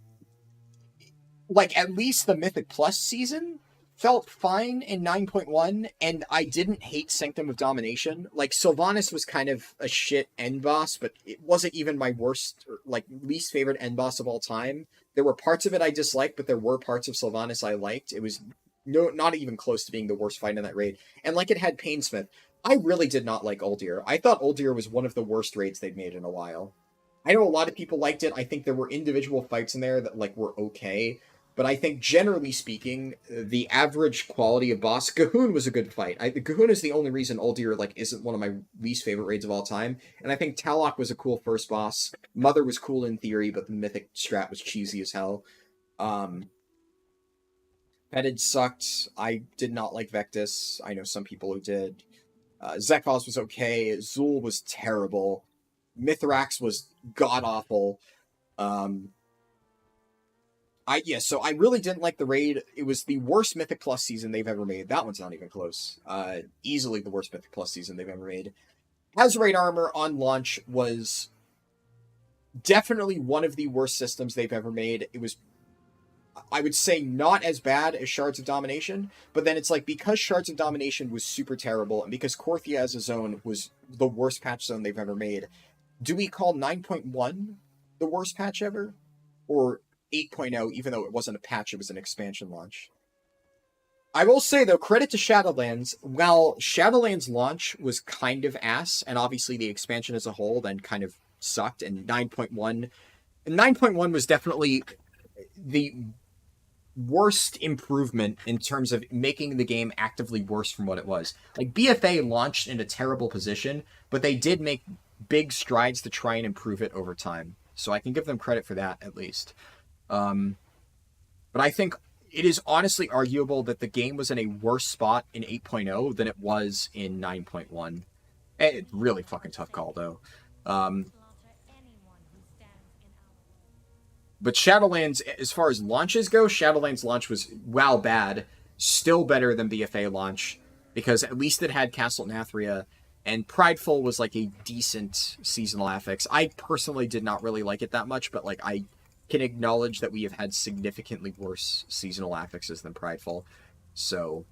like, at least the Mythic Plus season felt fine in 9.1, and I didn't hate Sanctum of Domination. Like, Sylvanas was kind of a shit end boss, but it wasn't even my worst, or, like, least favorite end boss of all time. There were parts of it I disliked, but there were parts of Sylvanas I liked. It was not even close to being the worst fight in that raid. And, like, it had Painsmith. I really did not like Uldir. I thought Uldir was one of the worst raids they'd made in a while. I know a lot of people liked it. I think there were individual fights in there that like were okay, but I think generally speaking, the average quality of boss Gahoon was a good fight. Gahoon is the only reason Uldir like isn't one of my least favorite raids of all time, and I think Talok was a cool first boss. Mother was cool in theory, but the mythic strat was cheesy as hell. Fetid sucked. I did not like Vectis. I know some people who did. Zekphos was okay. Zul was terrible. Mithrax was god awful. So I really didn't like the raid. It was the worst Mythic Plus season they've ever made. That one's not even close. Easily the worst Mythic Plus season they've ever made. Azerite Armor on launch was definitely one of the worst systems they've ever made. It was, I would say, not as bad as Shards of Domination, but then it's like, because Shards of Domination was super terrible, and because Korthia as a zone was the worst patch zone they've ever made, do we call 9.1 the worst patch ever? Or 8.0, even though it wasn't a patch, it was an expansion launch? I will say, though, credit to Shadowlands. While Shadowlands launch was kind of ass, and obviously the expansion as a whole then kind of sucked, and 9.1 was definitely the worst improvement in terms of making the game actively worse from what it was. Like, BFA launched in a terrible position, but they did make big strides to try and improve it over time. So I can give them credit for that, at least. But I think it is honestly arguable that the game was in a worse spot in 8.0 than it was in 9.1. Really fucking tough call, though. But Shadowlands, as far as launches go, Shadowlands launch was, while bad, still better than BFA launch, because at least it had Castle Nathria, and Prideful was like a decent seasonal affix. I personally did not really like it that much, but like I can acknowledge that we have had significantly worse seasonal affixes than Prideful, so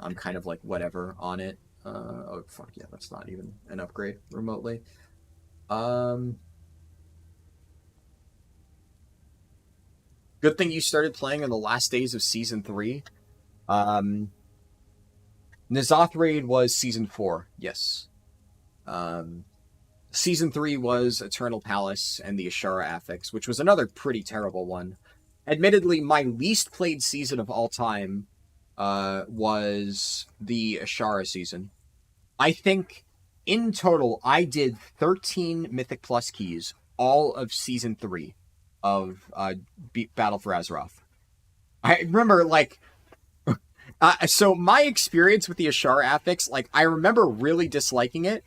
I'm kind of like whatever on it. Oh fuck yeah, that's not even an upgrade remotely. Good thing you started playing in the last days of Season 3. N'Zoth Raid was Season 4, yes. Season 3 was Eternal Palace and the Ashara Affix, which was another pretty terrible one. Admittedly, my least played season of all time was the Ashara season. I think, in total, I did 13 Mythic Plus keys, all of Season 3 of Battle for Azeroth. I remember, like, so my experience with the Ashara affix, like, I remember really disliking it,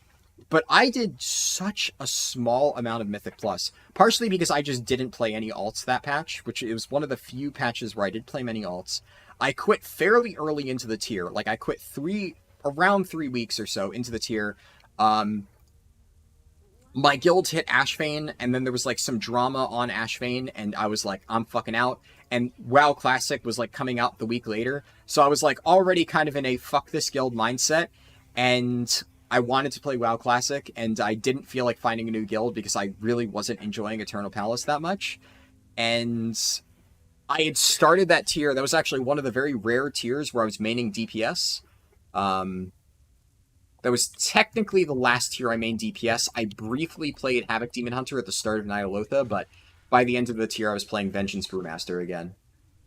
but I did such a small amount of Mythic Plus, partially because I just didn't play any alts that patch, which it was one of the few patches where I did play many alts. I quit fairly early into the tier, like, I quit around 3 weeks or so into the tier. My guild hit Ashvane, and then there was like some drama on Ashvane, and I was like, I'm fucking out. And WoW Classic was like coming out the week later, so I was like already kind of in a fuck this guild mindset, and I wanted to play WoW Classic, and I didn't feel like finding a new guild because I really wasn't enjoying Eternal Palace that much. And I had started that tier. That was actually one of the very rare tiers where I was maining DPS. That was technically the last tier I mained DPS. I briefly played Havoc Demon Hunter at the start of Nyalotha, but by the end of the tier I was playing Vengeance Brewmaster again.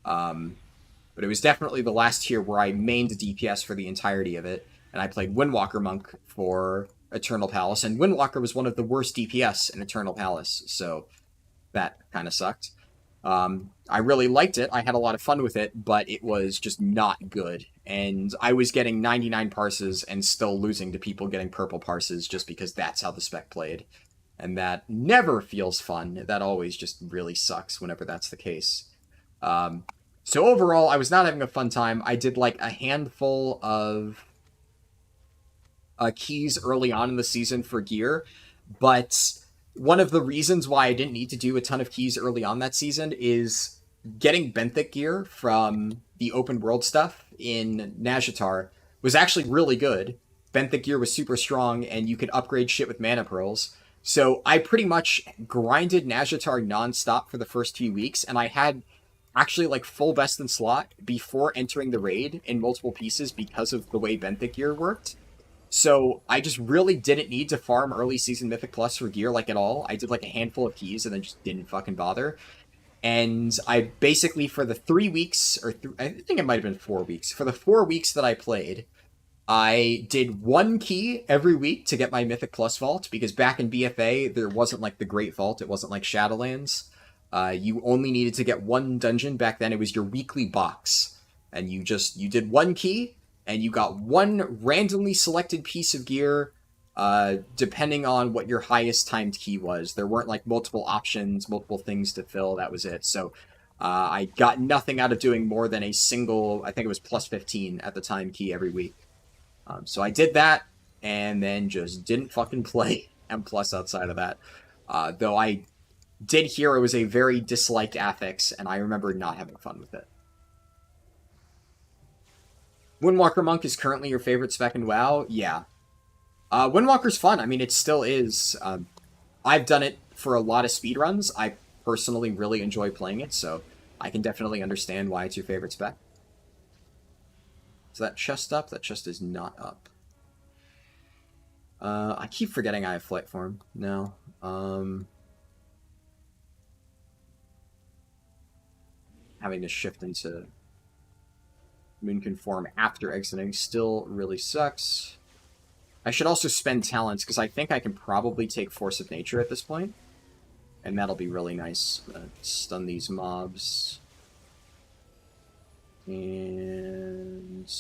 But it was definitely the last tier where I mained DPS for the entirety of it, and I played Windwalker Monk for Eternal Palace, and Windwalker was one of the worst DPS in Eternal Palace, so that kind of sucked. I really liked it. I had a lot of fun with it, but it was just not good. And I was getting 99 parses and still losing to people getting purple parses just because that's how the spec played. And that never feels fun. That always just really sucks whenever that's the case. So overall, I was not having a fun time. I did like a handful of keys early on in the season for gear, but one of the reasons why I didn't need to do a ton of keys early on that season is getting Benthic gear from the open world stuff in Nazjatar was actually really good. Benthic gear was super strong, and you could upgrade shit with mana pearls. So I pretty much grinded Nazjatar nonstop for the first few weeks, and I had actually like full best in slot before entering the raid in multiple pieces because of the way Benthic gear worked. So I just really didn't need to farm early season Mythic Plus for gear like at all. I did like a handful of keys and then just didn't fucking bother. And I basically, for the 3 weeks, I think it might have been 4 weeks, for the 4 weeks that I played, I did one key every week to get my Mythic Plus vault, because back in BFA, there wasn't like the Great Vault, it wasn't like Shadowlands. You only needed to get one dungeon. Back then it was your weekly box. And you did one key, and you got one randomly selected piece of gear, depending on what your highest timed key was. There weren't like multiple options, multiple things to fill, that was it. So I got nothing out of doing more than a single, I think it was plus 15 at the time, key every week. So I did that, and then just didn't fucking play M Plus outside of that. Though I did hear it was a very disliked affix, and I remember not having fun with it. Windwalker Monk is currently your favorite spec in WoW? Yeah. Windwalker's fun. I mean, it still is. I've done it for a lot of speedruns. I personally really enjoy playing it, so I can definitely understand why it's your favorite spec. Is that chest up? That chest is not up. I keep forgetting I have flight form. No. Having to shift into Moonkin form after exiting still really sucks. I should also spend talents, because I think I can probably take Force of Nature at this point. And that'll be really nice. Stun these mobs. And...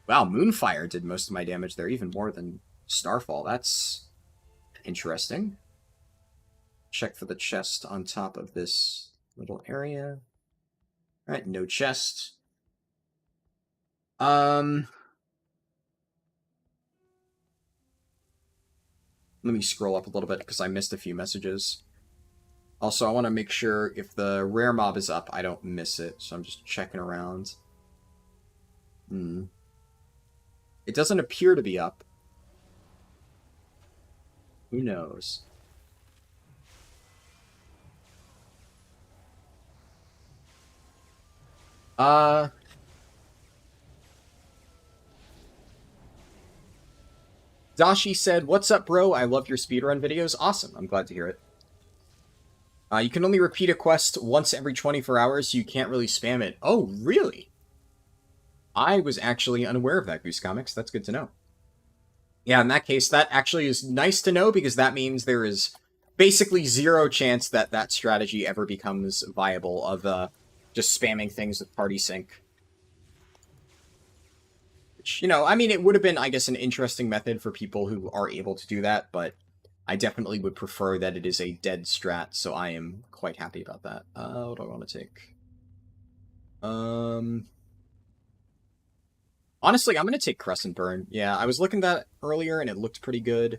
wow, Moonfire did most of my damage there, even more than Starfall. That's interesting. Check for the chest on top of this little area. Alright, no chest. Let me scroll up a little bit, because I missed a few messages. Also, I want to make sure if the rare mob is up, I don't miss it, so I'm just checking around. It doesn't appear to be up. Who knows? Dashi said, "What's up, bro? I love your speedrun videos." Awesome. I'm glad to hear it. You can only repeat a quest once every 24 hours, so you can't really spam it. Oh, really? I was actually unaware of that, Goose Comics. That's good to know. Yeah, in that case, that actually is nice to know, because that means there is basically zero chance that that strategy ever becomes viable, of just spamming things with party sync. Which, you know, I mean, it would have been, I guess, an interesting method for people who are able to do that, but I definitely would prefer that it is a dead strat, so I am quite happy about that. What do I want to take? Honestly, I'm going to take Crescent Burn. Yeah, I was looking at that earlier, and it looked pretty good.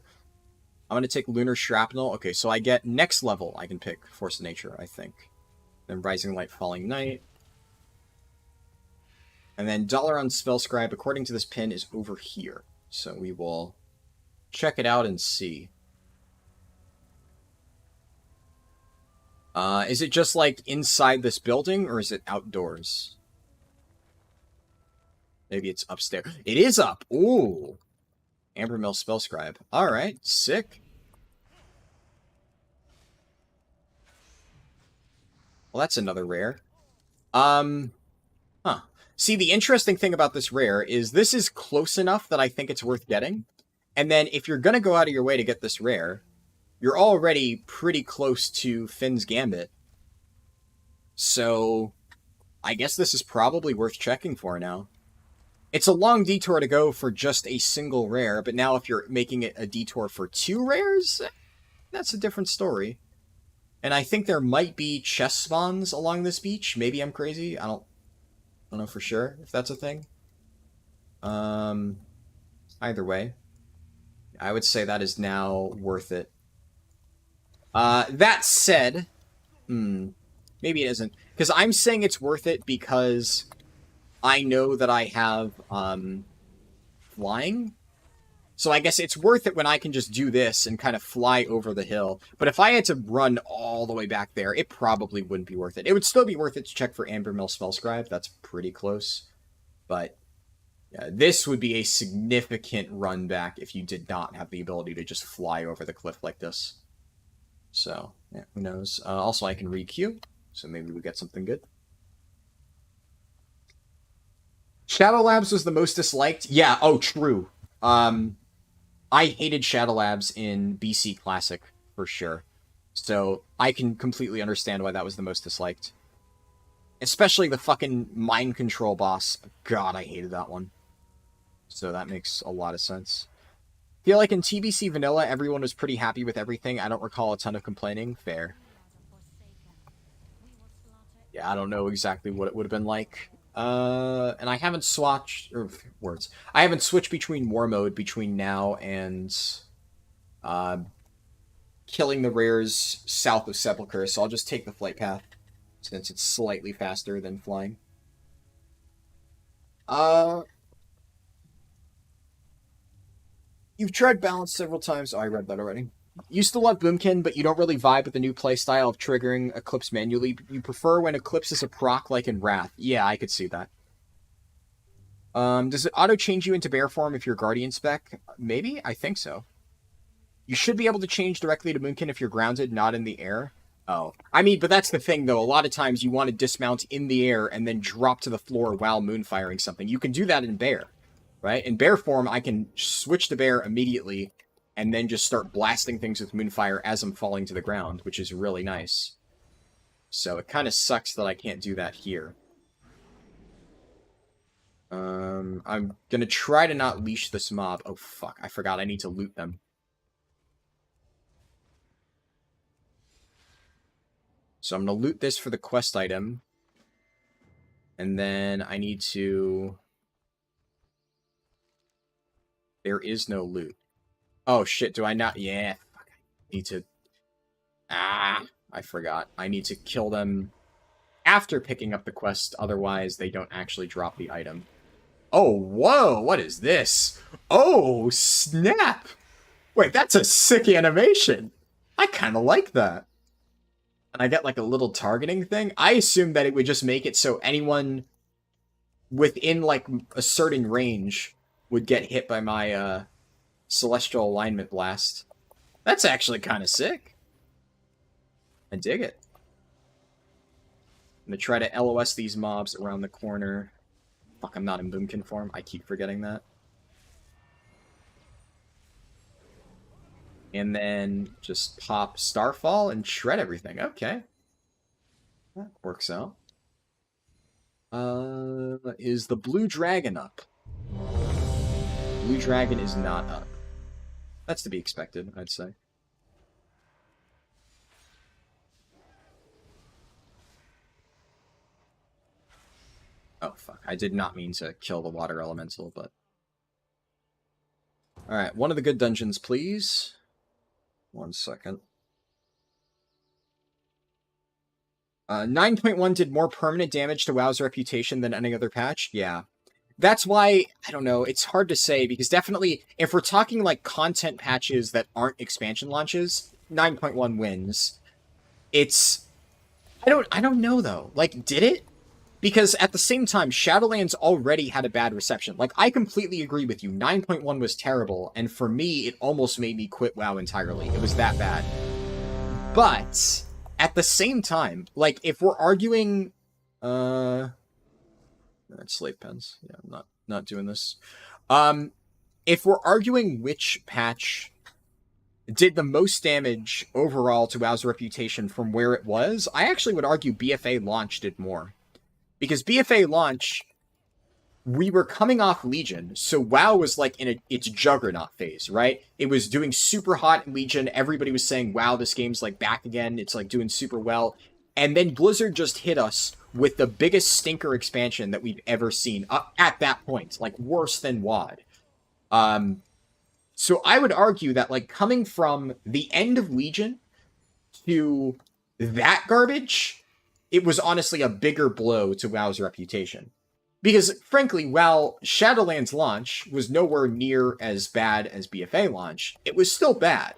I'm going to take Lunar Shrapnel. Okay, so I get next level, I can pick Force of Nature, I think. Then Rising Light, Falling Night. And then Dalaran Spellscribe, according to this pin, is over here. So we will check it out and see. Is it just, like, inside this building, or is it outdoors? Maybe it's upstairs. It is up! Ooh! Ambermill Spellscribe. Alright, sick. Well, that's another rare. Huh. See, the interesting thing about this rare is this is close enough that I think it's worth getting. And then if you're gonna go out of your way to get this rare, you're already pretty close to Finn's Gambit. So, I guess this is probably worth checking for now. It's a long detour to go for just a single rare, but now if you're making it a detour for 2 rares, that's a different story. And I think there might be chest spawns along this beach. Maybe I'm crazy. I don't know for sure if that's a thing. Either way, I would say that is now worth it. That said, maybe it isn't. Because I'm saying it's worth it because I know that I have, flying. So I guess it's worth it when I can just do this and kind of fly over the hill. But if I had to run all the way back there, it probably wouldn't be worth it. It would still be worth it to check for Ambermill Spellscribe. That's pretty close. But Yeah, this would be a significant run back if you did not have the ability to just fly over the cliff like this. So, yeah, who knows? Also, I can re-queue, so maybe we get something good. Shadow Labs was the most disliked? Yeah, oh, true. I hated Shadow Labs in BC Classic, for sure. So, I can completely understand why that was the most disliked. Especially the fucking mind control boss. God, I hated that one. So that makes a lot of sense. Feel like in TBC Vanilla, everyone was pretty happy with everything. I don't recall a ton of complaining. Fair. Yeah, I don't know exactly what it would have been like. And I haven't swatched words. I haven't switched between war mode between now and killing the rares south of Sepulchre, so I'll just take the flight path since it's slightly faster than flying. You've tried Balance several times. Oh, I read that already. Used to love Boomkin, but you don't really vibe with the new playstyle of triggering Eclipse manually. You prefer when Eclipse is a proc like in Wrath. Yeah, I could see that. Does it auto-change you into bear form if you're Guardian spec? Maybe? I think so. You should be able to change directly to Boomkin if you're grounded, not in the air. Oh. I mean, but that's the thing, though. A lot of times you want to dismount in the air and then drop to the floor while moonfiring something. You can do that in bear, right? In bear form, I can switch to bear immediately and then just start blasting things with Moonfire as I'm falling to the ground, which is really nice. So it kind of sucks that I can't do that here. I'm gonna try to not leash this mob. Oh, fuck. I forgot I need to loot them. So I'm gonna loot this for the quest item. And then I need to... There is no loot. Oh, shit, do I not? Yeah, fuck, I need to... Ah, I forgot. I need to kill them after picking up the quest, otherwise they don't actually drop the item. Oh, whoa, what is this? Oh, snap! Wait, that's a sick animation! I kind of like that. And I get, like, a little targeting thing. I assumed that it would just make it so anyone within, like, a certain range would get hit by my, Celestial Alignment Blast. That's actually kind of sick. I dig it. I'm gonna try to LOS these mobs around the corner. Fuck, I'm not in Boomkin form. I keep forgetting that. And then just pop Starfall and shred everything. Okay. That works out. Is the Blue Dragon up? Blue Dragon is not up. That's to be expected, I'd say. Oh, fuck. I did not mean to kill the water elemental, but... Alright, one of the good dungeons, please. 1 second. 9.1 did more permanent damage to WoW's reputation than any other patch? Yeah. That's why, I don't know, it's hard to say, because definitely, if we're talking, like, content patches that aren't expansion launches, 9.1 wins. It's... I don't know, though. Like, did it? Because at the same time, Shadowlands already had a bad reception. Like, I completely agree with you. 9.1 was terrible, and for me, it almost made me quit WoW entirely. It was that bad. But, at the same time, like, if we're arguing... That's slave pens. Yeah, I'm not doing this. If we're arguing which patch did the most damage overall to WoW's reputation from where it was, I actually would argue BFA launch did more. Because BFA launch, we were coming off Legion, so WoW was like in its juggernaut phase, right? It was doing super hot in Legion. Everybody was saying, wow, this game's like back again. It's like doing super well. And then Blizzard just hit us with the biggest stinker expansion that we've ever seen at that point. Like, worse than WoD. So I would argue that, like, coming from the end of Legion to that garbage, it was honestly a bigger blow to WoW's reputation. Because, frankly, while Shadowlands launch was nowhere near as bad as BFA launch, it was still bad,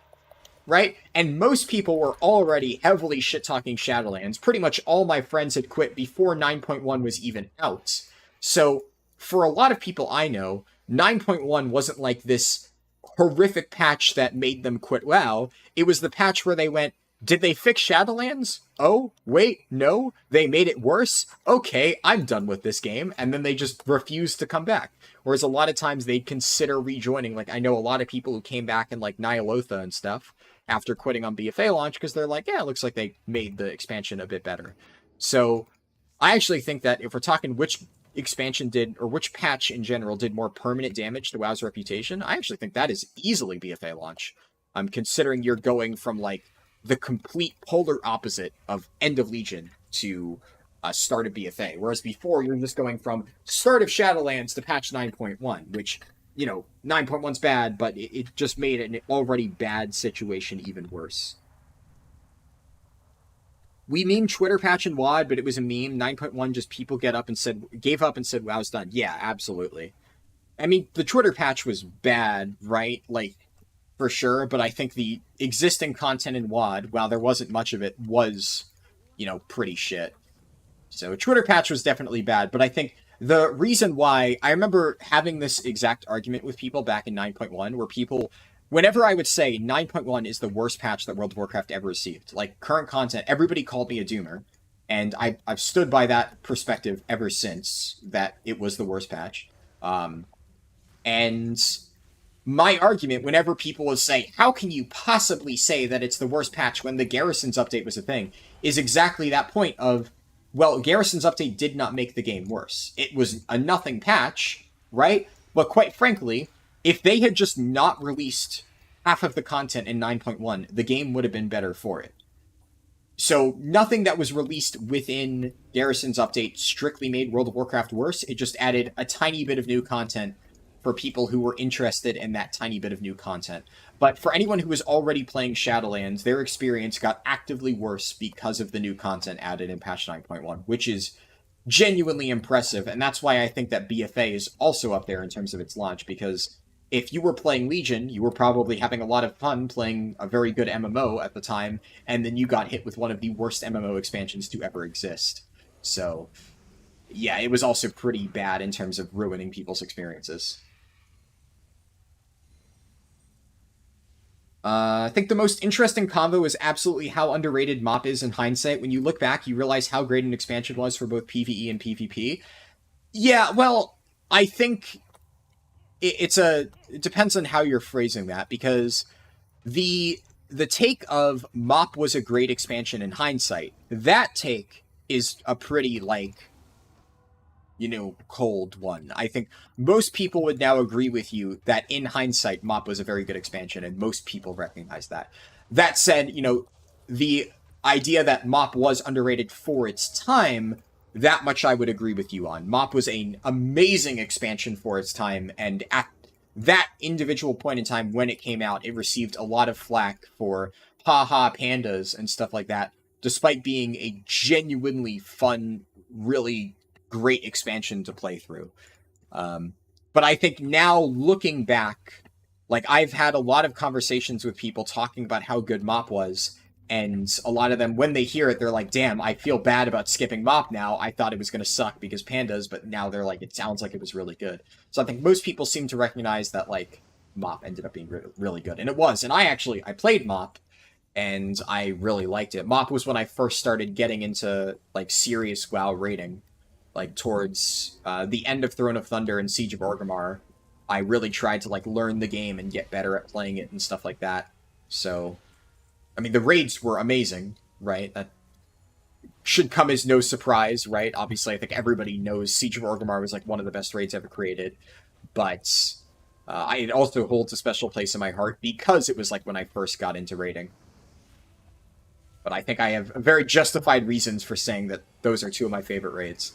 right? And most people were already heavily shit-talking Shadowlands. Pretty much all my friends had quit before 9.1 was even out. So, for a lot of people I know, 9.1 wasn't like this horrific patch that made them quit WoW. It was the patch where they went, did they fix Shadowlands? Oh, wait, no, they made it worse? Okay, I'm done with this game. And then they just refused to come back. Whereas a lot of times they'd consider rejoining. Like, I know a lot of people who came back in, like, Nyalotha and stuff after quitting on BFA launch because they're like, yeah, it looks like they made the expansion a bit better. So I actually think that if we're talking which expansion did, or which patch in general did more permanent damage to WoW's reputation, I actually think that is easily BFA launch. Considering you're going from, like, the complete polar opposite of End of Legion to start of BFA. Whereas before, you're just going from start of Shadowlands to patch 9.1, which, you know, 9.1's bad, but it just made an already bad situation even worse. We meme Twitter patch and WOD, but it was a meme. 9.1 just people gave up and said, WoW's done. Yeah, absolutely. I mean, the Twitter patch was bad, right? Like, for sure, but I think the existing content in WoD, while there wasn't much of it, was, you know, pretty shit. So Twitter patch was definitely bad, but I think the reason why, I remember having this exact argument with people back in 9.1, where people, whenever I would say 9.1 is the worst patch that World of Warcraft ever received, like current content, everybody called me a doomer, and I've stood by that perspective ever since, that it was the worst patch. And my argument, whenever people would say, how can you possibly say that it's the worst patch when the Garrisons update was a thing, is exactly that point of, well, Garrisons update did not make the game worse. It was a nothing patch, right? But quite frankly, if they had just not released half of the content in 9.1, the game would have been better for it. So nothing that was released within Garrisons update strictly made World of Warcraft worse. It just added a tiny bit of new content for people who were interested in that tiny bit of new content. But for anyone who was already playing Shadowlands, their experience got actively worse because of the new content added in patch 9.1, which is genuinely impressive. And that's why I think that BFA is also up there in terms of its launch, because if you were playing Legion, you were probably having a lot of fun playing a very good MMO at the time, and then you got hit with one of the worst MMO expansions to ever exist. So, yeah, it was also pretty bad in terms of ruining people's experiences. I think the most interesting convo is absolutely how underrated MOP is in hindsight. When you look back, you realize how great an expansion was for both PvE and PvP. Yeah, well, I think it depends on how you're phrasing that, because the take of MOP was a great expansion in hindsight, that take is a pretty, like, you know, cold one. I think most people would now agree with you that in hindsight, MOP was a very good expansion, and most people recognize that. That said, you know, the idea that MOP was underrated for its time, that much I would agree with you on. MOP was an amazing expansion for its time, and at that individual point in time when it came out, it received a lot of flack for haha pandas and stuff like that, despite being a genuinely fun, really great expansion to play through. But I think now, looking back, like, I've had a lot of conversations with people talking about how good MOP was, and a lot of them, when they hear it, they're like, damn, I feel bad about skipping MOP now. I thought it was going to suck because pandas, but now they're like, it sounds like it was really good. So I think most people seem to recognize that, like, MOP ended up being really good. And it was. And I played MOP, and I really liked it. MOP was when I first started getting into, like, serious WoW raiding. Like, towards the end of Throne of Thunder and Siege of Orgrimmar, I really tried to, like, learn the game and get better at playing it and stuff like that. So, I mean, the raids were amazing, right? That should come as no surprise, right? Obviously, I think everybody knows Siege of Orgrimmar was, like, one of the best raids ever created. But it also holds a special place in my heart because it was, like, when I first got into raiding. But I think I have very justified reasons for saying that those are two of my favorite raids.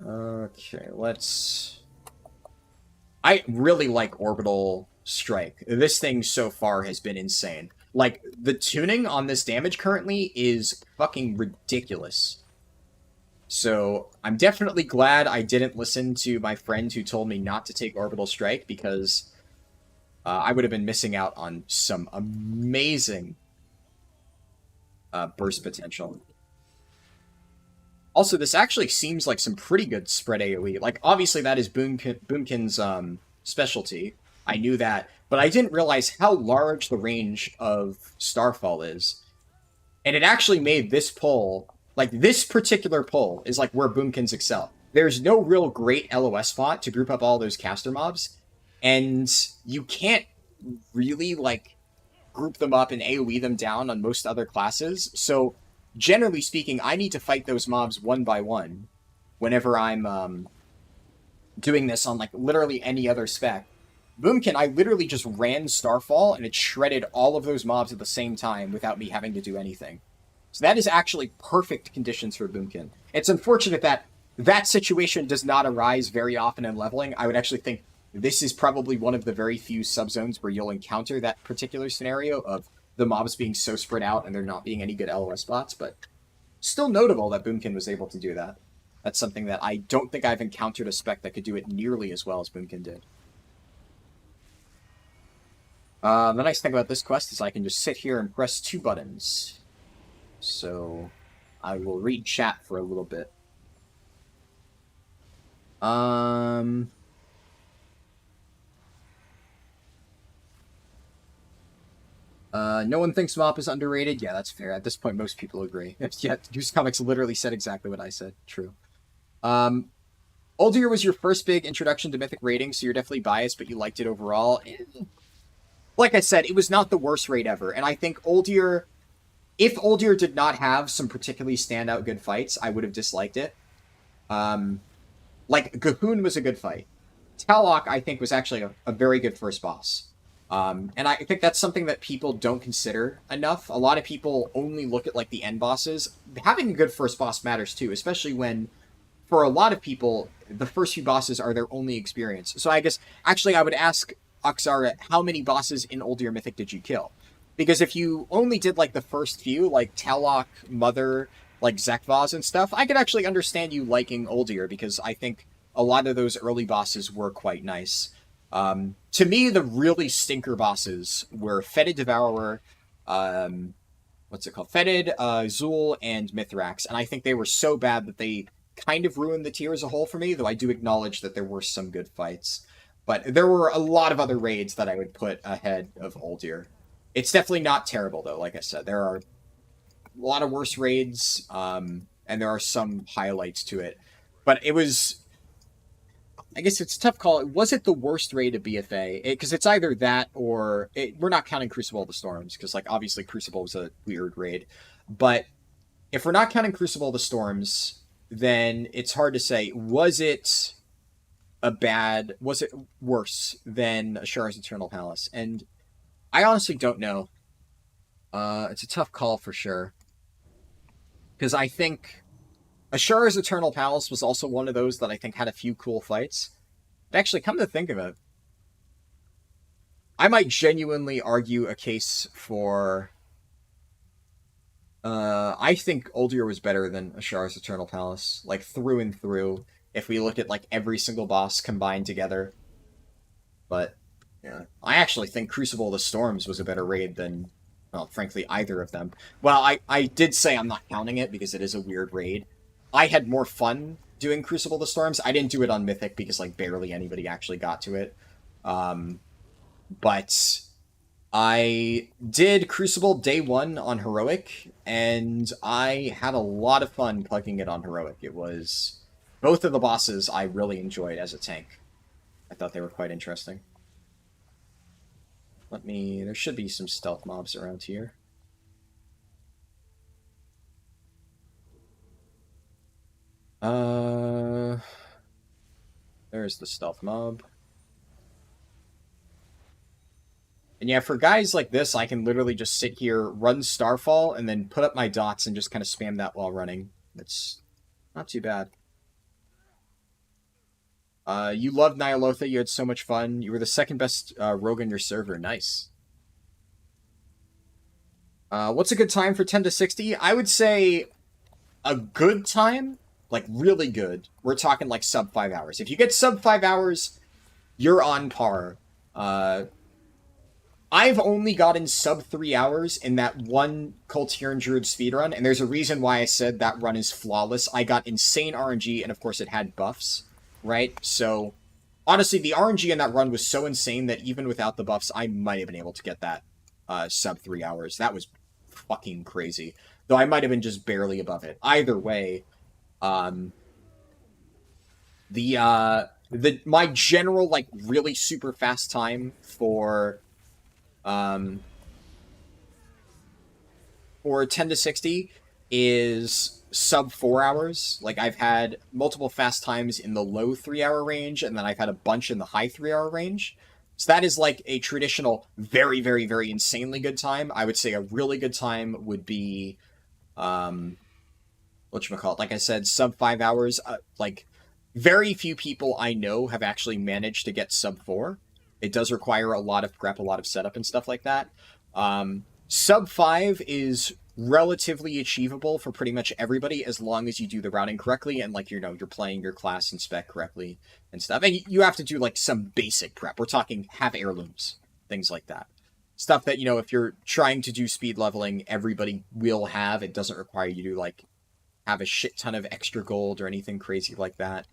Okay, I really like Orbital Strike. This thing so far has been insane. Like, the tuning on this damage currently is fucking ridiculous. So, I'm definitely glad I didn't listen to my friend who told me not to take Orbital Strike, because I would have been missing out on some amazing burst potential. Also, this actually seems like some pretty good spread AoE. Like, obviously that is Boomkin's specialty. I knew that, but I didn't realize how large the range of Starfall is. And it actually made this pull, like this particular pull, is like where Boomkins excel. There's no real great LOS spot to group up all those caster mobs, and you can't really like group them up and AoE them down on most other classes. So generally speaking, I need to fight those mobs one by one whenever I'm doing this on like literally any other spec. Boomkin, I literally just ran Starfall and it shredded all of those mobs at the same time without me having to do anything. So that is actually perfect conditions for Boomkin. It's unfortunate that that situation does not arise very often in leveling. I would actually think this is probably one of the very few subzones where you'll encounter that particular scenario of the mobs being so spread out and there not being any good LOS spots, but still notable that Boomkin was able to do that. That's something that I don't think I've encountered a spec that could do it nearly as well as Boomkin did. The nice thing about this quest is I can just sit here and press 2 buttons. So I will read chat for a little bit. No one thinks MOP is underrated. Yeah, that's fair. At this point, most people agree. Yeah, Goose Comics literally said exactly what I said. True. Uldir was your first big introduction to Mythic raiding, so you're definitely biased, but you liked it overall. Like I said, it was not the worst raid ever, and I think Uldir, if Uldir did not have some particularly standout good fights, I would have disliked it. Like, Gahoon was a good fight. Talok, I think, was actually a very good first boss. And I think that's something that people don't consider enough. A lot of people only look at, like, the end bosses. Having a good first boss matters, too, especially when, for a lot of people, the first few bosses are their only experience. So I guess, actually, I would ask Aksara, how many bosses in Uldir Mythic did you kill? Because if you only did, like, the first few, like Talok, Mother, like Zekvaz and stuff, I could actually understand you liking Uldir, because I think a lot of those early bosses were quite nice. To me, the really stinker bosses were Fetid Devourer, what's it called? Fetid, Zul, and Mithrax, and I think they were so bad that they kind of ruined the tier as a whole for me, though I do acknowledge that there were some good fights. But there were a lot of other raids that I would put ahead of Uldir. It's definitely not terrible, though, like I said. There are a lot of worse raids, and there are some highlights to it. But it was... I guess it's a tough call. Was it the worst raid of BFA? Because it's either that or... we're not counting Crucible of the Storms, because, like, obviously Crucible was a weird raid. But if we're not counting Crucible of the Storms, then it's hard to say, was it worse than Ashara's Eternal Palace? And I honestly don't know. It's a tough call for sure. Because I think Ashara's Eternal Palace was also one of those that I think had a few cool fights. But actually, come to think of it, I might genuinely argue a case for... I think Uldir was better than Ashara's Eternal Palace, like, through and through, if we look at, like, every single boss combined together. But, yeah. I actually think Crucible of the Storms was a better raid than, well, frankly, either of them. Well, I did say I'm not counting it, because it is a weird raid. I had more fun doing Crucible of the Storms. I didn't do it on Mythic, because, like, barely anybody actually got to it. But I did Crucible day 1 on Heroic, and I had a lot of fun plugging it on Heroic. It was... both of the bosses I really enjoyed as a tank. I thought they were quite interesting. There should be some stealth mobs around here. There's the stealth mob. And yeah, for guys like this, I can literally just sit here, run Starfall, and then put up my dots and just kind of spam that while running. It's not too bad. You loved Nyalotha, you had so much fun. You were the second best rogue on your server. Nice. What's a good time for 10 to 60? I would say a good time, like really good. We're talking like sub 5 hours. If you get sub 5 hours, you're on par. I've only gotten sub 3 hours in that one Cultiran Druid speedrun, and there's a reason why I said that run is flawless. I got insane RNG, and of course it had buffs, right? So, honestly, the RNG in that run was so insane that even without the buffs, I might have been able to get that sub 3 hours. That was fucking crazy. Though I might have been just barely above it. Either way, my general, like, really super fast time for 10 to 60 is sub 4 hours. Like, I've had multiple fast times in the low 3-hour range, and then I've had a bunch in the high 3-hour range. So that is like a traditional, very, very, very insanely good time. I would say a really good time would be, whatchamacallit, like I said, sub 5 hours. Like, very few people I know have actually managed to get sub 4. It does require a lot of prep, a lot of setup and stuff like that. Sub 5 is relatively achievable for pretty much everybody as long as you do the routing correctly and, like, you're playing your class and spec correctly and stuff. And you have to do, like, some basic prep. We're talking have heirlooms, things like that. Stuff that, if you're trying to do speed leveling, everybody will have. It doesn't require you to, like, have a shit ton of extra gold or anything crazy like that.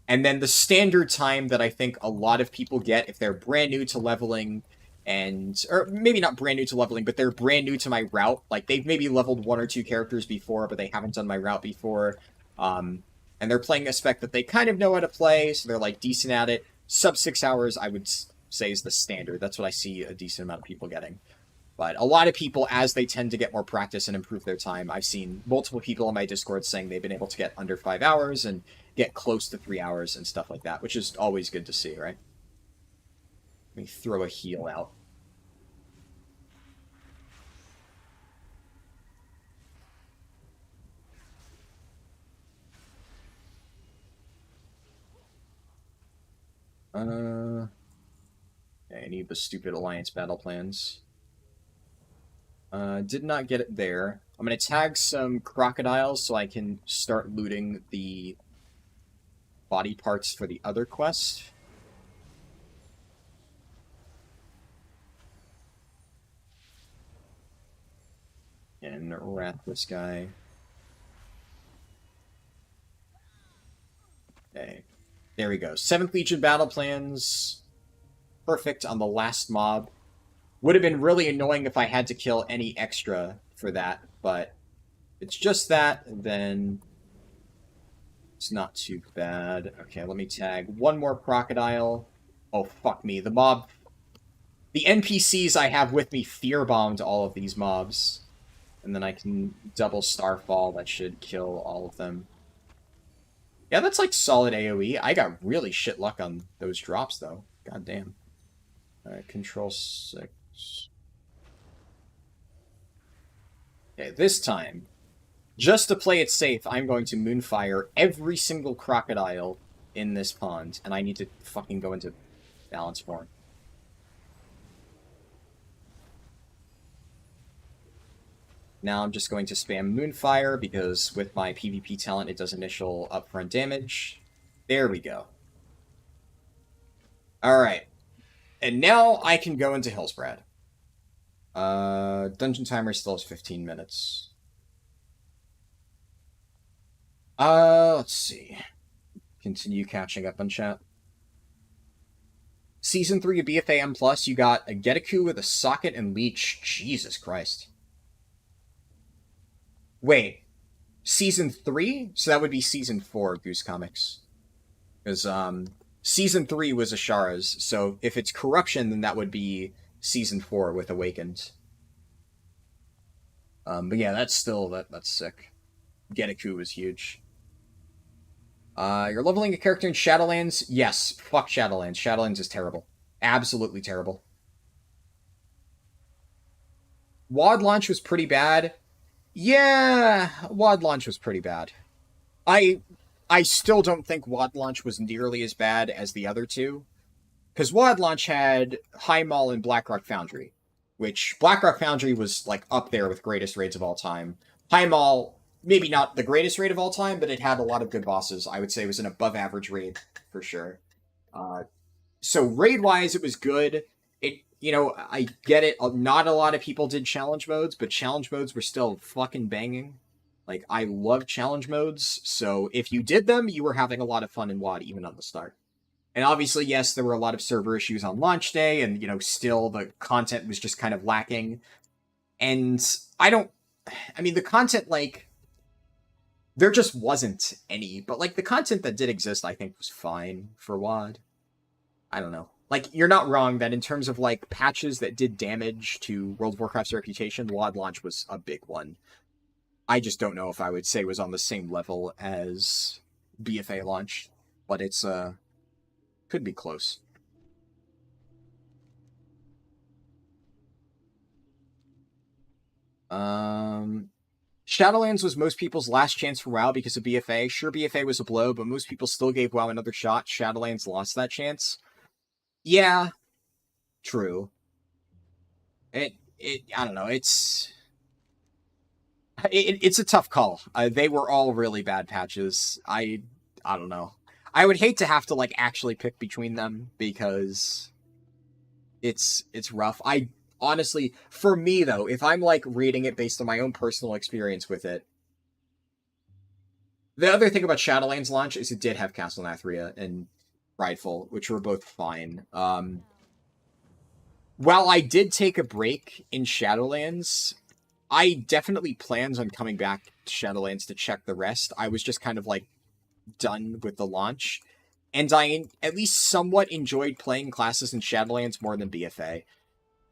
And then the standard time that I think a lot of people get if they're brand new to leveling, or maybe not brand new to leveling, but they're brand new to my route. Like, they've maybe leveled 1 or 2 characters before, but they haven't done my route before. And they're playing a spec that they kind of know how to play, so they're, like, decent at it. Sub 6 hours, I would say, is the standard. That's what I see a decent amount of people getting. But a lot of people, as they tend to get more practice and improve their time, I've seen multiple people on my Discord saying they've been able to get under 5 hours and get close to 3 hours and stuff like that, which is always good to see, right? Let me throw a heal out. I need the stupid alliance battle plans. Did not get it there. I'm going to tag some crocodiles so I can start looting the body parts for the other quest. And wrap this guy. Okay. There we go. 7th Legion battle plans. Perfect on the last mob. Would have been really annoying if I had to kill any extra for that, but it's just that, then it's not too bad. Okay, let me tag one more crocodile. Oh, fuck me. The NPCs I have with me fear-bombed all of these mobs. And then I can double Starfall. That should kill all of them. Yeah, that's like solid AoE. I got really shit luck on those drops, though. God damn. Alright, Control 6. Okay, this time, just to play it safe, I'm going to Moonfire every single crocodile in this pond, and I need to fucking go into balance form. Now I'm just going to spam Moonfire, because with my PvP talent, it does initial upfront damage. There we go. Alright. And now I can go into Hillsbrad. Dungeon timer still has 15 minutes. Let's see. Continue catching up on chat. Season 3 of BFA M+, you got a Getaku with a socket and leech. Jesus Christ. Wait. Season 3? So that would be Season 4, Goose Comics. Because, Season 3 was Ashara's, so if it's Corruption, then that would be Season 4 with Awakened. But yeah, that's still, that's sick. Getaku was huge. You're leveling a character in Shadowlands? Yes, fuck Shadowlands. Shadowlands is terrible. Absolutely terrible. WoD launch was pretty bad. Yeah, WoD launch was pretty bad. I still don't think WoD launch was nearly as bad as the other two. Because WoD launch had High Mall and Blackrock Foundry. Which, Blackrock Foundry was, like, up there with greatest raids of all time. High Mall, maybe not the greatest raid of all time, but it had a lot of good bosses. I would say it was an above-average raid, for sure. So, raid-wise, it was good. I get it. Not a lot of people did challenge modes, but challenge modes were still fucking banging. Like, I love challenge modes, so if you did them, you were having a lot of fun in WoD, even on the start. And obviously, yes, there were a lot of server issues on launch day, and, still the content was just kind of lacking. And the content, like, there just wasn't any, but, like, the content that did exist, I think, was fine for WoD. I don't know. Like, you're not wrong that in terms of, like, patches that did damage to World of Warcraft's reputation, the WoD launch was a big one. I just don't know if I would say it was on the same level as BFA launch, but it's, could be close. Shadowlands was most people's last chance for WoW because of BFA. Sure, BFA was a blow, but most people still gave WoW another shot. Shadowlands lost that chance. Yeah, true. I don't know. It's a tough call. They were all really bad patches. I don't know. I would hate to have to like actually pick between them because it's rough. I honestly, for me though, if I'm like rating it based on my own personal experience with it, the other thing about Shadowlands launch is it did have Castle Nathria and Prideful, which were both fine. While I did take a break in Shadowlands, I definitely planned on coming back to Shadowlands to check the rest. I was just kind of like done with the launch. And I at least somewhat enjoyed playing classes in Shadowlands more than BFA.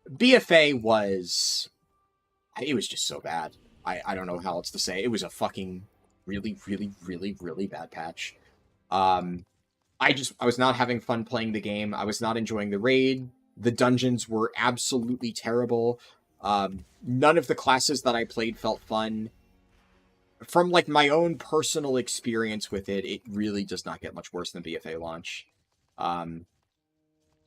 BFA was... it was just so bad. I don't know how else to say. It was a fucking really, really, really, really bad patch. I was not having fun playing the game. I was not enjoying the raid. The dungeons were absolutely terrible. None of the classes that I played felt fun. From, like, my own personal experience with it, it really does not get much worse than BFA launch.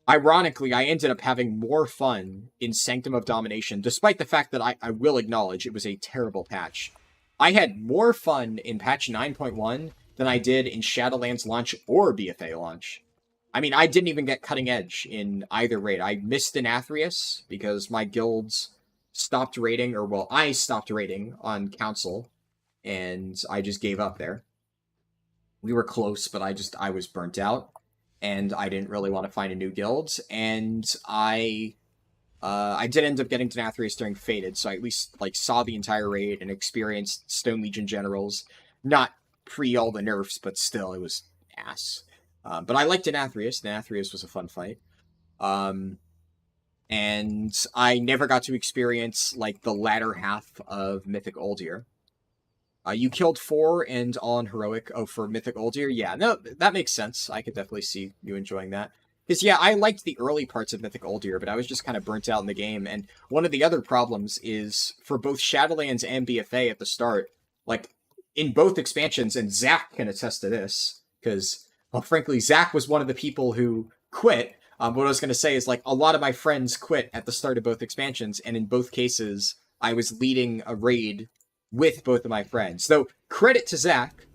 Ironically, I ended up having more fun in Sanctum of Domination, despite the fact that I will acknowledge it was a terrible patch. I had more fun in patch 9.1 than I did in Shadowlands launch or BFA launch. I mean, I didn't even get Cutting Edge in either raid. I missed an Athreus because my guilds stopped raiding, or, well, I stopped raiding on Council, and I just gave up there. We were close, but I was burnt out, and I didn't really want to find a new guild, and I did end up getting to Nathrius during Fated, so I at least, like, saw the entire raid and experienced Stone Legion generals. Not pre all the nerfs, but still, it was ass. But I liked Nathrius. Nathrius was a fun fight. And I never got to experience, like, the latter half of Mythic Uldir. You killed 4 and all on Heroic. Oh, for Mythic Uldir? Yeah, no, that makes sense. I could definitely see you enjoying that. Because, yeah, I liked the early parts of Mythic Uldir, but I was just kind of burnt out in the game. And one of the other problems is, for both Shadowlands and BFA at the start, like, in both expansions, and Zach can attest to this, because... well, frankly, Zach was one of the people who quit. What I was going to say is, like, a lot of my friends quit at the start of both expansions, and in both cases, I was leading a raid with both of my friends. So, credit to Zach.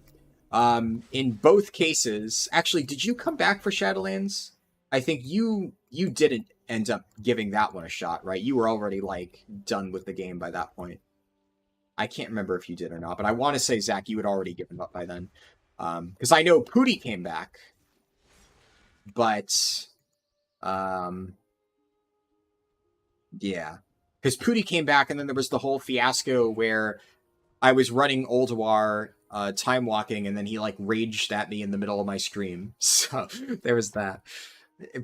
In both cases... actually, did you come back for Shadowlands? I think you didn't end up giving that one a shot, right? You were already, like, done with the game by that point. I can't remember if you did or not, but I want to say, Zach, you had already given up by then. Because I know Pooty came back, but, yeah. Because Pooty came back, and then there was the whole fiasco where I was running Ulduar, time walking, and then he, like, raged at me in the middle of my stream. So, there was that.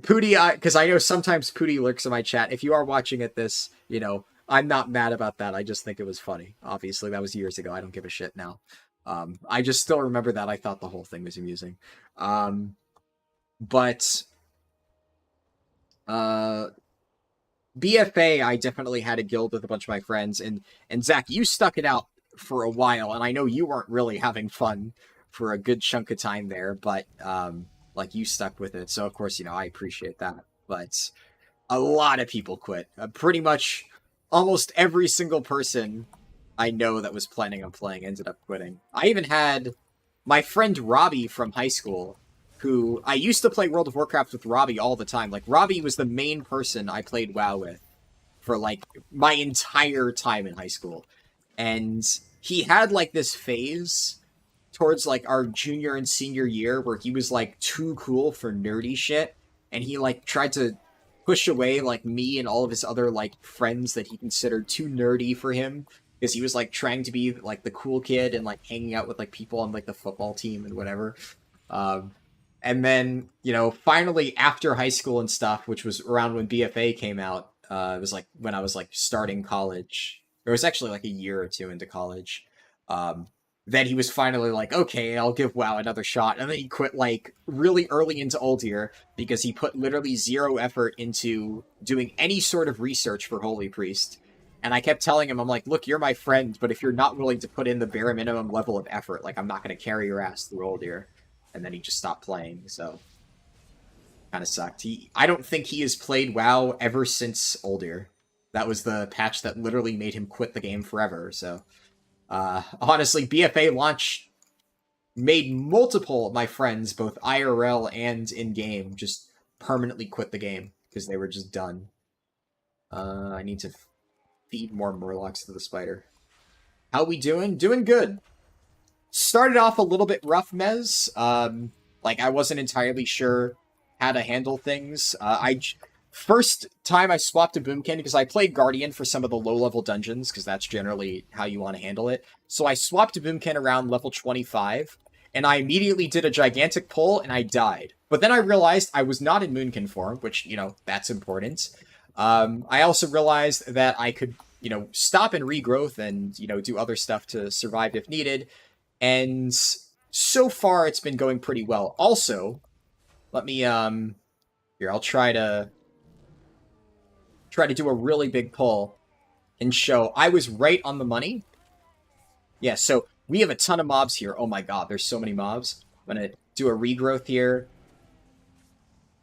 Pooty, because I know sometimes Pooty lurks in my chat. If you are watching at this, I'm not mad about that. I just think it was funny. Obviously, that was years ago. I don't give a shit now. I just still remember that. I thought the whole thing was amusing. But BFA, I definitely had a guild with a bunch of my friends, and Zach, you stuck it out for a while, and I know you weren't really having fun for a good chunk of time there, but, like, you stuck with it, so of course, I appreciate that. But a lot of people quit. Pretty much almost every single person I know that was planning on playing ended up quitting. I even had my friend Robbie from high school. who I used to play World of Warcraft with Robbie all the time. Like, Robbie was the main person I played WoW with for, like, my entire time in high school. And he had, like, this phase towards, like, our junior and senior year where he was, like, too cool for nerdy shit. And he, like, tried to push away, like, me and all of his other, like, friends that he considered too nerdy for him. Because he was, like, trying to be, like, the cool kid and, like, hanging out with, like, people on, like, the football team and whatever. Um, and then, you know, finally after high school and stuff, which was around when BFA came out, it was like when I was like starting college. It was actually like a year or two into college. Um, then he was finally like, okay, I'll give WoW another shot. And then he quit like really early into Old Year because he put literally zero effort into doing any sort of research for Holy Priest. And I kept telling him, I'm like, look, you're my friend, but if you're not willing to put in the bare minimum level of effort, like I'm not going to carry your ass through Old Year. And then he just stopped playing, so kind of sucked. I don't think he has played WoW ever since Oldir. That was the patch that literally made him quit the game forever. So honestly, BFA launch made multiple of my friends, both IRL and in game, just permanently quit the game because they were just done. I need to feed more Murlocs to the spider. How we doing? Doing good. Started off a little bit rough, Mez. Like, I wasn't entirely sure how to handle things. First time I swapped to Boomkin, because I played Guardian for some of the low-level dungeons, because that's generally how you want to handle it. So I swapped to Boomkin around level 25, and I immediately did a gigantic pull, and I died. But then I realized I was not in Moonkin form, which, you know, that's important. I also realized that I could, you know, stop and regrowth and, you know, do other stuff to survive if needed. And so far, it's been going pretty well. Also, let me, here, I'll try to do a really big pull and show I was right on the money. Yeah, so we have a ton of mobs here. Oh my god, there's so many mobs. I'm going to do a regrowth here.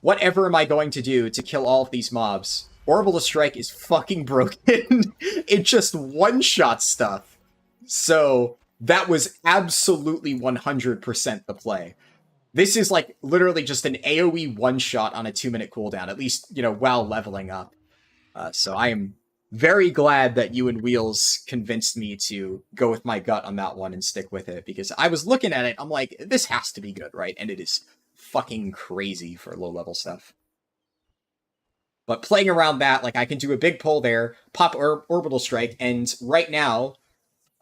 Whatever am I going to do to kill all of these mobs? Orbital Strike is fucking broken. It just one-shot stuff. So that was absolutely 100% the play. This is like literally just an AoE one-shot on a 2-minute cooldown, at least, you know, while leveling up. So I am very glad that you and Wheels convinced me to go with my gut on that one and stick with it, because I was looking at it, I'm like, this has to be good, right? And it is fucking crazy for low-level stuff. But playing around that, like, I can do a big pull there, pop Orbital Strike, and right now,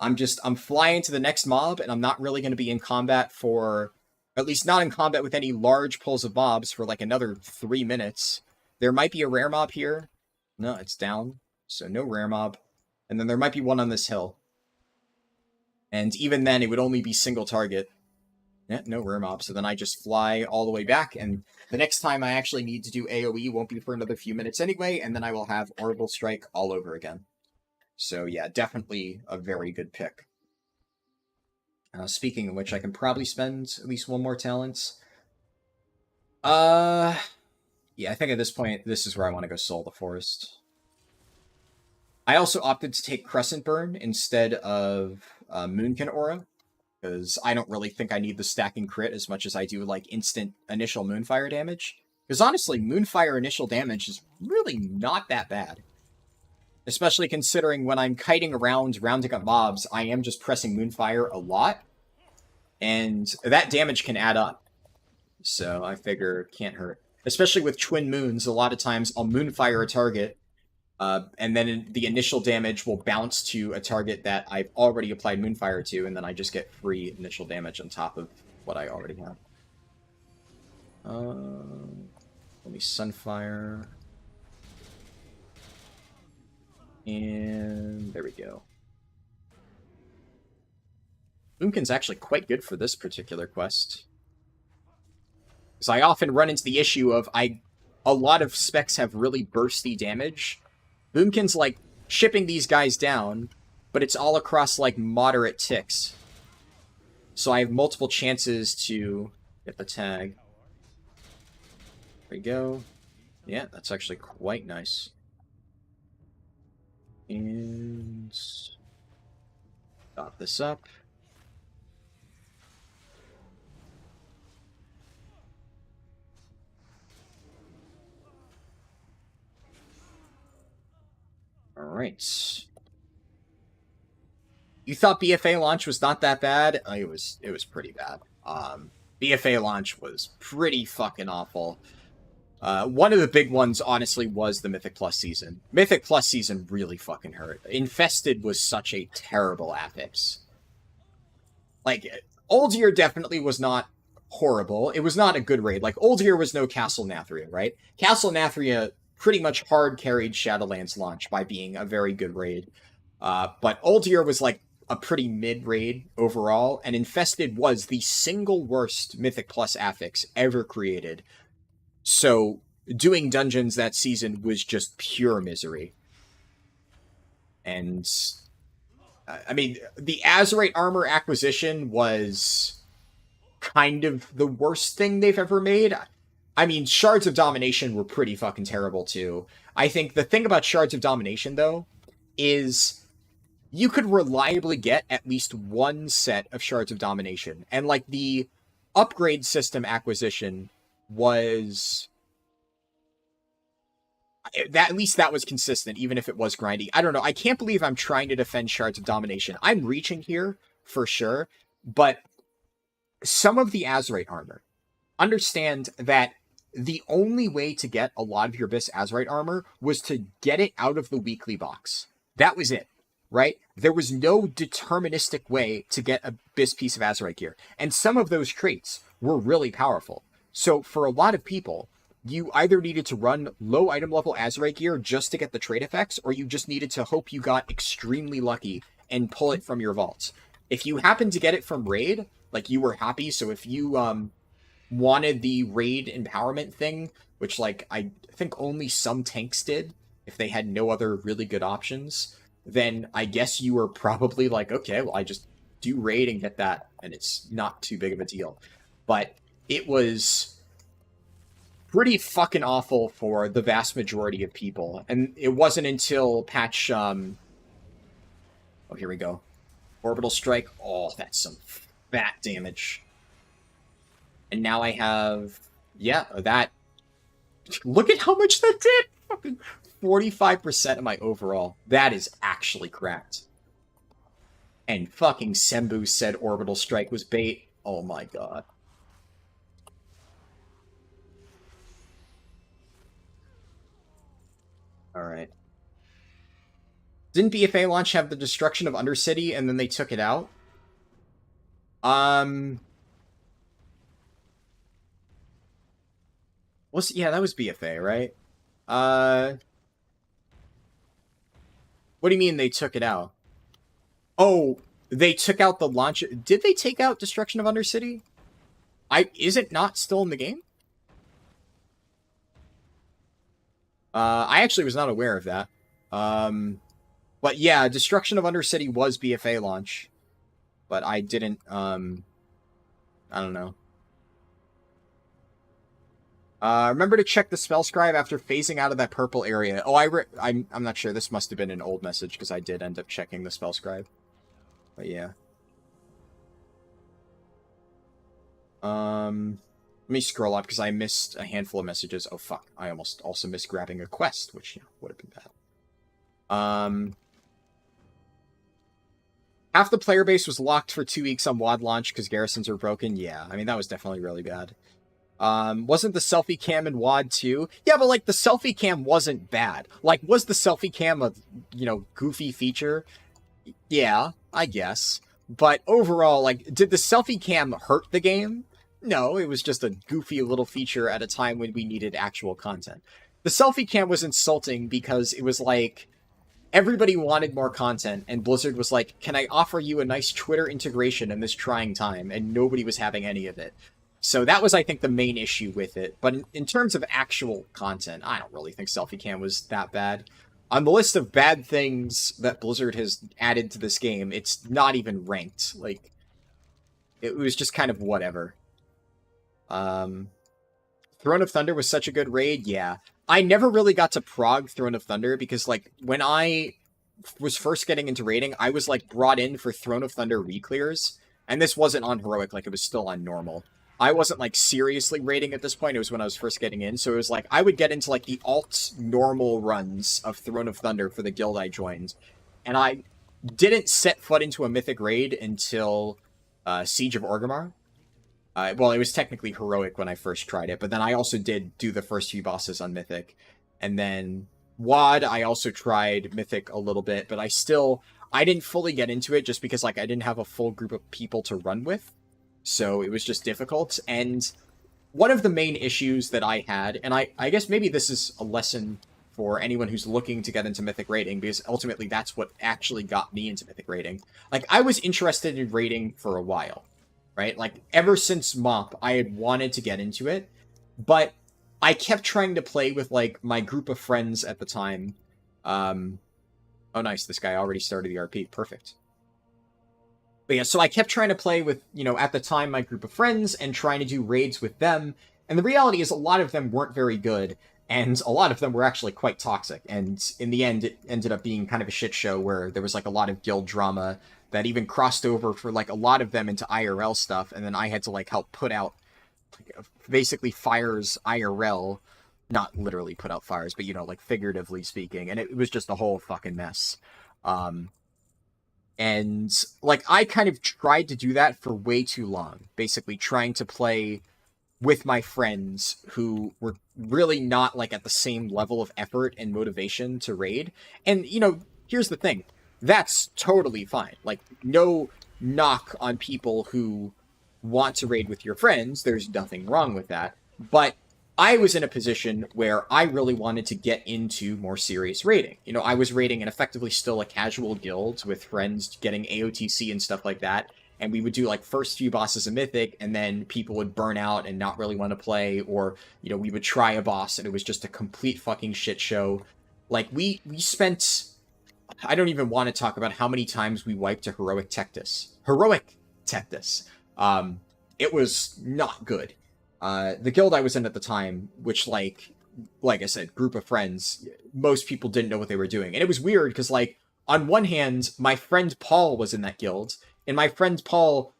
I'm flying to the next mob, and I'm not really going to be in combat for, at least not in combat with any large pulls of mobs for, like, another 3 minutes. There might be a rare mob here. No, it's down, so no rare mob. And then there might be one on this hill. And even then, it would only be single target. Yeah, no rare mob, so then I just fly all the way back, and the next time I actually need to do AoE won't be for another few minutes anyway, and then I will have Orbital Strike all over again. So yeah, definitely a very good pick. Speaking of which, I can probably spend at least one more talent. Yeah, I think at this point, this is where I want to go Soul the Forest. I also opted to take Crescent Burn instead of Moonkin Aura, because I don't really think I need the stacking crit as much as I do, like, instant initial Moonfire damage. Because honestly, Moonfire initial damage is really not that bad. Especially considering when I'm kiting around, rounding up mobs, I am just pressing Moonfire a lot. And that damage can add up. So I figure it can't hurt. Especially with Twin Moons, a lot of times I'll Moonfire a target, and then the initial damage will bounce to a target that I've already applied Moonfire to, and then I just get free initial damage on top of what I already have. Let me Sunfire. And there we go. Boomkin's actually quite good for this particular quest. Because I often run into the issue of a lot of specs have really bursty damage. Boomkin's like chipping these guys down, but it's all across like moderate ticks. So I have multiple chances to get the tag. There we go. Yeah, that's actually quite nice. And dot this up. Alright. You thought BFA launch was not that bad? It was pretty bad. BFA launch was pretty fucking awful. One of the big ones, honestly, was the Mythic Plus season. Mythic Plus season really fucking hurt. Infested was such a terrible affix. Like, Old Year definitely was not horrible. It was not a good raid. Like, Old Year was no Castle Nathria, right? Castle Nathria pretty much hard carried Shadowlands launch by being a very good raid. But Old Year was like a pretty mid raid overall, and Infested was the single worst Mythic Plus affix ever created. So doing dungeons that season was just pure misery. And I mean, the Azerite armor acquisition was kind of the worst thing they've ever made. I mean, Shards of Domination were pretty fucking terrible too. I think the thing about Shards of Domination, though, is you could reliably get at least one set of Shards of Domination. And, like, the upgrade system acquisition was... at least that was consistent, even if it was grindy. I don't know. I can't believe I'm trying to defend Shards of Domination. I'm reaching here, for sure. But some of the Azerite armor, understand that the only way to get a lot of your Abyss Azerite armor was to get it out of the weekly box. That was it, right? There was no deterministic way to get a Abyss piece of Azerite gear. And some of those traits were really powerful. So for a lot of people, you either needed to run low item level Azerite gear just to get the trait effects, or you just needed to hope you got extremely lucky and pull it from your vaults. If you happened to get it from raid, like, you were happy. So if you wanted the raid empowerment thing, which, like, I think only some tanks did, if they had no other really good options, then I guess you were probably like, okay, well, I just do raid and get that, and it's not too big of a deal. But it was pretty fucking awful for the vast majority of people. And it wasn't until patch... oh, here we go. Orbital Strike. Oh, that's some fat damage. And now I have... yeah, that... look at how much that did! Fucking 45% of my overall. That is actually cracked. And fucking Sembu said Orbital Strike was bait. Oh my god. Alright. Didn't BFA launch have the destruction of Undercity and then they took it out? Yeah, that was BFA, right? What do you mean they took it out? Oh, they took out the launch... did they take out Destruction of Undercity? Is it not still in the game? I actually was not aware of that. But yeah, Destruction of Undercity was BFA launch. But I didn't, I don't know. Remember to check the spell scribe after phasing out of that purple area. Oh, I'm not sure. This must have been an old message because I did end up checking the spell scribe. But yeah. Let me scroll up because I missed a handful of messages. Oh fuck! I almost also missed grabbing a quest, which, you know, would have been bad. Half the player base was locked for 2 weeks on WoD launch because garrisons were broken. Yeah, I mean, that was definitely really bad. Wasn't the selfie cam in WoD too? Yeah, but, like, the selfie cam wasn't bad. Like, was the selfie cam a, you know, goofy feature? Yeah, I guess. But overall, like, did the selfie cam hurt the game? No, it was just a goofy little feature at a time when we needed actual content. The selfie cam was insulting because it was like... everybody wanted more content, and Blizzard was like, can I offer you a nice Twitter integration in this trying time? And nobody was having any of it. So that was, I think, the main issue with it. But in terms of actual content, I don't really think Selfie Cam was that bad. On the list of bad things that Blizzard has added to this game, it's not even ranked. Like, it was just kind of whatever. Throne of Thunder was such a good raid, yeah. I never really got to prog Throne of Thunder because, like, when I was first getting into raiding, I was, like, brought in for Throne of Thunder reclears, and this wasn't on heroic, like, it was still on normal. I wasn't like seriously raiding at this point. It was when I was first getting in. So it was like I would get into like the alt normal runs of Throne of Thunder for the guild I joined. And I didn't set foot into a mythic raid until Siege of Orgrimmar. Well, it was technically heroic when I first tried it, but then I also did do the first few bosses on mythic. And then WoD, I also tried mythic a little bit, but I didn't fully get into it just because like I didn't have a full group of people to run with. So it was just difficult. And one of the main issues that I had, and I guess maybe this is a lesson for anyone who's looking to get into mythic raiding, because ultimately that's what actually got me into mythic raiding. Like, I was interested in raiding for a while, right? Like, ever since MoP, I had wanted to get into it, but I kept trying to play with, like, my group of friends at the time. Oh, nice, this guy already started the RP. Perfect. But yeah, so I kept trying to play with, at the time, my group of friends and trying to do raids with them. And the reality is a lot of them weren't very good, and a lot of them were actually quite toxic. And in the end, it ended up being kind of a shit show where there was like a lot of guild drama that even crossed over for like a lot of them into IRL stuff. And then I had to like help put out basically fires IRL, not literally put out fires, but like figuratively speaking. And it was just a whole fucking mess. And like I kind of tried to do that for way too long, basically trying to play with my friends who were really not like at the same level of effort and motivation to raid. And here's the thing, that's totally fine. Like, no knock on people who want to raid with your friends, there's nothing wrong with that. But I was in a position where I really wanted to get into more serious raiding. I was raiding in effectively still a casual guild with friends getting AOTC and stuff like that. And we would do like first few bosses of Mythic, and then people would burn out and not really want to play, or we would try a boss and it was just a complete fucking shit show. Like we spent, I don't even want to talk about how many times we wiped a heroic Tectus. It was not good. The guild I was in at the time, which like I said, group of friends, most people didn't know what they were doing. And it was weird because like on one hand, my friend Paul was in that guild, and my friend Paul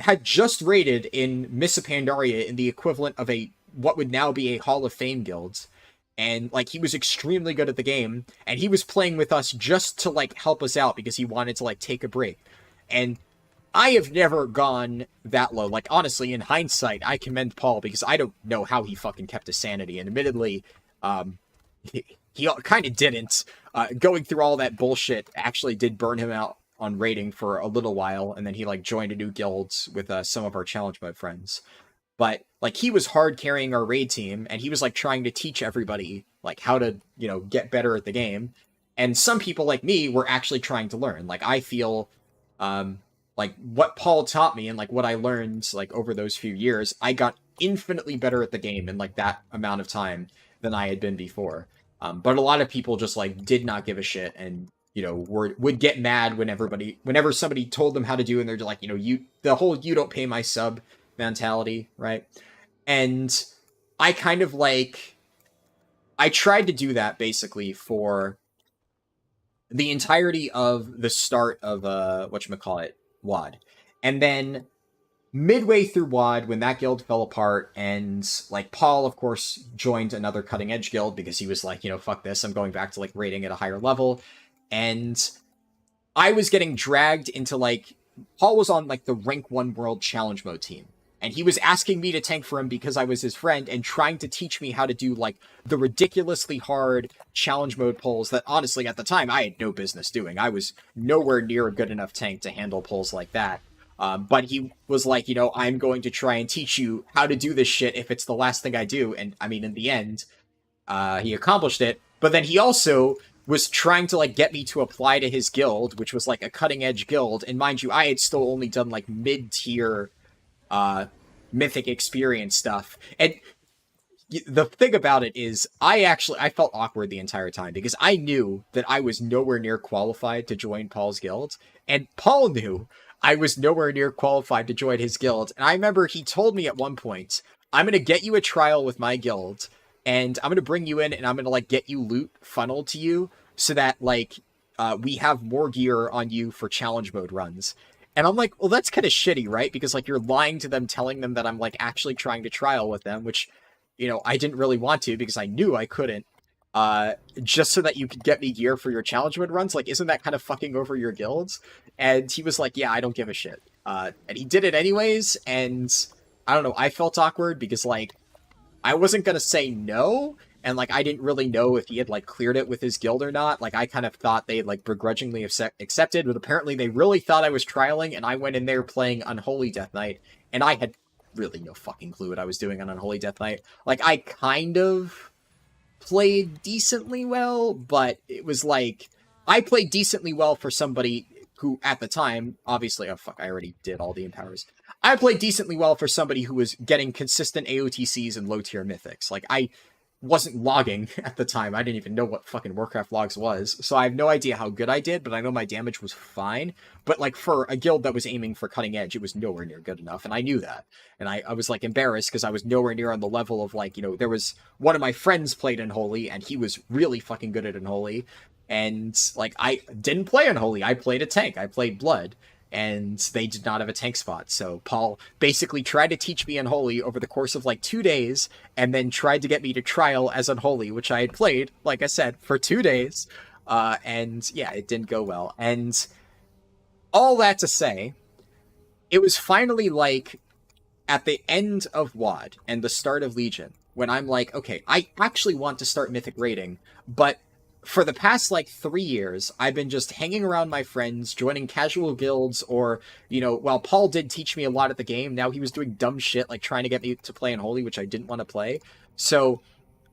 had just raided in Miss Pandaria in the equivalent of what would now be a Hall of Fame guild. And like he was extremely good at the game, and he was playing with us just to like help us out because he wanted to like take a break. And I have never gone that low. Like, honestly, in hindsight, I commend Paul because I don't know how he fucking kept his sanity. And admittedly, he kind of didn't. Going through all that bullshit actually did burn him out on raiding for a little while. And then he, like, joined a new guild with some of our challenge mode friends. But, like, he was hard carrying our raid team, and he was, like, trying to teach everybody, like, how to, get better at the game. And some people, like me, were actually trying to learn. Like, I feel... like what Paul taught me and like what I learned like over those few years, I got infinitely better at the game in like that amount of time than I had been before. But a lot of people just like did not give a shit, and would get mad whenever somebody told them how to do, and they're just like, the whole "you don't pay my sub" mentality, right? And I kind of like I tried to do that basically for the entirety of the start of whatchamacallit, WoD. And then midway through WoD, when that guild fell apart, and like Paul, of course, joined another cutting edge guild because he was like, fuck this, I'm going back to like raiding at a higher level. And I was getting dragged into like, Paul was on like the rank 1 world challenge mode team. And he was asking me to tank for him because I was his friend, and trying to teach me how to do like the ridiculously hard challenge mode pulls that honestly at the time I had no business doing. I was nowhere near a good enough tank to handle pulls like that. But he was like, I'm going to try and teach you how to do this shit if it's the last thing I do. And I mean, in the end, he accomplished it. But then he also was trying to like get me to apply to his guild, which was like a cutting edge guild. And mind you, I had still only done like mid-tier mythic experience stuff. And the thing about it is I felt awkward the entire time because I knew that I was nowhere near qualified to join Paul's guild, and Paul knew I was nowhere near qualified to join his guild. And I remember he told me at one point, I'm going to get you a trial with my guild, and I'm going to bring you in, and I'm going to like get you loot funneled to you so that like we have more gear on you for challenge mode runs. And I'm like, well, that's kind of shitty, right? Because like you're lying to them, telling them that I'm like actually trying to trial with them, which, I didn't really want to because I knew I couldn't. Uh, just so that you could get me gear for your challenge win runs. Like, isn't that kind of fucking over your guilds? And he was like, yeah, I don't give a shit. And he did it anyways. And I don't know, I felt awkward because like I wasn't gonna say no, and like I didn't really know if he had like cleared it with his guild or not. Like I kind of thought they like begrudgingly accepted, but apparently they really thought I was trialing, and I went in there playing Unholy Death Knight, and I had really no fucking clue what I was doing on Unholy Death Knight. Like I kind of played decently well, but it was like I played decently well for somebody who at the time, obviously, oh fuck, I already did all the empowers. I played decently well for somebody who was getting consistent AOTCs and low tier mythics. Like I wasn't logging at the time. I didn't even know what fucking Warcraft logs was. So I have no idea how good I did, but I know my damage was fine. But like for a guild that was aiming for cutting edge, it was nowhere near good enough. And I knew that. And I was like embarrassed because I was nowhere near on the level of like, there was one of my friends played Unholy and he was really fucking good at Unholy. And like I didn't play Unholy. I played a tank. I played Blood. And they did not have a tank spot. So Paul basically tried to teach me Unholy over the course of like 2 days, and then tried to get me to trial as Unholy, which I had played, like I said, for 2 days. And yeah, it didn't go well. And all that to say, it was finally like at the end of WoD and the start of Legion when I'm like, okay, I actually want to start Mythic raiding, but for the past like 3 years, I've been just hanging around my friends, joining casual guilds, or, while Paul did teach me a lot at the game, now he was doing dumb shit, like trying to get me to play Unholy, which I didn't want to play. So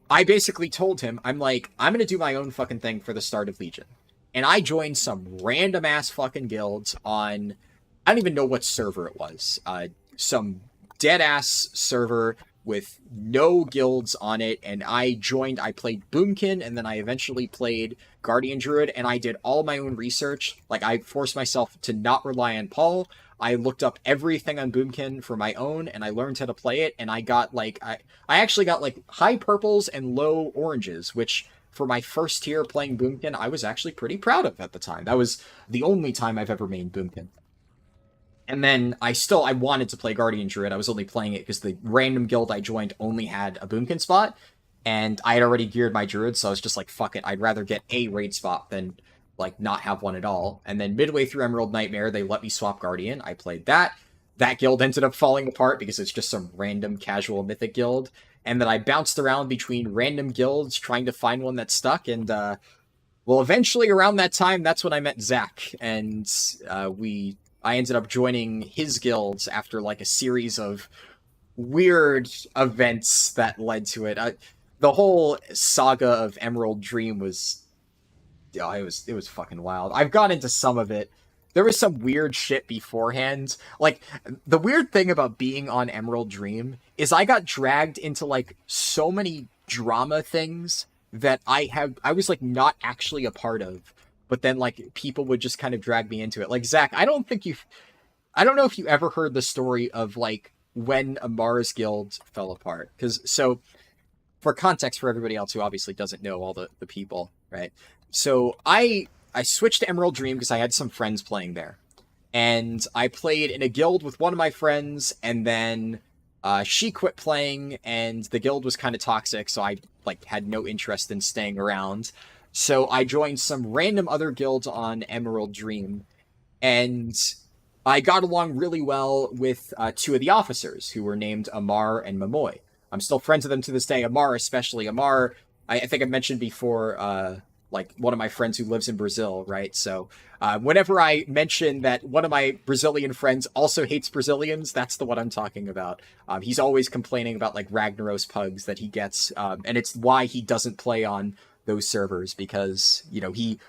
I basically told him, I'm like, I'm going to do my own fucking thing for the start of Legion. And I joined some random ass fucking guilds on, I don't even know what server it was, some dead ass server with no guilds on it, and I played Boomkin, and then I eventually played Guardian Druid, and I did all my own research. Like, I forced myself to not rely on Paul. I looked up everything on Boomkin for my own, and I learned how to play it, and I got, like, I actually got, like, high purples and low oranges, which, for my first tier playing Boomkin, I was actually pretty proud of at the time. That was the only time I've ever mained Boomkin. And then I wanted to play Guardian Druid. I was only playing it because the random guild I joined only had a Boomkin spot. And I had already geared my Druid, so I was just like, fuck it. I'd rather get a raid spot than, like, not have one at all. And then midway through Emerald Nightmare, they let me swap Guardian. I played that. That guild ended up falling apart because it's just some random casual mythic guild. And then I bounced around between random guilds trying to find one that stuck. And, well, eventually around that time, that's when I met Zach. And I ended up joining his guilds after like a series of weird events that led to it. The whole saga of Emerald Dream was, it was fucking wild. I've gone into some of it. There was some weird shit beforehand. Like, the weird thing about being on Emerald Dream is I got dragged into like so many drama things that I was like not actually a part of. But then, like, people would just kind of drag me into it. Like, Zach, I don't know if you ever heard the story of, like, when Amar's guild fell apart. So, for context for everybody else who obviously doesn't know all the people, right? So, I switched to Emerald Dream because I had some friends playing there. And I played in a guild with one of my friends, and then she quit playing, and the guild was kind of toxic, so I, like, had no interest in staying around. So I joined some random other guilds on Emerald Dream, and I got along really well with 2 of the officers, who were named Amar and Mamoy. I'm still friends with them to this day. Amar especially. Amar, I think I mentioned before, like, one of my friends who lives in Brazil, right? So whenever I mention that one of my Brazilian friends also hates Brazilians, that's the one I'm talking about. He's always complaining about, like, Ragnaros pugs that he gets, and it's why he doesn't play on those servers, because he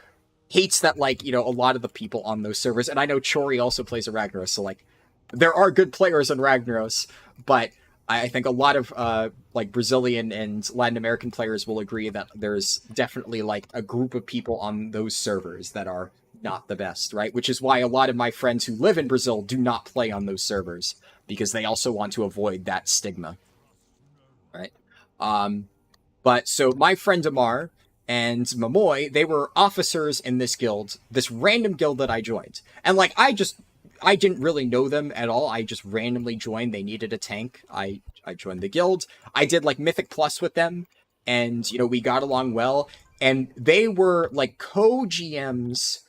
hates that, like, a lot of the people on those servers, and I know Chori also plays a Ragnaros, so like there are good players on Ragnaros, but I think a lot of like Brazilian and Latin American players will agree that there's definitely like a group of people on those servers that are not the best, right? Which is why a lot of my friends who live in Brazil do not play on those servers, because they also want to avoid that stigma, right? But so my friend Amar and Mamoy, they were officers in this guild, this random guild that I joined. And like, I just I didn't really know them at all. I just randomly joined. They needed a tank. I joined the guild. I did like Mythic Plus with them, and we got along well. And they were like co-GMs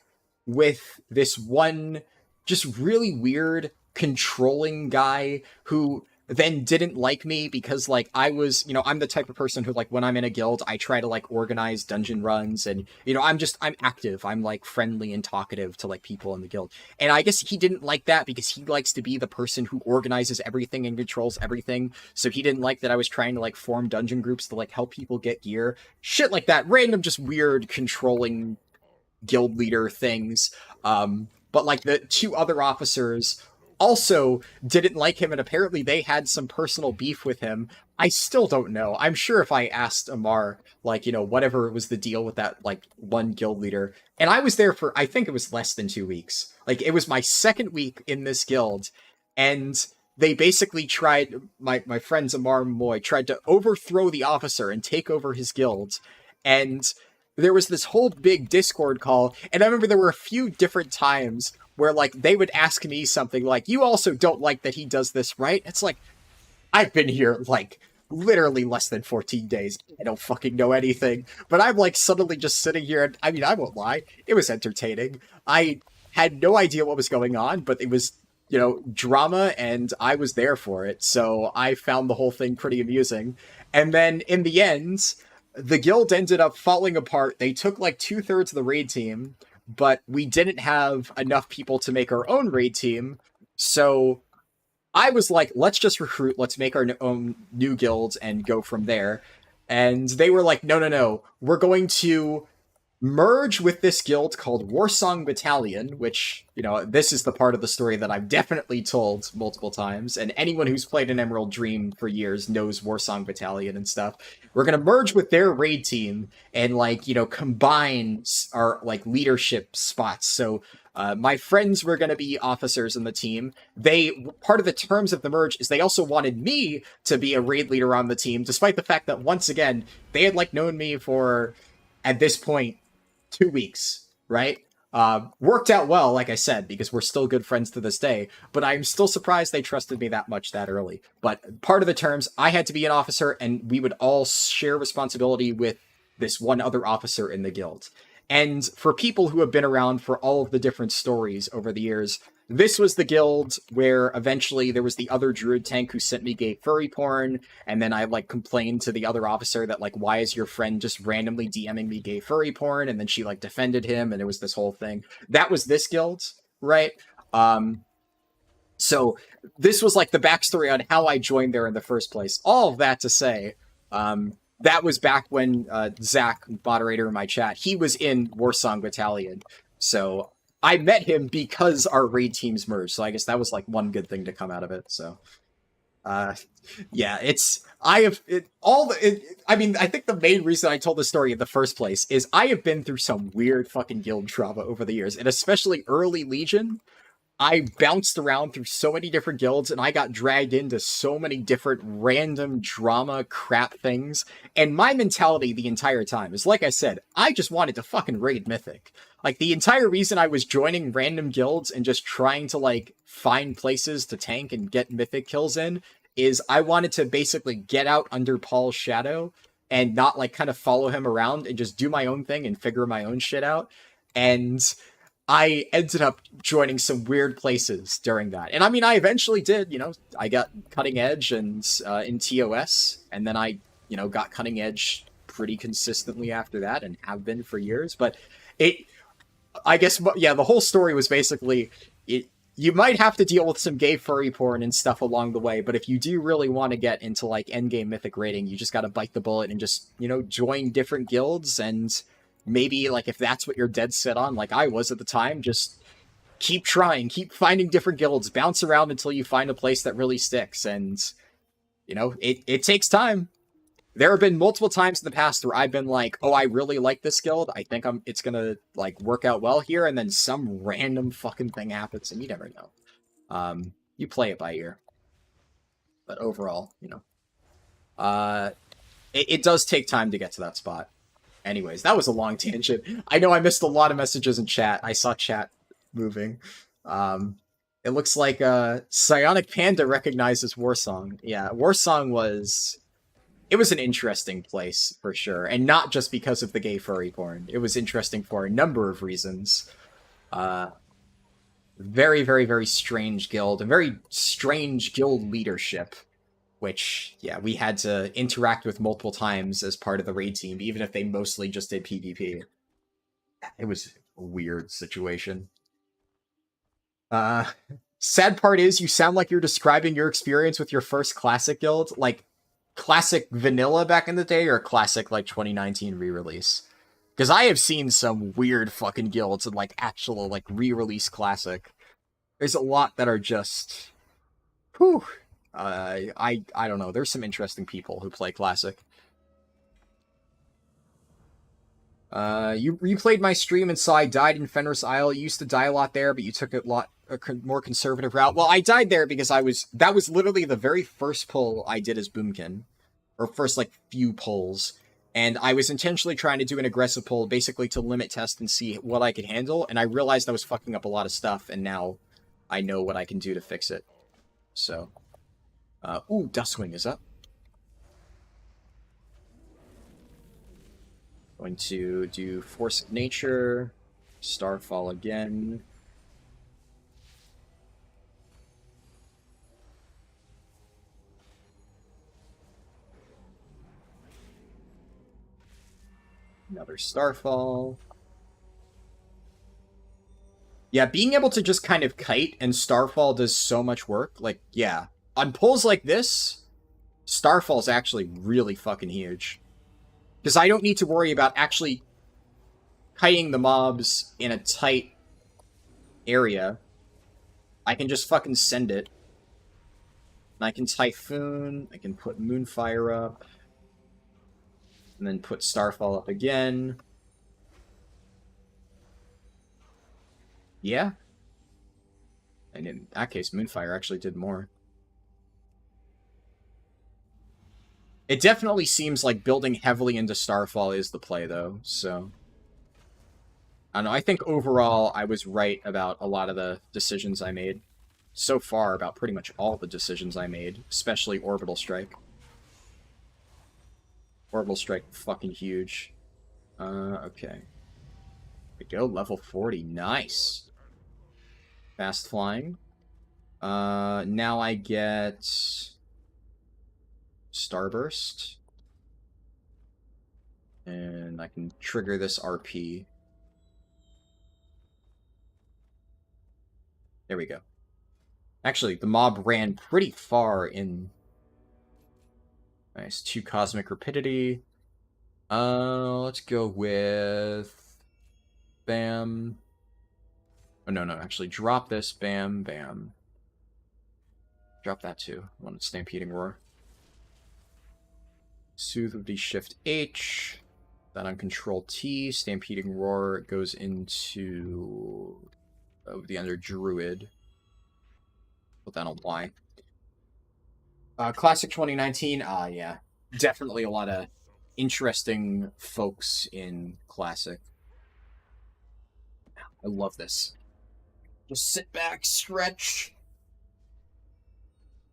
with this one just really weird controlling guy who then didn't like me because like I was, I'm the type of person who like when I'm in a guild, I try to like organize dungeon runs and I'm active. I'm like friendly and talkative to like people in the guild. And I guess he didn't like that because he likes to be the person who organizes everything and controls everything. So he didn't like that I was trying to like form dungeon groups to like help people get gear. Shit like that. Random just weird controlling guild leader things. But like the two other officers also didn't like him, and apparently they had some personal beef with him. I still don't know. I'm sure if I asked Amar, like, whatever was the deal with that, like, one guild leader, and I was there for, I think it was less than 2 weeks. Like, it was my second week in this guild, and they basically tried, my friends Amar and Moy tried to overthrow the officer and take over his guild, and there was this whole big Discord call, and I remember there were a few different times where, like, they would ask me something like, you also don't like that he does this, right? It's like, I've been here, like, literally less than 14 days. I don't fucking know anything. But I'm, like, suddenly just sitting here, and, I mean, I won't lie. It was entertaining. I had no idea what was going on, but it was, drama, and I was there for it. So I found the whole thing pretty amusing. And then, in the end, the guild ended up falling apart. They took, like, 2/3 of the raid team, but we didn't have enough people to make our own raid team. So I was like, let's just recruit, let's make our own new guilds and go from there. And they were like, no, we're going to merge with this guild called Warsong Battalion, which, this is the part of the story that I've definitely told multiple times, and anyone who's played an Emerald Dream for years knows Warsong Battalion and stuff. We're going to merge with their raid team and, like, combine our, like, leadership spots. So my friends were going to be officers in the team. Part of the terms of the merge is they also wanted me to be a raid leader on the team, despite the fact that, once again, they had, like, known me for, at this point, 2 weeks, right? Worked out well, like I said, because we're still good friends to this day, but I'm still surprised they trusted me that much that early. But part of the terms, I had to be an officer, and we would all share responsibility with this one other officer in the guild. And for people who have been around for all of the different stories over the years, this was the guild where eventually there was the other druid tank who sent me gay furry porn, and then I, like, complained to the other officer that, like, why is your friend just randomly DMing me gay furry porn? And then she, like, defended him, and it was this whole thing. That was this guild, right? So this was, like, the backstory on how I joined there in the first place. All of that to say, that was back when Zach, moderator in my chat, he was in Warsong Battalion. So I met him because our raid teams merged. So I guess that was like one good thing to come out of it. So, yeah, I think the main reason I told the story in the first place is I have been through some weird fucking guild drama over the years, and especially early Legion. I bounced around through so many different guilds, and I got dragged into so many different random drama crap things. And my mentality the entire time is, like I said, I just wanted to fucking raid Mythic. Like, the entire reason I was joining random guilds and just trying to, like, find places to tank and get Mythic kills in is I wanted to basically get out under Paul's shadow and not, like, kind of follow him around and just do my own thing and figure my own shit out. And I ended up joining some weird places during that. And I mean, I eventually did, I got Cutting Edge and in TOS, and then I, got Cutting Edge pretty consistently after that and have been for years. But I guess, yeah, the whole story was basically, you might have to deal with some gay furry porn and stuff along the way, but if you do really want to get into, like, endgame Mythic raiding, you just got to bite the bullet and just, join different guilds, and maybe, like, if that's what you're dead set on, like I was at the time, just keep trying, keep finding different guilds, bounce around until you find a place that really sticks. And, it takes time. There have been multiple times in the past where I've been like, oh, I really like this guild. I think it's gonna, like, work out well here. And then some random fucking thing happens, and you never know. You play it by ear. But overall, it does take time to get to that spot. Anyways, that was a long tangent. I know I missed a lot of messages in chat. I saw chat moving. It looks like Psionic Panda recognizes Warsong. Yeah, Warsong was... It was an interesting place, for sure. And not just because of the gay furry porn. It was interesting for a number of reasons. Very, very, very strange guild. And very strange guild leadership. Which, yeah, we had to interact with multiple times as part of the raid team, even if they mostly just did PvP. It was a weird situation. Sad part is, you sound like you're describing your experience with your first Classic guild, like Classic Vanilla back in the day, or Classic, like, 2019 re-release. Because I have seen some weird fucking guilds in, like, actual, like, re-release Classic. There's a lot that are just... Whew. I don't know. There's some interesting people who play Classic. You replayed my stream and saw I died in Fenris Isle. You used to die a lot there, but you took a more conservative route. Well, I died there because that was literally the very first pull I did as Boomkin. Or first, like, few pulls. And I was intentionally trying to do an aggressive pull, basically to limit test and see what I could handle, and I realized I was fucking up a lot of stuff, and now I know what I can do to fix it. So... ooh, Dustwing is up. Going to do Force of Nature, Starfall again. Another Starfall. Yeah, being able to just kind of kite and Starfall does so much work. Like, yeah. On pulls like this, Starfall's actually really fucking huge. Because I don't need to worry about actually kiting the mobs in a tight area. I can just fucking send it. And I can Typhoon, I can put Moonfire up. And then put Starfall up again. Yeah. And in that case, Moonfire actually did more. It definitely seems like building heavily into Starfall is the play, though, so... I don't know, I think overall I was right about a lot of the decisions I made. So far, about pretty much all the decisions I made, especially Orbital Strike. Orbital Strike, fucking huge. Okay. We go, level 40, nice! Fast flying. Now I get... Starburst. And I can trigger this RP. There we go. Actually, the mob ran pretty far in... Nice, 2 Cosmic Rapidity. Let's go with... Bam. Oh, no, actually, drop this. Bam, bam. Drop that, too. I wanted Stampeding Roar. Soothe would be Shift H. Then on Control T, Stampeding Roar goes into the under Druid. But that'll apply. Classic 2019, yeah. Definitely a lot of interesting folks in Classic. I love this. Just sit back, stretch.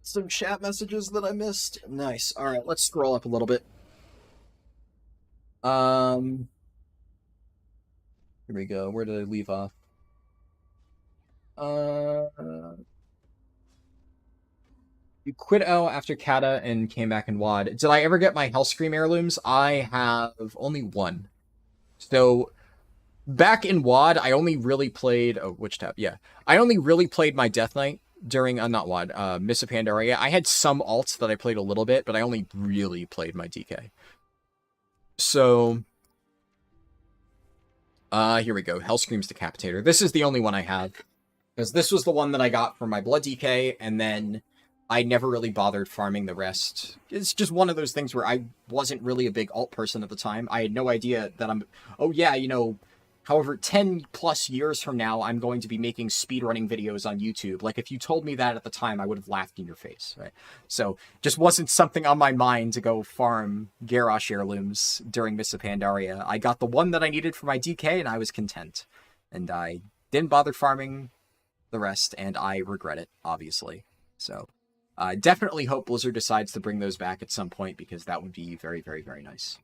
Some chat messages that I missed. Nice. Alright, let's scroll up a little bit. Here we go. Where did I leave off? You quit O after Kata and came back in WoD. Did I ever get my Hellscream heirlooms? I have only one. So, back in WoD, I only really played... Oh, which tab? Yeah. I only really played my Death Knight during... not WoD. Miss of Pandaria. I had some alts that I played a little bit, but I only really played my DK. So... here we go. Hellscream's Decapitator. This is the only one I have. Because this was the one that I got for my Blood DK, and then I never really bothered farming the rest. It's just one of those things where I wasn't really a big alt person at the time. I had no idea that I'm... Oh yeah, you know, however, 10 plus years from now, I'm going to be making speedrunning videos on YouTube. Like, if you told me that at the time, I would have laughed in your face, right? So, just wasn't something on my mind to go farm Garrosh heirlooms during Miss of Pandaria. I got the one that I needed for my DK, and I was content. And I didn't bother farming the rest, and I regret it, obviously. So, definitely hope Blizzard decides to bring those back at some point, because that would be very, very, very nice.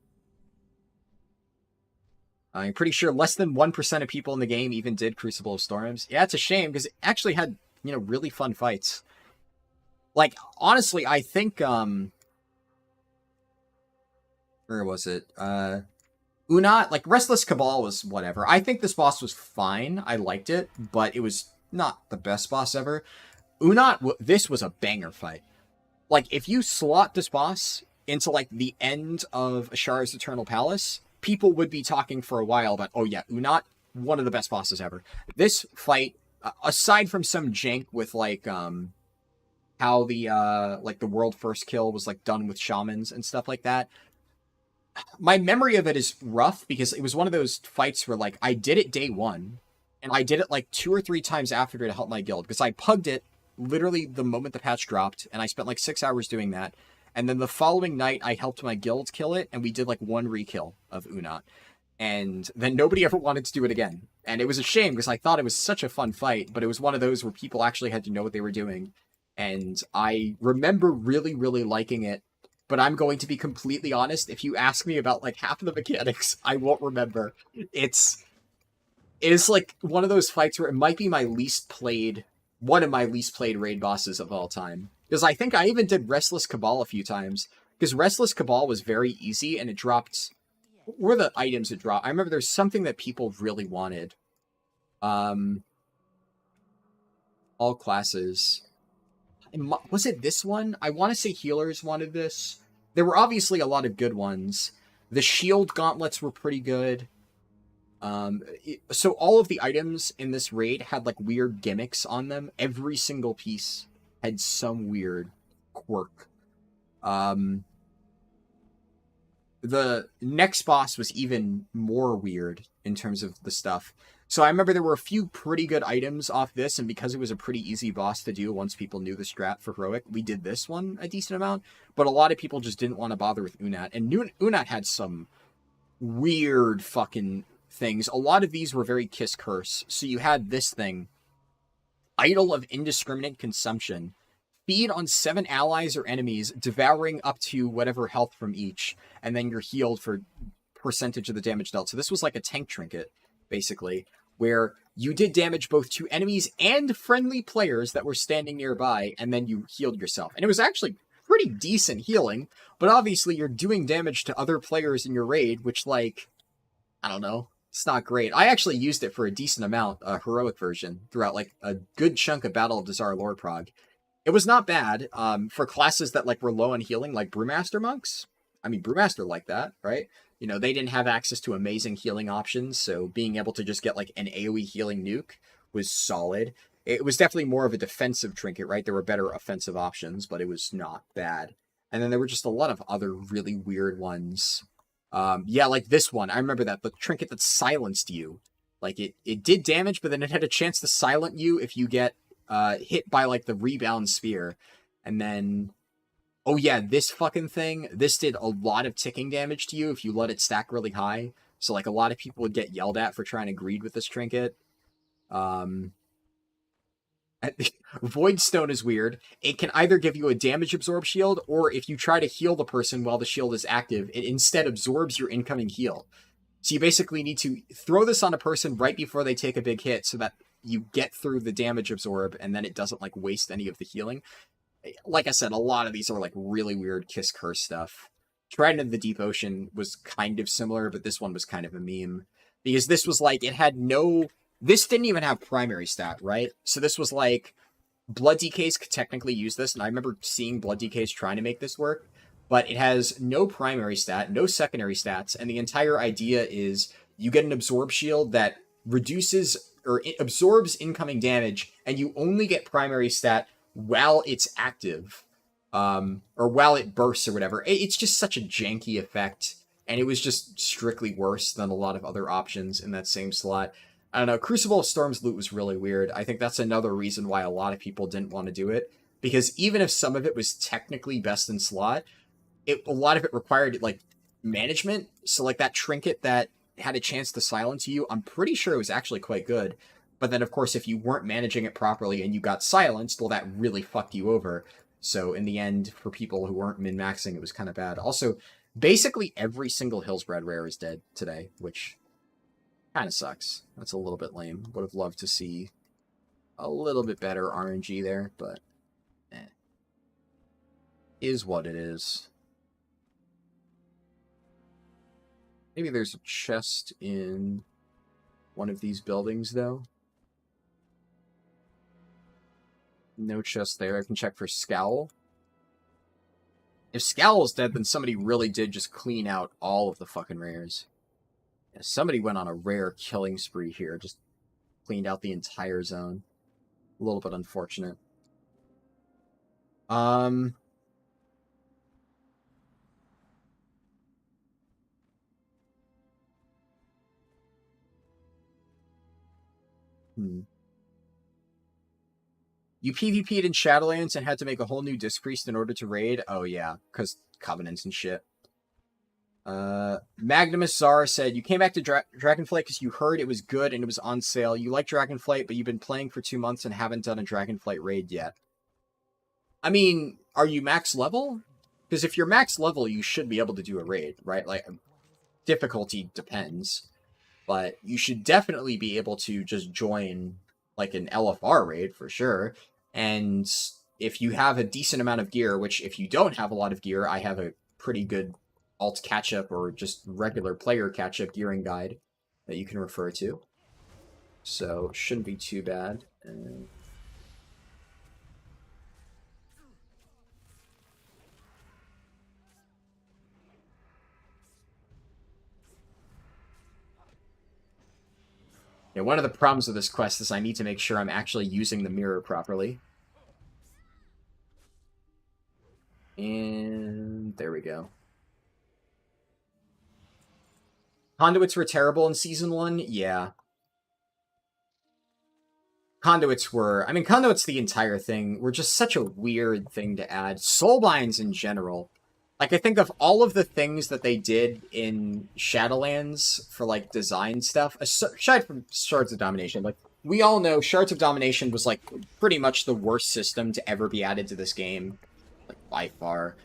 I'm pretty sure less than 1% of people in the game even did Crucible of Storms. Yeah, it's a shame, because it actually had, really fun fights. Like, honestly, I think, where was it? Unat, like, Restless Cabal was whatever. I think this boss was fine. I liked it, but it was not the best boss ever. Unat, this was a banger fight. Like, if you slot this boss into, like, the end of Ashar's Eternal Palace, people would be talking for a while about, oh yeah, Unat, one of the best bosses ever. This fight, aside from some jank with, like, how the world first kill was, like, done with shamans and stuff like that, my memory of it is rough, because it was one of those fights where, like, I did it day one, and I did it, like, 2 or 3 times after to help my guild, because I pugged it literally the moment the patch dropped, and I spent, like, 6 hours doing that, and then the following night, I helped my guild kill it, and we did, like, 1 re-kill of Unat, and then nobody ever wanted to do it again, and it was a shame, because I thought it was such a fun fight, but it was one of those where people actually had to know what they were doing, and I remember really, really liking it. But I'm going to be completely honest. If you ask me about, like, half of the mechanics, I won't remember. It is like one of those fights where it might be one of my least played raid bosses of all time. Because I think I even did Restless Cabal a few times. Because Restless Cabal was very easy, and it dropped... What were the items it dropped? I remember there's something that people really wanted. All classes... Was it this one? I want to say healers wanted this. There were obviously a lot of good ones. The shield gauntlets were pretty good. So all of the items in this raid had, like, weird gimmicks on them. Every single piece had some weird quirk. The next boss was even more weird in terms of the stuff. So I remember there were a few pretty good items off this, and because it was a pretty easy boss to do once people knew the strat for Heroic, we did this one a decent amount, but a lot of people just didn't want to bother with Unat, and Unat had some weird fucking things. A lot of these were very Kiss Curse, so you had this thing, Idol of Indiscriminate Consumption, feed on 7 allies or enemies, devouring up to whatever health from each, and then you're healed for percentage of the damage dealt. So this was like a tank trinket, basically, where you did damage both to enemies and friendly players that were standing nearby, and then you healed yourself. And it was actually pretty decent healing, but obviously you're doing damage to other players in your raid, which, like, I don't know, it's not great. I actually used it for a decent amount, a heroic version, throughout, like, a good chunk of Battle of Dazar Lore Prog. It was not bad, for classes that, like, were low on healing, like Brewmaster monks. I mean, Brewmaster liked that, right? You know, they didn't have access to amazing healing options, so being able to just get, like, an AoE healing nuke was solid. It was definitely more of a defensive trinket, right? There were better offensive options, but it was not bad. And then there were just a lot of other really weird ones. Yeah, like this one. I remember that. The trinket that silenced you. Like, it did damage, but then it had a chance to silent you if you get hit by, like, the rebound spear. And then... Oh yeah, this fucking thing, this did a lot of ticking damage to you if you let it stack really high. So, like, a lot of people would get yelled at for trying to greed with this trinket. Void Stone is weird. It can either give you a damage absorb shield, or if you try to heal the person while the shield is active, it instead absorbs your incoming heal. So you basically need to throw this on a person right before they take a big hit so that you get through the damage absorb, and then it doesn't, like, waste any of the healing. Like I said, a lot of these are, like, really weird Kiss Curse stuff. Trident of the Deep Ocean was kind of similar, but this one was kind of a meme. Because this was, like, it had no... This didn't even have primary stat, right? So this was, like... Blood DKs could technically use this, and I remember seeing Blood DKs trying to make this work. But it has no primary stat, no secondary stats, and the entire idea is you get an Absorb Shield that reduces... or it absorbs incoming damage, and you only get primary stat while it's active, or while it bursts or whatever. It's just such a janky effect, and it was just strictly worse than a lot of other options in that same slot. I don't know, Crucible of Storms loot was really weird. I think that's another reason why a lot of people didn't want to do it, because even if some of it was technically best in slot, a lot of it required, like, management. So, like, that trinket that had a chance to silence you, I'm pretty sure it was actually quite good. But then, of course, if you weren't managing it properly and you got silenced, well, that really fucked you over. So in the end, for people who weren't min-maxing, it was kind of bad. Also, basically every single Hillsbred rare is dead today, which kind of sucks. That's a little bit lame. Would have loved to see a little bit better RNG there, but is what it is. Maybe there's a chest in one of these buildings, though. No chest there. I can check for Scowl. If Scowl is dead, then somebody really did just clean out all of the fucking rares. Yeah, somebody went on a rare killing spree here. Just cleaned out the entire zone. A little bit unfortunate. You PvP'd in Shadowlands and had to make a whole new Disc Priest in order to raid? Oh yeah, because Covenants and shit. Magnimus Zara said, you came back to Dragonflight because you heard it was good and it was on sale. You like Dragonflight, but you've been playing for 2 months and haven't done a Dragonflight raid yet. I mean, are you max level? Because if you're max level, you should be able to do a raid, right? Like, difficulty depends. But you should definitely be able to just join, like, an LFR raid, for sure. And if you have a decent amount of gear, which if you don't have a lot of gear, I have a pretty good alt catch-up or just regular player catch-up gearing guide that you can refer to. So, shouldn't be too bad. Yeah, one of the problems with this quest is I need to make sure I'm actually using the mirror properly. And there we go. Conduits were terrible in Season 1? Yeah. Conduits were... I mean, Conduits, the entire thing, were just such a weird thing to add. Soulbinds in general. Like, I think of all of the things that they did in Shadowlands for, like, design stuff, aside from Shards of Domination, like, we all know Shards of Domination was, like, pretty much the worst system to ever be added to this game. Like, by far.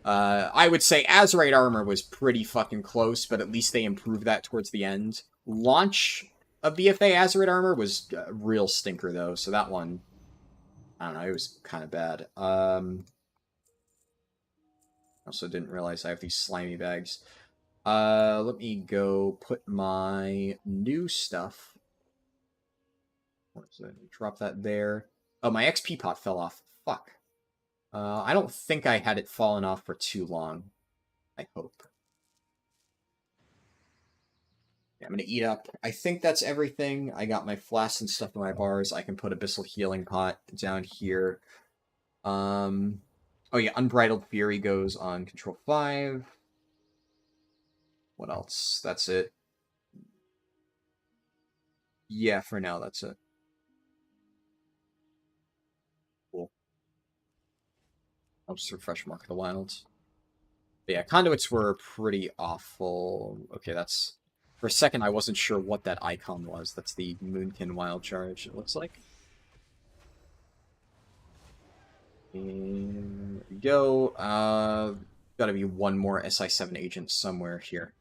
I would say Azerite Armor was pretty fucking close, but at least they improved that towards the end. Launch of BFA Azerite Armor was a real stinker, though, so that one, I don't know, it was kind of bad. Also didn't realize I have these slimy bags. Let me go put my new stuff. What is it? Drop that there. Oh, my XP pot fell off. Fuck. I don't think I had it fallen off for too long. I hope. Yeah, I'm gonna eat up. I think that's everything. I got my flasks and stuff in my bars. I can put Abyssal Healing Pot down here. Oh yeah, Unbridled Fury goes on Control 5. What else? That's it. Yeah, for now, that's it. Cool. I'll just refresh Mark of the Wilds. But yeah, Conduits were pretty awful. Okay, that's... For a second, I wasn't sure what that icon was. That's the Moonkin Wild Charge, it looks like. And there we go. Gotta be one more SI7 agent somewhere here.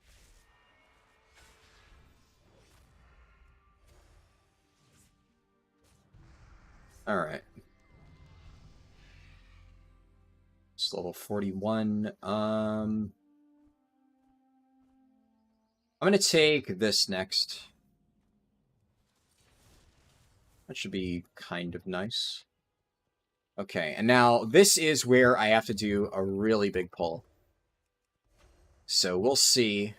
Alright. It's level 41. I'm gonna take this next. That should be kind of nice. Okay, and now this is where I have to do a really big pull. So we'll see.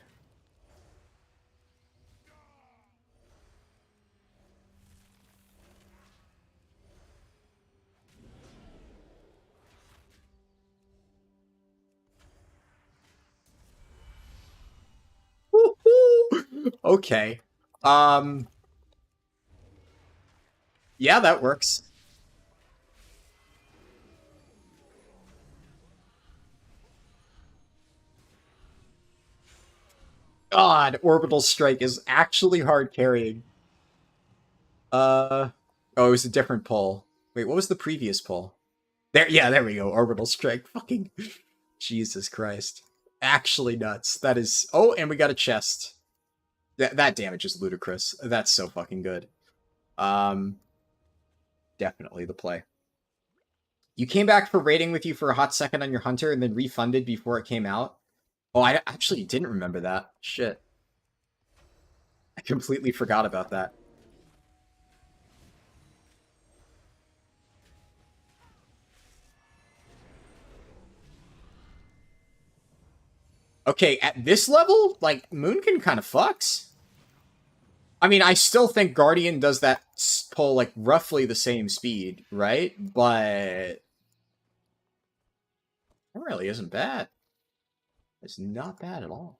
Okay. Yeah, that works. God, Orbital Strike is actually hard carrying. Oh, it was a different poll. Wait, what was the previous poll? There we go. Orbital strike. Fucking Jesus Christ. Actually nuts. That is... Oh, and we got a chest. That damage is ludicrous. That's so fucking good. Definitely the play. You came back for raiding with you for a hot second on your hunter and then refunded before it came out? Oh, I actually didn't remember that. Shit. I completely forgot about that. Okay, at this level, like, Moonkin kind of fucks. I mean, I still think Guardian does that pull, like, roughly the same speed, right? But... it really isn't bad. It's not bad at all.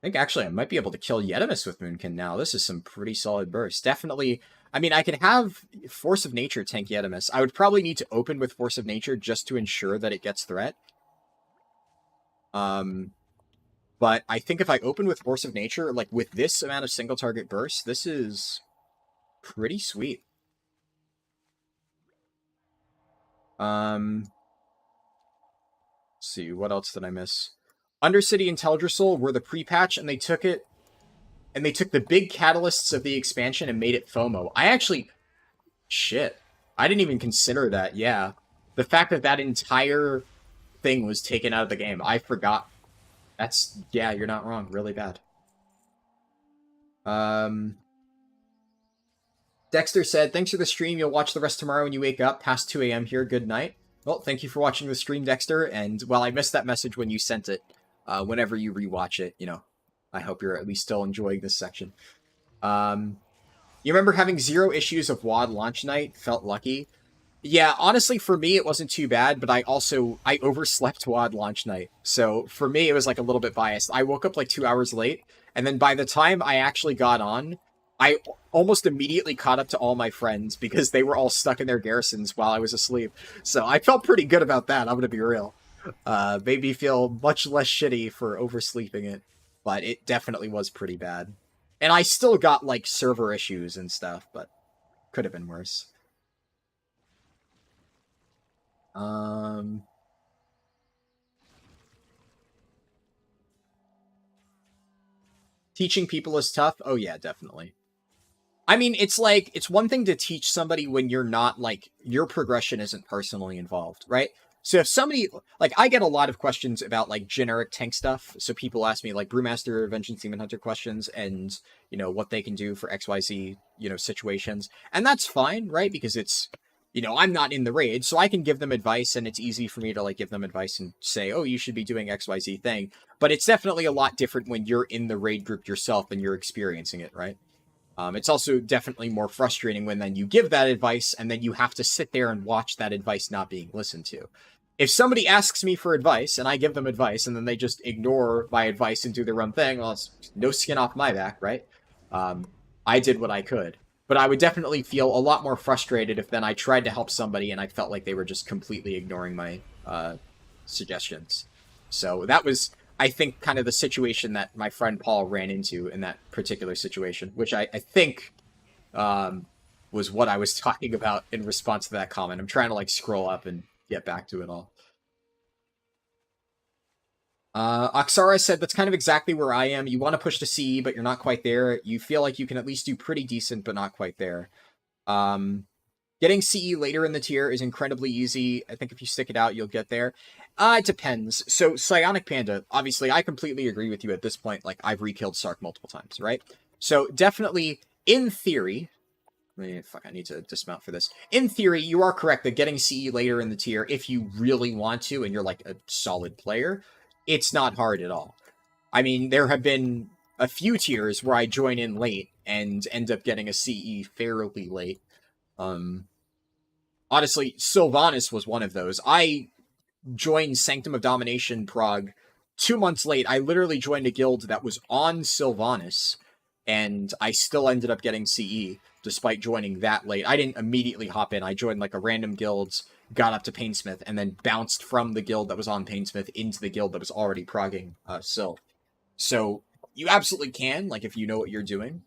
I think, actually, I might be able to kill Yetimus with Moonkin now. This is some pretty solid burst. Definitely... I mean, I could have Force of Nature tank Yetimus. I would probably need to open with Force of Nature just to ensure that it gets threat. But I think if I open with Force of Nature, like, with this amount of single target burst, this is pretty sweet. Let's see, what else did I miss? Undercity and Teldrassil were the pre-patch, and they took it, and they took the big catalysts of the expansion and made it FOMO. I actually... shit. I didn't even consider that, yeah. The fact that that entire thing was taken out of the game, I forgot. That's... yeah, you're not wrong. Really bad. Dexter said, thanks for the stream. You'll watch the rest tomorrow when you wake up. Past 2 a.m. here. Good night. Well, thank you for watching the stream, Dexter. And, well, I missed that message when you sent it. Whenever you rewatch it, you know, I hope you're at least still enjoying this section. You remember having 0 issues of WoD launch night? Felt lucky. Yeah, honestly, for me, it wasn't too bad, but I overslept WoD launch night. So, for me, it was, like, a little bit biased. I woke up, like, 2 hours late, and then by the time I actually got on, I almost immediately caught up to all my friends because they were all stuck in their garrisons while I was asleep. So, I felt pretty good about that, I'm gonna be real. Made me feel much less shitty for oversleeping it, but it definitely was pretty bad. And I still got, like, server issues and stuff, but could have been worse. Teaching people is tough? Oh yeah, definitely. I mean, it's like, it's one thing to teach somebody when you're not, like, your progression isn't personally involved, right? So if somebody, like, I get a lot of questions about, like, generic tank stuff. So people ask me, like, Brewmaster, Vengeance Demon Hunter questions and, you know, what they can do for XYZ, you know, situations. And that's fine, right? Because it's, you know, I'm not in the raid, so I can give them advice, and it's easy for me to, like, give them advice and say, oh, you should be doing XYZ thing. But it's definitely a lot different when you're in the raid group yourself and you're experiencing it, right? It's also definitely more frustrating when then you give that advice and then you have to sit there and watch that advice not being listened to. If somebody asks me for advice and I give them advice and then they just ignore my advice and do their own thing, well, it's no skin off my back, right? I did what I could. But I would definitely feel a lot more frustrated if then I tried to help somebody and I felt like they were just completely ignoring my suggestions. So that was, I think, kind of the situation that my friend Paul ran into in that particular situation, which I think was what I was talking about in response to that comment. I'm trying to, like, scroll up and get back to it all. Oxara said, that's kind of exactly where I am. You want to push to CE, but you're not quite there. You feel like you can at least do pretty decent, but not quite there. Getting CE later in the tier is incredibly easy. I think if you stick it out, you'll get there. It depends. So, Psionic Panda, obviously, I completely agree with you at this point. Like, I've re-killed Sark multiple times, right? So, definitely, in theory... fuck, I need to dismount for this. In theory, you are correct that getting CE later in the tier, if you really want to, and you're, like, a solid player, it's not hard at all. I mean, there have been a few tiers where I join in late and end up getting a CE fairly late. Honestly, Sylvanas was one of those. I joined Sanctum of Domination Prague 2 months late. I literally joined a guild that was on Sylvanas, and I still ended up getting CE, despite joining that late. I didn't immediately hop in. I joined, like, a random guild, got up to Painsmith, and then bounced from the guild that was on Painsmith into the guild that was already progging Syl. So, you absolutely can, like, if you know what you're doing.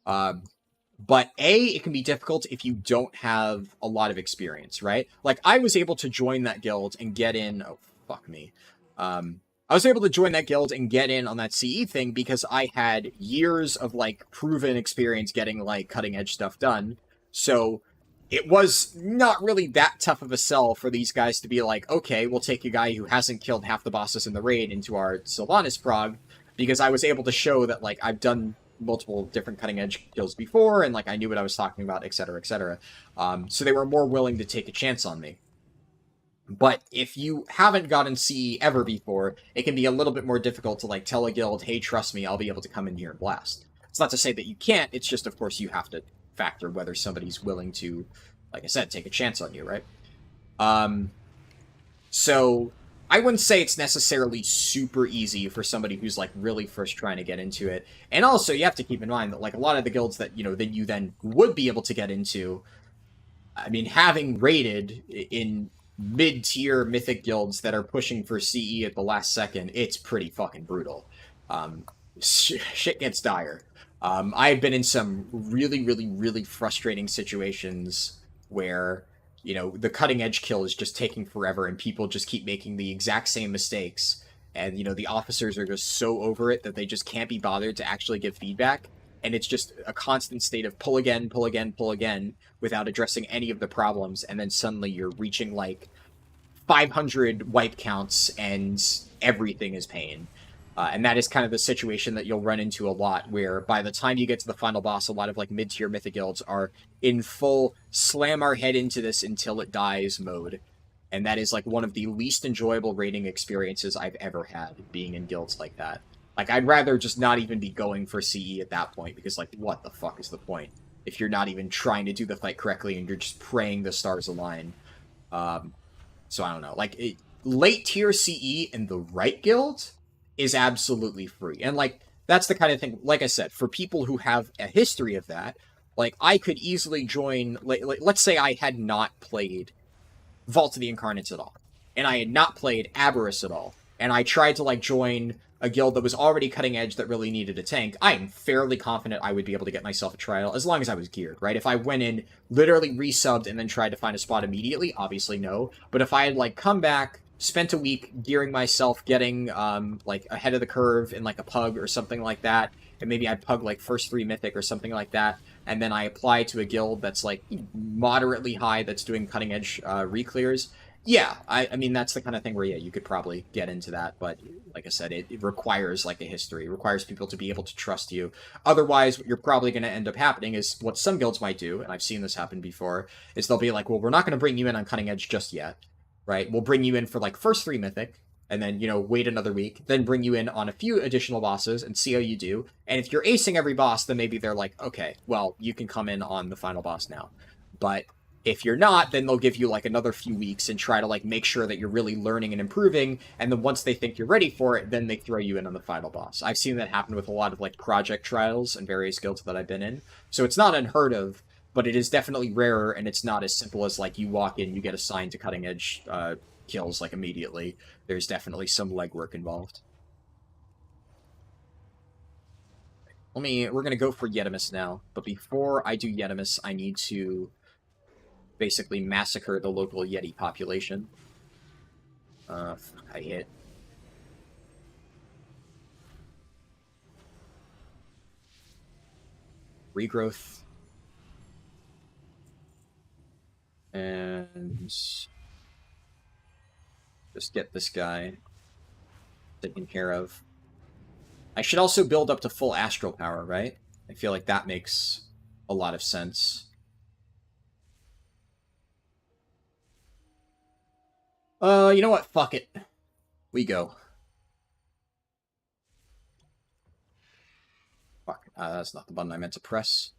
But it can be difficult if you don't have a lot of experience, right? Like, I was able to join that guild and get in... Oh, fuck me. I was able to join that guild and get in on that CE thing because I had years of, like, proven experience getting, like, cutting-edge stuff done. So it was not really that tough of a sell for these guys to be like, okay, we'll take a guy who hasn't killed half the bosses in the raid into our Sylvanas prog, because I was able to show that, like, I've done multiple different cutting-edge kills before, and, like, I knew what I was talking about, etc., etc. So they were more willing to take a chance on me. But if you haven't gotten CE ever before, it can be a little bit more difficult to, like, tell a guild, hey, trust me, I'll be able to come in here and blast. It's not to say that you can't, it's just, of course, you have to factor whether somebody's willing to, like I said, take a chance on you, right? So I wouldn't say it's necessarily super easy for somebody who's, like, really first trying to get into it. And also, you have to keep in mind that, like, a lot of the guilds that, you know, that you then would be able to get into, I mean, having raided in mid-tier mythic guilds that are pushing for CE at the last second, it's pretty fucking brutal. Shit gets dire. I've been in some really, really, really frustrating situations where, you know, the cutting edge kill is just taking forever and people just keep making the exact same mistakes. And, you know, the officers are just so over it that they just can't be bothered to actually give feedback. And it's just a constant state of pull again, pull again, pull again, without addressing any of the problems. And then suddenly you're reaching, like, 500 wipe counts and everything is pain. And that is kind of the situation that you'll run into a lot, where by the time you get to the final boss, a lot of, like, mid-tier mythic guilds are in full slam our head into this until it dies mode. And that is, like, one of the least enjoyable raiding experiences I've ever had, being in guilds like that. Like, I'd rather just not even be going for CE at that point, because, like, what the fuck is the point? If you're not even trying to do the fight correctly and you're just praying the stars align. So I don't know. Like, late tier CE in the right guild is absolutely free. And, like, that's the kind of thing, like I said, for people who have a history of that, like, I could easily join, like, let's say I had not played Vault of the Incarnates at all, and I had not played Aberrus at all, and I tried to, like, join a guild that was already cutting edge that really needed a tank. I am fairly confident I would be able to get myself a trial, as long as I was geared, right? If I went in, literally resubbed, and then tried to find a spot immediately, obviously no. But if I had, like, come back, spent a week gearing myself, getting, like, ahead of the curve in, like, a pug or something like that, and maybe I'd pug, like, first 3 mythic or something like that, and then I apply to a guild that's, like, moderately high, that's doing cutting-edge re-clears, yeah, I mean, that's the kind of thing where, yeah, you could probably get into that, but like I said, it requires, like, a history. It requires people to be able to trust you. Otherwise, what you're probably going to end up happening is what some guilds might do, and I've seen this happen before, is they'll be like, well, we're not going to bring you in on cutting edge just yet, right? We'll bring you in for, like, first 3 mythic, and then, you know, wait another week, then bring you in on a few additional bosses and see how you do. And if you're acing every boss, then maybe they're like, okay, well, you can come in on the final boss now. But if you're not, then they'll give you, like, another few weeks and try to, like, make sure that you're really learning and improving, and then once they think you're ready for it, then they throw you in on the final boss. I've seen that happen with a lot of, like, project trials and various guilds that I've been in. So it's not unheard of, but it is definitely rarer, and it's not as simple as, like, you walk in, you get assigned to cutting edge kills, like, immediately. There's definitely some legwork involved. We're gonna go for Yetimus now, but before I do Yetimus, I need to basically massacre the local Yeti population. I hit. Regrowth. And just get this guy taken care of. I should also build up to full astral power, right? I feel like that makes a lot of sense. You know what? Fuck it. We go. Fuck. That's not the button I meant to press.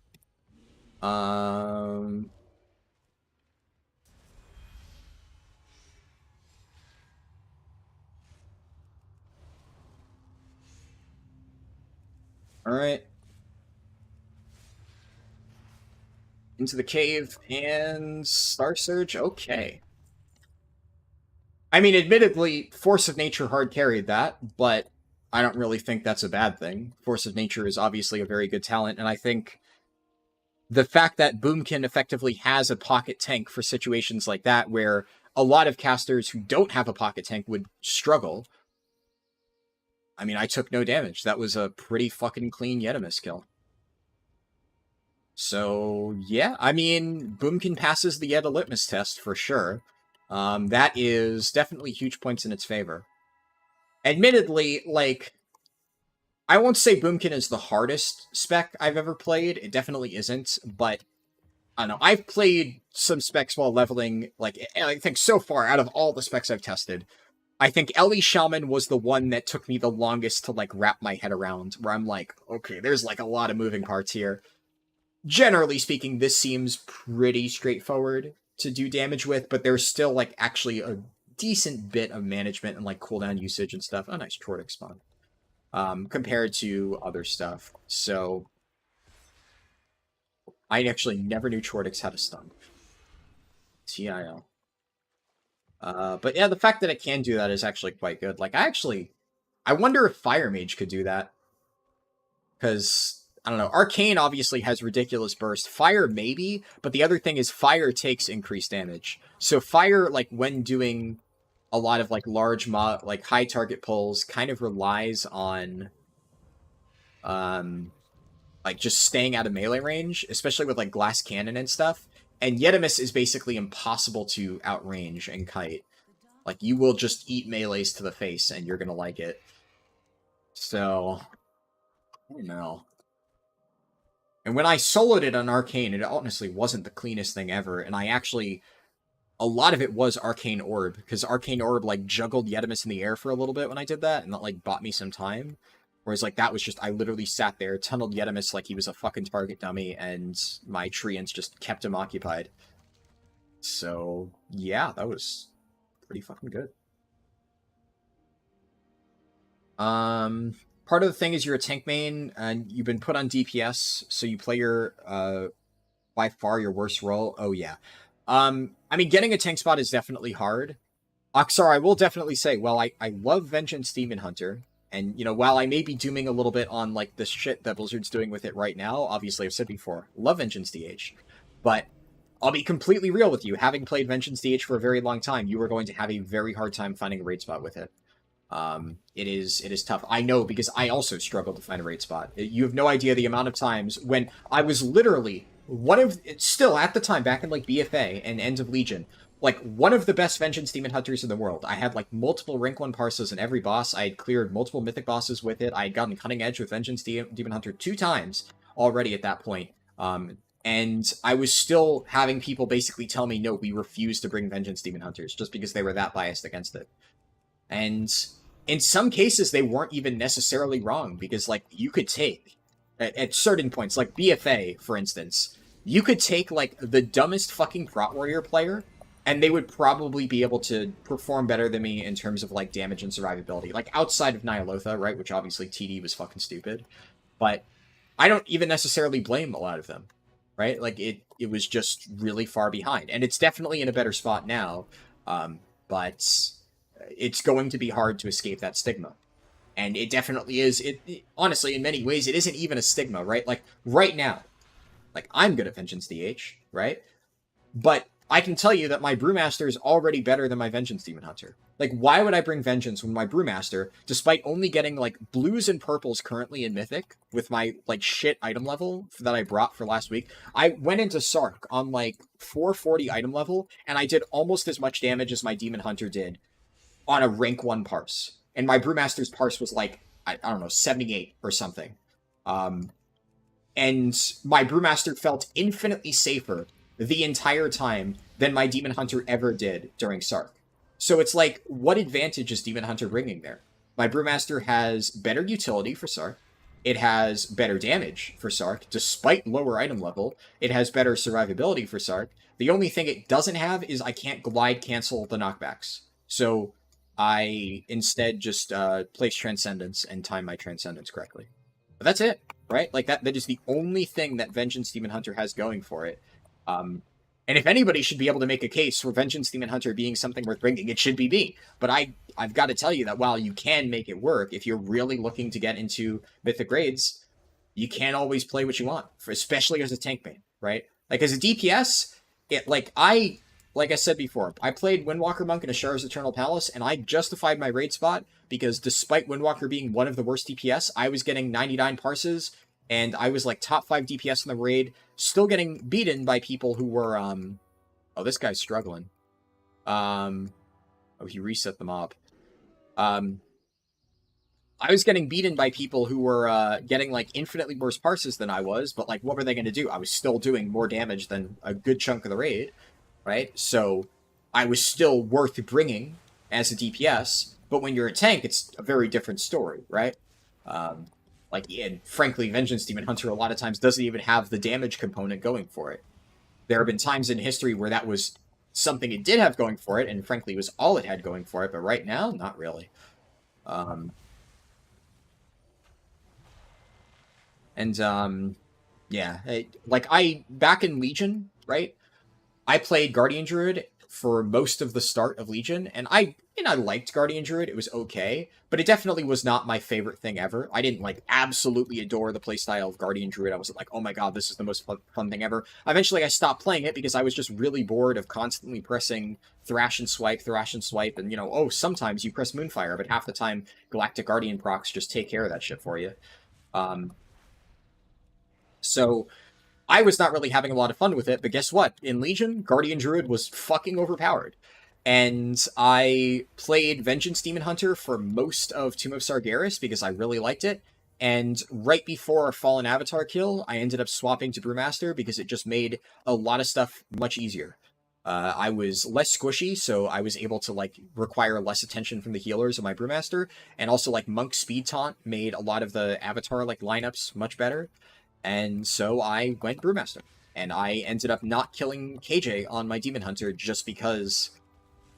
Alright. Into the cave and Star Surge. Okay. I mean, admittedly, Force of Nature hard carried that, but I don't really think that's a bad thing. Force of Nature is obviously a very good talent, and I think the fact that Boomkin effectively has a pocket tank for situations like that, where a lot of casters who don't have a pocket tank would struggle. I mean, I took no damage. That was a pretty fucking clean Yetimus kill. So, yeah, I mean, Boomkin passes the Yeta litmus test for sure. That is definitely huge points in its favor. Admittedly, like, I won't say Boomkin is the hardest spec I've ever played. It definitely isn't, but I don't know. I've played some specs while leveling, like, I think so far, out of all the specs I've tested, I think Ellie Shaman was the one that took me the longest to, like, wrap my head around, where I'm like, okay, there's, like, a lot of moving parts here. Generally speaking, this seems pretty straightforward to do damage with, but there's still, like, actually a decent bit of management and, like, cooldown usage and stuff. Oh, nice Chordic spawn. Compared to other stuff. So, I actually never knew Chordics had a stun. TIL. But yeah, the fact that it can do that is actually quite good. Like, I wonder if Fire Mage could do that. Because, I don't know, Arcane obviously has ridiculous burst. Fire maybe, but the other thing is Fire takes increased damage. So Fire, like, when doing a lot of, like, large like, high target pulls, kind of relies on, like, just staying out of melee range, especially with, like, Glass Cannon and stuff. And Yetimus is basically impossible to outrange and kite. Like, you will just eat melees to the face, and you're gonna like it. So, I don't know. And when I soloed it on Arcane, it honestly wasn't the cleanest thing ever, and I actually... A lot of it was Arcane Orb, because Arcane Orb, like, juggled Yetimus in the air for a little bit when I did that, and that, like, bought me some time. Whereas, like, that was just... I literally sat there, tunneled Yetimus like he was a fucking target dummy, and my treants just kept him occupied. So, yeah, that was pretty fucking good. Part of the thing is you're a tank main, and you've been put on DPS, so you play your, by far your worst role. Oh, yeah. I mean, getting a tank spot is definitely hard. Oxar, I will definitely say, well, I love Vengeance Demon Hunter, and, you know, while I may be dooming a little bit on, like, the shit that Blizzard's doing with it right now, obviously I've said before, love Vengeance DH, but I'll be completely real with you, having played Vengeance DH for a very long time, you are going to have a very hard time finding a raid spot with it. It is tough. I know, because I also struggled to find a raid spot. You have no idea the amount of times when I was literally still at the time, back in, like, BFA and End of Legion, like, one of the best Vengeance Demon Hunters in the world. I had, like, multiple rank 1 parses in every boss. I had cleared multiple mythic bosses with it. I had gotten Cutting Edge with Vengeance Demon Hunter 2 times already at that point. And I was still having people basically tell me, no, we refuse to bring Vengeance Demon Hunters, just because they were that biased against it. And in some cases, they weren't even necessarily wrong, because, like, you could take, at certain points, like BFA, for instance, you could take, like, the dumbest fucking Prot Warrior player, and they would probably be able to perform better than me in terms of, like, damage and survivability. Like, outside of Nyalotha, right, which obviously TD was fucking stupid. But I don't even necessarily blame a lot of them, right? Like, it was just really far behind. And it's definitely in a better spot now, but it's going to be hard to escape that stigma. And it definitely is. Honestly, in many ways, it isn't even a stigma, right? Like, right now, like, I'm good at Vengeance DH, right? But I can tell you that my Brewmaster is already better than my Vengeance Demon Hunter. Like, why would I bring Vengeance when my Brewmaster, despite only getting, like, blues and purples currently in Mythic, with my, like, shit item level that I brought for last week, I went into Sark on, like, 440 item level, and I did almost as much damage as my Demon Hunter did on a rank 1 parse. And my Brewmaster's parse was, like, I don't know, 78 or something. And my Brewmaster felt infinitely safer the entire time than my Demon Hunter ever did during Sark. So it's like, what advantage is Demon Hunter bringing there? My Brewmaster has better utility for Sark. It has better damage for Sark, despite lower item level. It has better survivability for Sark. The only thing it doesn't have is I can't glide cancel the knockbacks. So I instead just place Transcendence and time my Transcendence correctly. But that's it, right? Like, that is the only thing that Vengeance Demon Hunter has going for it. And if anybody should be able to make a case for Vengeance Demon Hunter being something worth bringing, it should be me. But I've got to tell you that while you can make it work, if you're really looking to get into Mythic raids, you can't always play what you want, especially as a tank main, right? Like as a DPS, like I said before, I played Windwalker Monk in Ashara's Eternal Palace, and I justified my raid spot because despite Windwalker being one of the worst DPS, I was getting 99 parses, and I was like top 5 DPS in the raid, still getting beaten by people who were, oh, this guy's struggling. Oh, he reset the mob. I was getting beaten by people who were getting like infinitely worse parses than I was, but like, what were they going to do? I was still doing more damage than a good chunk of the raid, right? So I was still worth bringing as a DPS, but when you're a tank, it's a very different story, right? And frankly, Vengeance Demon Hunter a lot of times doesn't even have the damage component going for it. There have been times in history where that was something it did have going for it, and frankly was all it had going for it, but right now, not really. Yeah, back in Legion, right? I played Guardian Druid for most of the start of Legion, and I liked Guardian Druid. It was okay, but it definitely was not my favorite thing ever. I didn't like absolutely adore the playstyle of Guardian Druid. I wasn't like, oh my god, this is the most fun thing ever. Eventually, I stopped playing it because I was just really bored of constantly pressing thrash and swipe, and oh, sometimes you press Moonfire, but half the time Galactic Guardian procs just take care of that shit for you. So I was not really having a lot of fun with it, but guess what? In Legion, Guardian Druid was fucking overpowered. And I played Vengeance Demon Hunter for most of Tomb of Sargeras because I really liked it. And right before Fallen Avatar kill, I ended up swapping to Brewmaster because it just made a lot of stuff much easier. I was less squishy, so I was able to like require less attention from the healers of my Brewmaster, and also like Monk Speed Taunt made a lot of the Avatar like lineups much better. And so I went Brewmaster. And I ended up not killing KJ on my Demon Hunter just because,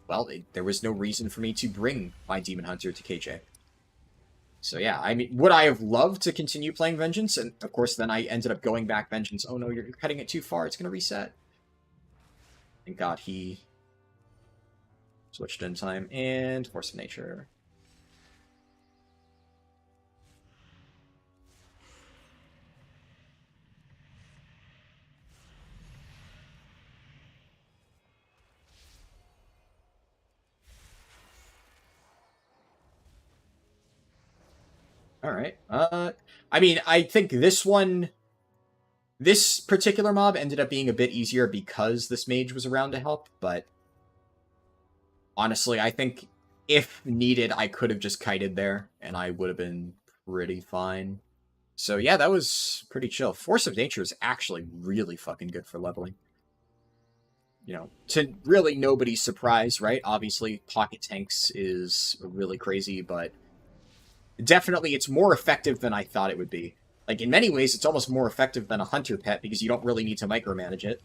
well, there was no reason for me to bring my Demon Hunter to KJ. So yeah, I mean, would I have loved to continue playing Vengeance? And of course, then I ended up going back Vengeance. Oh no, you're cutting it too far. It's going to reset. Thank God he switched in time. And Force of Nature. All right. I mean, I think this particular mob ended up being a bit easier because this mage was around to help, but honestly, I think if needed, I could have just kited there, and I would have been pretty fine. So yeah, that was pretty chill. Force of Nature is actually really fucking good for leveling. You know, to really nobody's surprise, right? Obviously, Pocket Tanks is really crazy, but definitely it's more effective than I thought it would be. Like, in many ways, it's almost more effective than a Hunter Pet because you don't really need to micromanage it.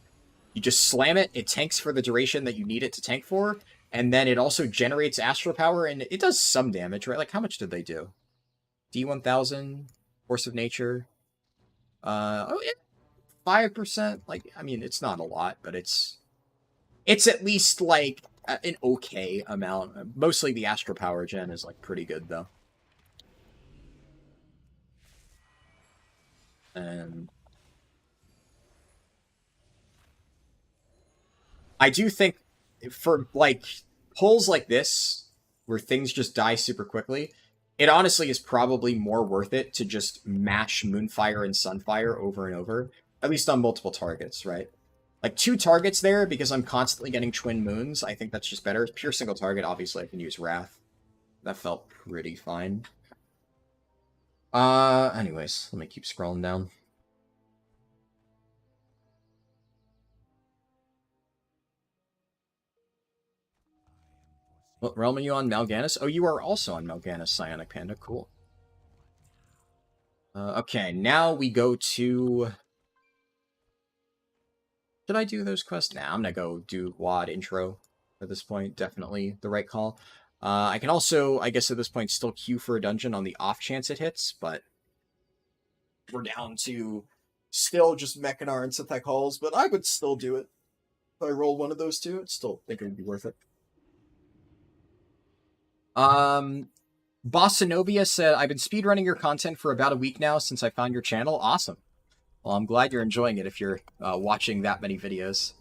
You just slam it, it tanks for the duration that you need it to tank for, and then it also generates Astral Power, and it does some damage, right? Like, how much did they do? D1000, Force of Nature. Oh, yeah, 5%. Like, I mean, it's not a lot, but it's at least, like, an okay amount. Mostly the Astral Power gen is, like, pretty good, though. And I do think for like pulls like this, where things just die super quickly, it honestly is probably more worth it to just mash Moonfire and Sunfire over and over, at least on multiple targets, right? Like 2 targets there because I'm constantly getting Twin Moons. I think that's just better. Pure single target, obviously I can use Wrath. That felt pretty fine. Anyways, let me keep scrolling down. What realm are you on? Mal'Ganis? Oh, you are also on Mal'Ganis, Psionic Panda. Cool. Okay, now we go to... Should I do those quests? Nah, I'm gonna go do WAD intro at this point. Definitely the right call. I can also, I guess at this point, still queue for a dungeon on the off chance it hits, but we're down to still just Mechanar and Synthec Halls, but I would still do it. If I roll one of those two, I still think it would be worth it. Bossanovia said, I've been speedrunning your content for about a week now since I found your channel. Awesome. Well, I'm glad you're enjoying it if you're watching that many videos.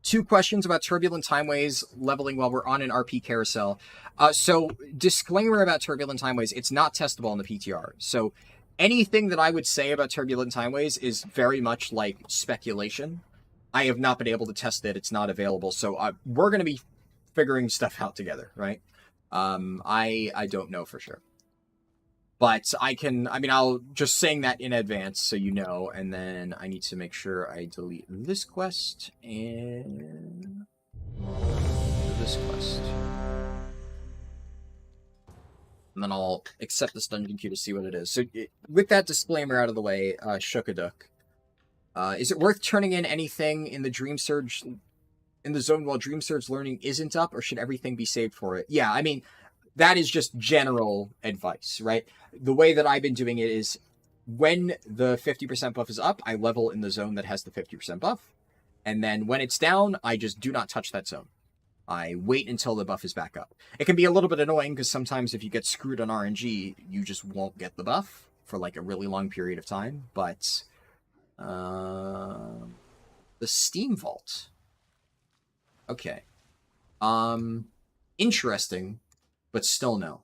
Two questions about Turbulent Timeways leveling while we're on an RP carousel. So, disclaimer about Turbulent Timeways, it's not testable on the PTR. So, anything that I would say about Turbulent Timeways is very much like speculation. I have not been able to test it. It's not available. So, we're going to be figuring stuff out together, right? I don't know for sure. But I'll just saying that in advance so you know, and then I need to make sure I delete this quest and this quest. And then I'll accept this dungeon queue to see what it is. So with that disclaimer out of the way, Shookaduk, is it worth turning in anything in the Dream Surge, in the zone while Dream Surge learning isn't up, or should everything be saved for it? Yeah, I mean, that is just general advice, right? The way that I've been doing it is when the 50% buff is up, I level in the zone that has the 50% buff. And then when it's down, I just do not touch that zone. I wait until the buff is back up. It can be a little bit annoying because sometimes if you get screwed on RNG, you just won't get the buff for like a really long period of time. But the Steam Vault. Okay. Interesting. But still no.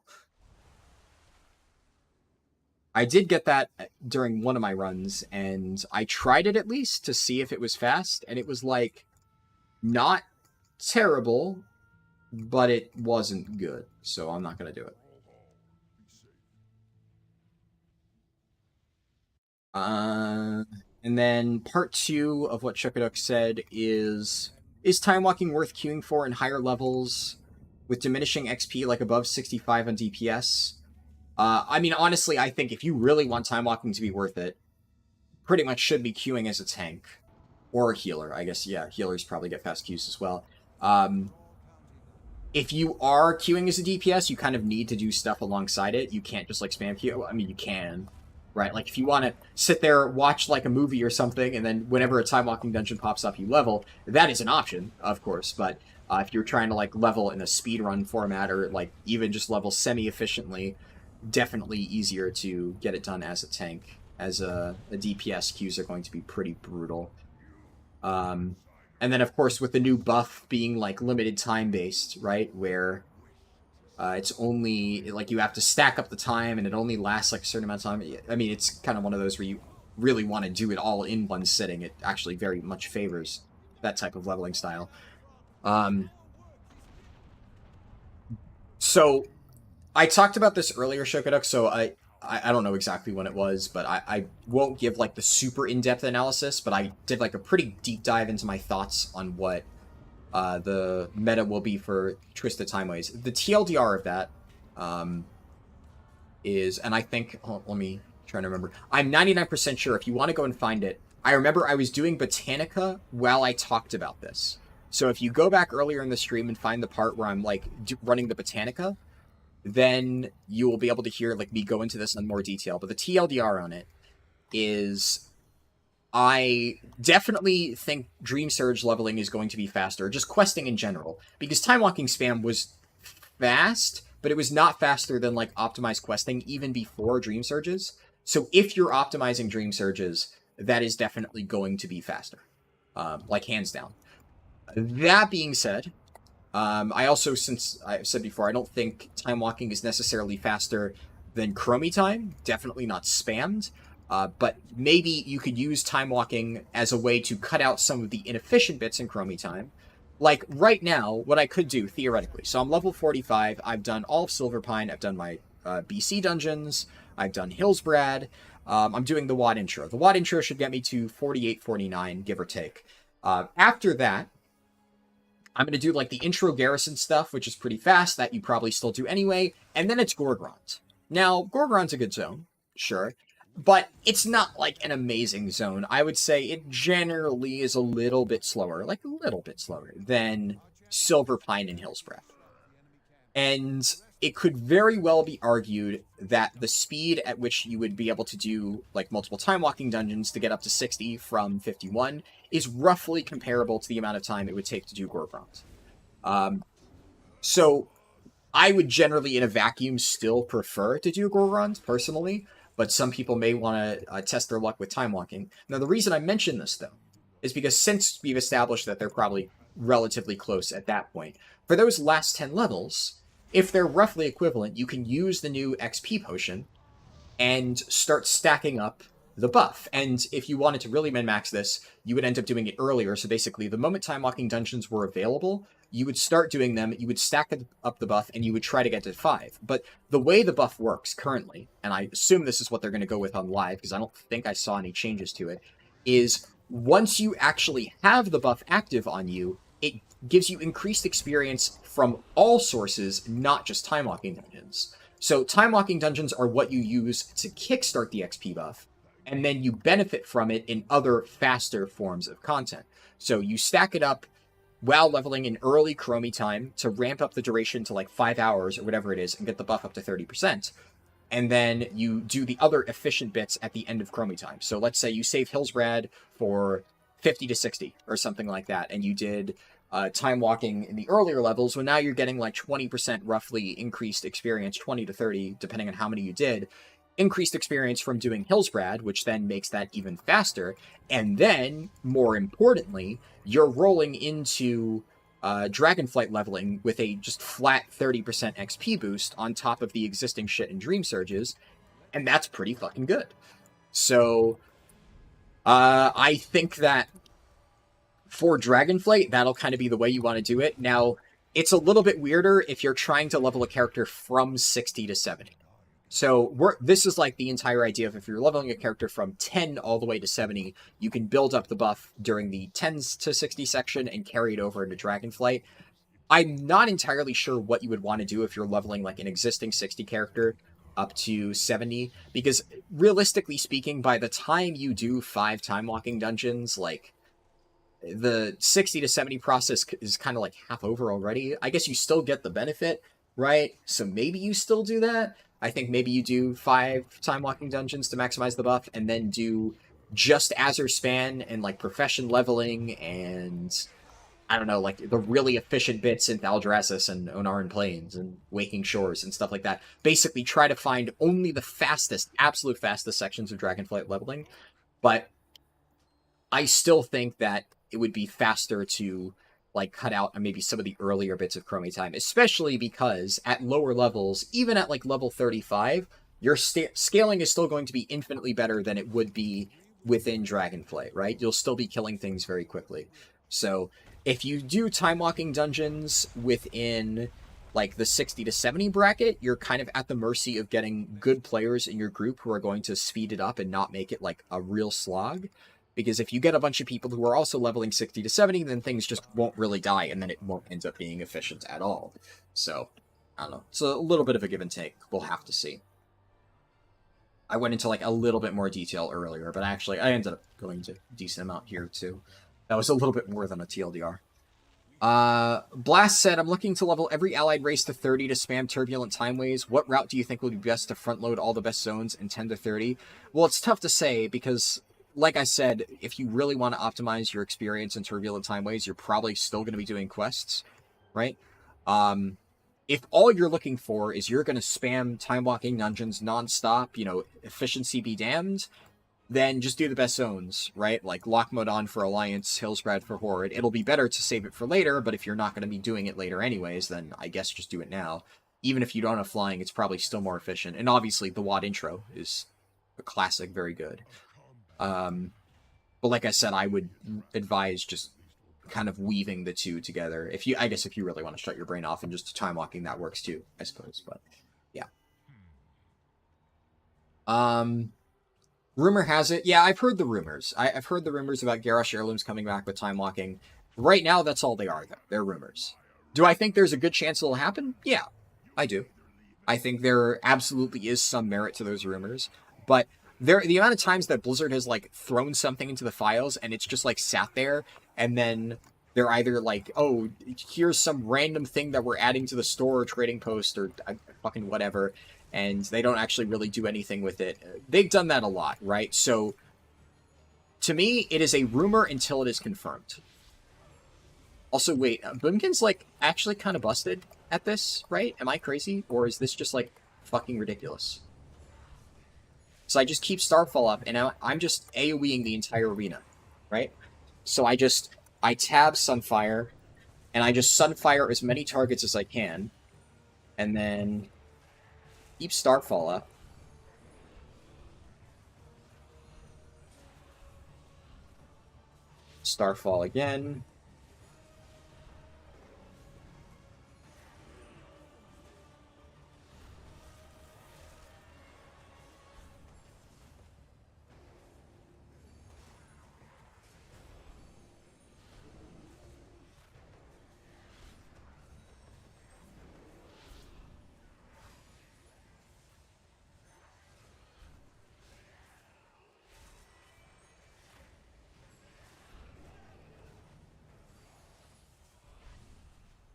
I did get that during one of my runs, and I tried it at least to see if it was fast, and it was like not terrible, but it wasn't good, so I'm not going to do it. And then part 2 of what Shookaduk said is time walking worth queuing for in higher levels with diminishing XP like above 65 on DPS? Honestly, I think if you really want time walking to be worth it, pretty much should be queuing as a tank. Or a healer, I guess. Yeah, healers probably get fast queues as well. If you are queuing as a DPS, you kind of need to do stuff alongside it. You can't just, like, spam queue. I mean, you can, right? Like, if you want to sit there, watch, like, a movie or something, and then whenever a time walking dungeon pops up, you level, that is an option, of course, but if you're trying to, like, level in a speedrun format or, like, even just level semi-efficiently, definitely easier to get it done as a tank. As a DPS, queues are going to be pretty brutal. And then, of course, with the new buff being, like, limited time-based, right, where it's only, like, you have to stack up the time and it only lasts, like, a certain amount of time. I mean, it's kind of one of those where you really want to do it all in one sitting. It actually very much favors that type of leveling style. So I talked about this earlier, Shookaduk, so I don't know exactly when it was, but I won't give, like, the super in-depth analysis, but I did, like, a pretty deep dive into my thoughts on what the meta will be for Twisted Timeways. The TLDR of that is, and I think, let me try to remember, I'm 99% sure if you want to go and find it, I remember I was doing Botanica while I talked about this. So if you go back earlier in the stream and find the part where I'm, like, running the Botanica, then you will be able to hear, like, me go into this in more detail. But the TLDR on it is, I definitely think Dream Surge leveling is going to be faster, just questing in general, because time walking spam was fast, but it was not faster than, like, optimized questing even before Dream Surges. So if you're optimizing Dream Surges, that is definitely going to be faster, like, hands down. That being said, I also, since I've said before, I don't think time walking is necessarily faster than Chromie time. Definitely not spammed. But maybe you could use time walking as a way to cut out some of the inefficient bits in Chromie time. Like, right now, what I could do, theoretically. So I'm level 45. I've done all of Silverpine. I've done my BC dungeons. I've done Hillsbrad. I'm doing the WoD intro. The WoD intro should get me to 48, 49, give or take. After that, I'm going to do, like, the intro garrison stuff, which is pretty fast, that you probably still do anyway, and then it's Gorgrond. Now, Gorgrond's a good zone, sure, but it's not, like, an amazing zone. I would say it generally is a little bit slower, like, a little bit slower, than Silverpine and Hillsbrad. And it could very well be argued that the speed at which you would be able to do like multiple time walking dungeons to get up to 60 from 51 is roughly comparable to the amount of time it would take to do Gorgrons. So I would generally, in a vacuum, still prefer to do Gorgrons personally, but some people may want to test their luck with time walking. Now, the reason I mention this, though, is because since we've established that they're probably relatively close at that point, for those last 10 levels, if they're roughly equivalent, you can use the new XP potion and start stacking up the buff. And if you wanted to really min-max this, you would end up doing it earlier. So basically, the moment time walking dungeons were available, you would start doing them, you would stack up the buff, and you would try to get to 5. But the way the buff works currently, and I assume this is what they're going to go with on live, because I don't think I saw any changes to it, is once you actually have the buff active on you, it gives you increased experience from all sources, not just time walking dungeons. So time walking dungeons are what you use to kickstart the XP buff, and then you benefit from it in other faster forms of content. So you stack it up while leveling in early Chromie time to ramp up the duration to like 5 hours or whatever it is and get the buff up to 30%. And then you do the other efficient bits at the end of Chromie time. So let's say you save Hillsbrad for 50 to 60 or something like that, and you did time walking in the earlier levels. Well, now you're getting like 20% roughly increased experience, 20 to 30, depending on how many you did. Increased experience from doing Hillsbrad, which then makes that even faster. And then, more importantly, you're rolling into Dragonflight leveling with a just flat 30% XP boost on top of the existing shit in Dream Surges, and that's pretty fucking good. So, I think that for Dragonflight, that'll kind of be the way you want to do it. Now, it's a little bit weirder if you're trying to level a character from 60 to 70. So this is like the entire idea of if you're leveling a character from 10 all the way to 70, you can build up the buff during the 10s to 60 section and carry it over into Dragonflight. I'm not entirely sure what you would want to do if you're leveling like an existing 60 character up to 70, because realistically speaking, by the time you do 5 time walking dungeons, like the 60 to 70 process is kind of like half over already. I guess you still get the benefit, right? So maybe you still do that. I think maybe you do 5 time walking dungeons to maximize the buff, and then do just Azure Span and like profession leveling and I don't know, like the really efficient bits in Thaldraszus and Onaran Plains and Waking Shores and stuff like that. Basically try to find only the fastest, absolute fastest sections of Dragonflight leveling. But I still think that it would be faster to like cut out maybe some of the earlier bits of Chromie time, especially because at lower levels, even at like level 35, your scaling is still going to be infinitely better than it would be within Dragonflight, right? You'll still be killing things very quickly. So if you do time walking dungeons within like the 60 to 70 bracket, you're kind of at the mercy of getting good players in your group who are going to speed it up and not make it like a real slog. Because if you get a bunch of people who are also leveling 60 to 70, then things just won't really die, and then it won't end up being efficient at all. So, I don't know. It's a little bit of a give and take. We'll have to see. I went into like a little bit more detail earlier, but actually I ended up going into a decent amount here too. That was a little bit more than a TLDR. Blast said, I'm looking to level every allied race to 30 to spam turbulent timeways. What route do you think would be best to front load all the best zones in 10 to 30? Well, it's tough to say because, like I said, if you really want to optimize your experience in turbulent timeways, you're probably still going to be doing quests, right? If all you're looking for is you're going to spam time walking dungeons nonstop, you know, efficiency be damned, then just do the best zones, right? Like lock mode on for Alliance, Hillsbrad for Horde. It'll be better to save it for later, but if you're not going to be doing it later anyways, then I guess just do it now. Even if you don't have flying, it's probably still more efficient. And obviously the WAD intro is a classic, very good. But like I said, I would advise just kind of weaving the two together. I guess if you really want to shut your brain off and just time walking, that works too, I suppose. But yeah. Rumor has it. Yeah, I've heard the rumors. I've heard the rumors about Garrosh Heirlooms coming back with time walking. Right now, that's all they are, though. They're rumors. Do I think there's a good chance it'll happen? Yeah, I do. I think there absolutely is some merit to those rumors. But the amount of times that Blizzard has like thrown something into the files and it's just like sat there, and then They're either like, oh, here's some random thing that we're adding to the store or trading post or fucking whatever, and they don't actually really do anything with it. They've done that a lot, right? So, to me, it is a rumor until it is confirmed. Also, wait, Boomkin's, like, actually kind of busted at this, right? Am I crazy? Or is this just, like, fucking ridiculous? So I just keep Starfall up, and I'm just AoEing the entire arena, right? So I tab Sunfire, and I just Sunfire as many targets as I can, and then keep Starfall up. Starfall again.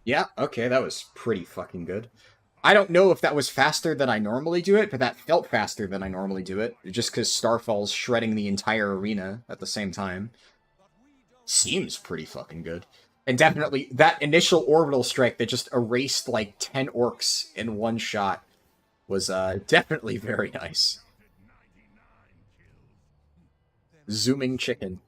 Yeah, okay, that was pretty fucking good. I don't know if that was faster than I normally do it, but that felt faster than I normally do it, just because Starfall's shredding the entire arena at the same time. Seems pretty fucking good. And definitely, that initial orbital strike that just erased, like, 10 orcs in one shot was definitely very nice. Zooming chicken.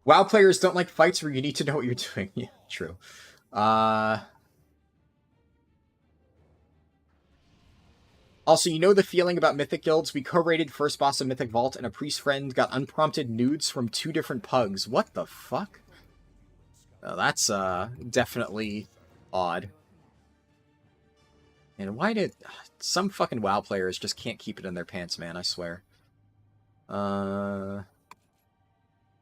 WoW players don't like fights where you need to know what you're doing. Yeah, true. Also, you know the feeling about Mythic Guilds? We co-rated first boss of Mythic Vault, and a priest friend got unprompted nudes from 2 different pugs. What the fuck? That's, definitely odd. And why did... Some fucking WoW players just can't keep it in their pants, man, I swear.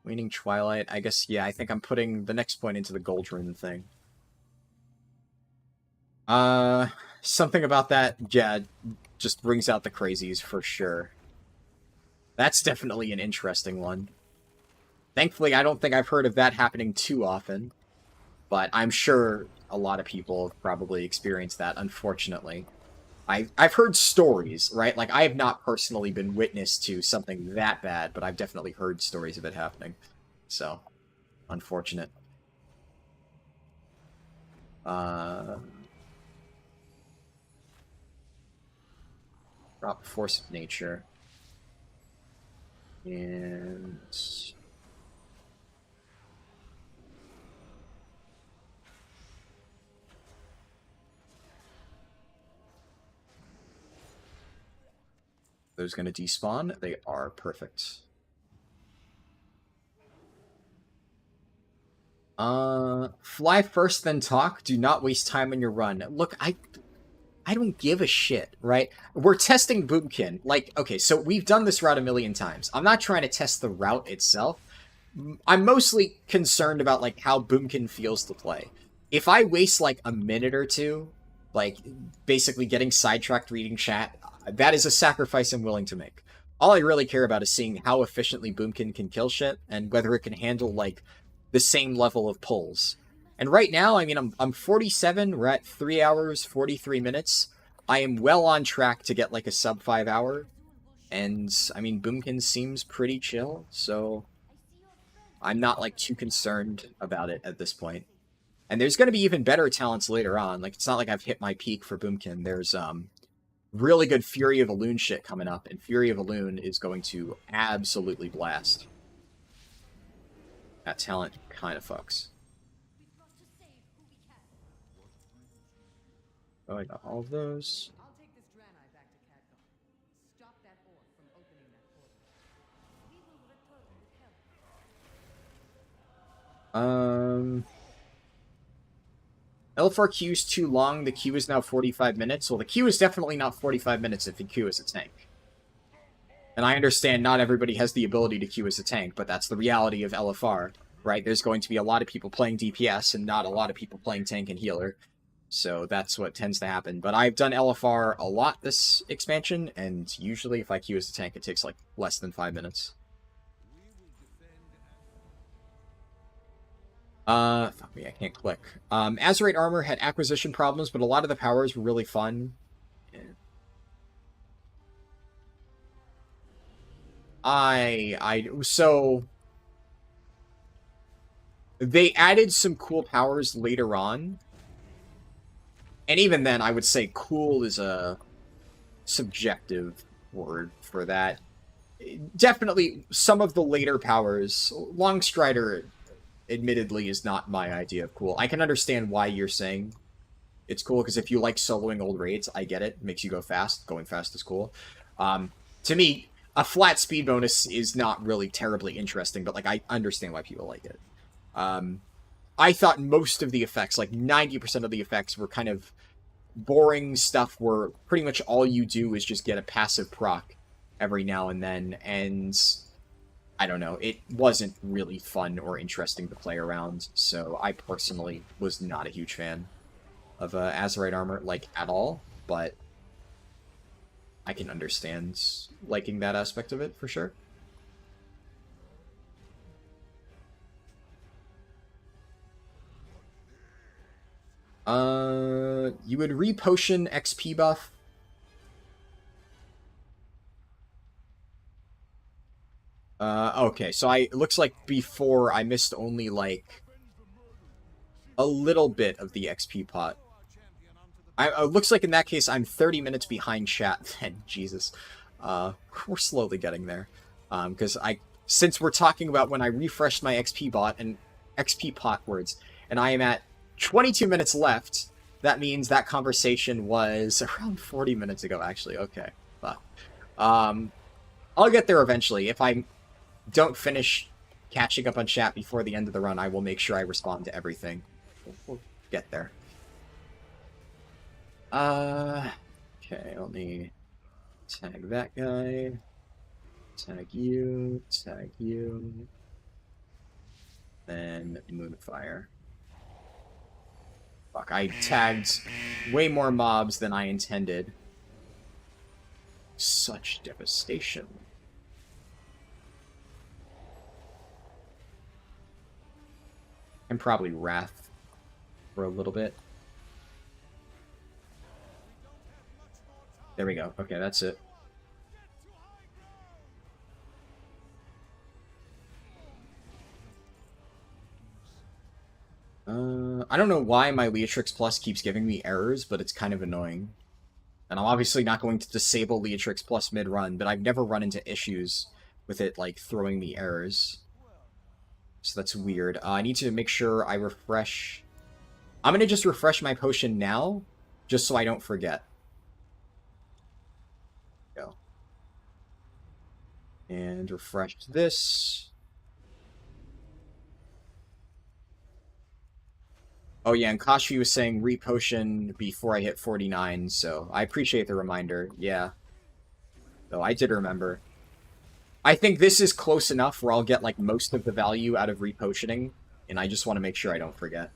Waning Twilight. I guess, yeah, I think I'm putting the next point into the Gold Rune thing. Something about that, yeah, just brings out the crazies for sure. That's definitely an interesting one. Thankfully, I don't think I've heard of that happening too often, but I'm sure a lot of people have probably experienced that, unfortunately. I've heard stories, right? Like, I have not personally been witness to something that bad, but I've definitely heard stories of it happening. So, unfortunate. Drop Force of Nature. And... those going to despawn? They are perfect. Fly first, then talk. Do not waste time on your run. Look, I don't give a shit, right? We're testing Boomkin. Like, okay, so we've done this route a million times. I'm not trying to test the route itself. I'm mostly concerned about, like, how Boomkin feels to play. If I waste, like, a minute or two, like, basically getting sidetracked reading chat, that is a sacrifice I'm willing to make. All I really care about is seeing how efficiently Boomkin can kill shit, and whether it can handle, like, the same level of pulls. And right now, I mean, I'm 47, we're at 3 hours, 43 minutes. I am well on track to get, like, a sub 5 hour. And, I mean, Boomkin seems pretty chill, so I'm not, like, too concerned about it at this point. And there's going to be even better talents later on. Like, it's not like I've hit my peak for Boomkin. There's, really good Fury of Elune shit coming up, and Fury of Elune is going to absolutely blast. That talent kind of fucks. Oh, I got all of those. I'll take this Draenei back to Khadgar. Stop that orc from opening that portal. LFR queue is too long. The queue is now 45 minutes. Well, the queue is definitely not 45 minutes if the queue is a tank. And I understand not everybody has the ability to queue as a tank, but that's the reality of LFR, right? There's going to be a lot of people playing DPS and not a lot of people playing tank and healer. So that's what tends to happen. But I've done LFR a lot this expansion, and usually if I queue as a tank, it takes like less than 5 minutes. Fuck me, I can't click. Azerite Armor had acquisition problems, but a lot of the powers were really fun. So they added some cool powers later on. And even then, I would say cool is a subjective word for that. Definitely, some of the later powers, Longstrider, admittedly, is not my idea of cool. I can understand why you're saying it's cool, because if you like soloing old raids, I get it. It makes you go fast. Going fast is cool. To me, a flat speed bonus is not really terribly interesting, but like I understand why people like it. I thought most of the effects, like 90% of the effects, were kind of boring stuff where pretty much all you do is just get a passive proc every now and then, and I don't know, it wasn't really fun or interesting to play around, so I personally was not a huge fan of Azerite Armor, like, at all, but I can understand liking that aspect of it, for sure. You would re-potion XP buff. Okay, so it looks like before I missed only, like, a little bit of the XP pot. It looks like in that case I'm 30 minutes behind chat then. Jesus. We're slowly getting there. Because since we're talking about when I refreshed my XP bot and XP pot words, and I am at 22 minutes left, that means that conversation was around 40 minutes ago, actually. Okay. Fuck. I'll get there eventually. If I don't finish catching up on chat before the end of the run, I will make sure I respond to everything. We'll get there. Okay, let me tag that guy. Tag you. Then Moonfire. Fuck, I tagged way more mobs than I intended. Such devastation. And probably Wrath for a little bit. There we go. Okay, that's it. I don't know why my Leatrix Plus keeps giving me errors, but it's kind of annoying. And I'm obviously not going to disable Leatrix Plus mid-run, but I've never run into issues with it, like, throwing me errors. So that's weird. I need to make sure I refresh... I'm gonna just refresh my potion now, just so I don't forget. Go. And refresh this. Oh yeah, and Kashvi was saying re-potion before I hit 49, so I appreciate the reminder. Yeah. Though I did remember. I think this is close enough where I'll get, like, most of the value out of re-potioning, and I just want to make sure I don't forget.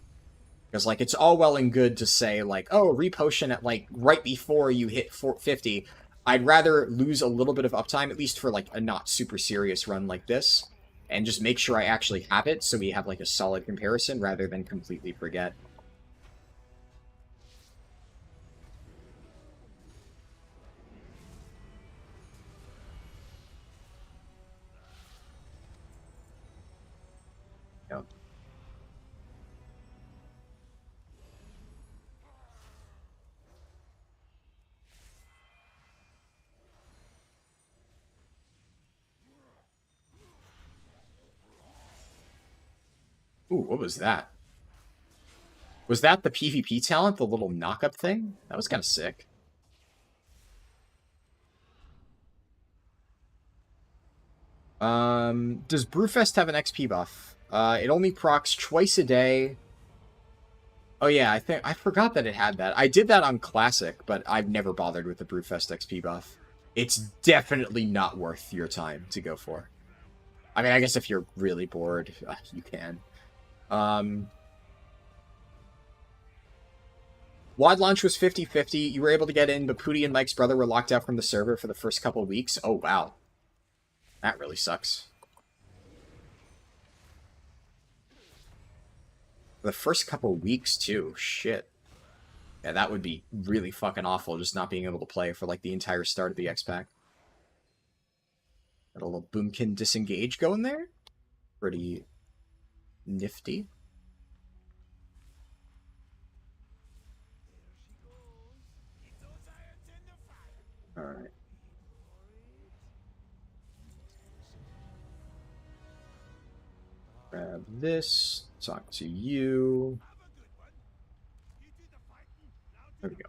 Because, like, it's all well and good to say, like, oh, re-potion at, like, right before you hit 50. I'd rather lose a little bit of uptime, at least for, like, a not super serious run like this, and just make sure I actually have it, so we have, like, a solid comparison, rather than completely forget. Yep. Ooh, what was that? Was that the PvP talent, the little knock-up thing? That was kind of sick. Does Brewfest have an XP buff? It only procs twice a day. Oh yeah, I forgot that it had that. I did that on Classic, but I've never bothered with the Brewfest XP buff. It's definitely not worth your time to go for. I mean, I guess if you're really bored, you can. WOD launch was 50-50. You were able to get in, but Pooty and Mike's brother were locked out from the server for the first couple weeks. Oh, wow. That really sucks. The first couple weeks, too. Shit. Yeah, that would be really fucking awful, just not being able to play for, like, the entire start of the X-Pack. Got a little Boomkin disengage going there. Pretty nifty. Alright. Grab this. Talk to you. There we go.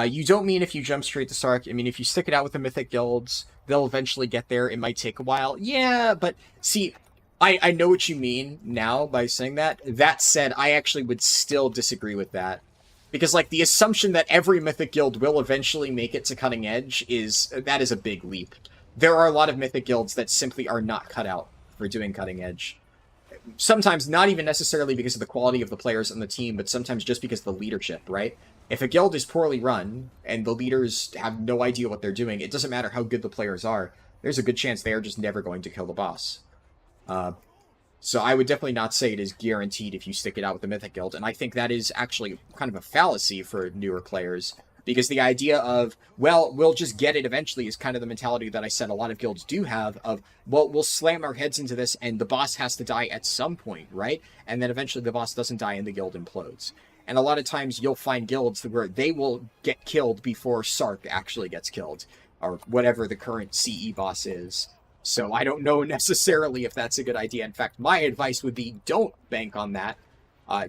You don't mean if you jump straight to Sark. I mean, if you stick it out with the Mythic Guilds, they'll eventually get there. It might take a while. Yeah, but see, I know what you mean now by saying that. That said, I actually would still disagree with that. Because, like, the assumption that every Mythic Guild will eventually make it to Cutting Edge that is a big leap. There are a lot of Mythic Guilds that simply are not cut out for doing Cutting Edge. Sometimes not even necessarily because of the quality of the players on the team, but sometimes just because of the leadership, right? If a guild is poorly run, and the leaders have no idea what they're doing, it doesn't matter how good the players are, there's a good chance they are just never going to kill the boss. So I would definitely not say it is guaranteed if you stick it out with the Mythic Guild, and I think that is actually kind of a fallacy for newer players, because the idea of, well, we'll just get it eventually is kind of the mentality that I said a lot of guilds do have of, well, we'll slam our heads into this and the boss has to die at some point, right? And then eventually the boss doesn't die and the guild implodes. And a lot of times you'll find guilds where they will get killed before Sark actually gets killed, or whatever the current CE boss is. So I don't know necessarily if that's a good idea. In fact, my advice would be don't bank on that.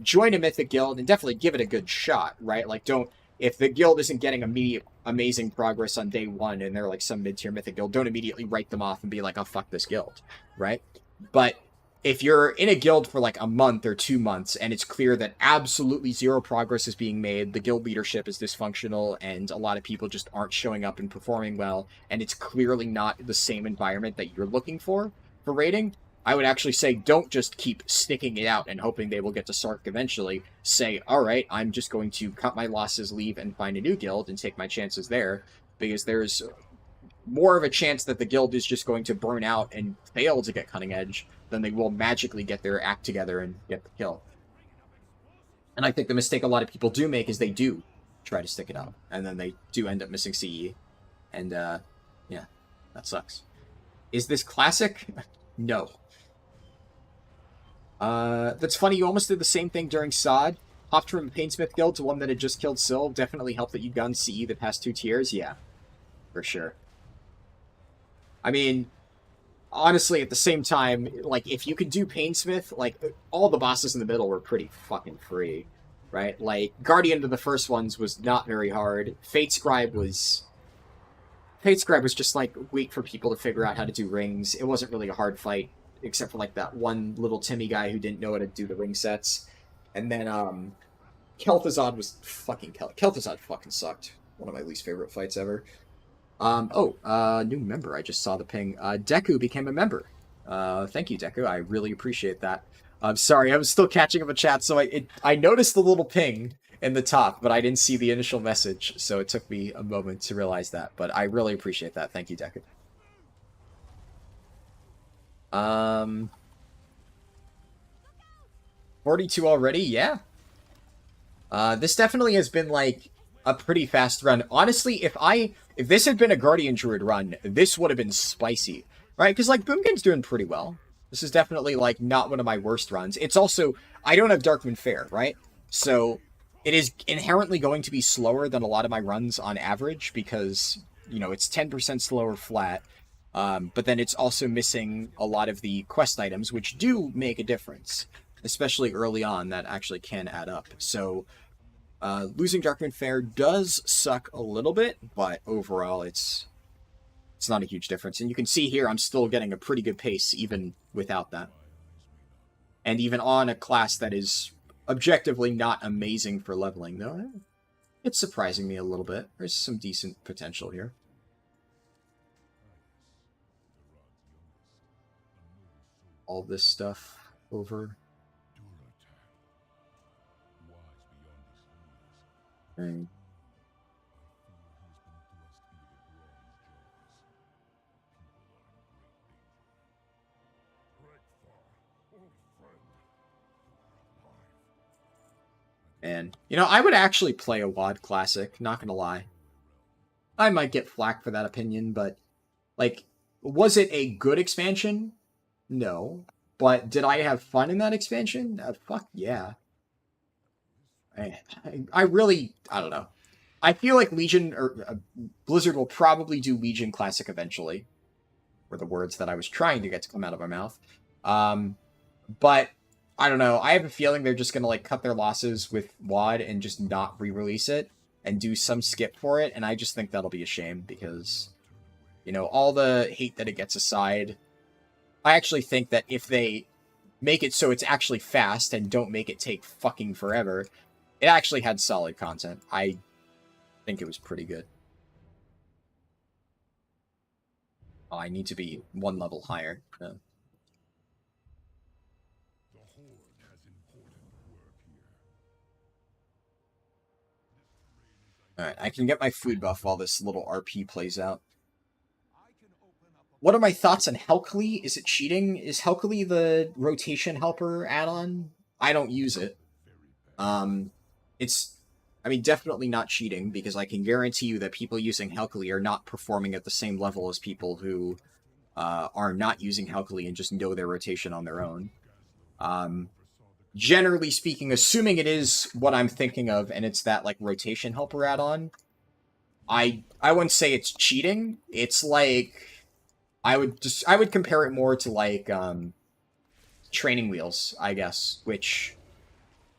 Join a Mythic Guild and definitely give it a good shot, right? Like, don't... If the guild isn't getting immediate amazing progress on day one and they're like some mid-tier Mythic Guild, don't immediately write them off and be like, oh, fuck this guild, right? But if you're in a guild for like a month or 2 months and it's clear that absolutely zero progress is being made, the guild leadership is dysfunctional, and a lot of people just aren't showing up and performing well, and it's clearly not the same environment that you're looking for raiding, I would actually say don't just keep sticking it out and hoping they will get to Sark eventually. Say, alright, I'm just going to cut my losses, leave, and find a new guild and take my chances there, because there's more of a chance that the guild is just going to burn out and fail to get Cutting Edge than they will magically get their act together and get the kill. And I think the mistake a lot of people do make is they do try to stick it out, and then they do end up missing CE. And, yeah, that sucks. Is this classic? No. That's funny, you almost did the same thing during SOD. Hopped from a Painsmith guild to one that had just killed Syl. Definitely helped that you gunned CE the past 2 tiers. Yeah, for sure. I mean, honestly, at the same time, like, if you could do Painsmith, like, all the bosses in the middle were pretty fucking free, right? Like, Guardian of the first ones was not very hard. Fate Scribe was just, like, wait for people to figure out how to do rings. It wasn't really a hard fight, except for, like, that one little Timmy guy who didn't know how to do the ring sets. And then, Kel'Thuzad was fucking... Kel'Thuzad fucking sucked. One of my least favorite fights ever. New member. I just saw the ping. Deku became a member. Thank you, Deku. I really appreciate that. I'm sorry, I was still catching up a chat, so I noticed the little ping in the top, but I didn't see the initial message, so it took me a moment to realize that. But I really appreciate that. Thank you, Deku. 42 already? Yeah. This definitely has been, like, a pretty fast run. Honestly, if this had been a Guardian Druid run, this would have been spicy, right? Because, like, Boomkin's doing pretty well. This is definitely, like, not one of my worst runs. It's also, I don't have Darkman Fair, right? So, it is inherently going to be slower than a lot of my runs on average, because, you know, it's 10% slower flat. But then it's also missing a lot of the quest items, which do make a difference. Especially early on, that actually can add up. So, losing Darkman Fair does suck a little bit, but overall it's not a huge difference. And you can see here I'm still getting a pretty good pace even without that. And even on a class that is objectively not amazing for leveling, though, it's surprising me a little bit. There's some decent potential here. all this stuff over. Right. And, you know, I would actually play a WoD Classic, not gonna lie. I might get flack for that opinion, but, like, was it a good expansion? No. But did I have fun in that expansion? Fuck yeah. I really, I don't know. I feel like Legion, or Blizzard will probably do Legion Classic eventually. Were the words that I was trying to get to come out of my mouth. But I don't know. I have a feeling they're just gonna like cut their losses with WoD and just not re-release it and do some skip for it. And I just think that'll be a shame because, you know, all the hate that it gets aside, I actually think that if they make it so it's actually fast and don't make it take fucking forever, it actually had solid content. I think it was pretty good. Oh, I need to be one level higher. Alright, I can get my food buff while this little RP plays out. What are my thoughts on Helkly? Is it cheating? Is Helkly the rotation helper add-on? I don't use it. It's, I mean, definitely not cheating, because I can guarantee you that people using Helkly are not performing at the same level as people who are not using Helkly and just know their rotation on their own. Generally speaking, assuming it is what I'm thinking of, and it's that, like, rotation helper add-on, I wouldn't say it's cheating. It's like, I would compare it more to, like, training wheels, I guess, which,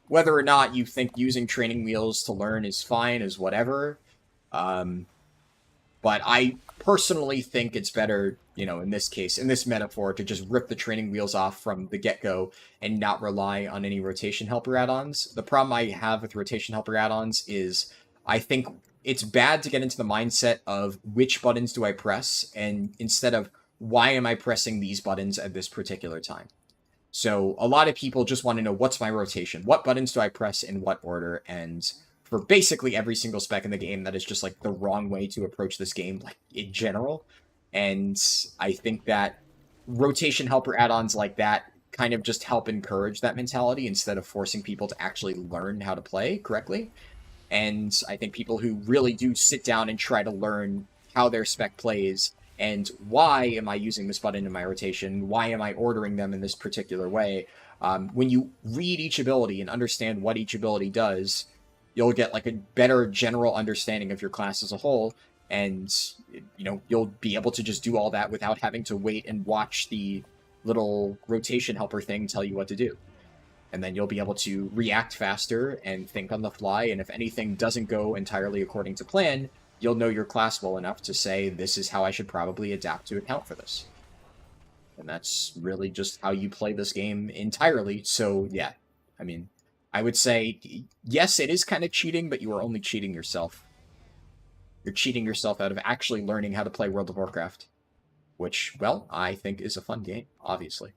whether or not you think using training wheels to learn is fine is whatever, but I personally think it's better, you know, in this case, in this metaphor, to just rip the training wheels off from the get-go and not rely on any rotation helper add-ons. The problem I have with rotation helper add-ons is I think it's bad to get into the mindset of which buttons do I press, and instead of why am I pressing these buttons at this particular time. So a lot of people just want to know, what's my rotation? What buttons do I press in what order? And for basically every single spec in the game, that is just like the wrong way to approach this game, like in general. And I think that rotation helper add-ons like that kind of just help encourage that mentality instead of forcing people to actually learn how to play correctly. And I think people who really do sit down and try to learn how their spec plays and why am I using this button in my rotation, why am I ordering them in this particular way, when you read each ability and understand what each ability does, you'll get like a better general understanding of your class as a whole, and you know, you'll be able to just do all that without having to wait and watch the little rotation helper thing tell you what to do. And then you'll be able to react faster and think on the fly, and if anything doesn't go entirely according to plan, you'll know your class well enough to say, this is how I should probably adapt to account for this. And that's really just how you play this game entirely. So yeah, I mean, I would say, yes, it is kind of cheating, but you are only cheating yourself. You're cheating yourself out of actually learning how to play World of Warcraft. Which, well, I think is a fun game, obviously.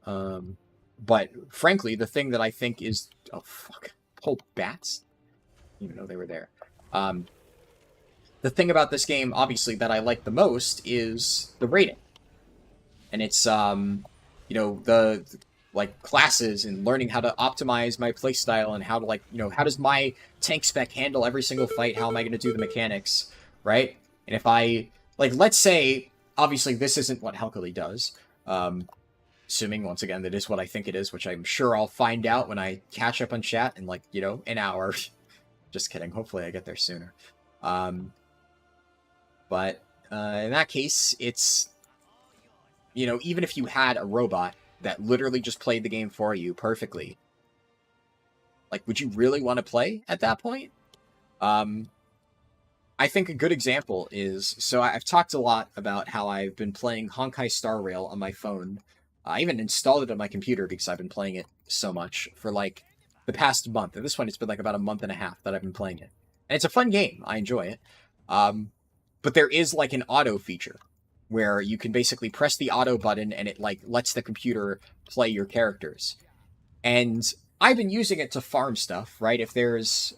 But, frankly, the thing that I think is... Oh, fuck. Oh, bats? Didn't even know they were there. The thing about this game, obviously, that I like the most is the rating. And it's, you know, the like, classes and learning how to optimize my playstyle and how to, like, you know, how does my tank spec handle every single fight? How am I going to do the mechanics, right? And if I... Like, let's say... Obviously, this isn't what Helkly does. Assuming, once again, that is what I think it is, which I'm sure I'll find out when I catch up on chat in, like, you know, an hour. Just kidding. Hopefully I get there sooner. But in that case, it's, you know, even if you had a robot that literally just played the game for you perfectly, like, would you really want to play at that point? I think a good example is, so I've talked a lot about how I've been playing Honkai Star Rail on my phone. I even installed it on my computer because I've been playing it so much for, like, the past month. At this point, it's been, like, about a month and a half that I've been playing it. And it's a fun game. I enjoy it. But there is, like, an auto feature where you can basically press the auto button and it like lets the computer play your characters. And I've been using it to farm stuff, right? If there's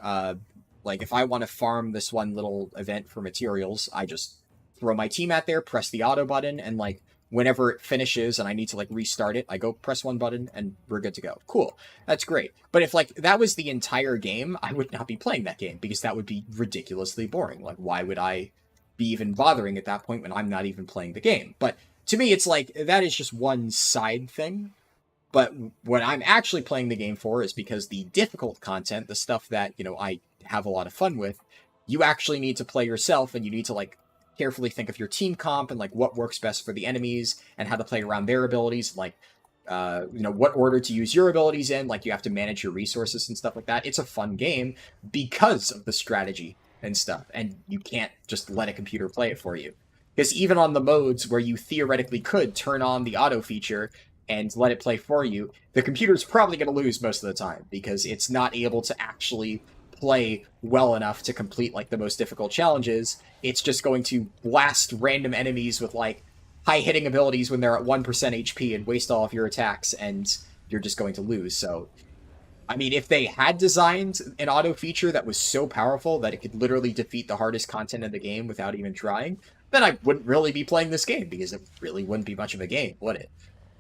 like if I want to farm this one little event for materials, I just throw my team out there, press the auto button, and like whenever it finishes and I need to like restart it, I go press one button and we're good to go. Cool. That's great. But if like that was the entire game, I would not be playing that game because that would be ridiculously boring. Like why would I be even bothering at that point when I'm not even playing the game? But to me, it's like that is just one side thing. But what I'm actually playing the game for is because the difficult content, the stuff that, you know, I have a lot of fun with, you actually need to play yourself and you need to like carefully think of your team comp and like what works best for the enemies and how to play around their abilities, like you know, what order to use your abilities in, like you have to manage your resources and stuff like that. It's a fun game because of the strategy and stuff, and you can't just let a computer play it for you. Because even on the modes where you theoretically could turn on the auto feature and let it play for you, the computer's probably going to lose most of the time because it's not able to actually play well enough to complete like the most difficult challenges. It's just going to blast random enemies with like high hitting abilities when they're at 1% HP and waste all of your attacks, and you're just going to lose. So I mean, if they had designed an auto feature that was so powerful that it could literally defeat the hardest content in the game without even trying, then I wouldn't really be playing this game because it really wouldn't be much of a game, would it?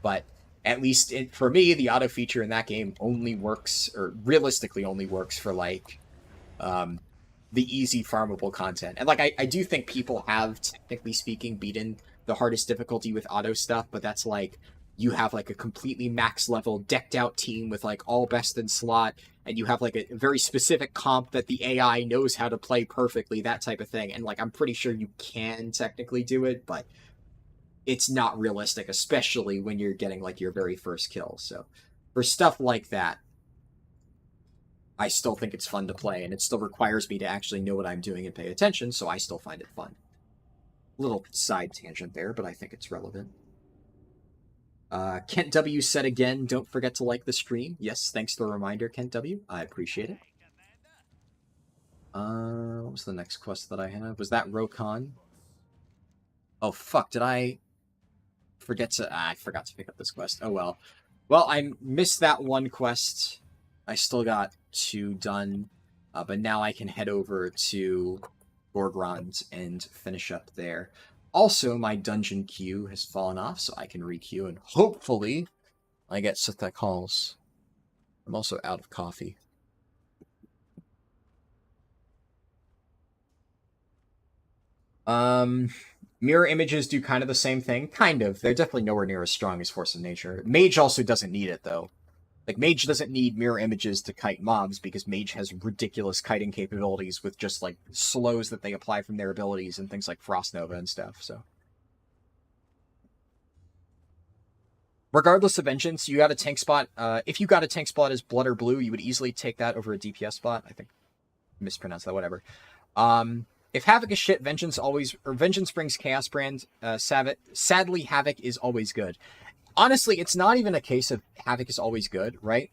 But at least for me, the auto feature in that game only works, or realistically only works for like the easy farmable content. And like I do think people have, technically speaking, beaten the hardest difficulty with auto stuff, but that's like you have like a completely max level decked out team with like all best in slot, and you have like a very specific comp that the AI knows how to play perfectly, that type of thing. And like I'm pretty sure you can technically do it, but it's not realistic, especially when you're getting like your very first kill. So for stuff like that, I still think it's fun to play, and it still requires me to actually know what I'm doing and pay attention, so I still find it fun. Little side tangent there, but I think it's relevant. Kent W said again, don't forget to like the stream. Yes, thanks for the reminder, Kent W. I appreciate it. What was the next quest that I had? Was that Rokon? Oh, fuck, did I forget to... I forgot to pick up this quest. Oh, well. Well, I missed that one quest. I still got 2 done, but now I can head over to Gorgrond and finish up there. Also, my dungeon queue has fallen off, so I can re-queue, and hopefully I get Sithek Halls. I'm also out of coffee. Mirror images do kind of the same thing. Kind of. They're definitely nowhere near as strong as Force of Nature. Mage also doesn't need it, though. Like, Mage doesn't need mirror images to kite mobs, because Mage has ridiculous kiting capabilities with just, like, slows that they apply from their abilities and things like Frost Nova and stuff, so. Regardless of Vengeance, you got a tank spot. If you got a tank spot as Blood or Blue, you would easily take that over a DPS spot. I think I mispronounced that, whatever. If Havoc is shit, Vengeance brings Chaos Brand. Sadly, Havoc is always good. Honestly, it's not even a case of Havoc is always good, right?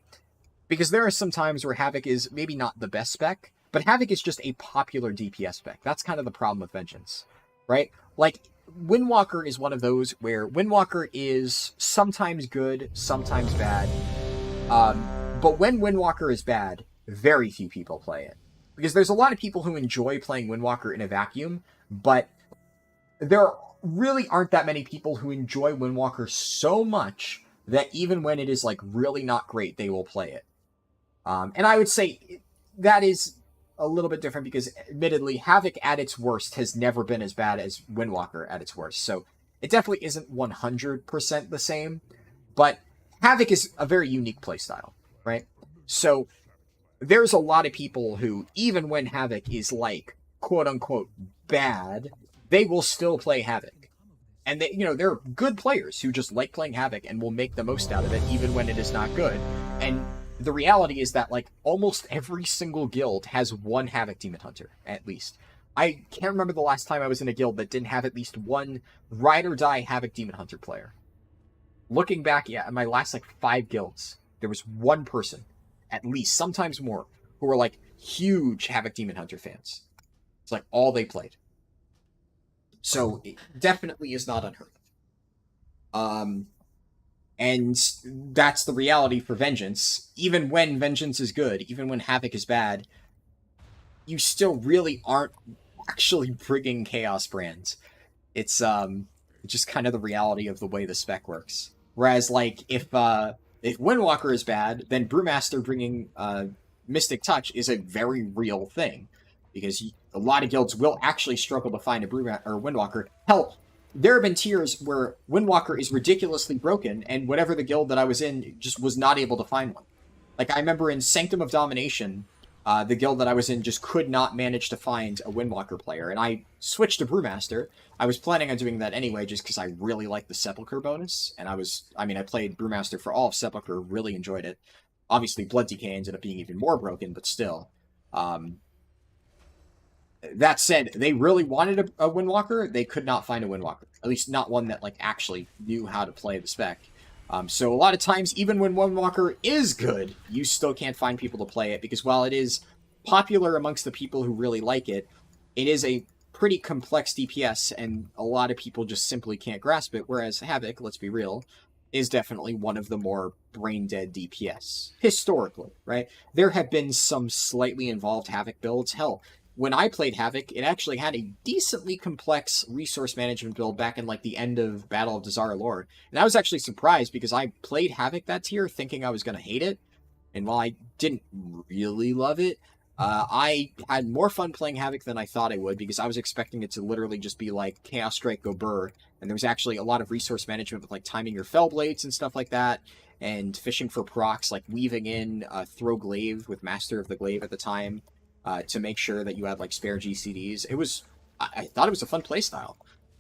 Because there are some times where Havoc is maybe not the best spec, but Havoc is just a popular DPS spec. That's kind of the problem with Vengeance, right? Like, Windwalker is one of those where Windwalker is sometimes good, sometimes bad. But when Windwalker is bad, very few people play it. Because there's a lot of people who enjoy playing Windwalker in a vacuum, but there really aren't that many people who enjoy Windwalker so much that even when it is like really not great, they will play it. And I would say that is a little bit different because, admittedly, Havoc at its worst has never been as bad as Windwalker at its worst. So it definitely isn't 100% the same, but Havoc is a very unique playstyle, right? So there's a lot of people who, even when Havoc is like, quote-unquote, bad, they will still play Havoc. And they, you know, they're good players who just like playing Havoc and will make the most out of it even when it is not good. And the reality is that, like, almost every single guild has one Havoc Demon Hunter, at least. I can't remember the last time I was in a guild that didn't have at least one ride-or-die Havoc Demon Hunter player. Looking back, yeah, at my last, like, 5 guilds, there was one person, at least, sometimes more, who were, like, huge Havoc Demon Hunter fans. It's, like, all they played. So it definitely is not unheard of. And that's the reality for Vengeance. Even when Vengeance is good, even when Havoc is bad, you still really aren't actually bringing Chaos brands. It's just kind of the reality of the way the spec works. Whereas like if Windwalker is bad, then Brewmaster bringing Mystic Touch is a very real thing, because a lot of guilds will actually struggle to find a Windwalker. Hell, there have been tiers where Windwalker is ridiculously broken, and whatever the guild that I was in just was not able to find one. Like I remember in Sanctum of Domination, the guild that I was in just could not manage to find a Windwalker player, and I switched to Brewmaster. I was planning on doing that anyway, just because I really liked the Sepulchre bonus, and I played Brewmaster for all of Sepulchre, really enjoyed it. Obviously, Blood Decay ended up being even more broken, but still. That said, they really wanted a Windwalker. They could not find a Windwalker, at least not one that like actually knew how to play the spec. So a lot of times, even when Windwalker is good, you still can't find people to play it, because while it is popular amongst the people who really like it, it is a pretty complex DPS, and a lot of people just simply can't grasp it, whereas Havoc, let's be real, is definitely one of the more brain-dead DPS, historically, right? There have been some slightly involved Havoc builds. Hell, when I played Havoc, it actually had a decently complex resource management build back in like the end of Battle of Desire Lord. And I was actually surprised, because I played Havoc that tier thinking I was going to hate it. And while I didn't really love it, I had more fun playing Havoc than I thought I would, because I was expecting it to literally just be like Chaos Strike Go Burr. And there was actually a lot of resource management with like timing your Fell Blades and stuff like that, and fishing for procs, like weaving in Throw Glaive with Master of the Glaive at the time, to make sure that you had like spare GCDs. I thought it was a fun playstyle,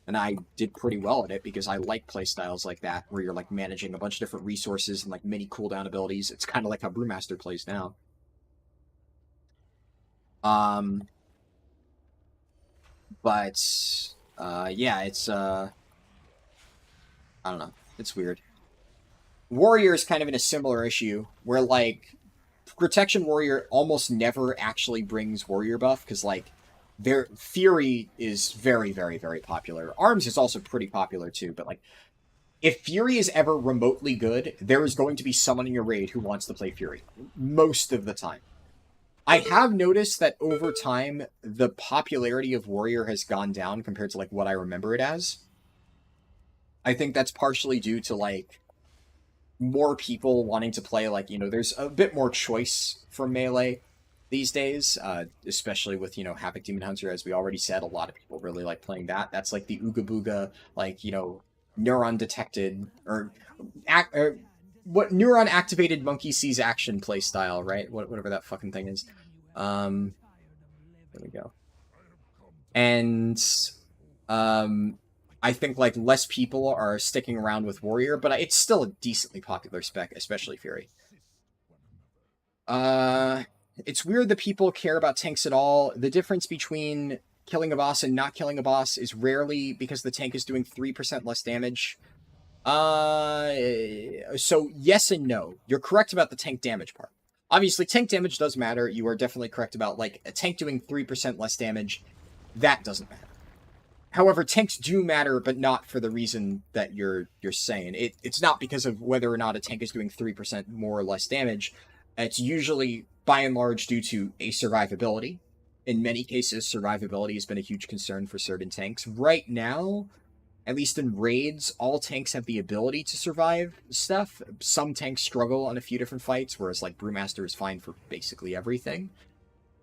and I did pretty well at it, because I like playstyles like that, where you're like managing a bunch of different resources and like mini cooldown abilities. It's kind of like how Brewmaster plays now. But yeah, it's I don't know, it's weird. Warrior is kind of in a similar issue, where like Protection Warrior almost never actually brings Warrior buff, because like their Fury is very, very, very popular. Arms is also pretty popular too, but like if Fury is ever remotely good, there is going to be someone in your raid who wants to play Fury most of the time. I have noticed that over time, the popularity of Warrior has gone down compared to like what I remember it as. I think that's partially due to like more people wanting to play, like, there's a bit more choice for Melee these days, especially with, Havoc Demon Hunter, as we already said. A lot of people really like playing that. That's like the Ooga Booga, like, neuron detected, or what neuron activated monkey sees action play style, right? Whatever that fucking thing is. There we go. And I think like less people are sticking around with Warrior, but it's still a decently popular spec, especially Fury. It's weird that people care about tanks at all. The difference between killing a boss and not killing a boss is rarely because the tank is doing 3% less damage. So yes and no. You're correct about the tank damage part. Obviously, tank damage does matter. You are definitely correct about, like, a tank doing 3% less damage. That doesn't matter. However, tanks do matter, but not for the reason that you're saying. It's not because of whether or not a tank is doing 3% more or less damage. It's usually, by and large, due to a survivability. In many cases, survivability has been a huge concern for certain tanks. Right now, at least in raids, all tanks have the ability to survive stuff. Some tanks struggle on a few different fights, whereas like Brewmaster is fine for basically everything.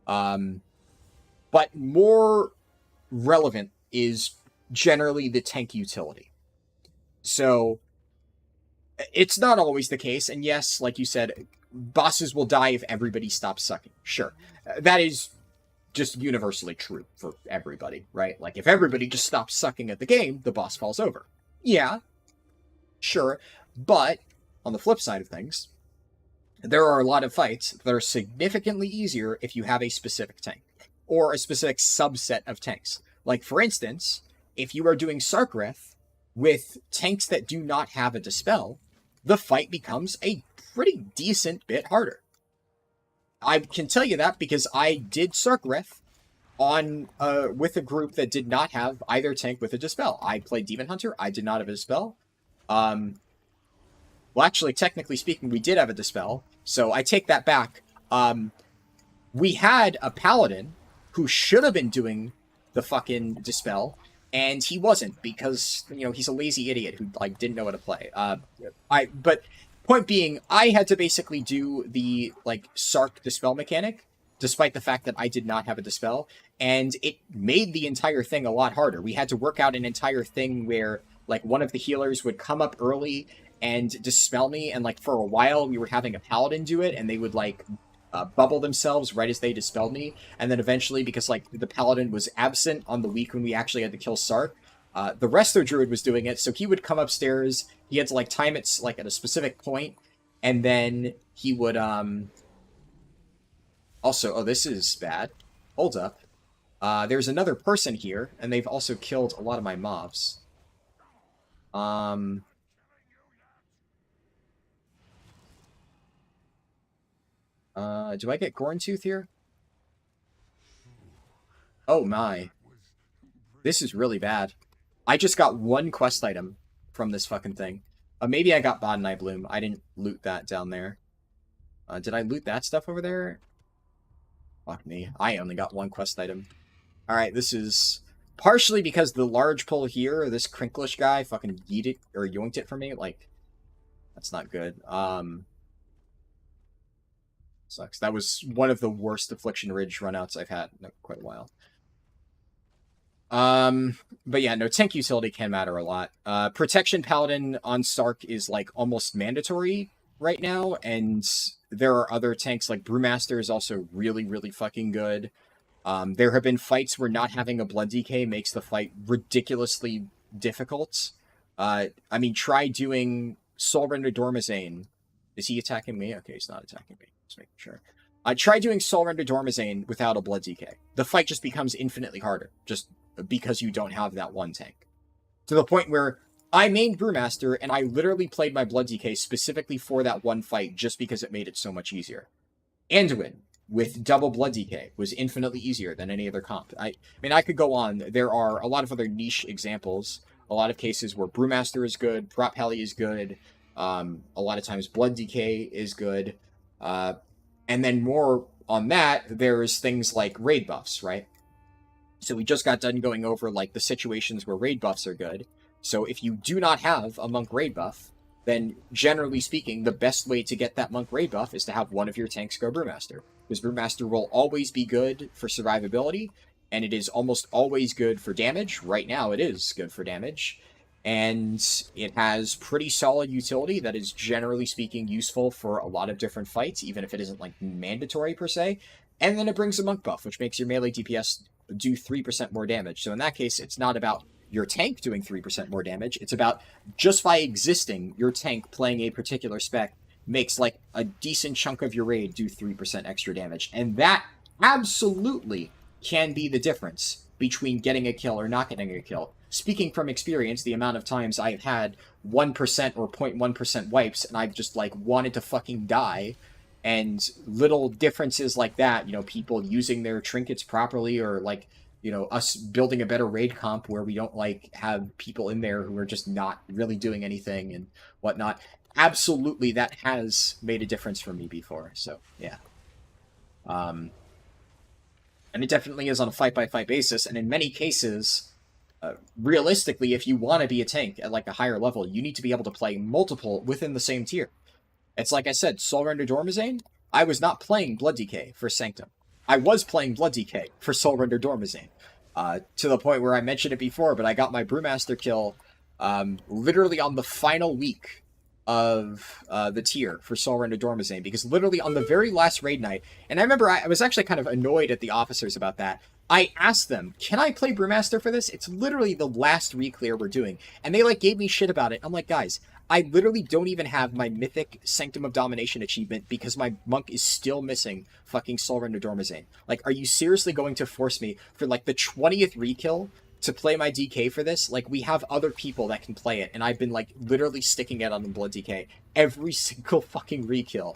But more relevant is generally the tank utility. So it's not always the case, and yes, like you said, bosses will die if everybody stops sucking. Sure, that is just universally true for everybody, right? Like, if everybody just stops sucking at the game, the boss falls over. Yeah, sure, but on the flip side of things, there are a lot of fights that are significantly easier if you have a specific tank, or a specific subset of tanks. Like, for instance, if you are doing Sarkareth with tanks that do not have a Dispel, the fight becomes a pretty decent bit harder. I can tell you that because I did Sarkareth on with a group that did not have either tank with a Dispel. I played Demon Hunter. I did not have a Dispel. Well, actually, technically speaking, we did have a Dispel, so I take that back. We had a Paladin who should have been doing the fucking Dispel, and he wasn't because, you know, he's a lazy idiot who, like, didn't know how to play. But point being, I had to basically do the, like, Sark Dispel mechanic, despite the fact that I did not have a Dispel, and it made the entire thing a lot harder. We had to work out an entire thing where, like, one of the healers would come up early and Dispel me, and, like, for a while we were having a Paladin do it, and they would, like, bubble themselves right as they Dispelled me, and then eventually, because, like, the Paladin was absent on the week when we actually had to kill Sark, the Resto Druid was doing it, so he would come upstairs, he had to, like, time it, like, at a specific point, and then he would, Also, oh, this is bad. Hold up. There's another person here, and they've also killed a lot of my mobs. Do I get Gorntooth here? Oh my. This is really bad. I just got one quest item from this fucking thing. Maybe I got Bod and Eye Bloom. I didn't loot that down there. Did I loot that stuff over there? Fuck me. I only got one quest item. Alright, this is partially because the large pull here, this Crinklish guy fucking yeeted or yoinked it for me. Like, that's not good. Sucks. That was one of the worst Affliction Ridge runouts I've had in quite a while. But yeah, no, tank utility can matter a lot. Protection Paladin on Stark is, like, almost mandatory right now, and there are other tanks, like Brewmaster is also really, really fucking good. There have been fights where not having a Blood DK makes the fight ridiculously difficult. I mean, try doing Soul Render Dormazane. Is he attacking me? Okay, he's not attacking me. Just making sure. Try doing Soul Render Dormazane without a Blood DK. The fight just becomes infinitely harder, just because you don't have that one tank. To the point where I mained Brewmaster, and I literally played my Blood DK specifically for that one fight, just because it made it so much easier. Anduin, with double Blood DK, was infinitely easier than any other comp. I mean, I could go on. There are a lot of other niche examples. A lot of cases where Brewmaster is good, Prop Heli is good, a lot of times Blood DK is good, and then more on that, there's things like raid buffs, right? So we just got done going over, like, the situations where raid buffs are good. So if you do not have a monk raid buff, then generally speaking, the best way to get that monk raid buff is to have one of your tanks go Brewmaster. Because Brewmaster will always be good for survivability, and it is almost always good for damage. Right now it is good for damage. And it has pretty solid utility that is generally speaking useful for a lot of different fights, even if it isn't, like, mandatory per se. And then it brings a monk buff, which makes your melee DPS do 3% more damage. So in that case, it's not about your tank doing 3% more damage. It's about just by existing, your tank playing a particular spec makes, like, a decent chunk of your raid do 3% extra damage. And that absolutely can be the difference between getting a kill or not getting a kill. Speaking from experience, the amount of times I've had 1% or 0.1% wipes and I've just, like, wanted to fucking die, and little differences like that, you know, people using their trinkets properly, or, like, you know, us building a better raid comp where we don't, like, have people in there who are just not really doing anything and whatnot. Absolutely, that has made a difference for me before, so, yeah. And it definitely is on a fight-by-fight basis, and in many cases, realistically, if you want to be a tank at, like, a higher level, you need to be able to play multiple within the same tier. It's like I said, Soul Render Dormazane, I was not playing Blood DK for Sanctum. I was playing Blood DK for Soul Render Dormazane. To the point where I mentioned it before, but I got my Brewmaster kill literally on the final week of the tier for Soul Render Dormazane, because literally on the very last raid night, and I remember I was actually kind of annoyed at the officers about that. I asked them, can I play Brewmaster for this? It's literally the last reclear we're doing. And they, like, gave me shit about it. I'm like, guys, I literally don't even have my mythic Sanctum of Domination achievement because my monk is still missing fucking Soul Render Dormazane. Like, are you seriously going to force me for, like, the 20th rekill to play my DK for this? Like, we have other people that can play it, and I've been, like, literally sticking it on the Blood DK every single fucking rekill.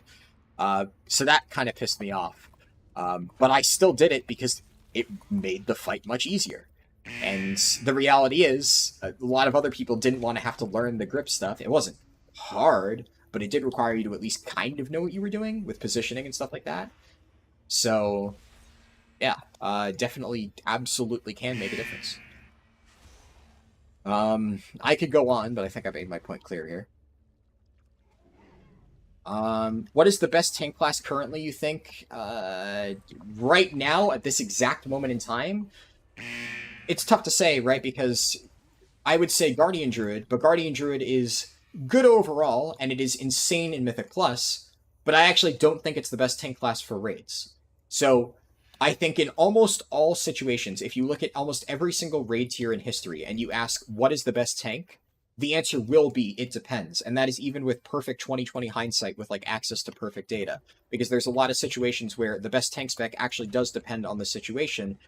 So that kind of pissed me off. But I still did it because it made the fight much easier. And the reality is, a lot of other people didn't want to have to learn the grip stuff. It wasn't hard, but it did require you to at least kind of know what you were doing with positioning and stuff like that. So, yeah, definitely, absolutely can make a difference. I could go on, but I think I made my point clear here. What is the best tank class currently, you think? Right now, at this exact moment in time, it's tough to say, right? Because I would say Guardian Druid, but Guardian Druid is good overall, and it is insane in Mythic Plus, but I actually don't think it's the best tank class for raids. So, I think in almost all situations, if you look at almost every single raid tier in history, and you ask, what is the best tank? The answer will be, it depends. And that is even with perfect 2020 hindsight with, like, access to perfect data. Because there's a lot of situations where the best tank spec actually does depend on the situation,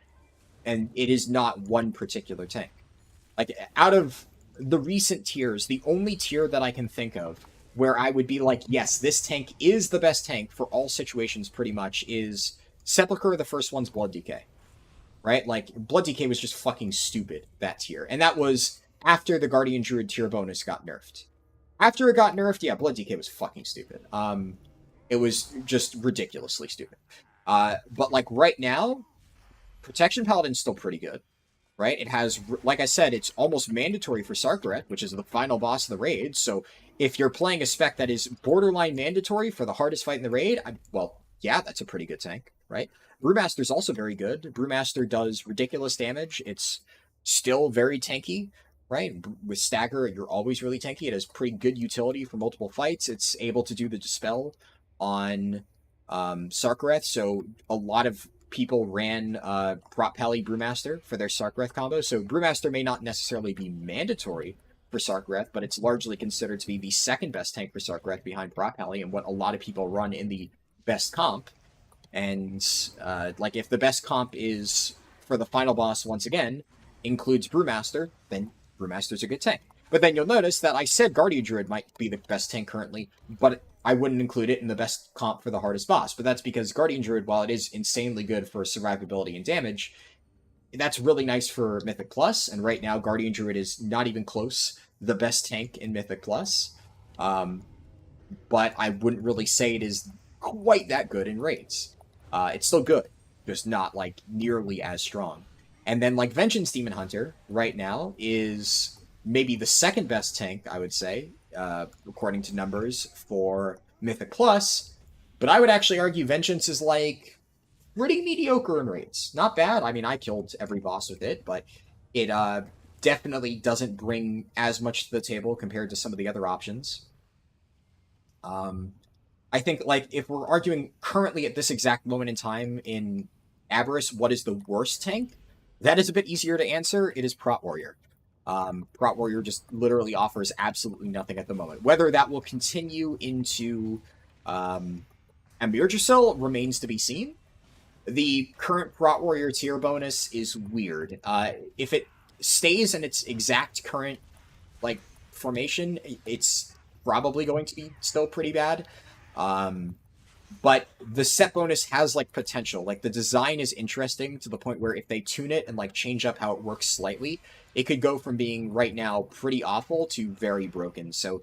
and it is not one particular tank. Like, out of the recent tiers, the only tier that I can think of where I would be like, yes, this tank is the best tank for all situations pretty much is Sepulchre, the first one's Blood Decay. Right? Like, Blood Decay was just fucking stupid, that tier. And that was after the Guardian Druid tier bonus got nerfed. After it got nerfed, yeah, Blood Decay was fucking stupid. It was just ridiculously stupid. But, like, right now, Protection Paladin's still pretty good. Right? It has, like I said, it's almost mandatory for Sarkret, which is the final boss of the raid. So if you're playing a spec that is borderline mandatory for the hardest fight in the raid, well, yeah, that's a pretty good tank, right? Brewmaster's also very good. Brewmaster does ridiculous damage. It's still very tanky, right? With Stagger, you're always really tanky. It has pretty good utility for multiple fights. It's able to do the Dispel on Sarkareth, so a lot of people ran Prop Pally Brewmaster for their Sarkareth combo, so Brewmaster may not necessarily be mandatory for Sarkareth, but it's largely considered to be the second best tank for Sarkareth behind Prop Pally and what a lot of people run in the best comp. And, like, if the best comp is, for the final boss, once again, includes Brewmaster, then Brewmaster's a good tank. But then you'll notice that I said Guardian Druid might be the best tank currently, but I wouldn't include it in the best comp for the hardest boss. But that's because Guardian Druid, while it is insanely good for survivability and damage, that's really nice for Mythic Plus, and right now Guardian Druid is not even close the best tank in Mythic Plus. But I wouldn't really say it is quite that good in raids. It's still good, just not, like, nearly as strong. And then, like, Vengeance Demon Hunter, right now, is maybe the second best tank, I would say, according to numbers, for Mythic Plus. But I would actually argue Vengeance is, like, pretty mediocre in raids. Not bad. I mean, I killed every boss with it, but it definitely doesn't bring as much to the table compared to some of the other options. I think, like, if we're arguing currently at this exact moment in time in Aberrus, what is the worst tank? That is a bit easier to answer. It is Prot Warrior. Prot Warrior just literally offers absolutely nothing at the moment. Whether that will continue into Amurgicel remains to be seen. The current Prot Warrior tier bonus is weird. If it stays in its exact current, like, formation, it's probably going to be still pretty bad. But the set bonus has, like, potential. Like, the design is interesting to the point where if they tune it and, like, change up how it works slightly, it could go from being, right now, pretty awful to very broken. So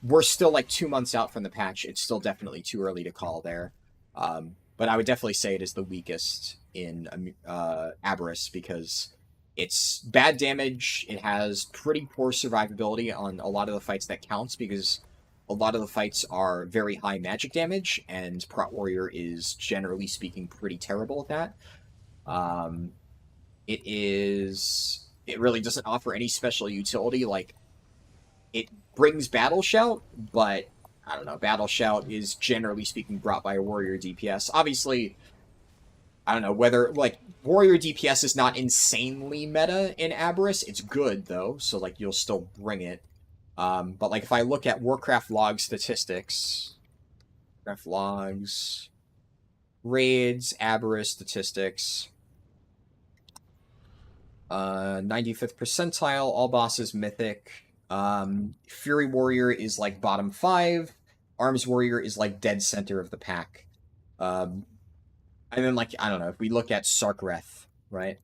we're still, like, 2 months out from the patch. It's still definitely too early to call there. But I would definitely say it is the weakest in Aberrus because it's bad damage. It has pretty poor survivability on a lot of the fights that counts because a lot of the fights are very high magic damage, and Prot Warrior is, generally speaking, pretty terrible at that. It really doesn't offer any special utility. Like, it brings Battle Shout, but, I don't know, Battle Shout is, generally speaking, brought by a Warrior DPS. Obviously, I don't know whether, like, Warrior DPS is not insanely meta in Aberrus. It's good, though, so, like, you'll still bring it. But, like, if I look at Warcraft log statistics, Warcraft logs, raids, Aberrus statistics, 95th percentile, all bosses mythic, Fury Warrior is, like, bottom 5, Arms Warrior is, like, dead center of the pack. And then, like, I don't know, if we look at Sarkareth, right?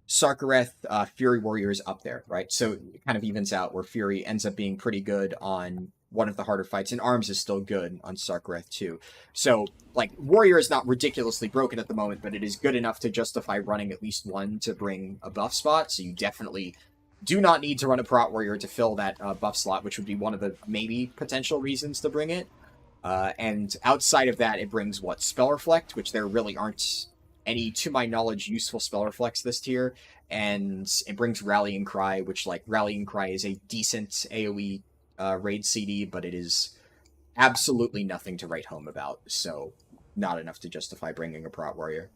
Sarkareth, Fury Warrior is up there, right? So it kind of evens out where Fury ends up being pretty good on one of the harder fights, and Arms is still good on Sarkareth too. So, like, Warrior is not ridiculously broken at the moment, but it is good enough to justify running at least one to bring a buff spot, so you definitely do not need to run a Prot Warrior to fill that buff slot, which would be one of the maybe potential reasons to bring it. And outside of that, it brings, what, Spell Reflect, which there really aren't any, to my knowledge, useful Spell Reflects this tier, and it brings Rallying Cry, which, like, Rallying Cry is a decent AoE raid CD, but it is absolutely nothing to write home about, so not enough to justify bringing a Prot Warrior.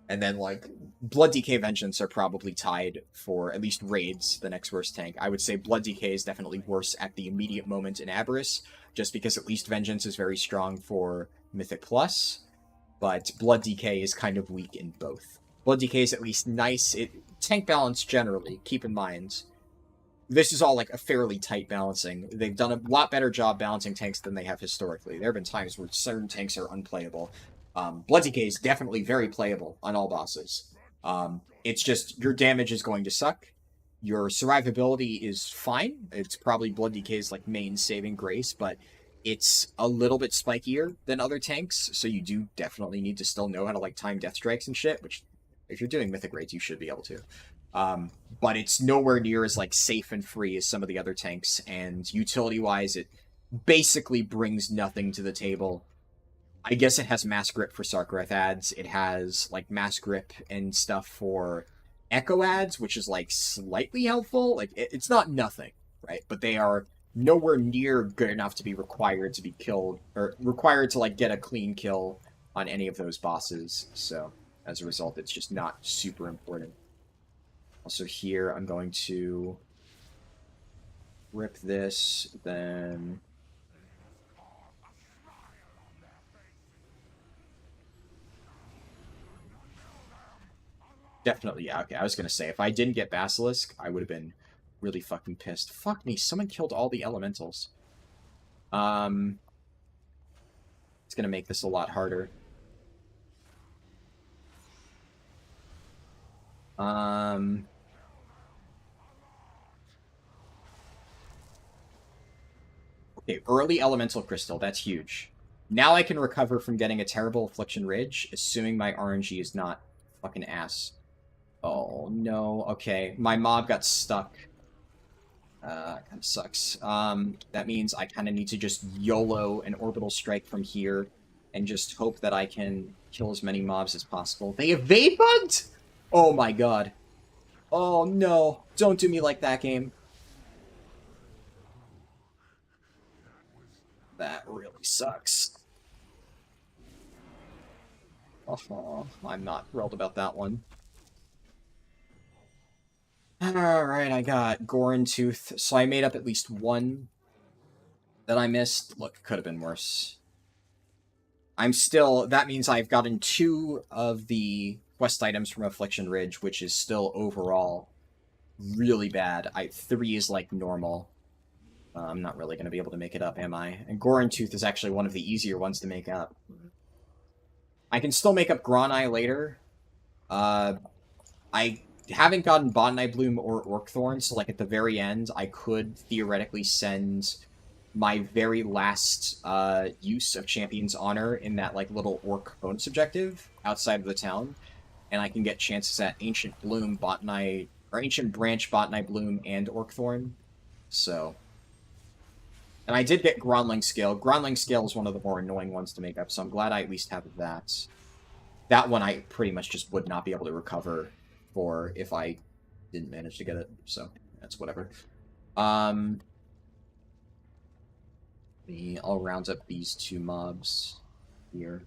And then, like, Blood DK Vengeance are probably tied for at least raids, the next worst tank. I would say Blood DK is definitely worse at the immediate moment in Aberrus, just because at least Vengeance is very strong for Mythic Plus, but Blood DK is kind of weak in both. Blood DK is at least nice. Tank balance generally, keep in mind, this is all like a fairly tight balancing. They've done a lot better job balancing tanks than they have historically. There have been times where certain tanks are unplayable. Blood DK is definitely very playable on all bosses. It's just your damage is going to suck. Your survivability is fine. It's probably Blood DK's like main saving grace, but it's a little bit spikier than other tanks, so you do definitely need to still know how to like time death strikes and shit, which if you're doing mythic raids, you should be able to. But it's nowhere near as like safe and free as some of the other tanks, and utility-wise, it basically brings nothing to the table. I guess it has Mass Grip for Sarkareth ads. It has like Mass Grip and stuff for Echo ads, which is like slightly helpful. Like it's not nothing, right? But they are nowhere near good enough to be required to be killed, or required to like get a clean kill on any of those bosses. So as a result, it's just not super important. Also here, I'm going to rip this, then definitely, yeah, okay, I was gonna say, if I didn't get Basilisk, I would have been really fucking pissed. Fuck me, someone killed all the elementals. It's gonna make this a lot harder. Okay, early Elemental Crystal, that's huge. Now I can recover from getting a terrible Affliction Ridge, assuming my RNG is not fucking ass. Oh, no. Okay, my mob got stuck. Kind of sucks. That means I kind of need to just YOLO an Orbital Strike from here and just hope that I can kill as many mobs as possible. They evade bugged? Oh my god. Oh no. Don't do me like that, game. That really sucks. Oh, I'm not thrilled about that one. Alright, I got Gorin Tooth. So I made up at least one that I missed. Look, could have been worse. That means I've gotten 2 of the quest items from Affliction Ridge, which is still overall really bad. 3 is like normal. I'm not really going to be able to make it up, am I? And Gorin Tooth is actually one of the easier ones to make up. I can still make up Granai later. I haven't gotten Botany Bloom or Orcthorn, so like at the very end, I could theoretically send my very last use of Champion's Honor in that like little Orc bonus objective outside of the town, and I can get chances at Ancient Bloom, Botany, or Ancient Branch, Botany Bloom, and Orcthorn. So, and I did get Gronling Scale. Gronling Scale is one of the more annoying ones to make up, so I'm glad I at least have that. That one I pretty much just would not be able to recover for if I didn't manage to get it, so that's whatever. I'll round up these 2 mobs here.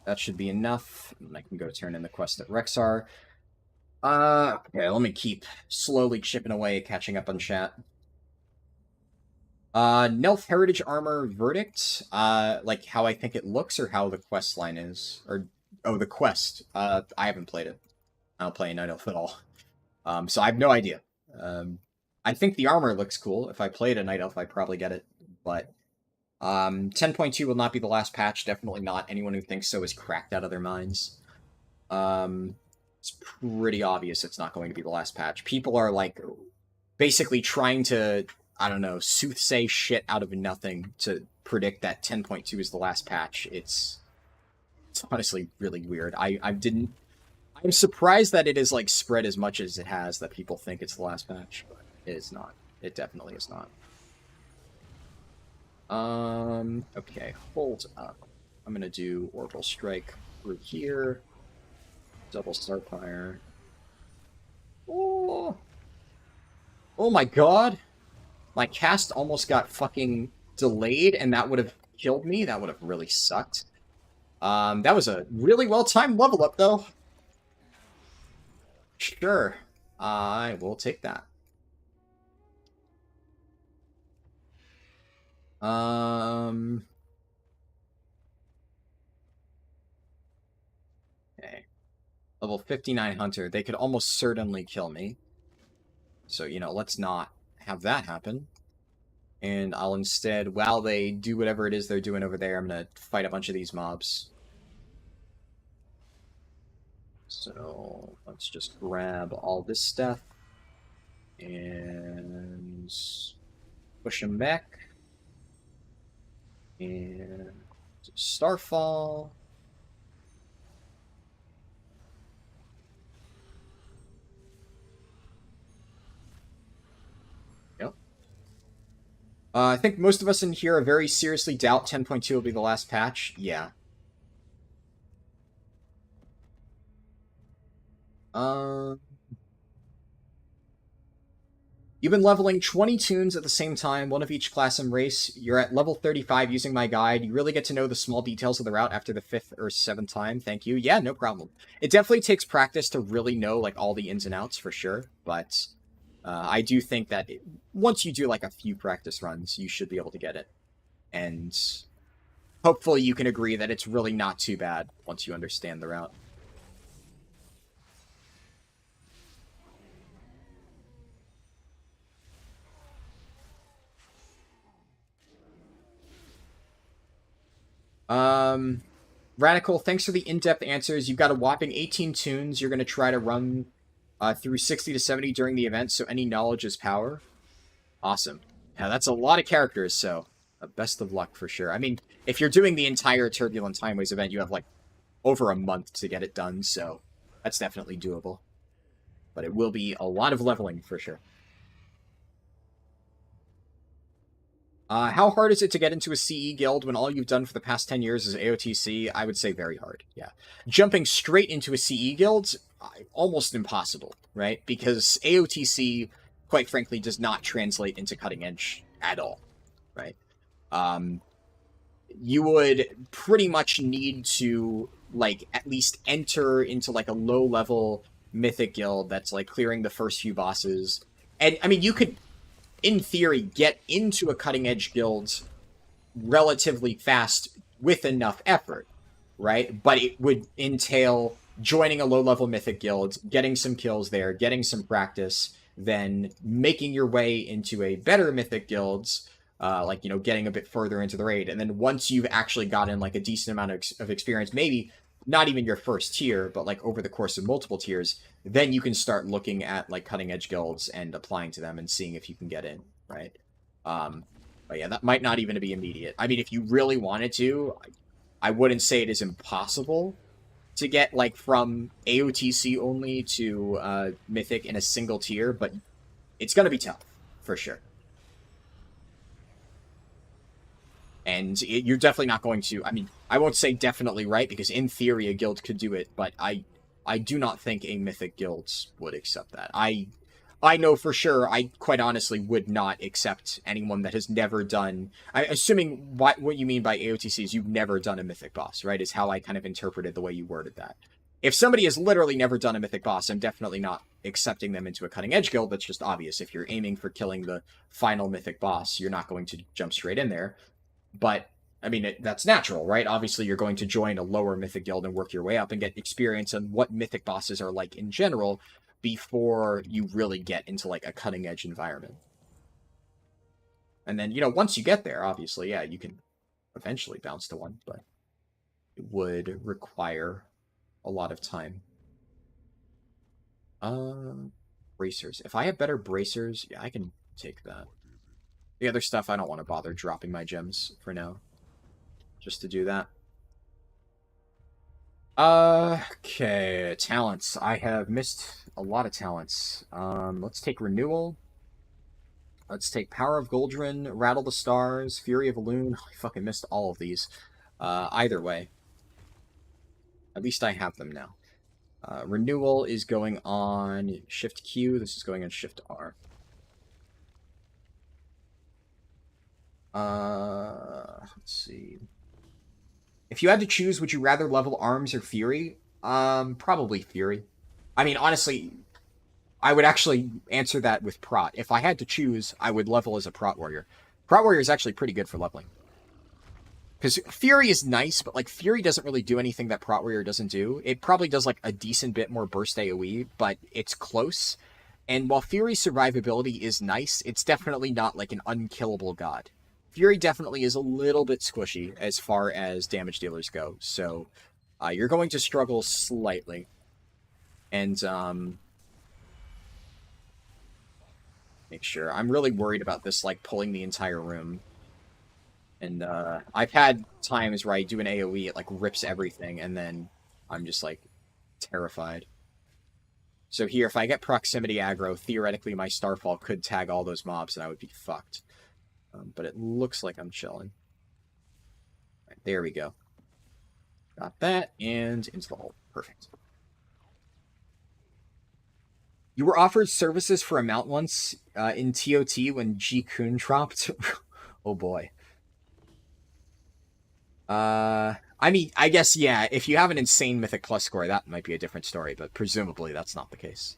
That should be enough, and I can go turn in the quest at Rexar. Okay, let me keep slowly chipping away, catching up on chat. Nelf Heritage Armor Verdict, like how I think it looks or how the quest line is? Or, oh, the quest. I haven't played it. I don't play a Night Elf at all. So I have no idea. I think the armor looks cool. If I played a Night Elf, I'd probably get it. But 10.2 will not be the last patch. Definitely not. Anyone who thinks so is cracked out of their minds. It's pretty obvious it's not going to be the last patch. People are, like, basically trying to, I don't know, soothsay shit out of nothing to predict that 10.2 is the last patch. It's honestly really weird. I'm surprised that it is, like, spread as much as it has, that people think it's the last patch, but it is not. It definitely is not. Okay, hold up. I'm gonna do Orbital Strike through here. Double Starfire. Oh! Oh my god! My cast almost got fucking delayed, and that would have killed me. That would have really sucked. That was a really well-timed level up, though. Sure. I will take that. Okay. Level 59 Hunter. They could almost certainly kill me. So, you know, let's not have that happen. And I'll instead, while they do whatever it is they're doing over there, I'm gonna fight a bunch of these mobs. So, let's just grab all this stuff. And push them back. And Starfall. Yep. I think most of us in here are very seriously doubt 10.2 will be the last patch. Yeah. You've been leveling 20 tunes at the same time, one of each class and race. You're at level 35 using my guide. You really get to know the small details of the route after the 5th or 7th time. Thank you. Yeah, no problem. It definitely takes practice to really know, like, all the ins and outs, for sure. But I do think that once you do, like, a few practice runs, you should be able to get it. And hopefully you can agree that it's really not too bad once you understand the route. Radical, thanks for the in-depth answers. You've got a whopping 18 tunes. You're going to try to run through 60 to 70 during the event, so any knowledge is power. Awesome. Yeah, that's a lot of characters, so best of luck for sure. I mean, if you're doing the entire Turbulent Timeways event, you have, like, over a month to get it done, so that's definitely doable. But it will be a lot of leveling for sure. How hard is it to get into a CE guild when all you've done for the past 10 years is AOTC? I would say very hard, yeah. Jumping straight into a CE guild, almost impossible, right? Because AOTC, quite frankly, does not translate into cutting edge at all, right? You would pretty much need to, like, at least enter into, like, a low-level mythic guild that's, like, clearing the first few bosses. And, I mean, you could, in theory, get into a cutting-edge guild relatively fast with enough effort, right? But it would entail joining a low-level mythic guild, getting some kills there, getting some practice, then making your way into a better mythic guilds, like, you know, getting a bit further into the raid. And then once you've actually gotten, like, a decent amount of experience, maybe not even your first tier, but, like, over the course of multiple tiers, then you can start looking at, like, cutting-edge guilds and applying to them and seeing if you can get in, right? But yeah, that might not even be immediate. I mean, if you really wanted to, I wouldn't say it is impossible to get, like, from AOTC only to Mythic in a single tier, but it's going to be tough, for sure. And you're definitely not going to, I mean, I won't say definitely right, because in theory a guild could do it, but I do not think a mythic guild would accept that. I know for sure, I quite honestly would not accept anyone that has never done, assuming what you mean by AOTC is you've never done a mythic boss, right, is how I kind of interpreted the way you worded that. If somebody has literally never done a mythic boss, I'm definitely not accepting them into a cutting edge guild. That's just obvious. If you're aiming for killing the final mythic boss, you're not going to jump straight in there. But I mean, that's natural, right? Obviously, you're going to join a lower mythic guild and work your way up and get experience on what mythic bosses are like in general before you really get into like a cutting edge environment. And then, once you get there, obviously, yeah, you can eventually bounce to one, but it would require a lot of time. Bracers. If I have better bracers, yeah, I can take that. The other stuff, I don't want to bother dropping my gems for now. Just to do that. Okay, talents. I have missed a lot of talents. Let's take Renewal. Let's take Power of Goldrin, Rattle the Stars, Fury of Elune. I fucking missed all of these. Either way. At least I have them now. Renewal is going on Shift Q. This is going on Shift R. Let's see. If you had to choose, would you rather level Arms or Fury? Probably Fury. I mean, honestly, I would actually answer that with Prot. If I had to choose, I would level as a Prot Warrior. Prot Warrior is actually pretty good for leveling. Because Fury is nice, but, like, Fury doesn't really do anything that Prot Warrior doesn't do. It probably does, like, a decent bit more burst AoE, but it's close. And while Fury's survivability is nice, it's definitely not, like, an unkillable god. Fury definitely is a little bit squishy as far as damage dealers go, so you're going to struggle slightly. And, make sure. I'm really worried about this, like, pulling the entire room. And, I've had times where I do an AoE, it, like, rips everything, and then I'm just, like, terrified. So here, if I get proximity aggro, theoretically my Starfall could tag all those mobs, and I would be fucked. But it looks like I'm chilling. Right, there we go. Got that, and into the hole. Perfect. You were offered services for a mount once in TOT when G Kun dropped. Oh boy. I mean, I guess, yeah, if you have an insane Mythic Plus score, that might be a different story, but presumably that's not the case.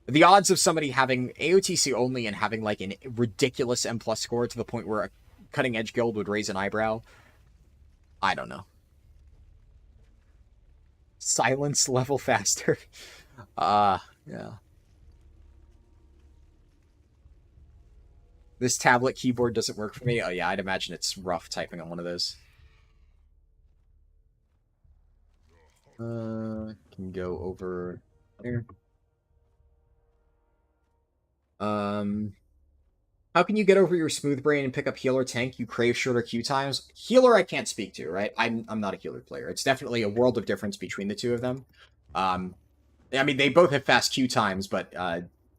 The odds of somebody having AOTC only and having, like, a ridiculous M plus score to the point where a cutting-edge guild would raise an eyebrow, I don't know. Silence level faster. Yeah. This tablet keyboard doesn't work for me. Oh, yeah, I'd imagine it's rough typing on one of those. Can go over there. How can you get over your smooth brain and pick up healer tank? You crave shorter queue times. Healer I can't speak to, right? I'm not a healer player. It's definitely a world of difference between the two of them. I mean, they both have fast queue times, but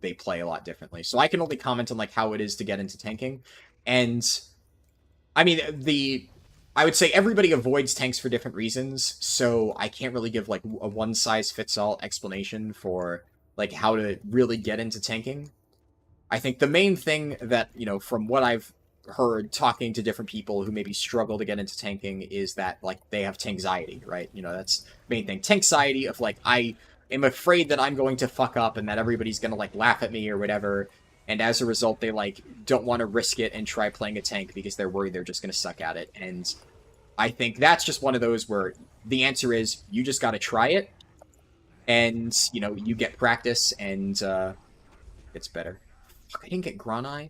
they play a lot differently. So I can only comment on, like, how it is to get into tanking. And I mean, I would say everybody avoids tanks for different reasons, so I can't really give, like, a one-size-fits-all explanation for, like, how to really get into tanking. I think the main thing that, from what I've heard talking to different people who maybe struggle to get into tanking is that, like, they have tankxiety, right? That's the main thing. Tankxiety of, like, I am afraid that I'm going to fuck up and that everybody's going to, like, laugh at me or whatever, and as a result, they, like, don't want to risk it and try playing a tank because they're worried they're just going to suck at it. And I think that's just one of those where the answer is you just got to try it, and, you get practice, and it's better. Fuck, I didn't get Granai.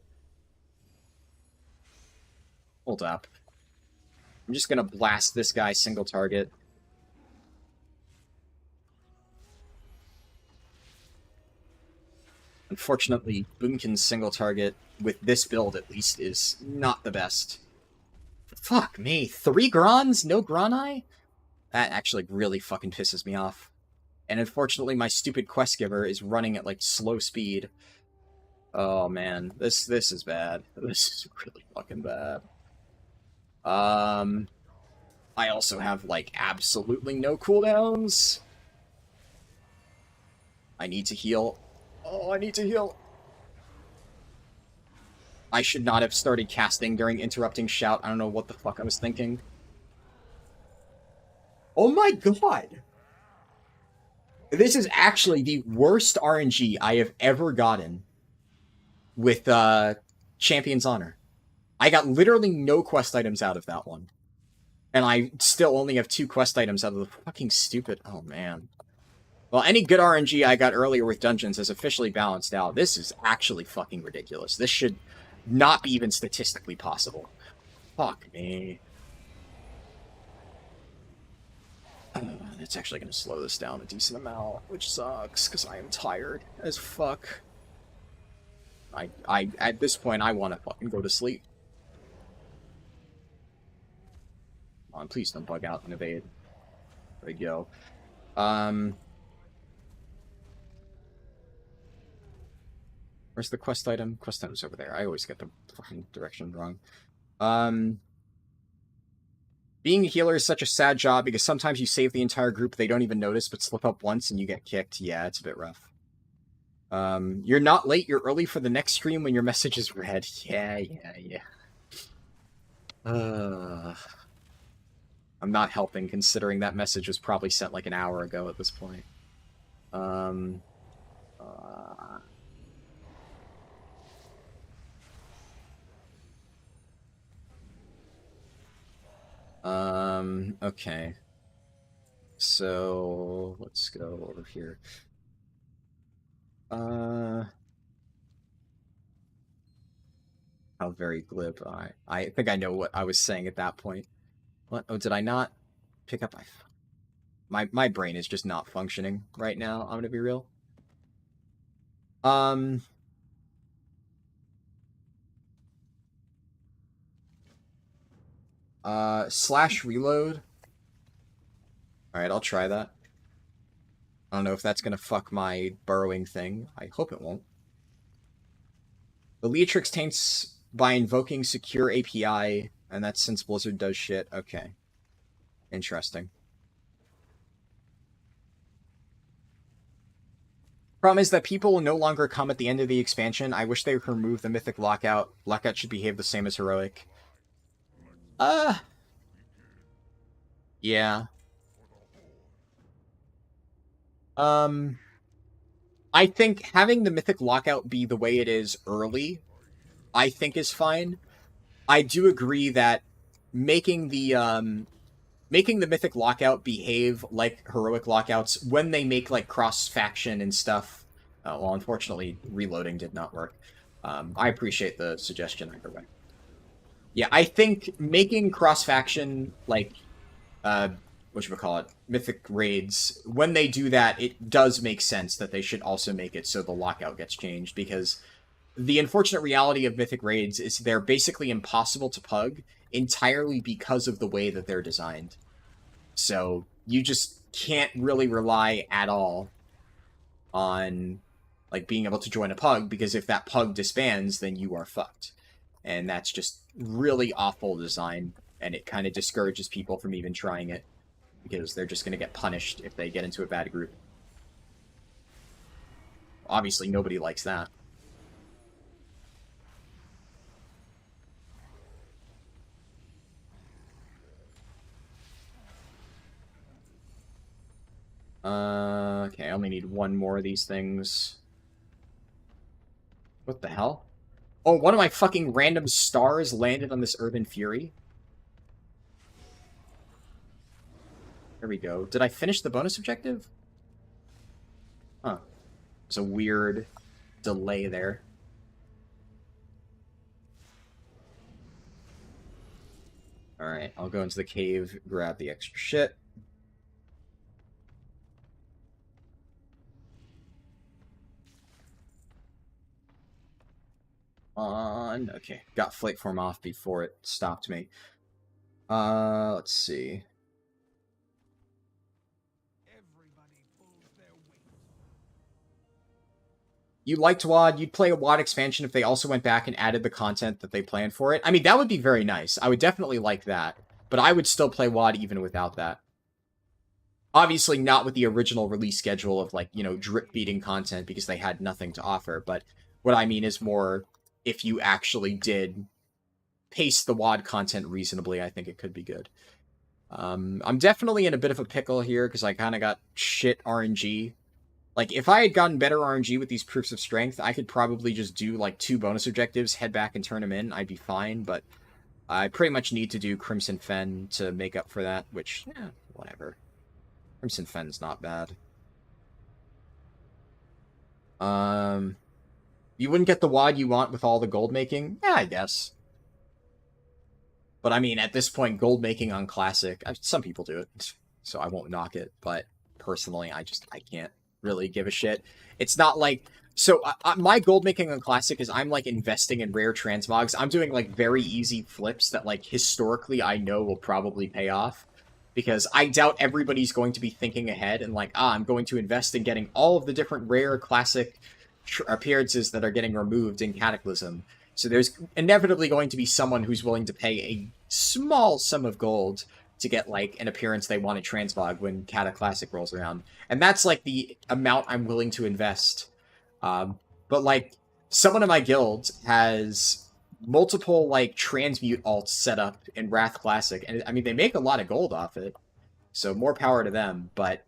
Hold up. I'm just gonna blast this guy single target. Unfortunately, Boomkin's single target, with this build at least, is not the best. Fuck me. 3 Grans? No Granai? That actually really fucking pisses me off. And unfortunately, my stupid quest giver is running at, like, slow speed. Oh, man. This is bad. This is really fucking bad. I also have, like, absolutely no cooldowns. I need to heal. Oh, I need to heal. I should not have started casting during interrupting shout. I don't know what the fuck I was thinking. Oh my god! This is actually the worst RNG I have ever gotten with Champion's Honor. I got literally no quest items out of that one. And I still only have 2 quest items out of the fucking stupid... Oh, man. Well, any good RNG I got earlier with dungeons has officially balanced out. This is actually fucking ridiculous. This should not be even statistically possible. Fuck me. It's actually going to slow this down a decent amount, which sucks, because I am tired as fuck. At this point, I want to fucking go to sleep. Come on, please don't bug out and evade. There we go. Where's the quest item? Quest item's over there. I always get the fucking direction wrong. Being a healer is such a sad job because sometimes you save the entire group, they don't even notice, but slip up once and you get kicked. Yeah, it's a bit rough. You're not late, you're early for the next stream when your message is read. Yeah. I'm not helping, considering that message was probably sent like an hour ago at this point. Okay. So, let's go over here. How very glib. I think I know what I was saying at that point. What? Oh, did I not pick up? My brain is just not functioning right now. I'm gonna be real. Slash reload. Alright, I'll try that. I don't know if that's gonna fuck my burrowing thing. I hope it won't. The Leatrix taints by invoking secure API, and that's since Blizzard does shit. Okay. Interesting. Problem is that people will no longer come at the end of the expansion. I wish they would remove the Mythic Lockout. Lockout should behave the same as Heroic. Yeah. I think having the Mythic Lockout be the way it is early, I think is fine. I do agree that making the Mythic Lockout behave like Heroic Lockouts when they make, like, cross-faction and stuff... well, unfortunately, reloading did not work. I appreciate the suggestion either way. Yeah, I think making cross-faction, like, whatchamacallit, Mythic Raids, when they do that, it does make sense that they should also make it so the lockout gets changed, because the unfortunate reality of Mythic Raids is they're basically impossible to pug entirely because of the way that they're designed. So you just can't really rely at all on, like, being able to join a pug, because if that pug disbands, then you are fucked. And that's just really awful design, and it kind of discourages people from even trying it, because they're just going to get punished if they get into a bad group. Obviously, nobody likes that. Okay, I only need one more of these things. What the hell? Oh, one of my fucking random stars landed on this Urban Fury. There we go. Did I finish the bonus objective? Huh. There's a weird delay there. Alright, I'll go into the cave, grab the extra shit. Okay, got flight form off before it stopped me. Let's see. You liked WoD, you'd play a WoD expansion if they also went back and added the content that they planned for it. I mean, that would be very nice. I would definitely like that. But I would still play WoD even without that. Obviously not with the original release schedule of, like, you know, drip-feeding content because they had nothing to offer. But what I mean is more, if you actually did pace the WoD content reasonably, I think it could be good. I'm definitely in a bit of a pickle here because I kind of got shit RNG Like, if I had gotten better RNG with these proofs of strength, I could probably just do, like, 2 bonus objectives, head back and turn them in. I'd be fine, but I pretty much need to do Crimson Fen to make up for that, which, whatever. Crimson Fen's not bad. You wouldn't get the WOD you want with all the gold making? Yeah, I guess. But I mean, at this point, gold making on Classic, some people do it, so I won't knock it, but personally, I can't really give a shit. It's not like... So, my gold making on Classic is I'm, like, investing in rare transmogs. I'm doing, like, very easy flips that, like, historically I know will probably pay off. Because I doubt everybody's going to be thinking ahead and, like, I'm going to invest in getting all of the different rare Classic appearances that are getting removed in Cataclysm. So there's inevitably going to be someone who's willing to pay a small sum of gold to get, like, an appearance they want to transmog when Cata Classic rolls around. And that's, like, the amount I'm willing to invest. But, like, someone in my guild has multiple, like, transmute alts set up in Wrath Classic. And, I mean, they make a lot of gold off it. So more power to them, but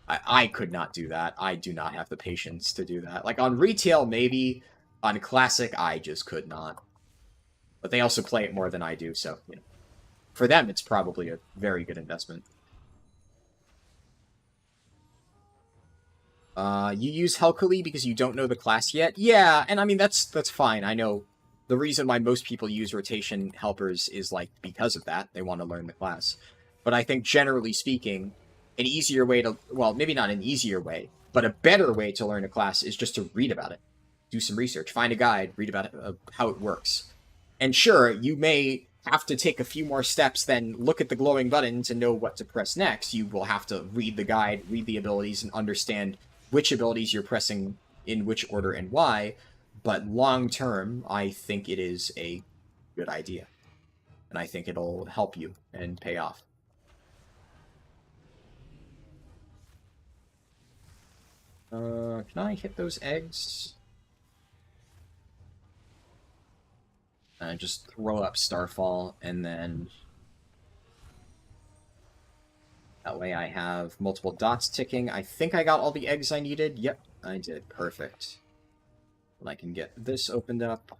I could not do that. I do not have the patience to do that. Like, on retail, maybe. On Classic, I just could not. But they also play it more than I do, so, you know. For them, it's probably a very good investment. You use Helkali because you don't know the class yet? Yeah, and I mean, that's fine. I know the reason why most people use rotation helpers is, like, because of that. They want to learn the class. But I think, generally speaking, an easier way to... Well, maybe not an easier way, but a better way to learn a class is just to read about it. Do some research. Find a guide. Read about it, how it works. And sure, you may have to take a few more steps than look at the glowing button to know what to press next. You will have to read the guide, read the abilities, and understand which abilities you're pressing in which order and why. But long term, I think it is a good idea. And I think it'll help you and pay off. Can I hit those eggs? Just throw up Starfall, and then... That way I have multiple dots ticking. I think I got all the eggs I needed. Yep, I did. Perfect. And I can get this opened up.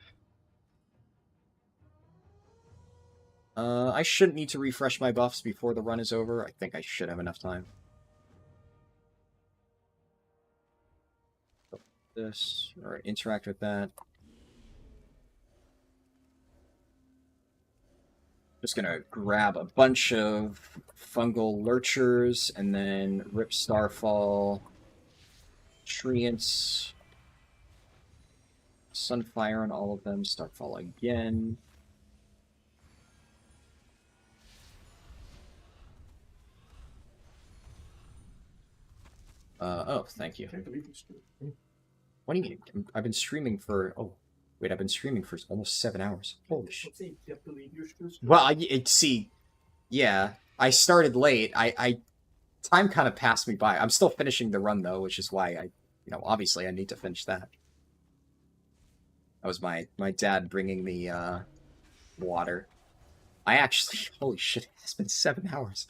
I shouldn't need to refresh my buffs before the run is over. I think I should have enough time. This, or interact with that. Just gonna grab a bunch of fungal lurchers and then rip Starfall, Treants, Sunfire on all of them, Starfall again. Oh, thank you. What do you mean? I've been streaming for, oh, wait, I've been streaming for almost 7 hours. Holy shit. Well, see, yeah, I started late. Time kind of passed me by. I'm still finishing the run, though, which is why obviously I need to finish that. That was my dad bringing me, water. I actually, holy shit, it's been 7 hours.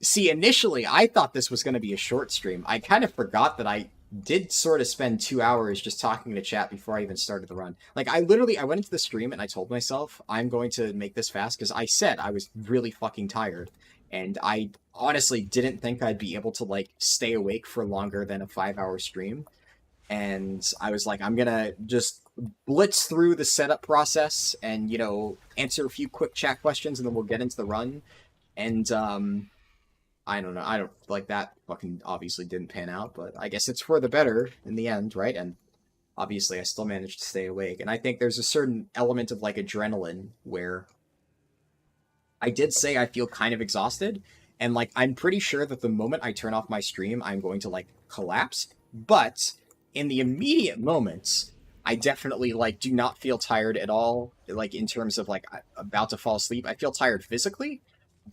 See, initially, I thought this was going to be a short stream. I kind of forgot that I did sort of spend 2 hours just talking to chat before I even started the run. Like, I went into the stream and I told myself, I'm going to make this fast, because I said I was really fucking tired. And I honestly didn't think I'd be able to, like, stay awake for longer than a 5-hour stream. And I was like, I'm gonna just blitz through the setup process and, answer a few quick chat questions, and then we'll get into the run. And, I don't know. I don't like that. Fucking obviously didn't pan out, but I guess it's for the better in the end, right? And obviously, I still managed to stay awake. And I think there's a certain element of like adrenaline where I did say I feel kind of exhausted, and like I'm pretty sure that the moment I turn off my stream, I'm going to like collapse. But in the immediate moments, I definitely like do not feel tired at all. Like in terms of like about to fall asleep, I feel tired physically,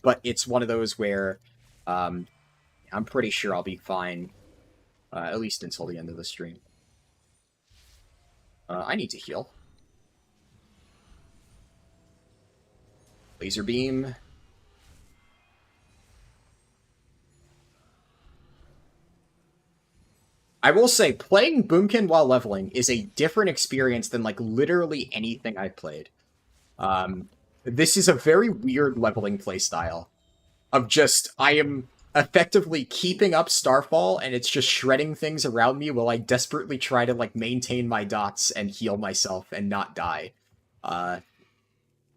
but it's one of those where. I'm pretty sure I'll be fine, at least until the end of the stream. I need to heal. Laser beam. I will say, playing Boomkin while leveling is a different experience than, like, literally anything I've played. This is a very weird leveling playstyle of just, I am effectively keeping up Starfall, and it's just shredding things around me while I desperately try to, like, maintain my dots and heal myself and not die.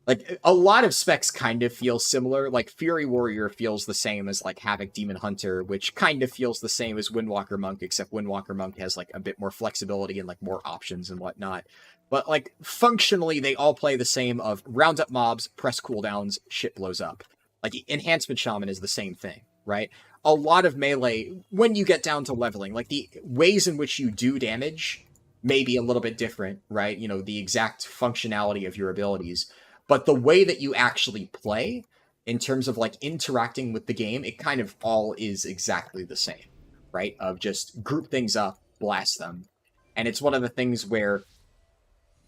Like, a lot of specs kind of feel similar. Like, Fury Warrior feels the same as, like, Havoc Demon Hunter, which kind of feels the same as Windwalker Monk, except Windwalker Monk has, like, a bit more flexibility and, like, more options and whatnot. But, like, functionally, they all play the same of round up mobs, press cooldowns, shit blows up. Like, Enhancement Shaman is the same thing, right? A lot of melee, when you get down to leveling, like, the ways in which you do damage may be a little bit different, right? You know, the exact functionality of your abilities. But the way that you actually play, in terms of, like, interacting with the game, it kind of all is exactly the same, right? Of just group things up, blast them. And it's one of the things where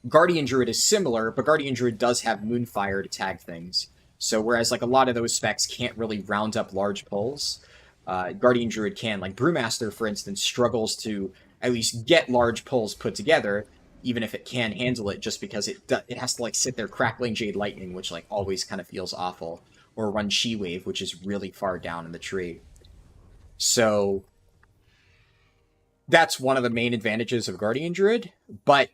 Guardian Druid is similar, but Guardian Druid does have Moonfire to tag things. So whereas, like, a lot of those specs can't really round up large pulls, Guardian Druid can. Like, Brewmaster, for instance, struggles to at least get large pulls put together, even if it can handle it, just because it has to, like, sit there crackling Jade Lightning, which, like, always kind of feels awful, or run She Wave, which is really far down in the tree. So that's one of the main advantages of Guardian Druid, but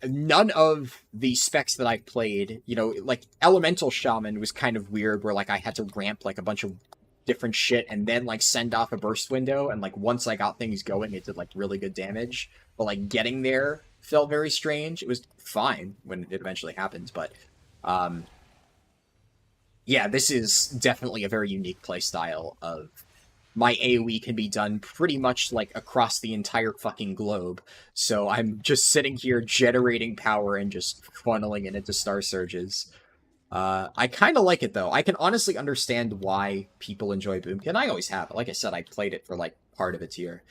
none of the specs that I played, you know, like, Elemental Shaman was kind of weird, where, like, I had to ramp, like, a bunch of different shit and then, like, send off a burst window, and, like, once I got things going, it did, like, really good damage. But, like, getting there felt very strange. It was fine when it eventually happened, but yeah, this is definitely a very unique playstyle of my AoE can be done pretty much, like, across the entire fucking globe. So I'm just sitting here generating power and just funneling it into Star Surges. I kind of like it, though. I can honestly understand why people enjoy Boomkin. I always have. Like I said, I played it for, like, part of its year.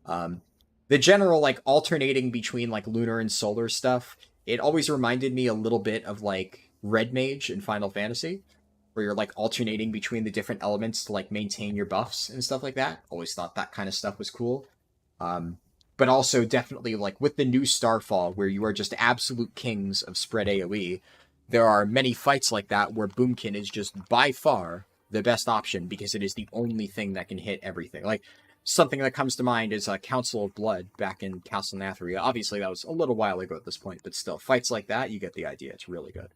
The general, like, alternating between, like, lunar and solar stuff, it always reminded me a little bit of, like, Red Mage in Final Fantasy, where you're, like, alternating between the different elements to, like, maintain your buffs and stuff like that. Always thought that kind of stuff was cool. But also definitely, like, with the new Starfall, where you are just absolute kings of spread AoE, there are many fights like that where Boomkin is just by far the best option, because it is the only thing that can hit everything. Like, something that comes to mind is Council of Blood back in Castle Nathria. Obviously, that was a little while ago at this point, but still, fights like that, you get the idea. It's really good.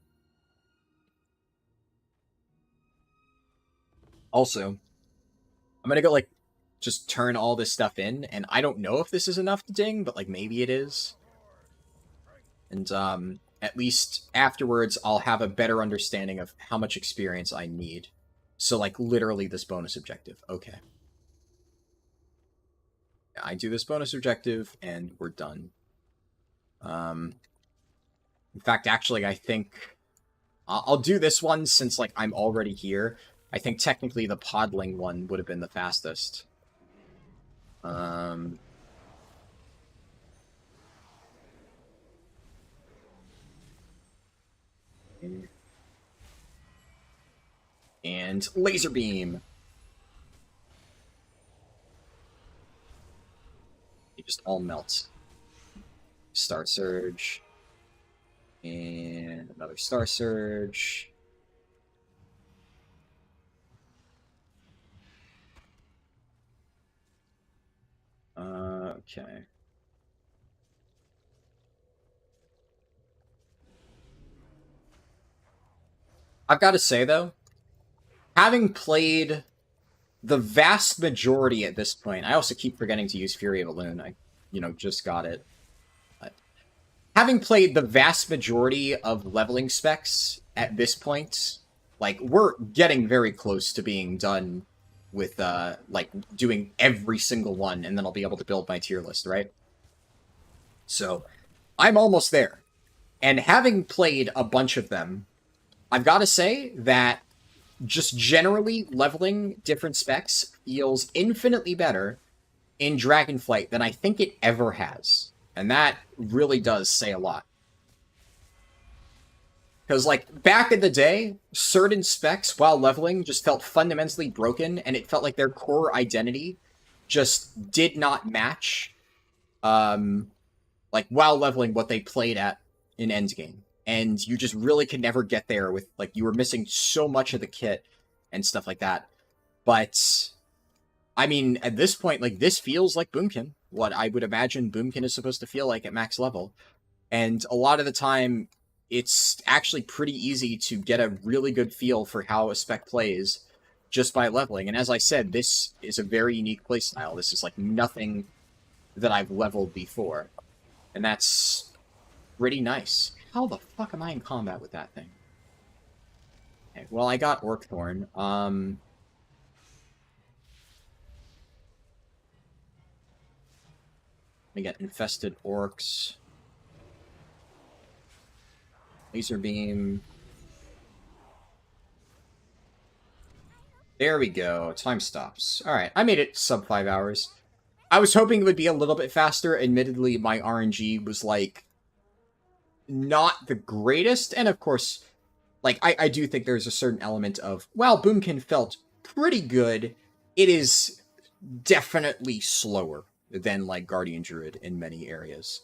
Also, I'm gonna go, like, just turn all this stuff in, and I don't know if this is enough to ding, but, like, maybe it is. And, at least afterwards, I'll have a better understanding of how much experience I need. So, like, literally this bonus objective. Okay. I do this bonus objective, and we're done. In fact, actually, I think I'll do this one since, like, I'm already here. I think technically the Podling one would have been the fastest. And Laser Beam. It just all melts. Star Surge. And another Star Surge. Okay. I've got to say, though, having played the vast majority at this point, I also keep forgetting to use Fury of Elune. I, just got it. But having played the vast majority of leveling specs at this point, like, we're getting very close to being done with, like, doing every single one, and then I'll be able to build my tier list, right? So, I'm almost there. And having played a bunch of them, I've got to say that just generally leveling different specs feels infinitely better in Dragonflight than I think it ever has. And that really does say a lot. Because, like, back in the day, certain specs, while leveling, just felt fundamentally broken, and it felt like their core identity just did not match like while leveling what they played at in Endgame. And you just really could never get there with, like, you were missing so much of the kit and stuff like that. But, I mean, at this point, like, this feels like Boomkin, what I would imagine Boomkin is supposed to feel like at max level. And a lot of the time, it's actually pretty easy to get a really good feel for how a spec plays just by leveling. And as I said, this is a very unique playstyle. This is like nothing that I've leveled before. And that's pretty nice. How the fuck am I in combat with that thing? Okay, well, I got Orcthorn. We got infested orcs. Laser beam. There we go. Time stops. Alright, I made it sub 5 hours. I was hoping it would be a little bit faster. Admittedly, my RNG was, like, not the greatest. And, of course, like, I do think there's a certain element of, while Boomkin felt pretty good, it is definitely slower than, like, Guardian Druid in many areas.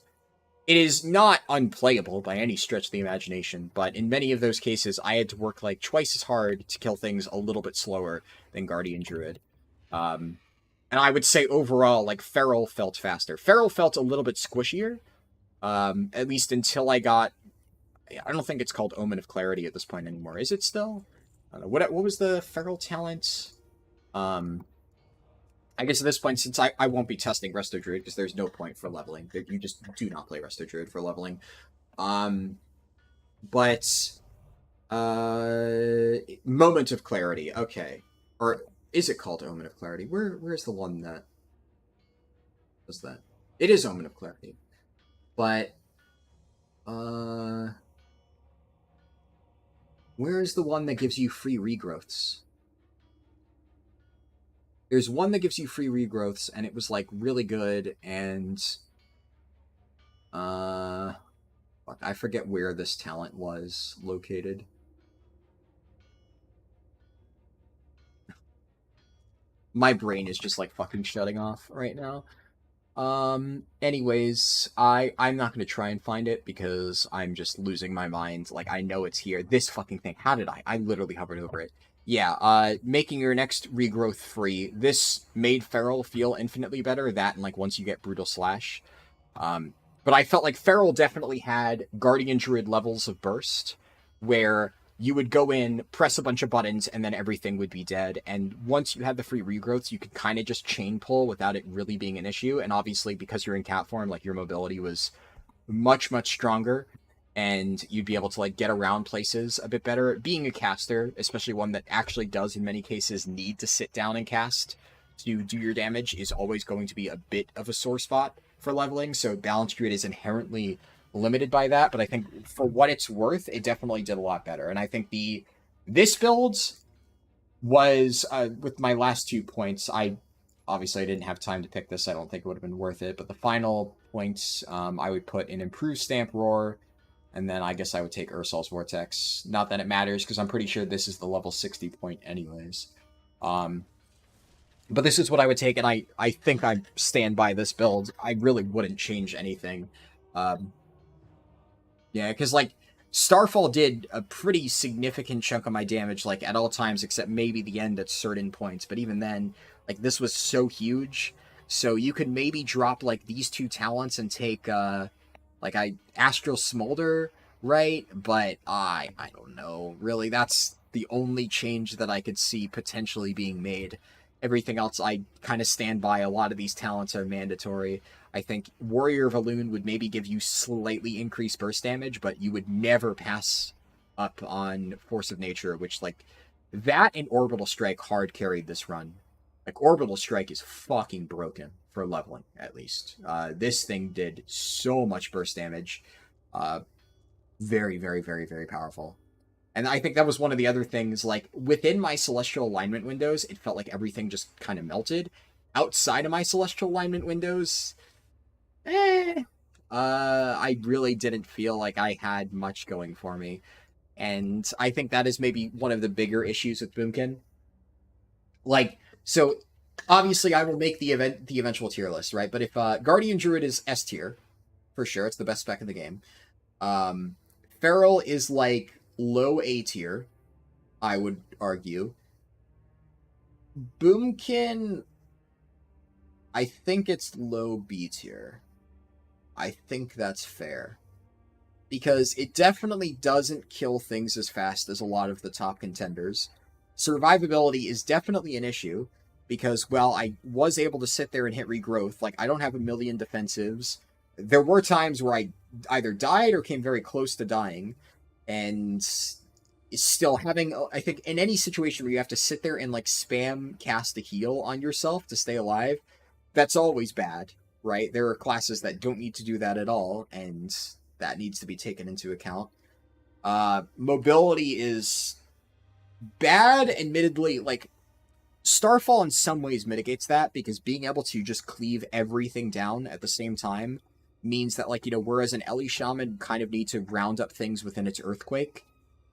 It is not unplayable by any stretch of the imagination, but in many of those cases, I had to work, like, twice as hard to kill things a little bit slower than Guardian Druid. And I would say overall, like, Feral felt faster. Feral felt a little bit squishier, at least until I got... I don't think it's called Omen of Clarity at this point anymore. Is it still? I don't know. What was the Feral talent? I guess at this point, since I won't be testing Resto Druid, because there's no point for leveling. You just do not play Resto Druid for leveling. But... Moment of Clarity, okay. Or is it called Omen of Clarity? Where's the one that does that? It is Omen of Clarity. But... where is the one that gives you free regrowths? There's one that gives you free regrowths, and it was, like, really good, and... fuck, I forget where this talent was located. My brain is just, like, fucking shutting off right now. Anyways, I'm not gonna try and find it, because I'm just losing my mind. Like, I know it's here. This fucking thing. How did I? I literally hovered over it. Yeah, making your next regrowth free. This made Feral feel infinitely better, that and, like, once you get Brutal Slash. But I felt like Feral definitely had Guardian Druid levels of burst, where you would go in, press a bunch of buttons, and then everything would be dead. And once you had the free regrowths, you could kind of just chain pull without it really being an issue. And obviously, because you're in cat form, like, your mobility was much, much stronger. And you'd be able to, like, get around places a bit better. Being a caster, especially one that actually does, in many cases, need to sit down and cast to do your damage, is always going to be a bit of a sore spot for leveling. So Balance Druid is inherently limited by that, but I think for what it's worth, it definitely did a lot better. And I think this build was, with my last 2 points, obviously I didn't have time to pick this, I don't think it would have been worth it, but the final points, I would put an Improved Stamp Roar, and then I guess I would take Ursol's Vortex. Not that it matters, because I'm pretty sure this is the level 60 point anyways. But this is what I would take, and I think I stand by this build. I really wouldn't change anything. Yeah, because, like, Starfall did a pretty significant chunk of my damage, like, at all times, except maybe the end at certain points. But even then, like, this was so huge. So you could maybe drop, like, these 2 talents and take, Astral Smolder, right? But I don't know. Really, that's the only change that I could see potentially being made. Everything else, I kind of stand by. A lot of these talents are mandatory. I think Warrior of Elune would maybe give you slightly increased burst damage, but you would never pass up on Force of Nature, which, like, that and Orbital Strike hard carried this run. Like, Orbital Strike is fucking broken for leveling, at least. This thing did so much burst damage. Very, very, very, very powerful. And I think that was one of the other things, like, within my Celestial Alignment windows, it felt like everything just kind of melted. Outside of my Celestial Alignment windows, I really didn't feel like I had much going for me. And I think that is maybe one of the bigger issues with Boomkin. Like, so, Obviously, I will make the eventual tier list, right? But if Guardian Druid is S tier, for sure, it's the best spec in the game. Feral is like low A tier, I would argue. Boomkin, I think it's low B tier. I think that's fair. Because it definitely doesn't kill things as fast as a lot of the top contenders. Survivability is definitely an issue, because, well, I was able to sit there and hit regrowth. Like, I don't have a million defensives. There were times where I either died or came very close to dying, and still having, I think, in any situation where you have to sit there and, like, spam cast a heal on yourself to stay alive, that's always bad, right? There are classes that don't need to do that at all, and that needs to be taken into account. Mobility is bad, admittedly. Like, Starfall in some ways mitigates that, because being able to just cleave everything down at the same time means that, like, whereas an Ellie Shaman kind of needs to round up things within its Earthquake,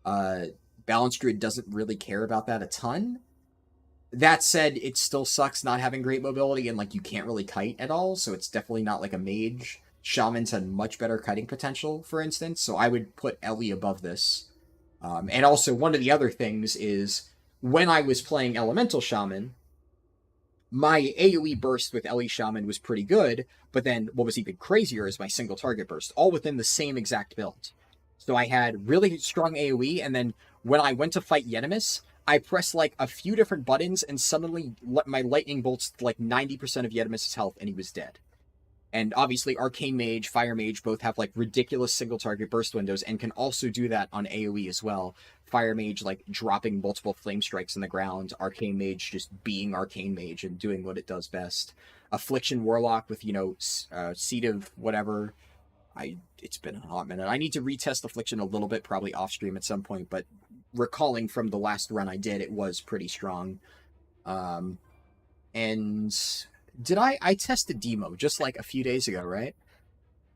Balance Druid doesn't really care about that a ton. That said, it still sucks not having great mobility, and, like, you can't really kite at all, so it's definitely not like a mage. Shamans had much better kiting potential, for instance, so I would put Ellie above this. And also, one of the other things is, when I was playing Elemental Shaman, my AoE burst with Ellie Shaman was pretty good, but then what was even crazier is my single target burst, all within the same exact build. So I had really strong AoE, and then when I went to fight Yenimus, I pressed like a few different buttons, and suddenly my lightning bolts like 90% of Yenimus' health, and he was dead. And obviously, Arcane Mage, Fire Mage both have like ridiculous single target burst windows and can also do that on AoE as well. Fire Mage like dropping multiple flame strikes in the ground, Arcane Mage just being Arcane Mage and doing what it does best. Affliction Warlock with, Seed of whatever. It's been a hot minute. I need to retest Affliction a little bit, probably off stream at some point, but recalling from the last run I did, it was pretty strong. And did I tested Demo just like a few days ago, right?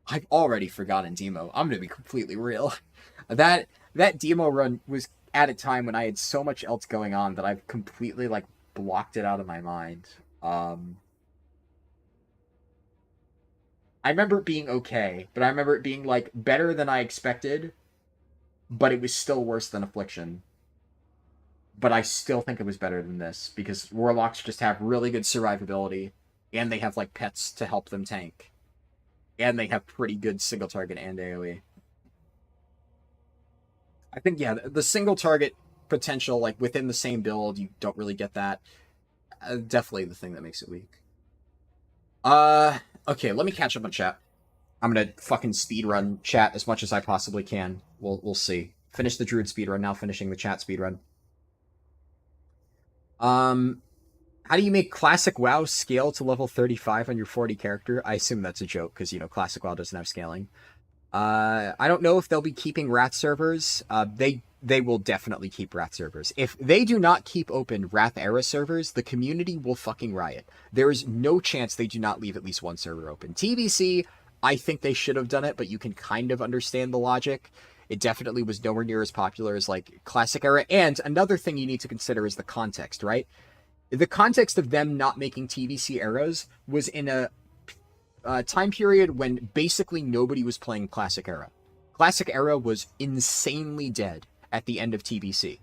I've already forgotten Demo. I'm gonna be completely real. That Demo run was at a time when I had so much else going on that I've completely like blocked it out of my mind. I remember it being okay, but I remember it being like better than I expected, but it was still worse than Affliction. But I still think it was better than this, because Warlocks just have really good survivability, and they have like pets to help them tank. And they have pretty good single target and AoE. I think, yeah, the single target potential, like within the same build, you don't really get that. Definitely the thing that makes it weak. Okay, let me catch up on chat. I'm gonna fucking speedrun chat as much as I possibly can. We'll see. Finish the Druid speedrun, now finishing the chat speedrun. How do you make Classic WoW scale to level 35 on your 40 character? I assume that's a joke, because, Classic WoW doesn't have scaling. I don't know if they'll be keeping Wrath servers. They will definitely keep Wrath servers. If they do not keep open Wrath era servers, the community will fucking riot. There is no chance they do not leave at least one server open. TBC, I think they should have done it, but you can kind of understand the logic. It definitely was nowhere near as popular as, like, Classic era. And another thing you need to consider is the context, right? The context of them not making TBC eras was in a time period when basically nobody was playing Classic era. Classic era was insanely dead at the end of TBC.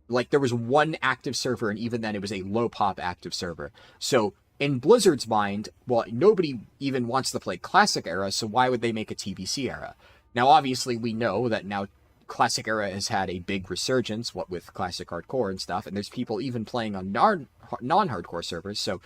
Like, there was one active server, and even then it was a low-pop active server. So, in Blizzard's mind, well, nobody even wants to play Classic era, so why would they make a TBC era? Now, obviously, we know that now Classic era has had a big resurgence, what with Classic Hardcore and stuff, and there's people even playing on non-hardcore servers, so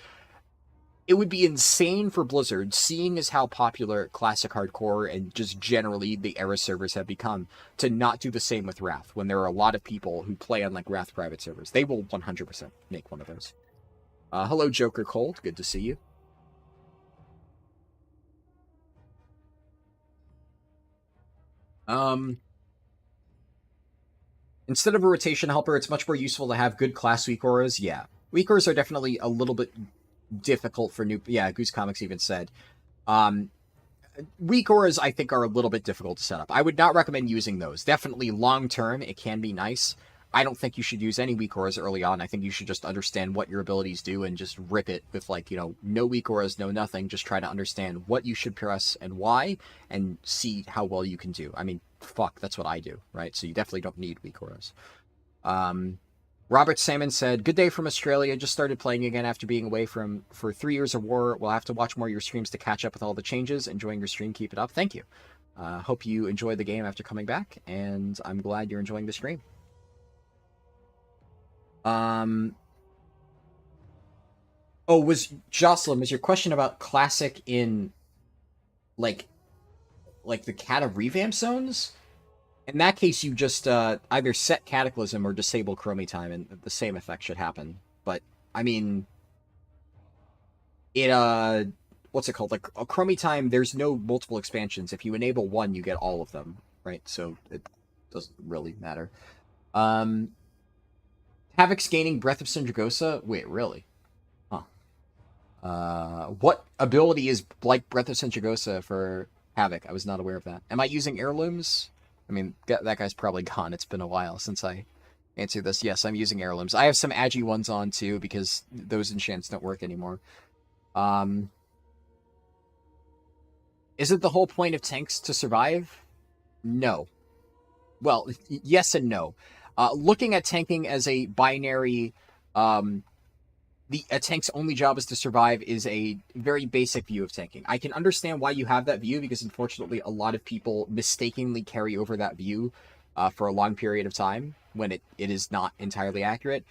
it would be insane for Blizzard, seeing as how popular Classic Hardcore and just generally the era servers have become, to not do the same with Wrath, when there are a lot of people who play on, like, Wrath private servers. They will 100% make one of those. Hello, Joker Cold. Good to see you. Instead of a rotation helper, it's much more useful to have good class weak auras. Yeah. Weak auras are definitely a little bit difficult for new... Yeah, Goose Comics even said. Weak auras, I think, are a little bit difficult to set up. I would not recommend using those. Definitely long-term, it can be nice. I don't think you should use any weak auras early on. I think you should just understand what your abilities do and just rip it with, like, no weak auras, no nothing. Just try to understand what you should press and why, and see how well you can do. I mean, fuck, that's what I do, right? So you definitely don't need weak auras. Robert Salmon said, "Good day from Australia. Just started playing again after being away for 3 years of war. We'll have to watch more of your streams to catch up with all the changes. Enjoying your stream. Keep it up. Thank you. Hope you enjoy the game after coming back, and I'm glad you're enjoying the stream." Oh, was Jocelyn, was your question about classic in like the Cata revamp zones? In that case, you just either set Cataclysm or disable Chromie Time, and the same effect should happen. But I mean, it what's it called? Like a Chromie Time, there's no multiple expansions. If you enable one, you get all of them, right? So it doesn't really matter. Havoc's gaining Breath of Sindragosa. Wait, really? Huh. What ability is like Breath of Sindragosa for Havoc? I was not aware of that. Am I using heirlooms? I mean, that guy's probably gone. It's been a while since I answered this. Yes, I'm using heirlooms. I have some Agi ones on, too, because those enchants don't work anymore. Is it the whole point of tanks to survive? No. Well, yes and no. Looking at tanking as a binary... a tank's only job is to survive is a very basic view of tanking. I can understand why you have that view, because unfortunately a lot of people mistakenly carry over that view for a long period of time when it is not entirely accurate.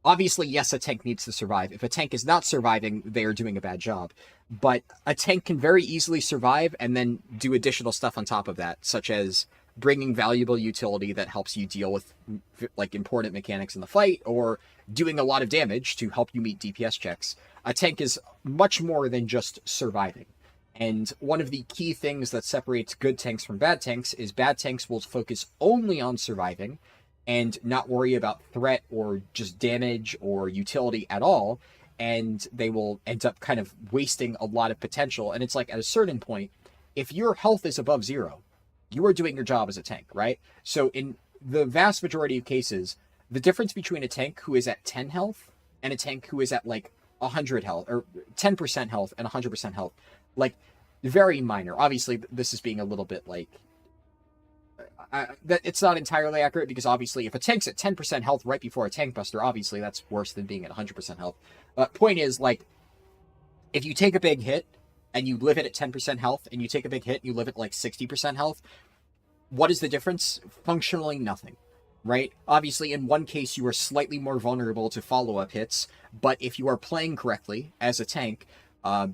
Obviously, yes, a tank needs to survive. If a tank is not surviving, they are doing a bad job. But a tank can very easily survive and then do additional stuff on top of that, such as bringing valuable utility that helps you deal with like important mechanics in the fight, or doing a lot of damage to help you meet DPS checks. A tank is much more than just surviving. And one of the key things that separates good tanks from bad tanks is bad tanks will focus only on surviving and not worry about threat or just damage or utility at all. And they will end up kind of wasting a lot of potential. And it's like at a certain point, if your health is above 0, you are doing your job as a tank, right? So in the vast majority of cases, the difference between a tank who is at 10 health and a tank who is at like 100 health, or 10% health and 100% health, like very minor. Obviously, this is being a little bit like... that it's not entirely accurate, because obviously if a tank's at 10% health right before a tank buster, obviously that's worse than being at 100% health. Point is, like, if you take a big hit and you live it at 10% health, and you take a big hit and you live at like 60% health, what is the difference? Functionally nothing, right? Obviously, in one case, you are slightly more vulnerable to follow-up hits, but if you are playing correctly as a tank,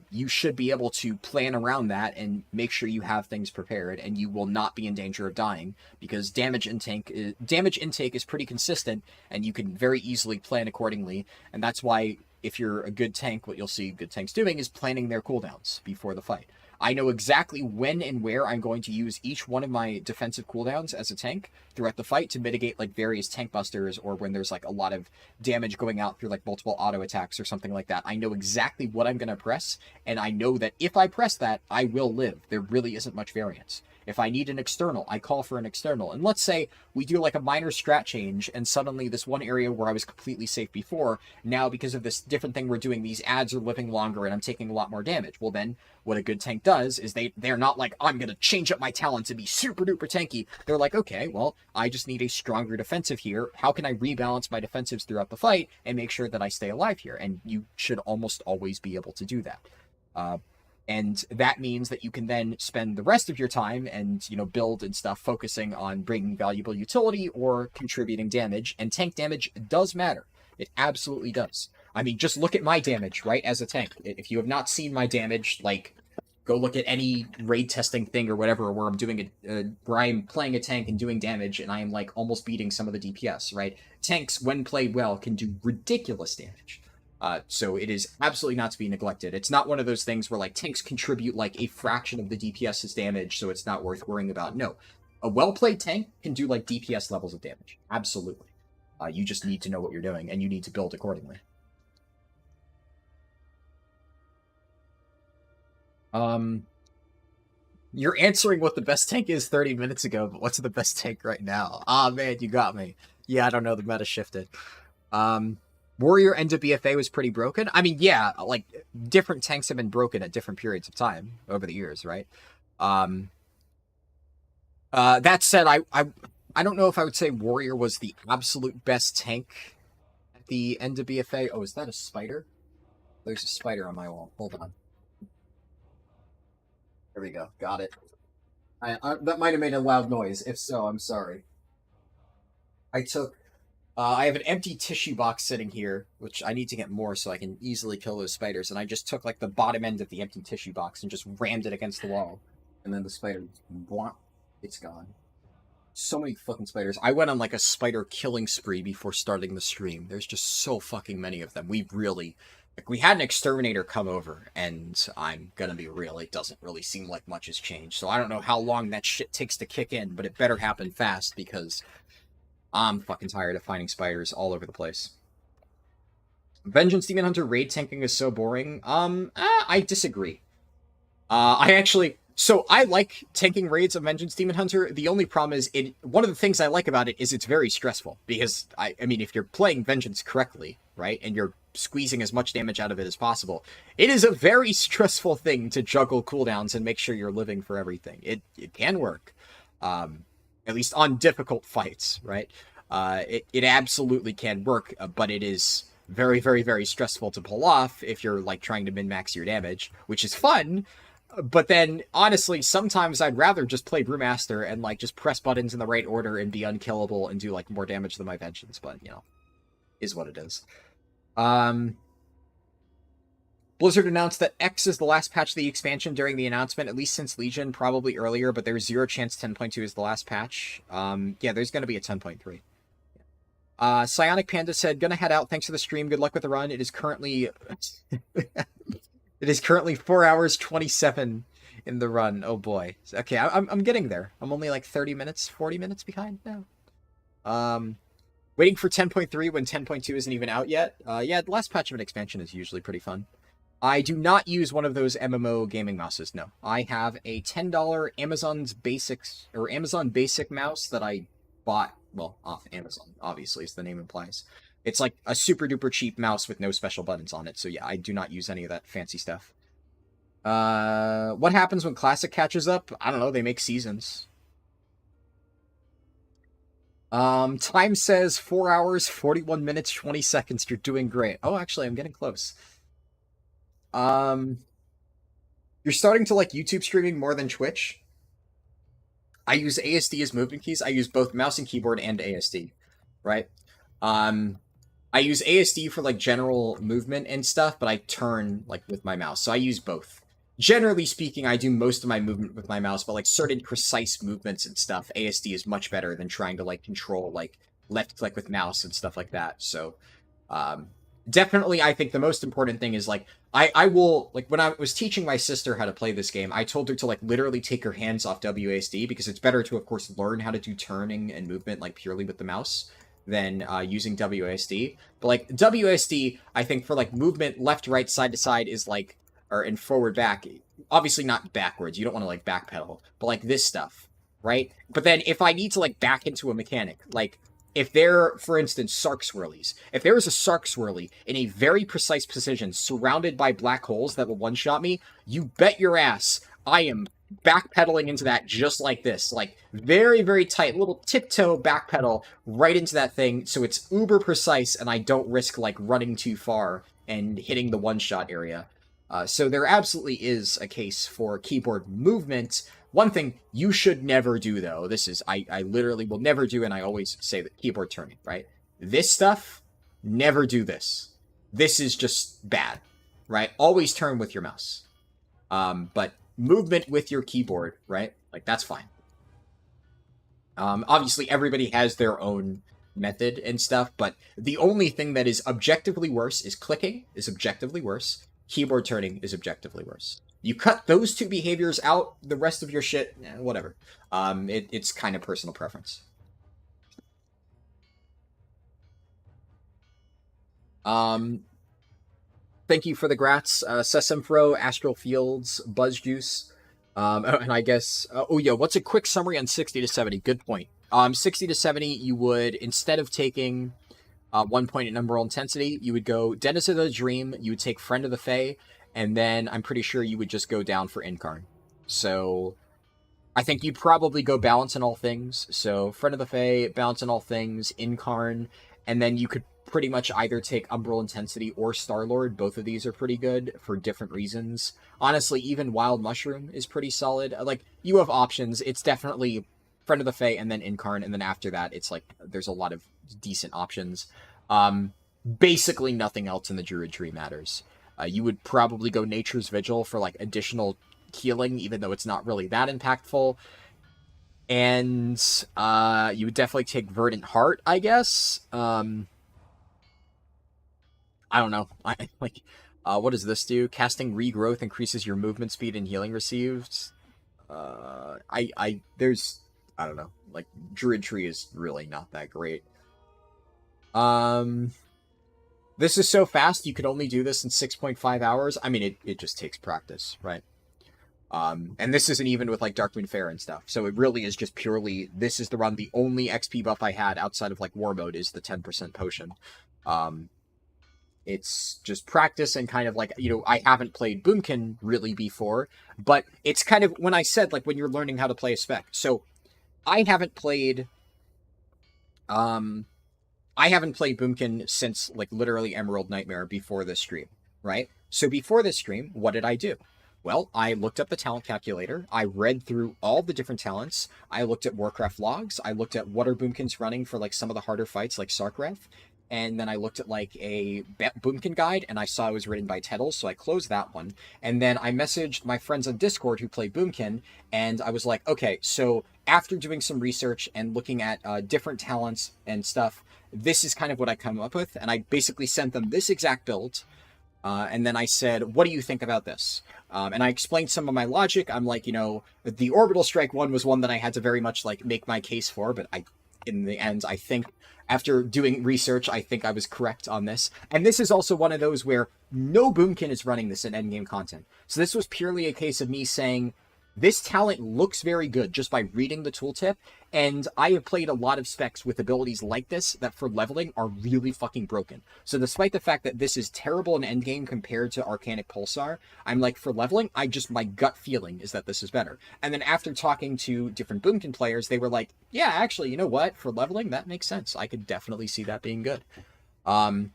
you should be able to plan around that and make sure you have things prepared, and you will not be in danger of dying, because damage intake is pretty consistent, and you can very easily plan accordingly. And that's why, if you're a good tank, what you'll see good tanks doing is planning their cooldowns before the fight. I know exactly when and where I'm going to use each one of my defensive cooldowns as a tank throughout the fight to mitigate like various tank busters, or when there's like a lot of damage going out through like multiple auto attacks or something like that. I know exactly what I'm going to press, and I know that if I press that, I will live. There really isn't much variance. If I need an external, I call for an external. And let's say we do like a minor strat change, and suddenly this one area where I was completely safe before, now because of this different thing we're doing, these ads are living longer and I'm taking a lot more damage. Well then, what a good tank does is they're not like, I'm going to change up my talent to be super duper tanky. They're like, okay, well, I just need a stronger defensive here. How can I rebalance my defensives throughout the fight and make sure that I stay alive here? And you should almost always be able to do that. And that means that you can then spend the rest of your time and, build and stuff focusing on bringing valuable utility or contributing damage. And tank damage does matter. It absolutely does. I mean, just look at my damage, right, as a tank. If you have not seen my damage, like, go look at any raid testing thing or whatever where I'm doing where I'm playing a tank and doing damage, and I am, like, almost beating some of the DPS, right? Tanks, when played well, can do ridiculous damage. So it is absolutely not to be neglected. It's not one of those things where, like, tanks contribute, like, a fraction of the DPS's damage, so it's not worth worrying about. No. A well-played tank can do, like, DPS levels of damage. Absolutely. You just need to know what you're doing, and you need to build accordingly. You're answering what the best tank is 30 minutes ago, but what's the best tank right now? Ah, man, you got me. Yeah, I don't know. The meta shifted. Warrior end of BFA was pretty broken. I mean, yeah, like, different tanks have been broken at different periods of time over the years, right? That said, I don't know if I would say Warrior was the absolute best tank at the end of BFA. Oh, is that a spider? There's a spider on my wall. Hold on. There we go. Got it. That might have made a loud noise. If so, I'm sorry. I have an empty tissue box sitting here, which I need to get more so I can easily kill those spiders, and I just took, like, the bottom end of the empty tissue box and just rammed it against the wall. And then the spider, bwomp, it's gone. So many fucking spiders. I went on, like, a spider killing spree before starting the stream. There's just so fucking many of them. We really... Like, we had an exterminator come over, and I'm gonna be real, it doesn't really seem like much has changed. So I don't know how long that shit takes to kick in, but it better happen fast, because I'm fucking tired of finding spiders all over the place. Vengeance Demon Hunter raid tanking is so boring. I disagree. So I like tanking raids of Vengeance Demon Hunter. The only problem is, one of the things I like about it is it's very stressful. Because, I mean, if you're playing Vengeance correctly, right, and you're squeezing as much damage out of it as possible, it is a very stressful thing to juggle cooldowns and make sure you're living for everything. It can work. At least on difficult fights, right? It absolutely can work, but it is very, very, very stressful to pull off if you're, like, trying to min-max your damage, which is fun. But then, honestly, sometimes I'd rather just play Brewmaster and, like, just press buttons in the right order and be unkillable and do, like, more damage than my Vengeance, but, you know, is what it is. Blizzard announced that X is the last patch of the expansion during the announcement, at least since Legion, probably earlier, but there's zero chance 10.2 is the last patch. Yeah, there's going to be a 10.3. Psionic Panda said, gonna head out. Thanks for the stream. Good luck with the run. It is currently... It is currently 4 hours 27 in the run. Oh boy. Okay, I'm getting there. I'm only like 30 minutes, 40 minutes behind now. Waiting for 10.3 when 10.2 isn't even out yet. Yeah, the last patch of an expansion is usually pretty fun. I do not use one of those MMO gaming mouses, no. I have a $10 Amazon Basic mouse that I bought, well, off Amazon, obviously, as the name implies. It's like a super duper cheap mouse with no special buttons on it, so yeah, I do not use any of that fancy stuff. What happens when Classic catches up? I don't know, they make seasons. Time says 4 hours, 41 minutes, 20 seconds. You're doing great. Oh, actually, I'm getting close. You're starting to like YouTube streaming more than Twitch? I use ASD as movement keys. I use both mouse and keyboard and ASD, right? I use ASD for, like, general movement and stuff, but I turn, like, with my mouse. So I use both. Generally speaking, I do most of my movement with my mouse, but, like, certain precise movements and stuff, ASD is much better than trying to, like, control, like, left click with mouse and stuff like that. So, definitely, I think the most important thing is, like, I will, like, when I was teaching my sister how to play this game, I told her to, like, literally take her hands off WASD, because it's better to, of course, learn how to do turning and movement, like, purely with the mouse than using WASD. But, like, WASD, I think, for, like, movement left, right, side to side is, like, or in forward, back, obviously not backwards, you don't want to, like, backpedal, but, like, this stuff, right? But then if I need to, like, back into a mechanic, like, if there, for instance, Sark Swirlies, if there is a Sark Swirly in a very precise position surrounded by black holes that will one-shot me, you bet your ass I am backpedaling into that just like this. Like, very, very tight, little tiptoe backpedal right into that thing, so it's uber precise and I don't risk, like, running too far and hitting the one-shot area. So there absolutely is a case for keyboard movement. One thing you should never do, though, this is, I literally will never do, and I always say that keyboard turning, right? This stuff, never do this. This is just bad, right? Always turn with your mouse. But movement with your keyboard, right? Like, that's fine. Obviously, everybody has their own method and stuff, but the only thing that is objectively worse is clicking is objectively worse. Keyboard turning is objectively worse. You cut those two behaviors out, the rest of your shit, whatever. It's kind of personal preference. Thank you for the grats, Sesemfro, Astral Fields, Buzz Juice. And I guess, what's a quick summary on 60 to 70? Good point. 60 to 70, you would, instead of taking 1 point at Umbral Intensity, you would go Denizen of the Dream, you would take Friend of the Fae, and then I'm pretty sure you would just go down for Incarn. So I think you'd probably go Balance in All Things. So Friend of the Fae, Balance in All Things, Incarn, and then you could pretty much either take Umbral Intensity or Star-Lord. Both of these are pretty good for different reasons. Honestly, even Wild Mushroom is pretty solid. Like, you have options. It's definitely Friend of the Fae and then Incarn, and then after that, it's like, there's a lot of decent options. Basically nothing else in the Druid tree matters. You would probably go Nature's Vigil for, like, additional healing, even though it's not really that impactful. And you would definitely take Verdant Heart, I guess. I don't know. What does this do? Casting Regrowth increases your movement speed and healing received. I don't know. Like, Druid Tree is really not that great. This is so fast, you could only do this in 6.5 hours. I mean, it just takes practice, right? And this isn't even with, like, Darkmoon Fair and stuff. So it really is just purely, this is the run. The only XP buff I had outside of, like, War Mode is the 10% potion. It's just practice and kind of like, I haven't played Boomkin really before, but it's kind of, when I said, like, when you're learning how to play a spec. So I haven't played Boomkin since, like, literally Emerald Nightmare before this stream, right? So before this stream, what did I do? Well, I looked up the talent calculator. I read through all the different talents. I looked at Warcraft logs. I looked at what are Boomkins running for, like, some of the harder fights, like Sarkrath. And then I looked at, like, a Boomkin guide, and I saw it was written by Teddles, so I closed that one. And then I messaged my friends on Discord who play Boomkin, and I was like, okay, so after doing some research and looking at different talents and stuff, this is kind of what I come up with. And I basically sent them this exact build. And then I said, what do you think about this? And I explained some of my logic. I'm like, the Orbital Strike one was one that I had to very much, like, make my case for, but in the end, I think, after doing research, I think I was correct on this. And this is also one of those where no Boomkin is running this in endgame content. So this was purely a case of me saying, this talent looks very good just by reading the tooltip, and I have played a lot of specs with abilities like this that for leveling are really fucking broken. So despite the fact that this is terrible in endgame compared to Arcanic Pulsar, I'm like, for leveling, my gut feeling is that this is better. And then after talking to different Boomkin players, they were like, yeah, actually, you know what? For leveling, that makes sense. I could definitely see that being good. And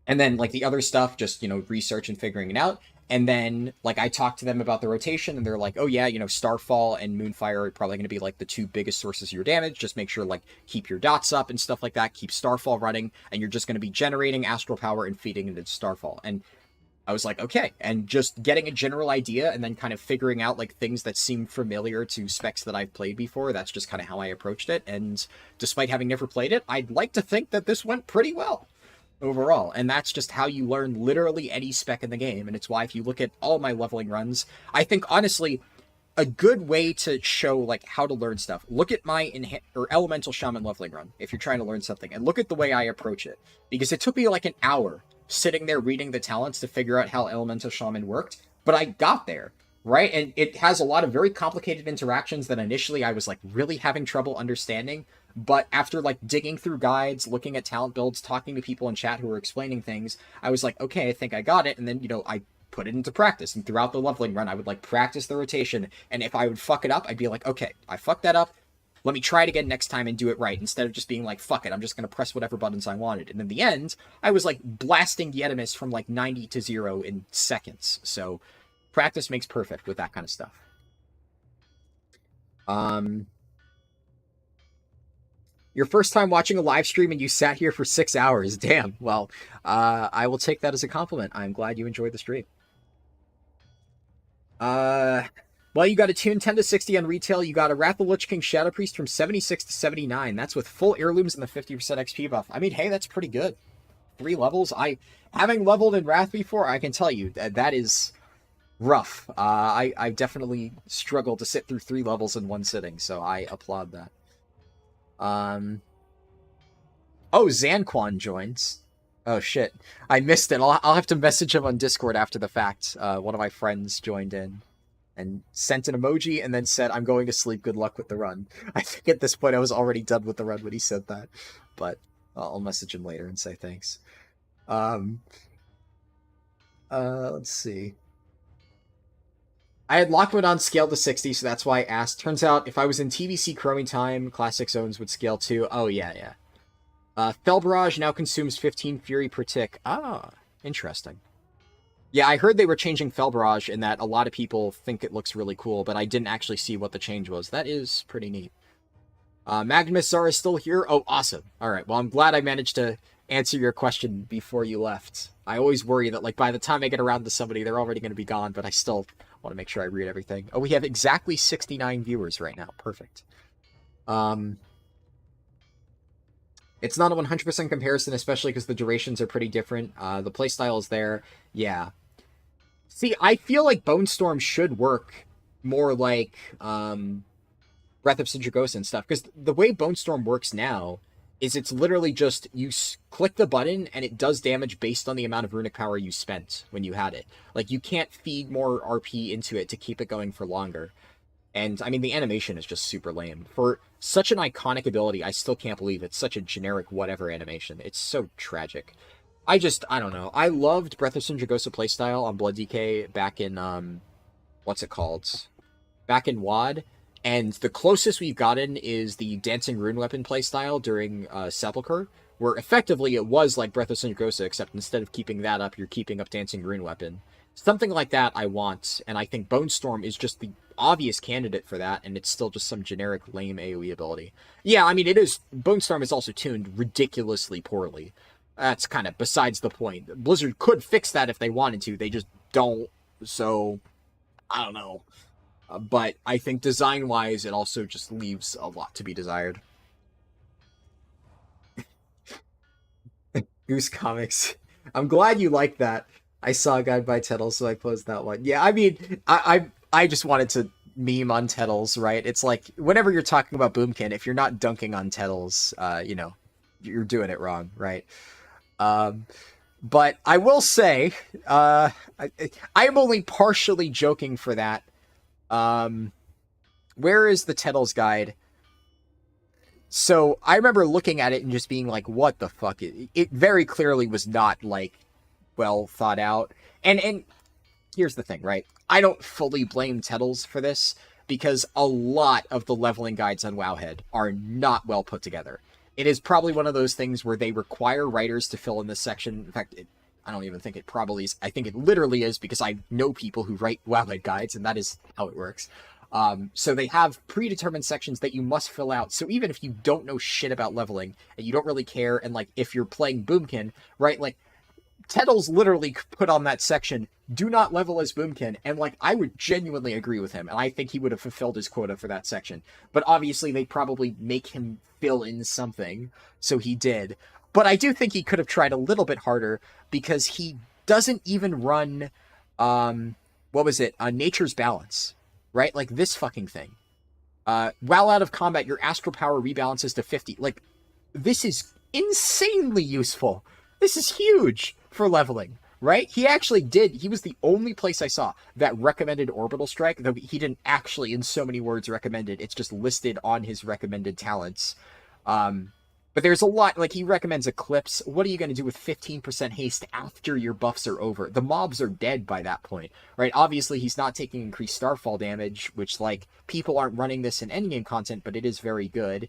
then, like, the other stuff, just, research and figuring it out. And then, like, I talked to them about the rotation, and they're like, oh yeah, Starfall and Moonfire are probably going to be, like, the two biggest sources of your damage. Just make sure, like, keep your dots up and stuff like that. Keep Starfall running, and you're just going to be generating Astral Power and feeding into Starfall. And I was like, okay. And just getting a general idea and then kind of figuring out, like, things that seem familiar to specs that I've played before. That's just kind of how I approached it. And despite having never played it, I'd like to think that this went pretty well overall. And that's just how you learn literally any spec in the game. And it's why if you look at all my leveling runs, I think honestly a good way to show, like, how to learn stuff, look at my Elemental Shaman leveling run if you're trying to learn something, and look at the way I approach it, because it took me like an hour sitting there reading the talents to figure out how Elemental Shaman worked, but I got there, right? And it has a lot of very complicated interactions that initially I was, like, really having trouble understanding. But after, like, digging through guides, looking at talent builds, talking to people in chat who were explaining things, I was like, okay, I think I got it. And then, I put it into practice. And throughout the leveling run, I would, like, practice the rotation. And if I would fuck it up, I'd be like, okay, I fucked that up. Let me try it again next time and do it right. Instead of just being like, fuck it, I'm just going to press whatever buttons I wanted. And in the end, I was, like, blasting Yetimus from, like, 90 to 0 in seconds. So practice makes perfect with that kind of stuff. Your first time watching a live stream and you sat here for 6 hours. Damn. Well, I will take that as a compliment. I'm glad you enjoyed the stream. Well, you got a Tune 10 to 60 on retail. You got a Wrath of the Lich King Shadow Priest from 76 to 79. That's with full heirlooms and the 50% XP buff. I mean, hey, that's pretty good. 3 levels. Having leveled in Wrath before, I can tell you that is rough. I definitely struggled to sit through 3 levels in one sitting, so I applaud that. Oh, Zanquan joins. Oh shit, I missed it. I'll have to message him on Discord after the fact. One of my friends joined in. and sent an emoji and then said, "I'm going to sleep. Good luck with the run." I think at this point I was already done with the run when he said that, but I'll message him later and say thanks. Let's see. I had Lockwood on scale to 60, so that's why I asked. Turns out if I was in TBC Chroming time, Classic Zones would scale too. Oh, yeah. Fell Barrage now consumes 15 Fury per tick. Ah, interesting. Yeah, I heard they were changing Fell Barrage and that a lot of people think it looks really cool, but I didn't actually see what the change was. That is pretty neat. Magnus Zara is still here? Oh, awesome. Alright, well, I'm glad I managed to answer your question before you left. I always worry that, like, by the time I get around to somebody, they're already going to be gone, but I still want to make sure I read everything. Oh, we have exactly 69 viewers right now. Perfect. It's not a 100% comparison, especially because the durations are pretty different. The playstyle is there. Yeah. See, I feel like Bone Storm should work more like Breath of Sindragosa and stuff, because the way Bone Storm works now is it's literally just you click the button and it does damage based on the amount of runic power you spent when you had it. Like, you can't feed more RP into it to keep it going for longer. And, I mean, the animation is just super lame. For such an iconic ability, I still can't believe it's such a generic whatever animation. It's so tragic. I don't know. I loved Breath of Sindragosa playstyle on Blood DK back in, what's it called? Back in WoD. And the closest we've gotten is the Dancing Rune Weapon playstyle during Sepulchre, where effectively it was like Breath of Sindragosa, except instead of keeping that up, you're keeping up Dancing Rune Weapon. Something like that I want, and I think Bone Storm is just the obvious candidate for that, and it's still just some generic lame AoE ability. Yeah, I mean, it is. Bone Storm is also tuned ridiculously poorly. That's kind of besides the point. Blizzard could fix that if they wanted to, they just don't, so I don't know. But I think design-wise, it also just leaves a lot to be desired. Goose Comics. I'm glad you like that. I saw a guide by Tettles, so I posed that one. Yeah, I mean, I just wanted to meme on Tettles, right? It's like, whenever you're talking about Boomkin, if you're not dunking on Tettles, you know, you're doing it wrong, right? But I will say, I am only partially joking for that. Where is the Tettles guide? So I remember looking at it and just being like, what the fuck? It very clearly was not, like, well thought out. And here's the thing, right? I don't fully blame Tettles for this, because a lot of the leveling guides on Wowhead are not well put together. It is probably one of those things where they require writers to fill in this section. In fact, I don't even think it probably is. I think it literally is, because I know people who write Wowhead guides, and that is how it works. So they have predetermined sections that you must fill out. So even if you don't know shit about leveling, and you don't really care, and, like, if you're playing Boomkin, right, like, Tettles literally put on that section, do not level as Boomkin, and, like, I would genuinely agree with him, and I think he would have fulfilled his quota for that section. But obviously they probably make him fill in something, so he did. But I do think he could have tried a little bit harder, because he doesn't even run, Nature's Balance, right? Like, this fucking thing. While out of combat, your astral power rebalances to 50. Like, this is insanely useful. This is huge for leveling, right? He actually did. He was the only place I saw that recommended Orbital Strike, though he didn't actually, in so many words, recommend it. It's just listed on his recommended talents. But there's a lot, like, he recommends Eclipse. What are you going to do with 15% haste after your buffs are over? The mobs are dead by that point, right? Obviously, he's not taking increased Starfall damage, which, like, people aren't running this in endgame content, but it is very good.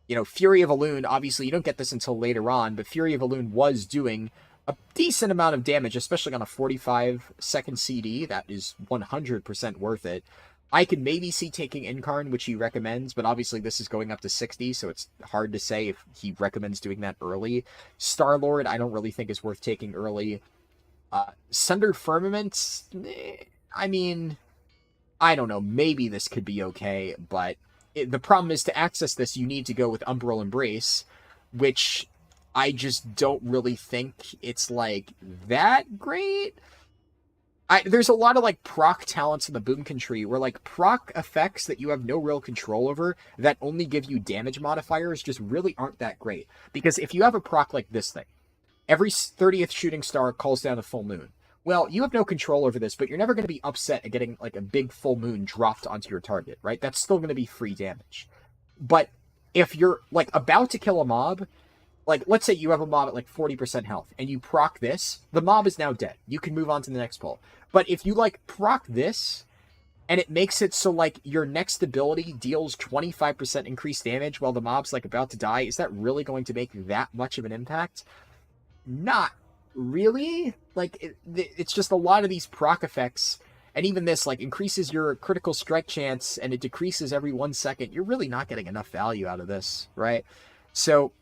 You know, Fury of Elune, obviously you don't get this until later on, but Fury of Elune was doing a decent amount of damage, especially on a 45-second CD. That is 100% worth it. I could maybe see taking Incarn, which he recommends, but obviously this is going up to 60, so it's hard to say if he recommends doing that early. Star-Lord, I don't really think is worth taking early. Sundered Firmament, I mean, I don't know, maybe this could be okay, but the problem is, to access this, you need to go with Umbral Embrace, which I just don't really think it's, like, that great. There's a lot of, like, proc talents in the Boomkin tree where, like, proc effects that you have no real control over that only give you damage modifiers just really aren't that great. Because if you have a proc like this thing, every 30th shooting star calls down a full moon. Well, you have no control over this, but you're never going to be upset at getting like a big full moon dropped onto your target, right? That's still going to be free damage. But if you're like about to kill a mob, like let's say you have a mob at like 40% health and you proc this, the mob is now dead. You can move on to the next pull. But if you like proc this and it makes it so like your next ability deals 25% increased damage while the mob's like about to die, is that really going to make that much of an impact? Not really. Like it's just a lot of these proc effects, and even this like increases your critical strike chance and it decreases every 1 second. You're really not getting enough value out of this, right? So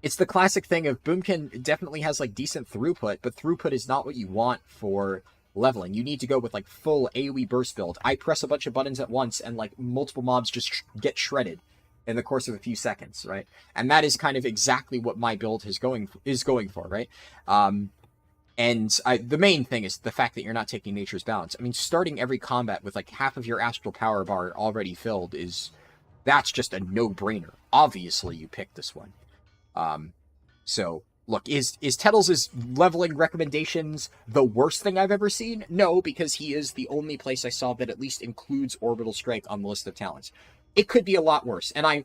it's the classic thing of Boomkin definitely has like decent throughput, but throughput is not what you want for leveling. You need to go with like full AoE burst build. I press a bunch of buttons at once and like multiple mobs just get shredded in the course of a few seconds, right? And that is kind of exactly what my build is going for, right? The main thing is the fact that you're not taking Nature's Balance. I mean, starting every combat with like half of your astral power bar already filled that's just a no-brainer. Obviously, you picked this one. So look, is Tettles' leveling recommendations the worst thing I've ever seen? No, because he is the only place I saw that at least includes Orbital Strike on the list of talents. It could be a lot worse, and I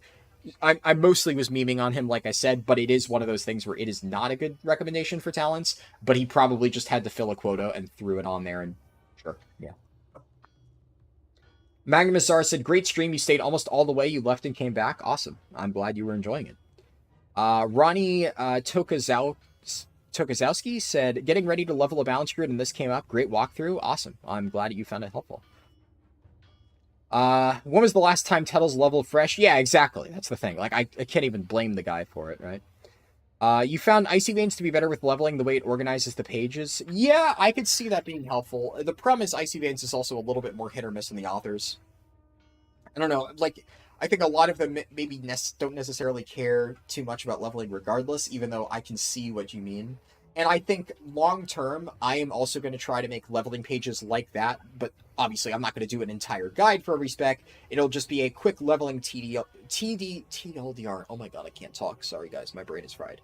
mostly was memeing on him, like I said, but it is one of those things where it is not a good recommendation for talents, but he probably just had to fill a quota and threw it on there, and sure, yeah. Magnumazar said, great stream, you stayed almost all the way, you left and came back. Awesome. I'm glad you were enjoying it. Ronnie Tokazowski said, getting ready to level a Balance Druid and this came up. Great walkthrough. Awesome. I'm glad you found it helpful. When was the last time Tettles leveled fresh? Yeah, exactly. That's the thing. Like, I can't even blame the guy for it, right? You found Icy Veins to be better with leveling the way it organizes the pages. Yeah, I could see that being helpful. The problem is Icy Veins is also a little bit more hit or miss in the authors. I don't know, like, I think a lot of them maybe don't necessarily care too much about leveling regardless, even though I can see what you mean. And I think long-term, I am also going to try to make leveling pages like that, but obviously I'm not going to do an entire guide for every spec. It'll just be a quick leveling TLDR. Oh my god, I can't talk. Sorry guys, my brain is fried.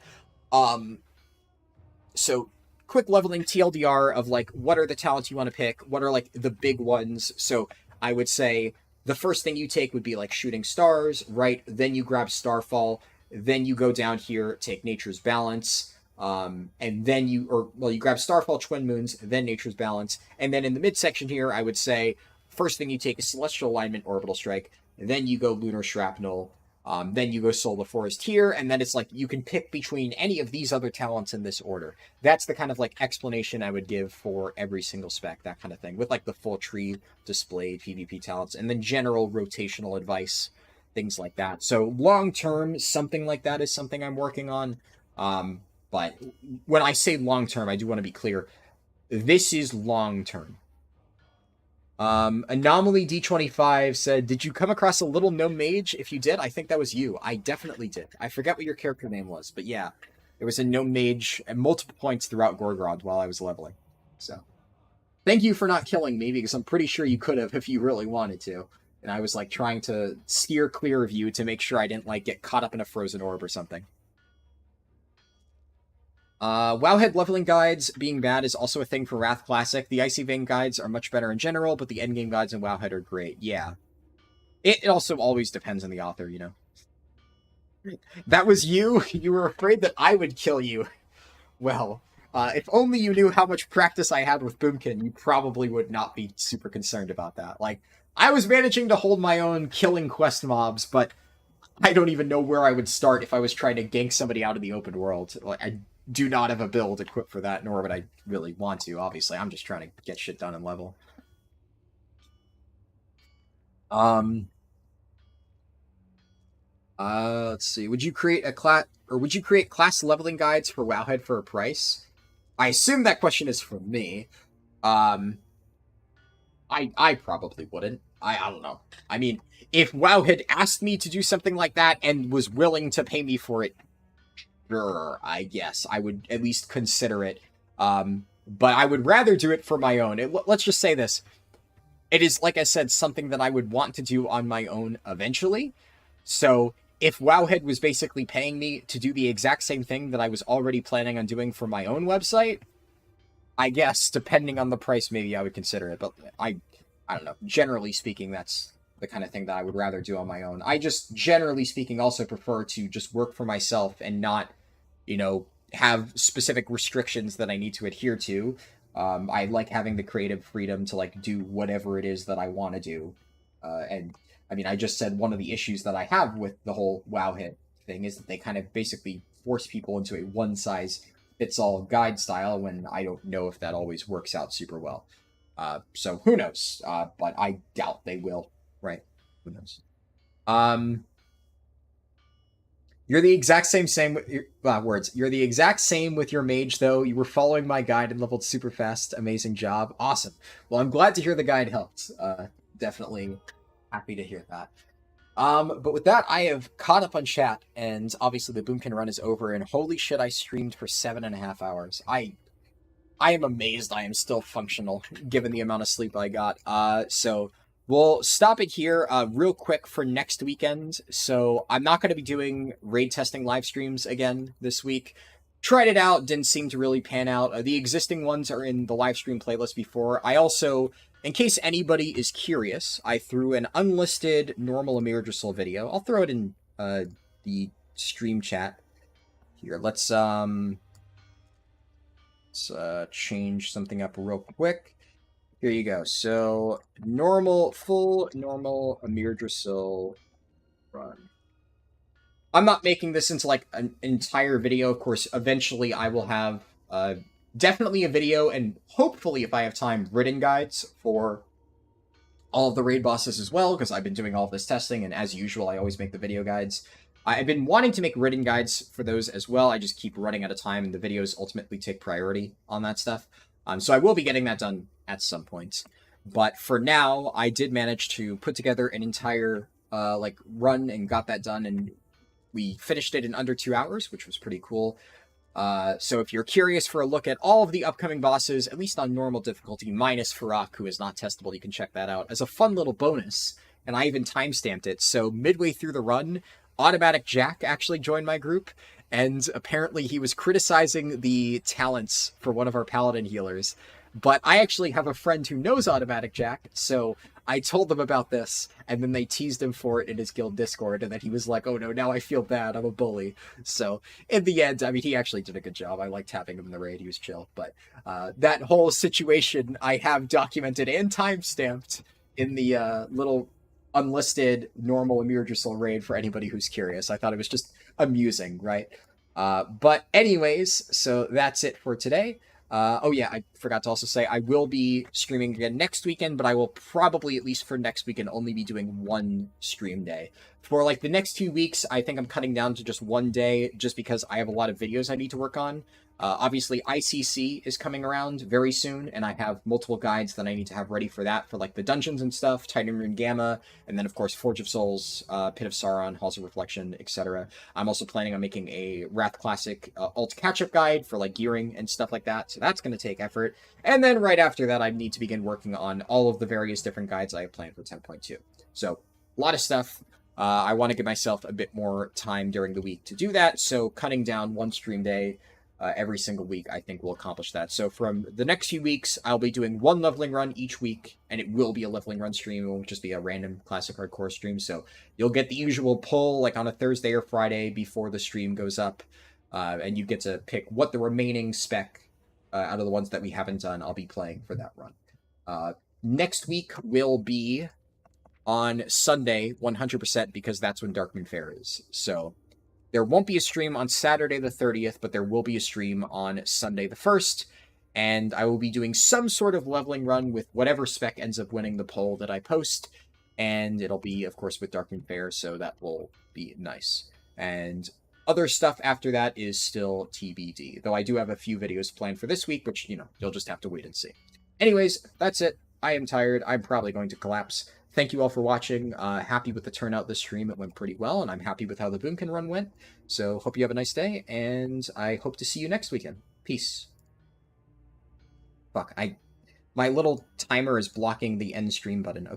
So, quick leveling TLDR of like, what are the talents you want to pick? What are like the big ones? So, I would say the first thing you take would be like Shooting Stars, right? Then you grab Starfall. Then you go down here, take Nature's Balance. And then you grab Starfall, Twin Moons, then Nature's Balance. And then in the midsection here, I would say first thing you take is Celestial Alignment, Orbital Strike. Then you go Lunar Shrapnel. Then you go Soul of the Forest here. And then it's like you can pick between any of these other talents in this order. That's the kind of like explanation I would give for every single spec, that kind of thing. With like the full tree displayed PvP talents. And then general rotational advice, things like that. So long term, something like that is something I'm working on. But when I say long term, I do want to be clear. This is long term. Anomaly D25 said, did you come across a little gnome mage? If you did, I think that was you. I definitely did. I forget what your character name was, but yeah. There was a gnome mage at multiple points throughout Gorgrod while I was leveling. So, thank you for not killing me, because I'm pretty sure you could have if you really wanted to. And I was like trying to steer clear of you to make sure I didn't like get caught up in a frozen orb or something. Wowhead leveling guides being bad is also a thing for Wrath Classic. The Icy Vein guides are much better in general, but the endgame guides in Wowhead are great. Yeah. It also always depends on the author, you know. That was you? You were afraid that I would kill you. Well, if only you knew how much practice I had with Boomkin, you probably would not be super concerned about that. Like, I was managing to hold my own killing quest mobs, but I don't even know where I would start if I was trying to gank somebody out of the open world. Like, I do not have a build equipped for that, nor would I really want to, obviously. I'm just trying to get shit done and level. Let's see. Would you create class leveling guides for Wowhead for a price? I assume that question is for me. I probably wouldn't. I don't know. I mean, if WoW had asked me to do something like that and was willing to pay me for it, sure, I guess I would at least consider it. But I would rather do it for my own. Let's just say this. It is, like I said, something that I would want to do on my own eventually. So if Wowhead was basically paying me to do the exact same thing that I was already planning on doing for my own website, I guess, depending on the price, maybe I would consider it, but I don't know. Generally speaking, that's the kind of thing that I would rather do on my own. I just, generally speaking, also prefer to just work for myself and not, have specific restrictions that I need to adhere to. I like having the creative freedom to, like, do whatever it is that I want to do. And, I mean, I just said one of the issues that I have with the whole WoW hit thing is that they kind of basically force people into a one-size-fits-all guide style when I don't know if that always works out super well. So who knows? But I doubt they will. Right? Who knows? You're the exact same with your words. You're the exact same with your mage, though. You were following my guide and leveled super fast. Amazing job. Awesome. Well, I'm glad to hear the guide helped. Definitely happy to hear that. But with that, I have caught up on chat, and obviously the Boomkin run is over, and holy shit, I streamed for 7.5 hours. I am amazed I am still functional, given the amount of sleep I got. So we'll stop it here real quick for next weekend. So I'm not going to be doing raid testing live streams again this week. Tried it out, didn't seem to really pan out. The existing ones are in the live stream playlist before. I also, in case anybody is curious, I threw an unlisted normal Amir Drissel video. I'll throw it in the stream chat here. Let's change something up real quick. Here you go. So, full normal Amir Drissel run. I'm not making this into, like, an entire video. Of course, eventually I will have definitely a video, and hopefully, if I have time, written guides for all of the raid bosses as well, because I've been doing all of this testing, and as usual, I always make the video guides. I've been wanting to make written guides for those as well. I just keep running out of time, and the videos ultimately take priority on that stuff. So I will be getting that done at some point. But for now, I did manage to put together an entire run and got that done, and we finished it in under 2 hours, which was pretty cool. So if you're curious for a look at all of the upcoming bosses, at least on normal difficulty, minus Farak, who is not testable, you can check that out as a fun little bonus. And I even timestamped it. So midway through the run, Automatic Jack actually joined my group, and apparently he was criticizing the talents for one of our paladin healers. But I actually have a friend who knows Automatic Jack, so I told them about this, and then they teased him for it in his guild Discord, and then he was like, oh no, now I feel bad, I'm a bully. So, in the end, I mean, he actually did a good job. I liked having him in the raid, he was chill. But that whole situation I have documented and timestamped in the little unlisted normal Amir Drissel raid for anybody who's curious. I thought it was just amusing, right? But anyways, so that's it for today. Oh yeah, I forgot to also say I will be streaming again next weekend, but I will probably, at least for next weekend, only be doing one stream day. For like the next 2 weeks, I think I'm cutting down to just one day, just because I have a lot of videos I need to work on. Obviously, ICC is coming around very soon, and I have multiple guides that I need to have ready for that, for like the dungeons and stuff, Titan Rune Gamma, and then of course Forge of Souls, Pit of Sauron, Halls of Reflection, etc. I'm also planning on making a Wrath Classic alt catch-up guide for like gearing and stuff like that, so that's going to take effort. And then right after that, I need to begin working on all of the various different guides I have planned for 10.2. So, a lot of stuff. I want to give myself a bit more time during the week to do that, so cutting down one stream day every single week, I think will accomplish that. So from the next few weeks, I'll be doing one leveling run each week, and it will be a leveling run stream. It won't just be a random classic hardcore stream. So you'll get the usual pull, like on a Thursday or Friday before the stream goes up, and you get to pick what the remaining spec out of the ones that we haven't done, I'll be playing for that run. Next week will be on Sunday, 100%, because that's when Darkmoon Fair is. So there won't be a stream on Saturday the 30th, but there will be a stream on Sunday the 1st, and I will be doing some sort of leveling run with whatever spec ends up winning the poll that I post, and it'll be, of course, with Darkmoon Fair, so that will be nice. And other stuff after that is still TBD, though I do have a few videos planned for this week, which, you'll just have to wait and see. Anyways, that's it. I am tired. I'm probably going to collapse. Thank you all for watching. Happy with the turnout this stream. It went pretty well, and I'm happy with how the Boomkin run went. So, hope you have a nice day, and I hope to see you next weekend. Peace. Fuck, my little timer is blocking the end stream button. Okay.